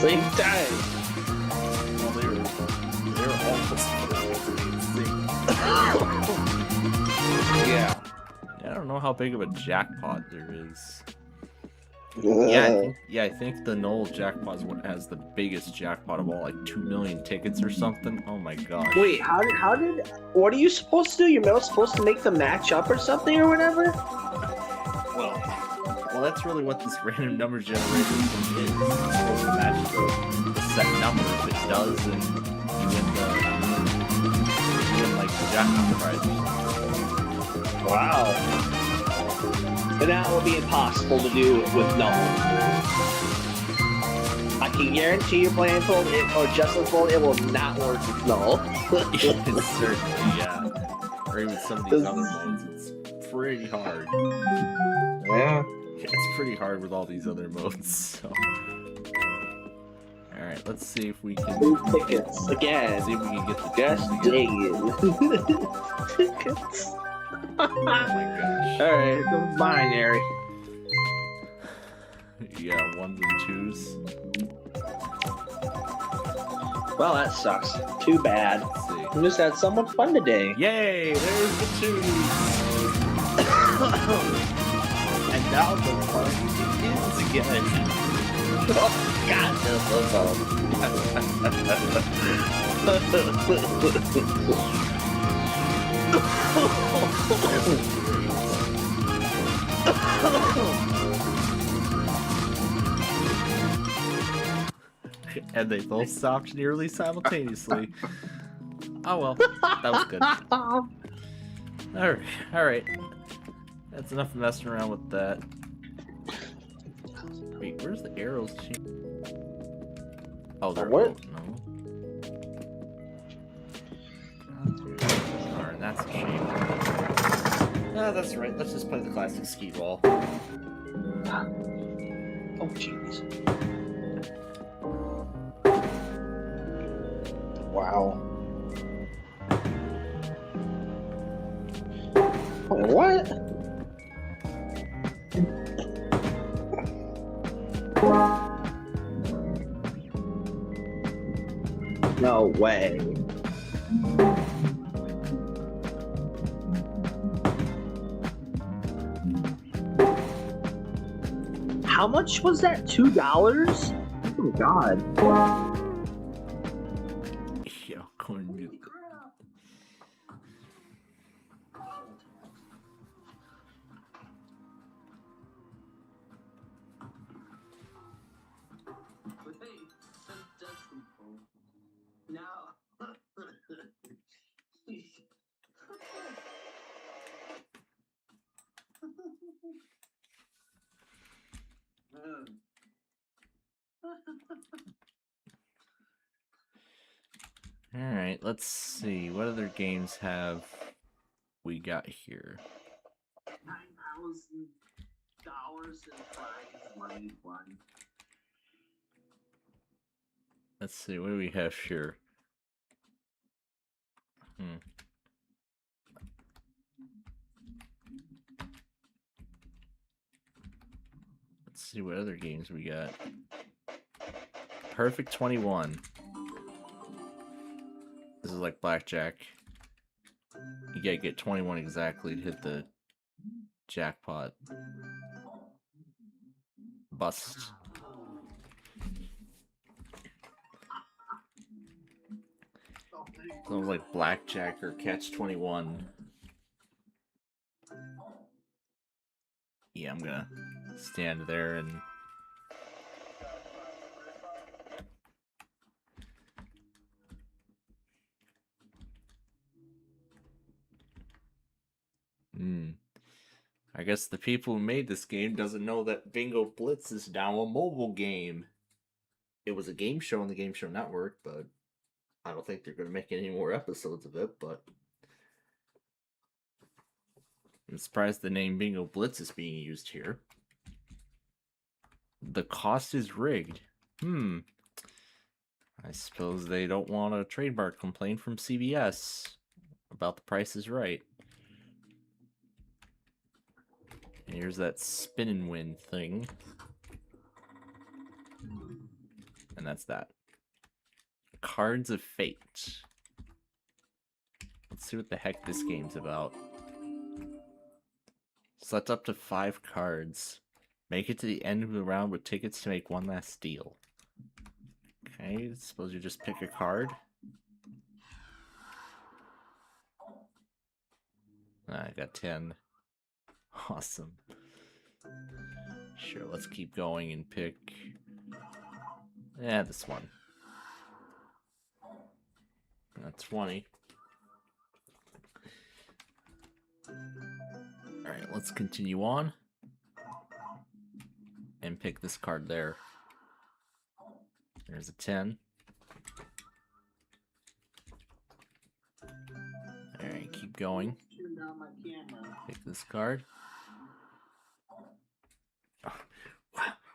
same time. Well, they were almost Yeah. I don't know how big of a jackpot there is. Yeah, I think the Knoll jackpot is what has the biggest jackpot of all, like 2 million tickets or something. Oh my gosh. Wait, what are you supposed to do? You're supposed to make them match up or something or whatever? Well, that's really what this random number generator thing is. It's supposed to match the set number. If it does, then you win like the jackpot prize or something. Wow. But that would be impossible to do with Null. I can guarantee you blindfold it or blindfold it will not work with Null. It's certainly, yeah. Or even some of these other modes, it's pretty hard. Yeah. It's pretty hard with all these other modes, so. Alright, let's see if we can... New tickets, again. See if we can get the Just digging. Oh Tickets. my gosh. Alright, the binary. Yeah, ones and twos. Well, that sucks. Too bad. Let's see. We just had so much fun today. Yay! There's the twos! And now the fun begins again. Oh, God, And they both stopped nearly simultaneously. Oh well, that was good. Alright. That's enough messing around with that. Wait, where's the arrows? Oh, they're what? no. Darn, that's a shame. Ah, that's right. Let's just play the classic ski ball. Oh, jeez. Wow. What? No way. How much was that? $2? Oh God. Yeah, corn milk. But hey, that's cool. Now. Alright, let's see. What other games have we got here? $9,000 in prize money won. Let's see, what do we have here? Let's see what other games we got. Perfect 21. This is like blackjack. You gotta get 21 exactly to hit the jackpot. Bust. Sounds like blackjack or catch 21. Yeah, I'm gonna stand there and I guess the people who made this game doesn't know that Bingo Blitz is now a mobile game. It was a game show on the Game Show Network, but I don't think they're going to make any more episodes of it, but I'm surprised the name Bingo Blitz is being used here. The cost is rigged. I suppose they don't want a trademark complaint from CBS about the Price is Right. And here's that spin and win thing. And And that's that. Cards of Fate. Let's see what the heck this game's about. Select up to 5 cards. Make it to the end of the round with tickets to make one last deal. Okay, suppose you just pick a card. I got 10. Awesome. Sure, let's keep going and pick... this one. 20. Alright, let's continue on. And pick this card there. There's a 10. Alright, keep going. Pick this card.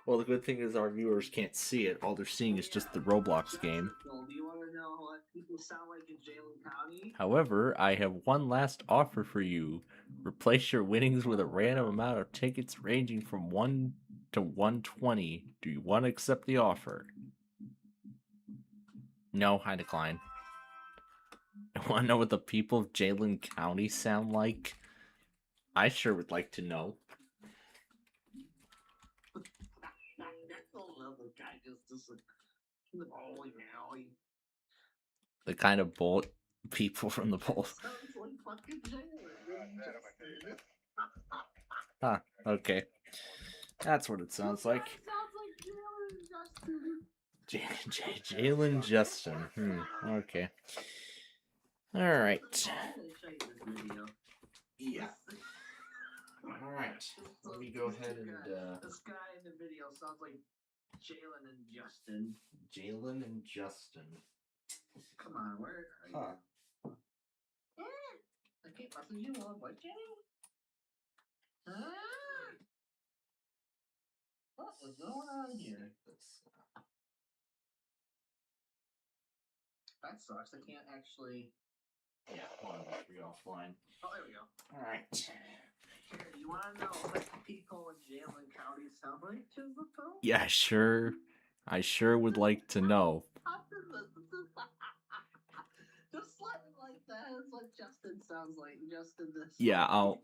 Well, the good thing is our viewers can't see it. All they're seeing is just the Roblox game. Do you want to know what people sound like in Jalen County? However, I have one last offer for you. Replace your winnings with a random amount of tickets ranging from 1 to 120. Do you want to accept the offer? No, I decline. I want to know what the people of Jalen County sound like. I sure would like to know. The kind of bullet people from the poll. Sounds like fucking Jalen. Huh, okay. That's what it sounds like. Jalen Justin. Okay. Alright. Yeah. Alright. Let me go ahead and This guy in the video sounds like Jalen and Justin. Jalen and Justin. Come on, where are you? Huh. I can't message you on what, Jenny? Huh? What was going on here? That sucks. I can't actually. Yeah, hold on, let's read offline. Oh, there we go. Alright. Here, you want to know what people in Jalen County sound like to the phone? Yeah, sure. I sure would like to know. Just let it like that. That's what Justin sounds like. Justin this. Yeah, I'll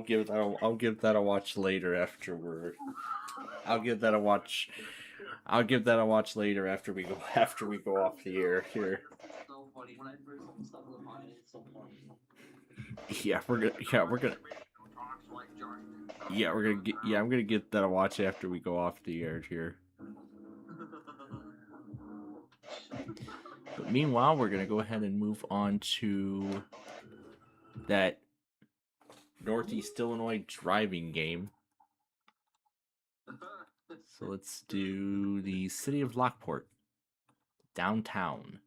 give that a watch later after we're. I'll give that a watch later after we go off the air here. So funny when I first stumbled upon it. It's so funny. I'm gonna get that a watch after we go off the air here. But meanwhile, we're gonna go ahead and move on to that Northeast Illinois driving game. So let's do the city of Lockport, downtown.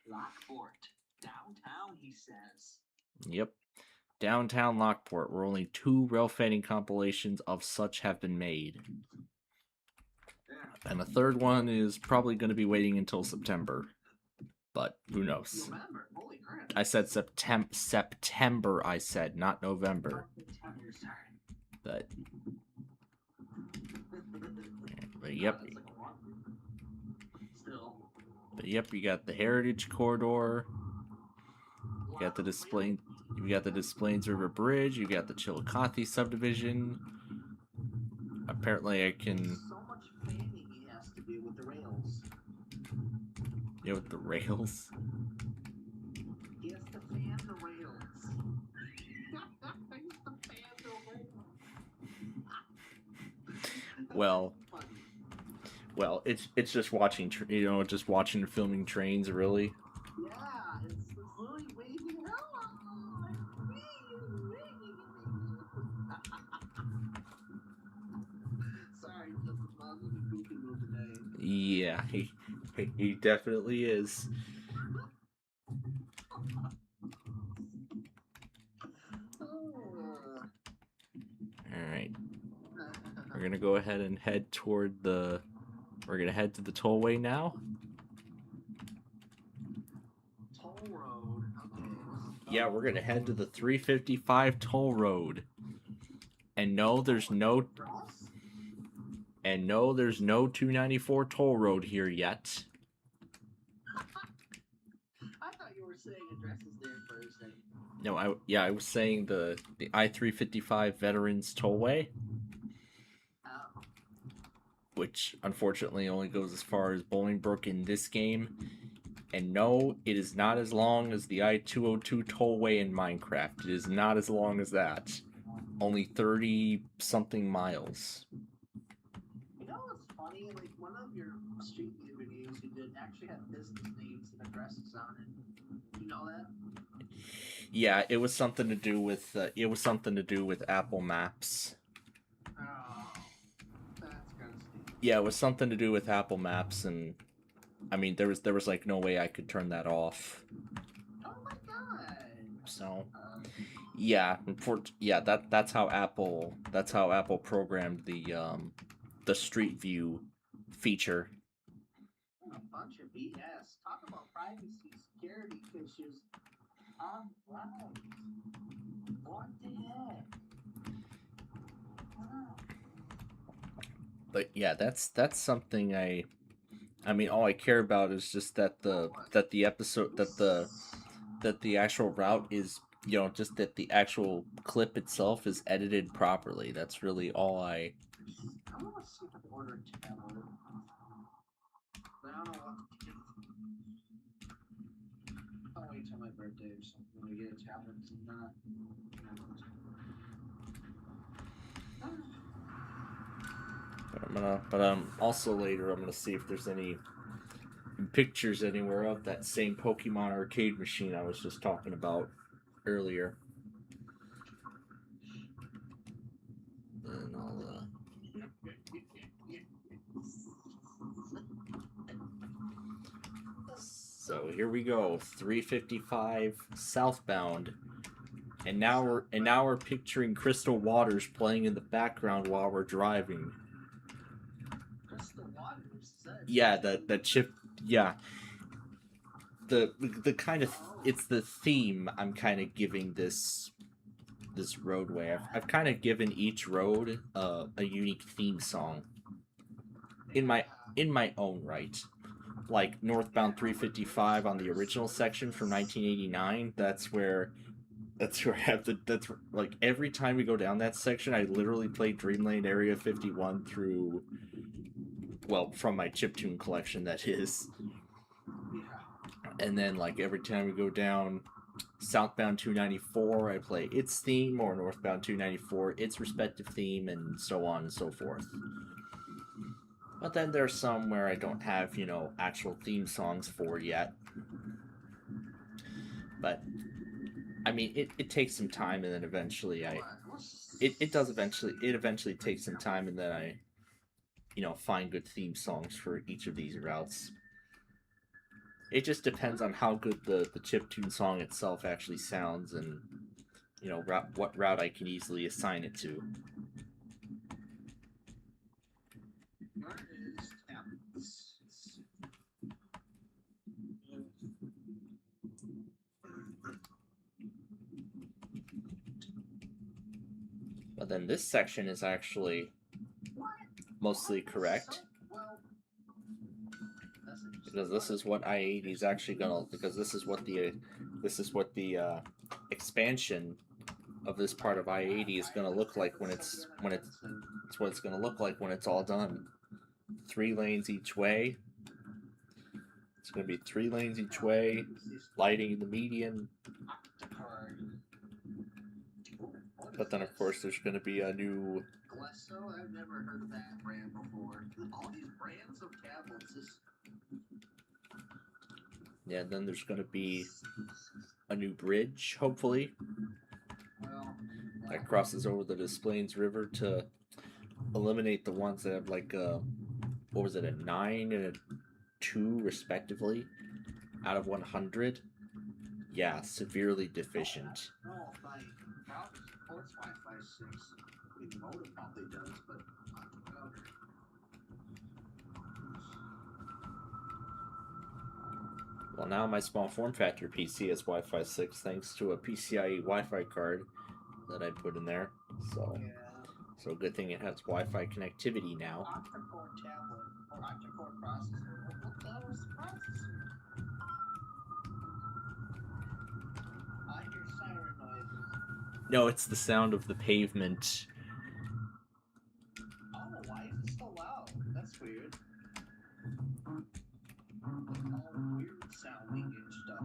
Lockport, downtown, he says. Yep. Downtown Lockport, where only 2 rail fading compilations of such have been made. And the third one is probably going to be waiting until September. But who knows? November. Holy crap. I said September, I said, not November. But yep. But yep, you got the Heritage Corridor. You got the Displains River Bridge. You got the Chillicothe subdivision. Apparently, I can. So much fanning he has to do with the rails. Yeah, with the rails. He has to fan the rails. He has to fan the rails. Well, it's just watching, just watching and filming trains, really. Yeah, it's literally waving hello. Sorry, Justin, Mom's in a goofy mood today. Yeah, he definitely is. Alright. We're gonna go ahead and head toward the... We're gonna head to the tollway now. Toll road. Okay. Yeah, we're gonna head to the 355 toll road. And no, there's no... And no, there's no 294 toll road here yet. I thought you were saying addresses there for a second. No, I was saying the I-355 Veterans Tollway, Oh. which unfortunately only goes as far as Bolingbrook in this game. And no, it is not as long as the I-202 Tollway in Minecraft. It is not as long as that. Only 30-something miles. You know what's funny? Like, one of your Street View videos you did actually had business names and addresses on it. You know that? Yeah, it was something to do with Apple Maps. Oh, that's kind of stupid. Yeah, it was something to do with Apple Maps, and I mean there was like no way I could turn that off. Oh my god. So yeah, that's how Apple programmed the Street View feature. A bunch of BS. Talk about privacy, security issues. Alright. What the heck? Wow. But yeah, that's something I mean all I care about is just that the actual route is, you know, just that the actual clip itself is edited properly. That's really all I I'm gonna see if I can order a tablet. But I don't know what to get. I'll wait till my birthday or something when I get a tablet. Cause I'm not. but also later I'm gonna see if there's any pictures anywhere of that same Pokemon arcade machine I was just talking about earlier. And I'll So here we go, 355 southbound. And now we're picturing Crystal Waters playing in the background while we're driving. Crystal Waters? Yeah, the chip, yeah. The kind of, it's the theme I'm kind of giving this roadway. I've kind of given each road a unique theme song in my own right. Like northbound 355 on the original section from 1989. That's where I have that's like every time we go down that section, I literally play Dreamland Area 51 through, well, from my chiptune collection, that is. And then like every time we go down southbound 294, I play its theme, or northbound 294 its respective theme, and so on and so forth. But then there's some where I don't have, you know, actual theme songs for yet. But I mean, it takes some time, and then eventually it eventually takes some time, and then I, you know, find good theme songs for each of these routes. It just depends on how good the chiptune song itself actually sounds, and, you know, what route I can easily assign it to. But then this section is actually mostly correct, because this is what I-80 is actually gonna, because this is what the expansion of this part of I-80 is gonna look like it's what it's gonna look like when it's all done. 3 lanes each way. It's gonna be 3 lanes each way, lighting in the median. But then, of course, there's going to be a new... Glesso? I've never heard of that brand before. All these brands of tablets is... Yeah, then there's going to be a new bridge, hopefully. That crosses over the Des Plaines River to eliminate the ones that have, like, what was it, a 9 and a 2, respectively, out of 100. Yeah, severely deficient. Supports Wi-Fi 6. The modem probably does, but well, now my small form factor PC has Wi-Fi 6 thanks to a PCIe Wi-Fi card that I put in there. So, So good thing it has Wi-Fi connectivity now. Octa-core tablet or octa-core processor. What the hell is the processor? I hear siren noises. No, it's the sound of the pavement. Oh, why is it so loud? That's weird. All weird sounding and stuff.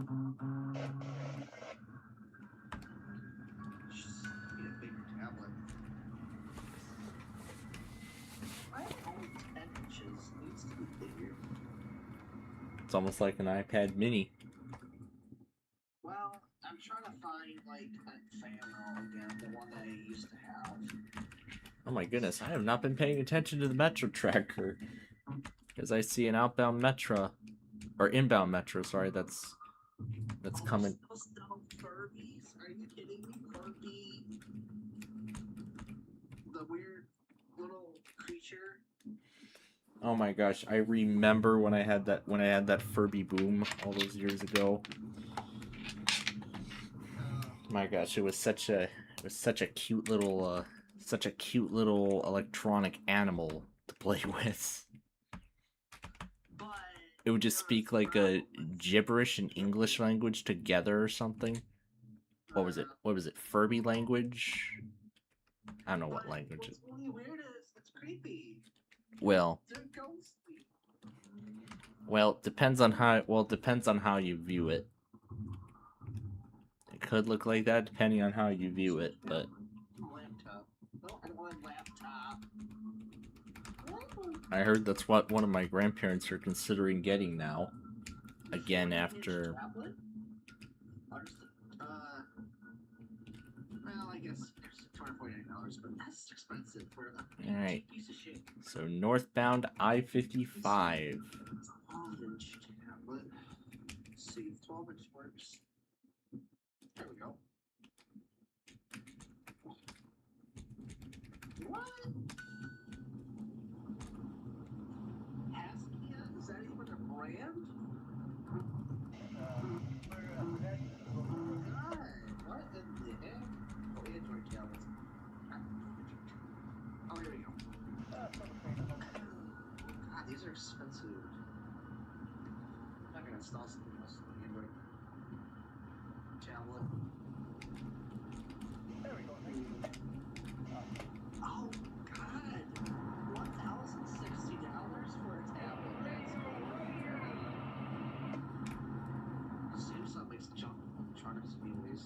Just need a bigger tablet. I have only 10 inches. Needs to be bigger. It's almost like an iPad mini. Well, I'm trying to find like that Famo again, the one that I used to have. Oh my goodness, I have not been paying attention to the Metro tracker. Because I see an outbound Metro. Or inbound Metro, sorry, that's coming. Those dumb Furbies? Are you kidding me? Furby. The weird little creature. Oh my gosh, I remember when I had that Furby boom all those years ago. My gosh, it was such a cute little electronic animal to play with. But It would just speak like a gibberish and English language together or something. What was it? What was it? Furby language? I don't know what language it. What's really weird is it's creepy. Well, They're ghostly. it depends on how you view it. It could look like that depending on how you view it, but Laptop. No, I don't want a laptop. I heard that's what one of my grandparents are considering getting now. Again, after Tablet? Well, I guess $249, but that's expensive for a Alright. piece of shit. So northbound I-55. It's a 12-inch tablet. Let's see if 12-inch works. There we go. What? Haskia? Is that even a brand? God, what in the heck? Oh, Android tablets. Oh, here we go. God, these are expensive. I'm not gonna install something else on the Android tablet. There we go. Oh, God. $1,060 for a tablet. That's Samsung makes junk electronics anyways.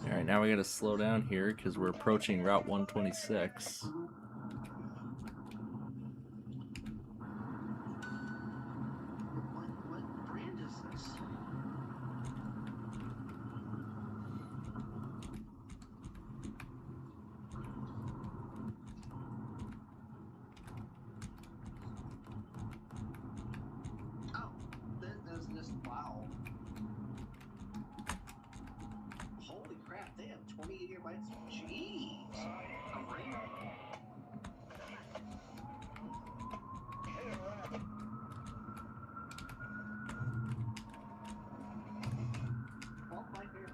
Alright, now we gotta slow down here because we're approaching Route 126. What brand is this? Oh, that's just wow. Holy crap, they have 20 gigabytes. Jeez. Of RAM. Well, my favorite.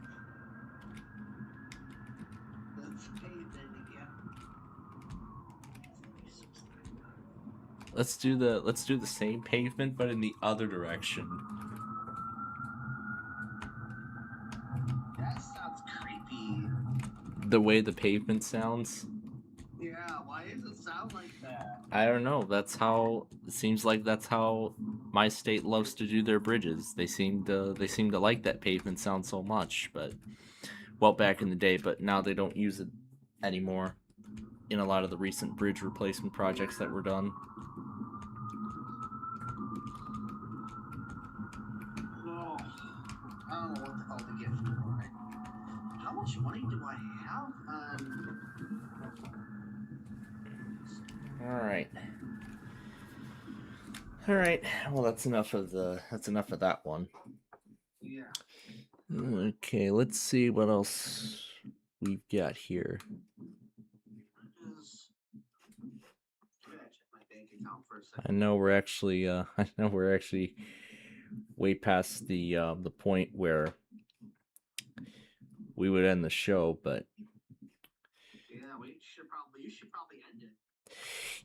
Let's pay then again. Let's do the same pavement but in the other direction. That's creepy. The way the pavement sounds. Yeah, why does it sound like that? I don't know. That's how it seems like that's how my state loves to do their bridges. They seem to like that pavement sound so much, but well back in the day, but now they don't use it anymore in a lot of the recent bridge replacement projects that were done. No, I don't know what the hell to get for it. How much money do I have? All right. Well, that's enough of that one. Yeah. Okay, let's see what else we've got here. Check my bank account for a second. I know we're actually way past the point where we would end the show, but Yeah, you should probably end it.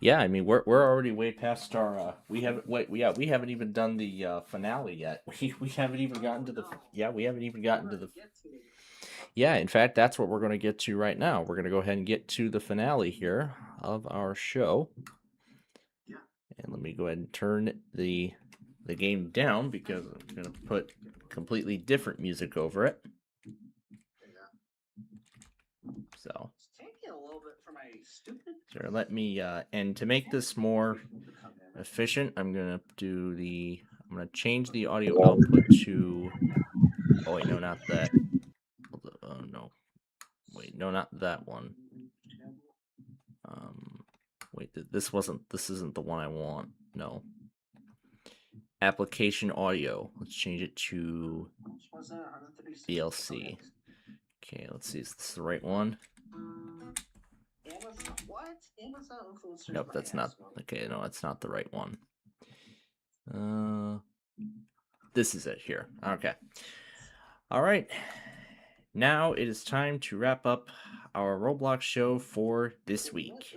yeah, I mean we're already way past our we haven't even done the finale yet. We haven't even gotten to the we haven't even gotten to the in fact that's what we're going to get to right now. We're going to go ahead and get to the finale here of our show. Yeah. And let me go ahead and turn the game down because I'm going to put completely different music over it. So It's taking a little bit for my stupid. sure, let me and to make this more efficient, I'm gonna change the audio output to oh wait, no, not that. Oh no. Wait, no, not that one. Wait, this isn't the one I want. No. Application audio. Let's change it to VLC. Okay, let's see. Is this the right one? Amazon, what? Amazon influencers. Nope, that's not. Okay, no, that's not the right one. This is it here. Okay. All right. Now it is time to wrap up our Roblox show for this week.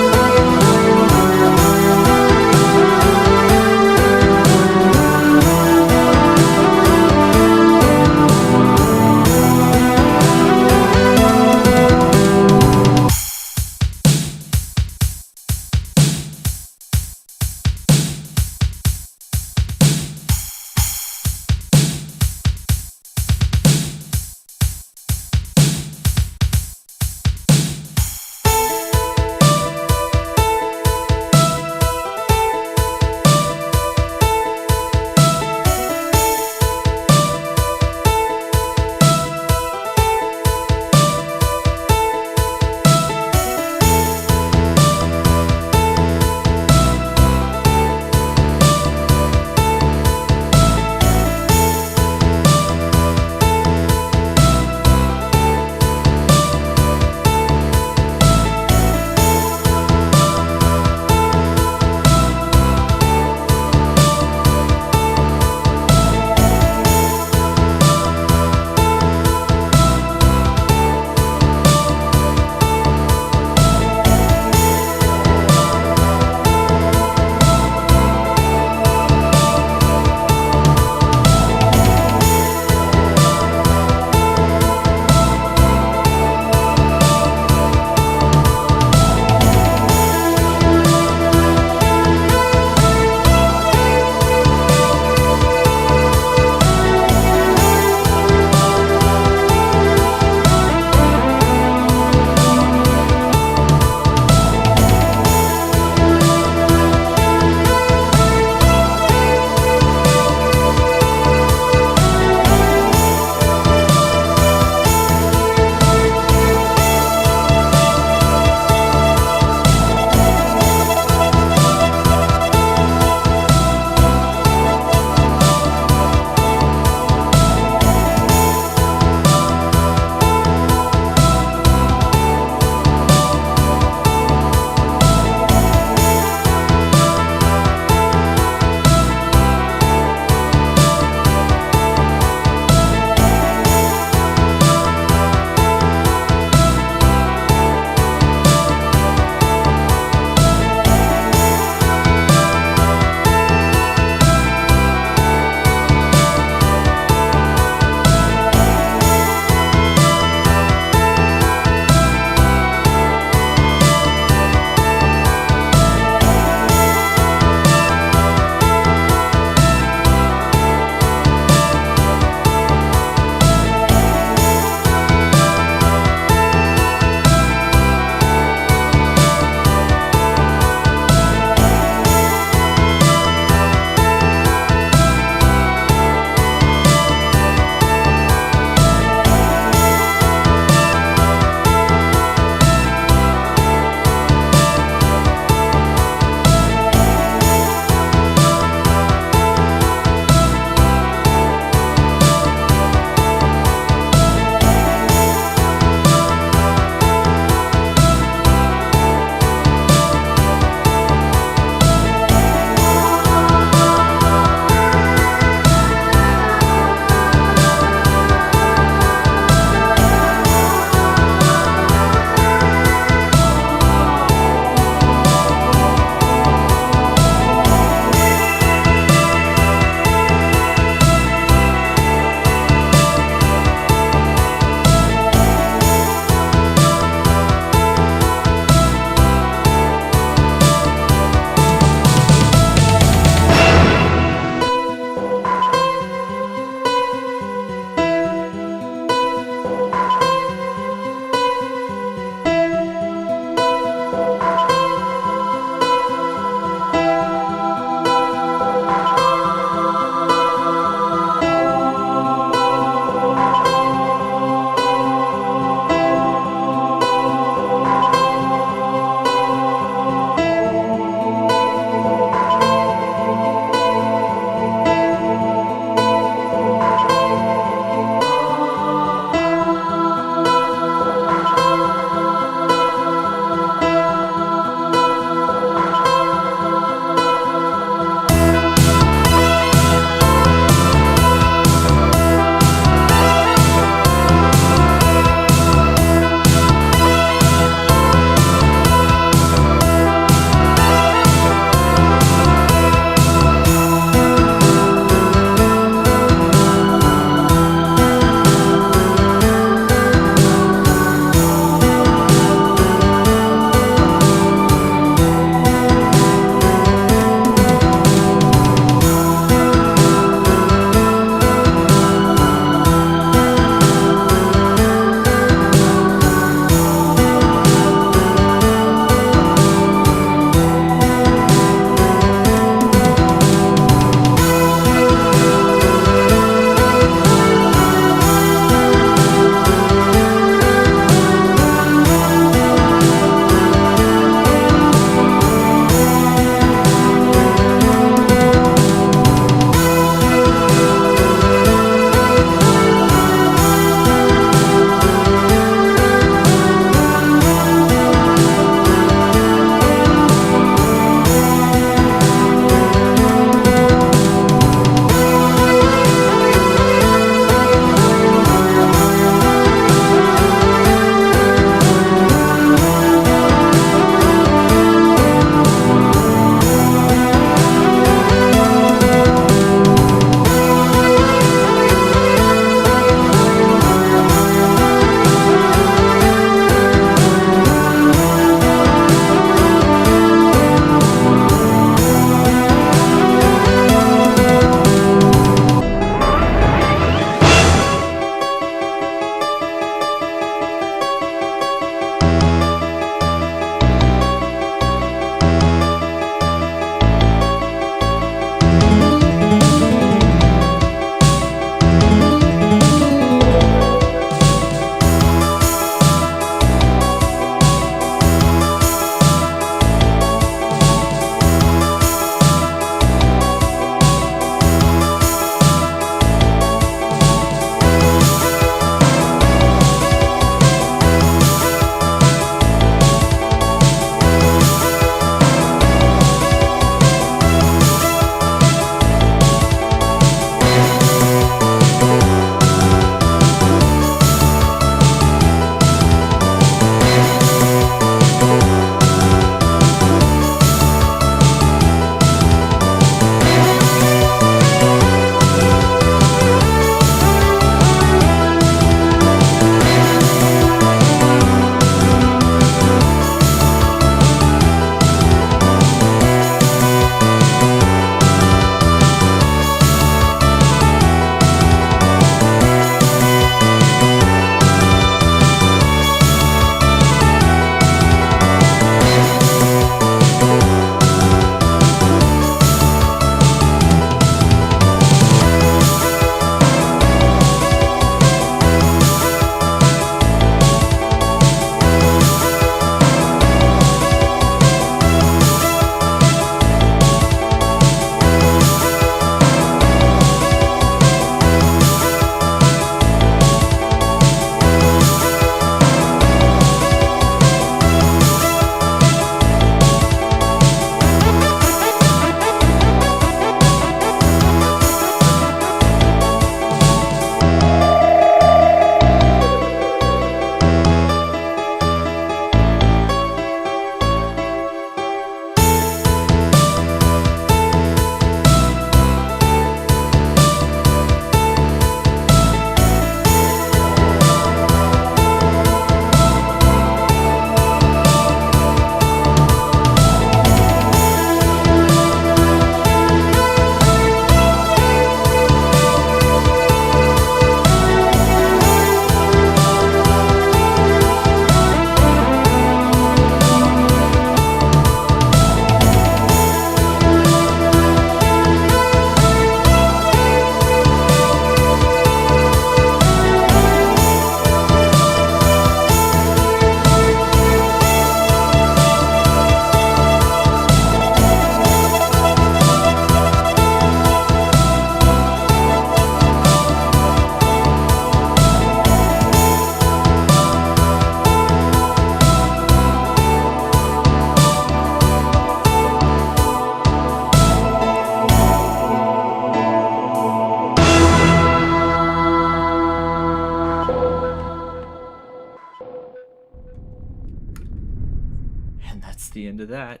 And that's the end of that.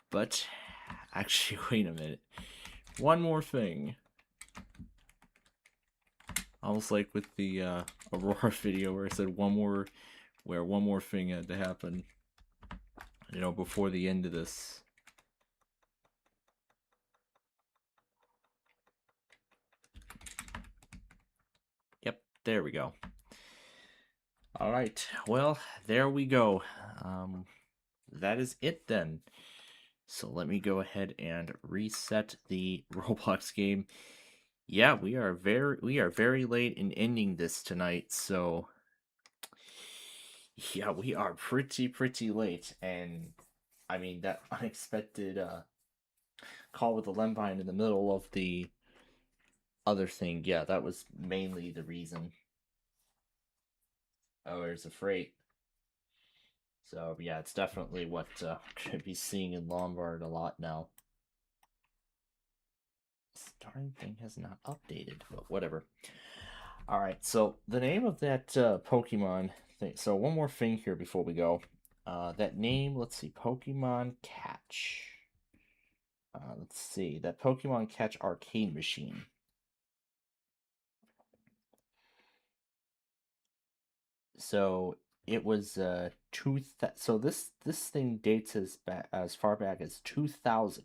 But actually, wait a minute. One more thing. Almost like with the Aurora video where I said one more thing had to happen. You know, before the end of this. Yep, there we go. All right, well, there we go. That is it then. So let me go ahead and reset the Roblox game. Yeah, we are very late in ending this tonight, so yeah, we are pretty late. And I mean that unexpected call with the Lempine in the middle of the other thing, yeah, that was mainly the reason. Oh, there's a freight. So yeah, it's definitely what could be seeing in Lombard a lot now. This darn thing has not updated, but whatever. Alright, so the name of that Pokemon thing. So one more thing here before we go. That name, let's see, Pokemon Catch. Let's see, that Pokemon Catch arcade machine. So it was so this thing dates as far back as 2000.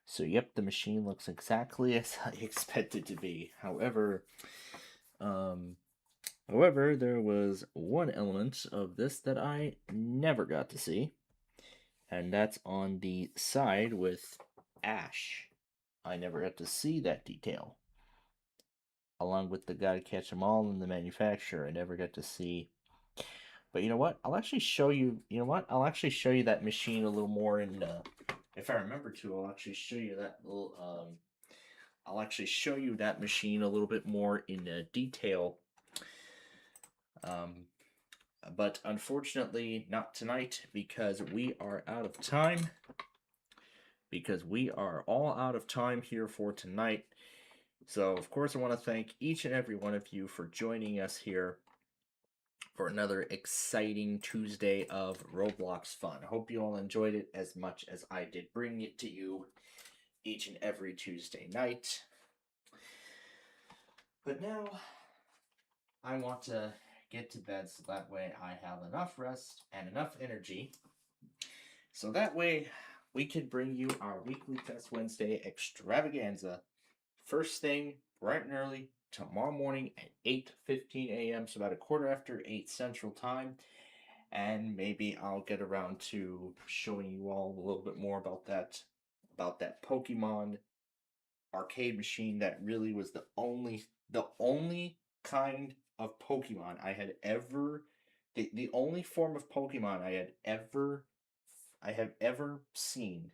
So yep, the machine looks exactly as I expected to be. However, there was one element of this that I never got to see, and that's on the side with Ash. I never got to see that detail. Along with the Gotta Catch 'em All and the manufacturer, I never got to see. But you know what? I'll actually show you. You know what? I'll actually show you that machine a little more in. If I remember to, I'll actually show you that little. I'll actually show you that machine a little bit more in detail. But unfortunately, not tonight because we are out of time. Because we are all out of time here for tonight. So, of course, I want to thank each and every one of you for joining us here for another exciting Tuesday of Roblox fun. I hope you all enjoyed it as much as I did bringing it to you each and every Tuesday night. But now, I want to get to bed so that way I have enough rest and enough energy. So that way, we can bring you our weekly Test Wednesday extravaganza. First thing, bright and early, tomorrow morning at 8:15 a.m., so about 8:15 Central Time. And maybe I'll get around to showing you all a little bit more about that Pokemon arcade machine that really was the only kind of Pokemon I had ever the only form of Pokemon I have ever seen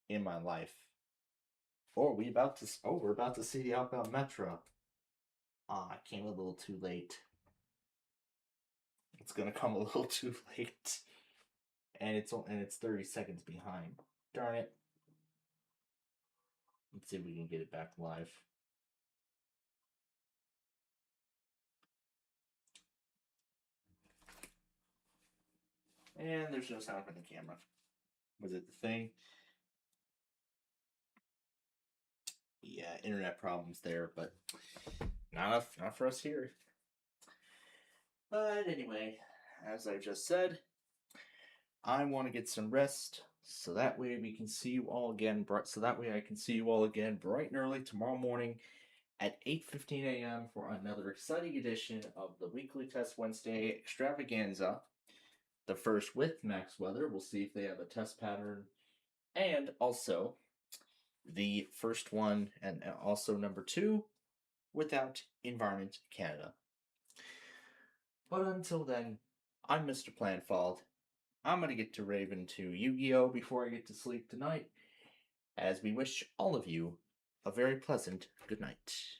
in my life. We're about to see the outbound metro. I came a little too late. It's gonna come a little too late. And it's 30 seconds behind. Darn it. Let's see if we can get it back live. And there's no sound from the camera. Was it the thing? Yeah, internet problems there, but not for us here. But anyway, as I just said, I want to get some rest, so that way we can see you all again. So that way I can see you all again bright and early tomorrow morning at 8:15 a.m. for another exciting edition of the Weekly Test Wednesday extravaganza. The first with Max Weather. We'll see if they have a test pattern, and also the first one, and also number 2 without Environment Canada. But until then, I'm Mr. Planfald. I'm going to get to Raven to Yu-Gi-Oh! Before I get to sleep tonight, as we wish all of you a very pleasant good night.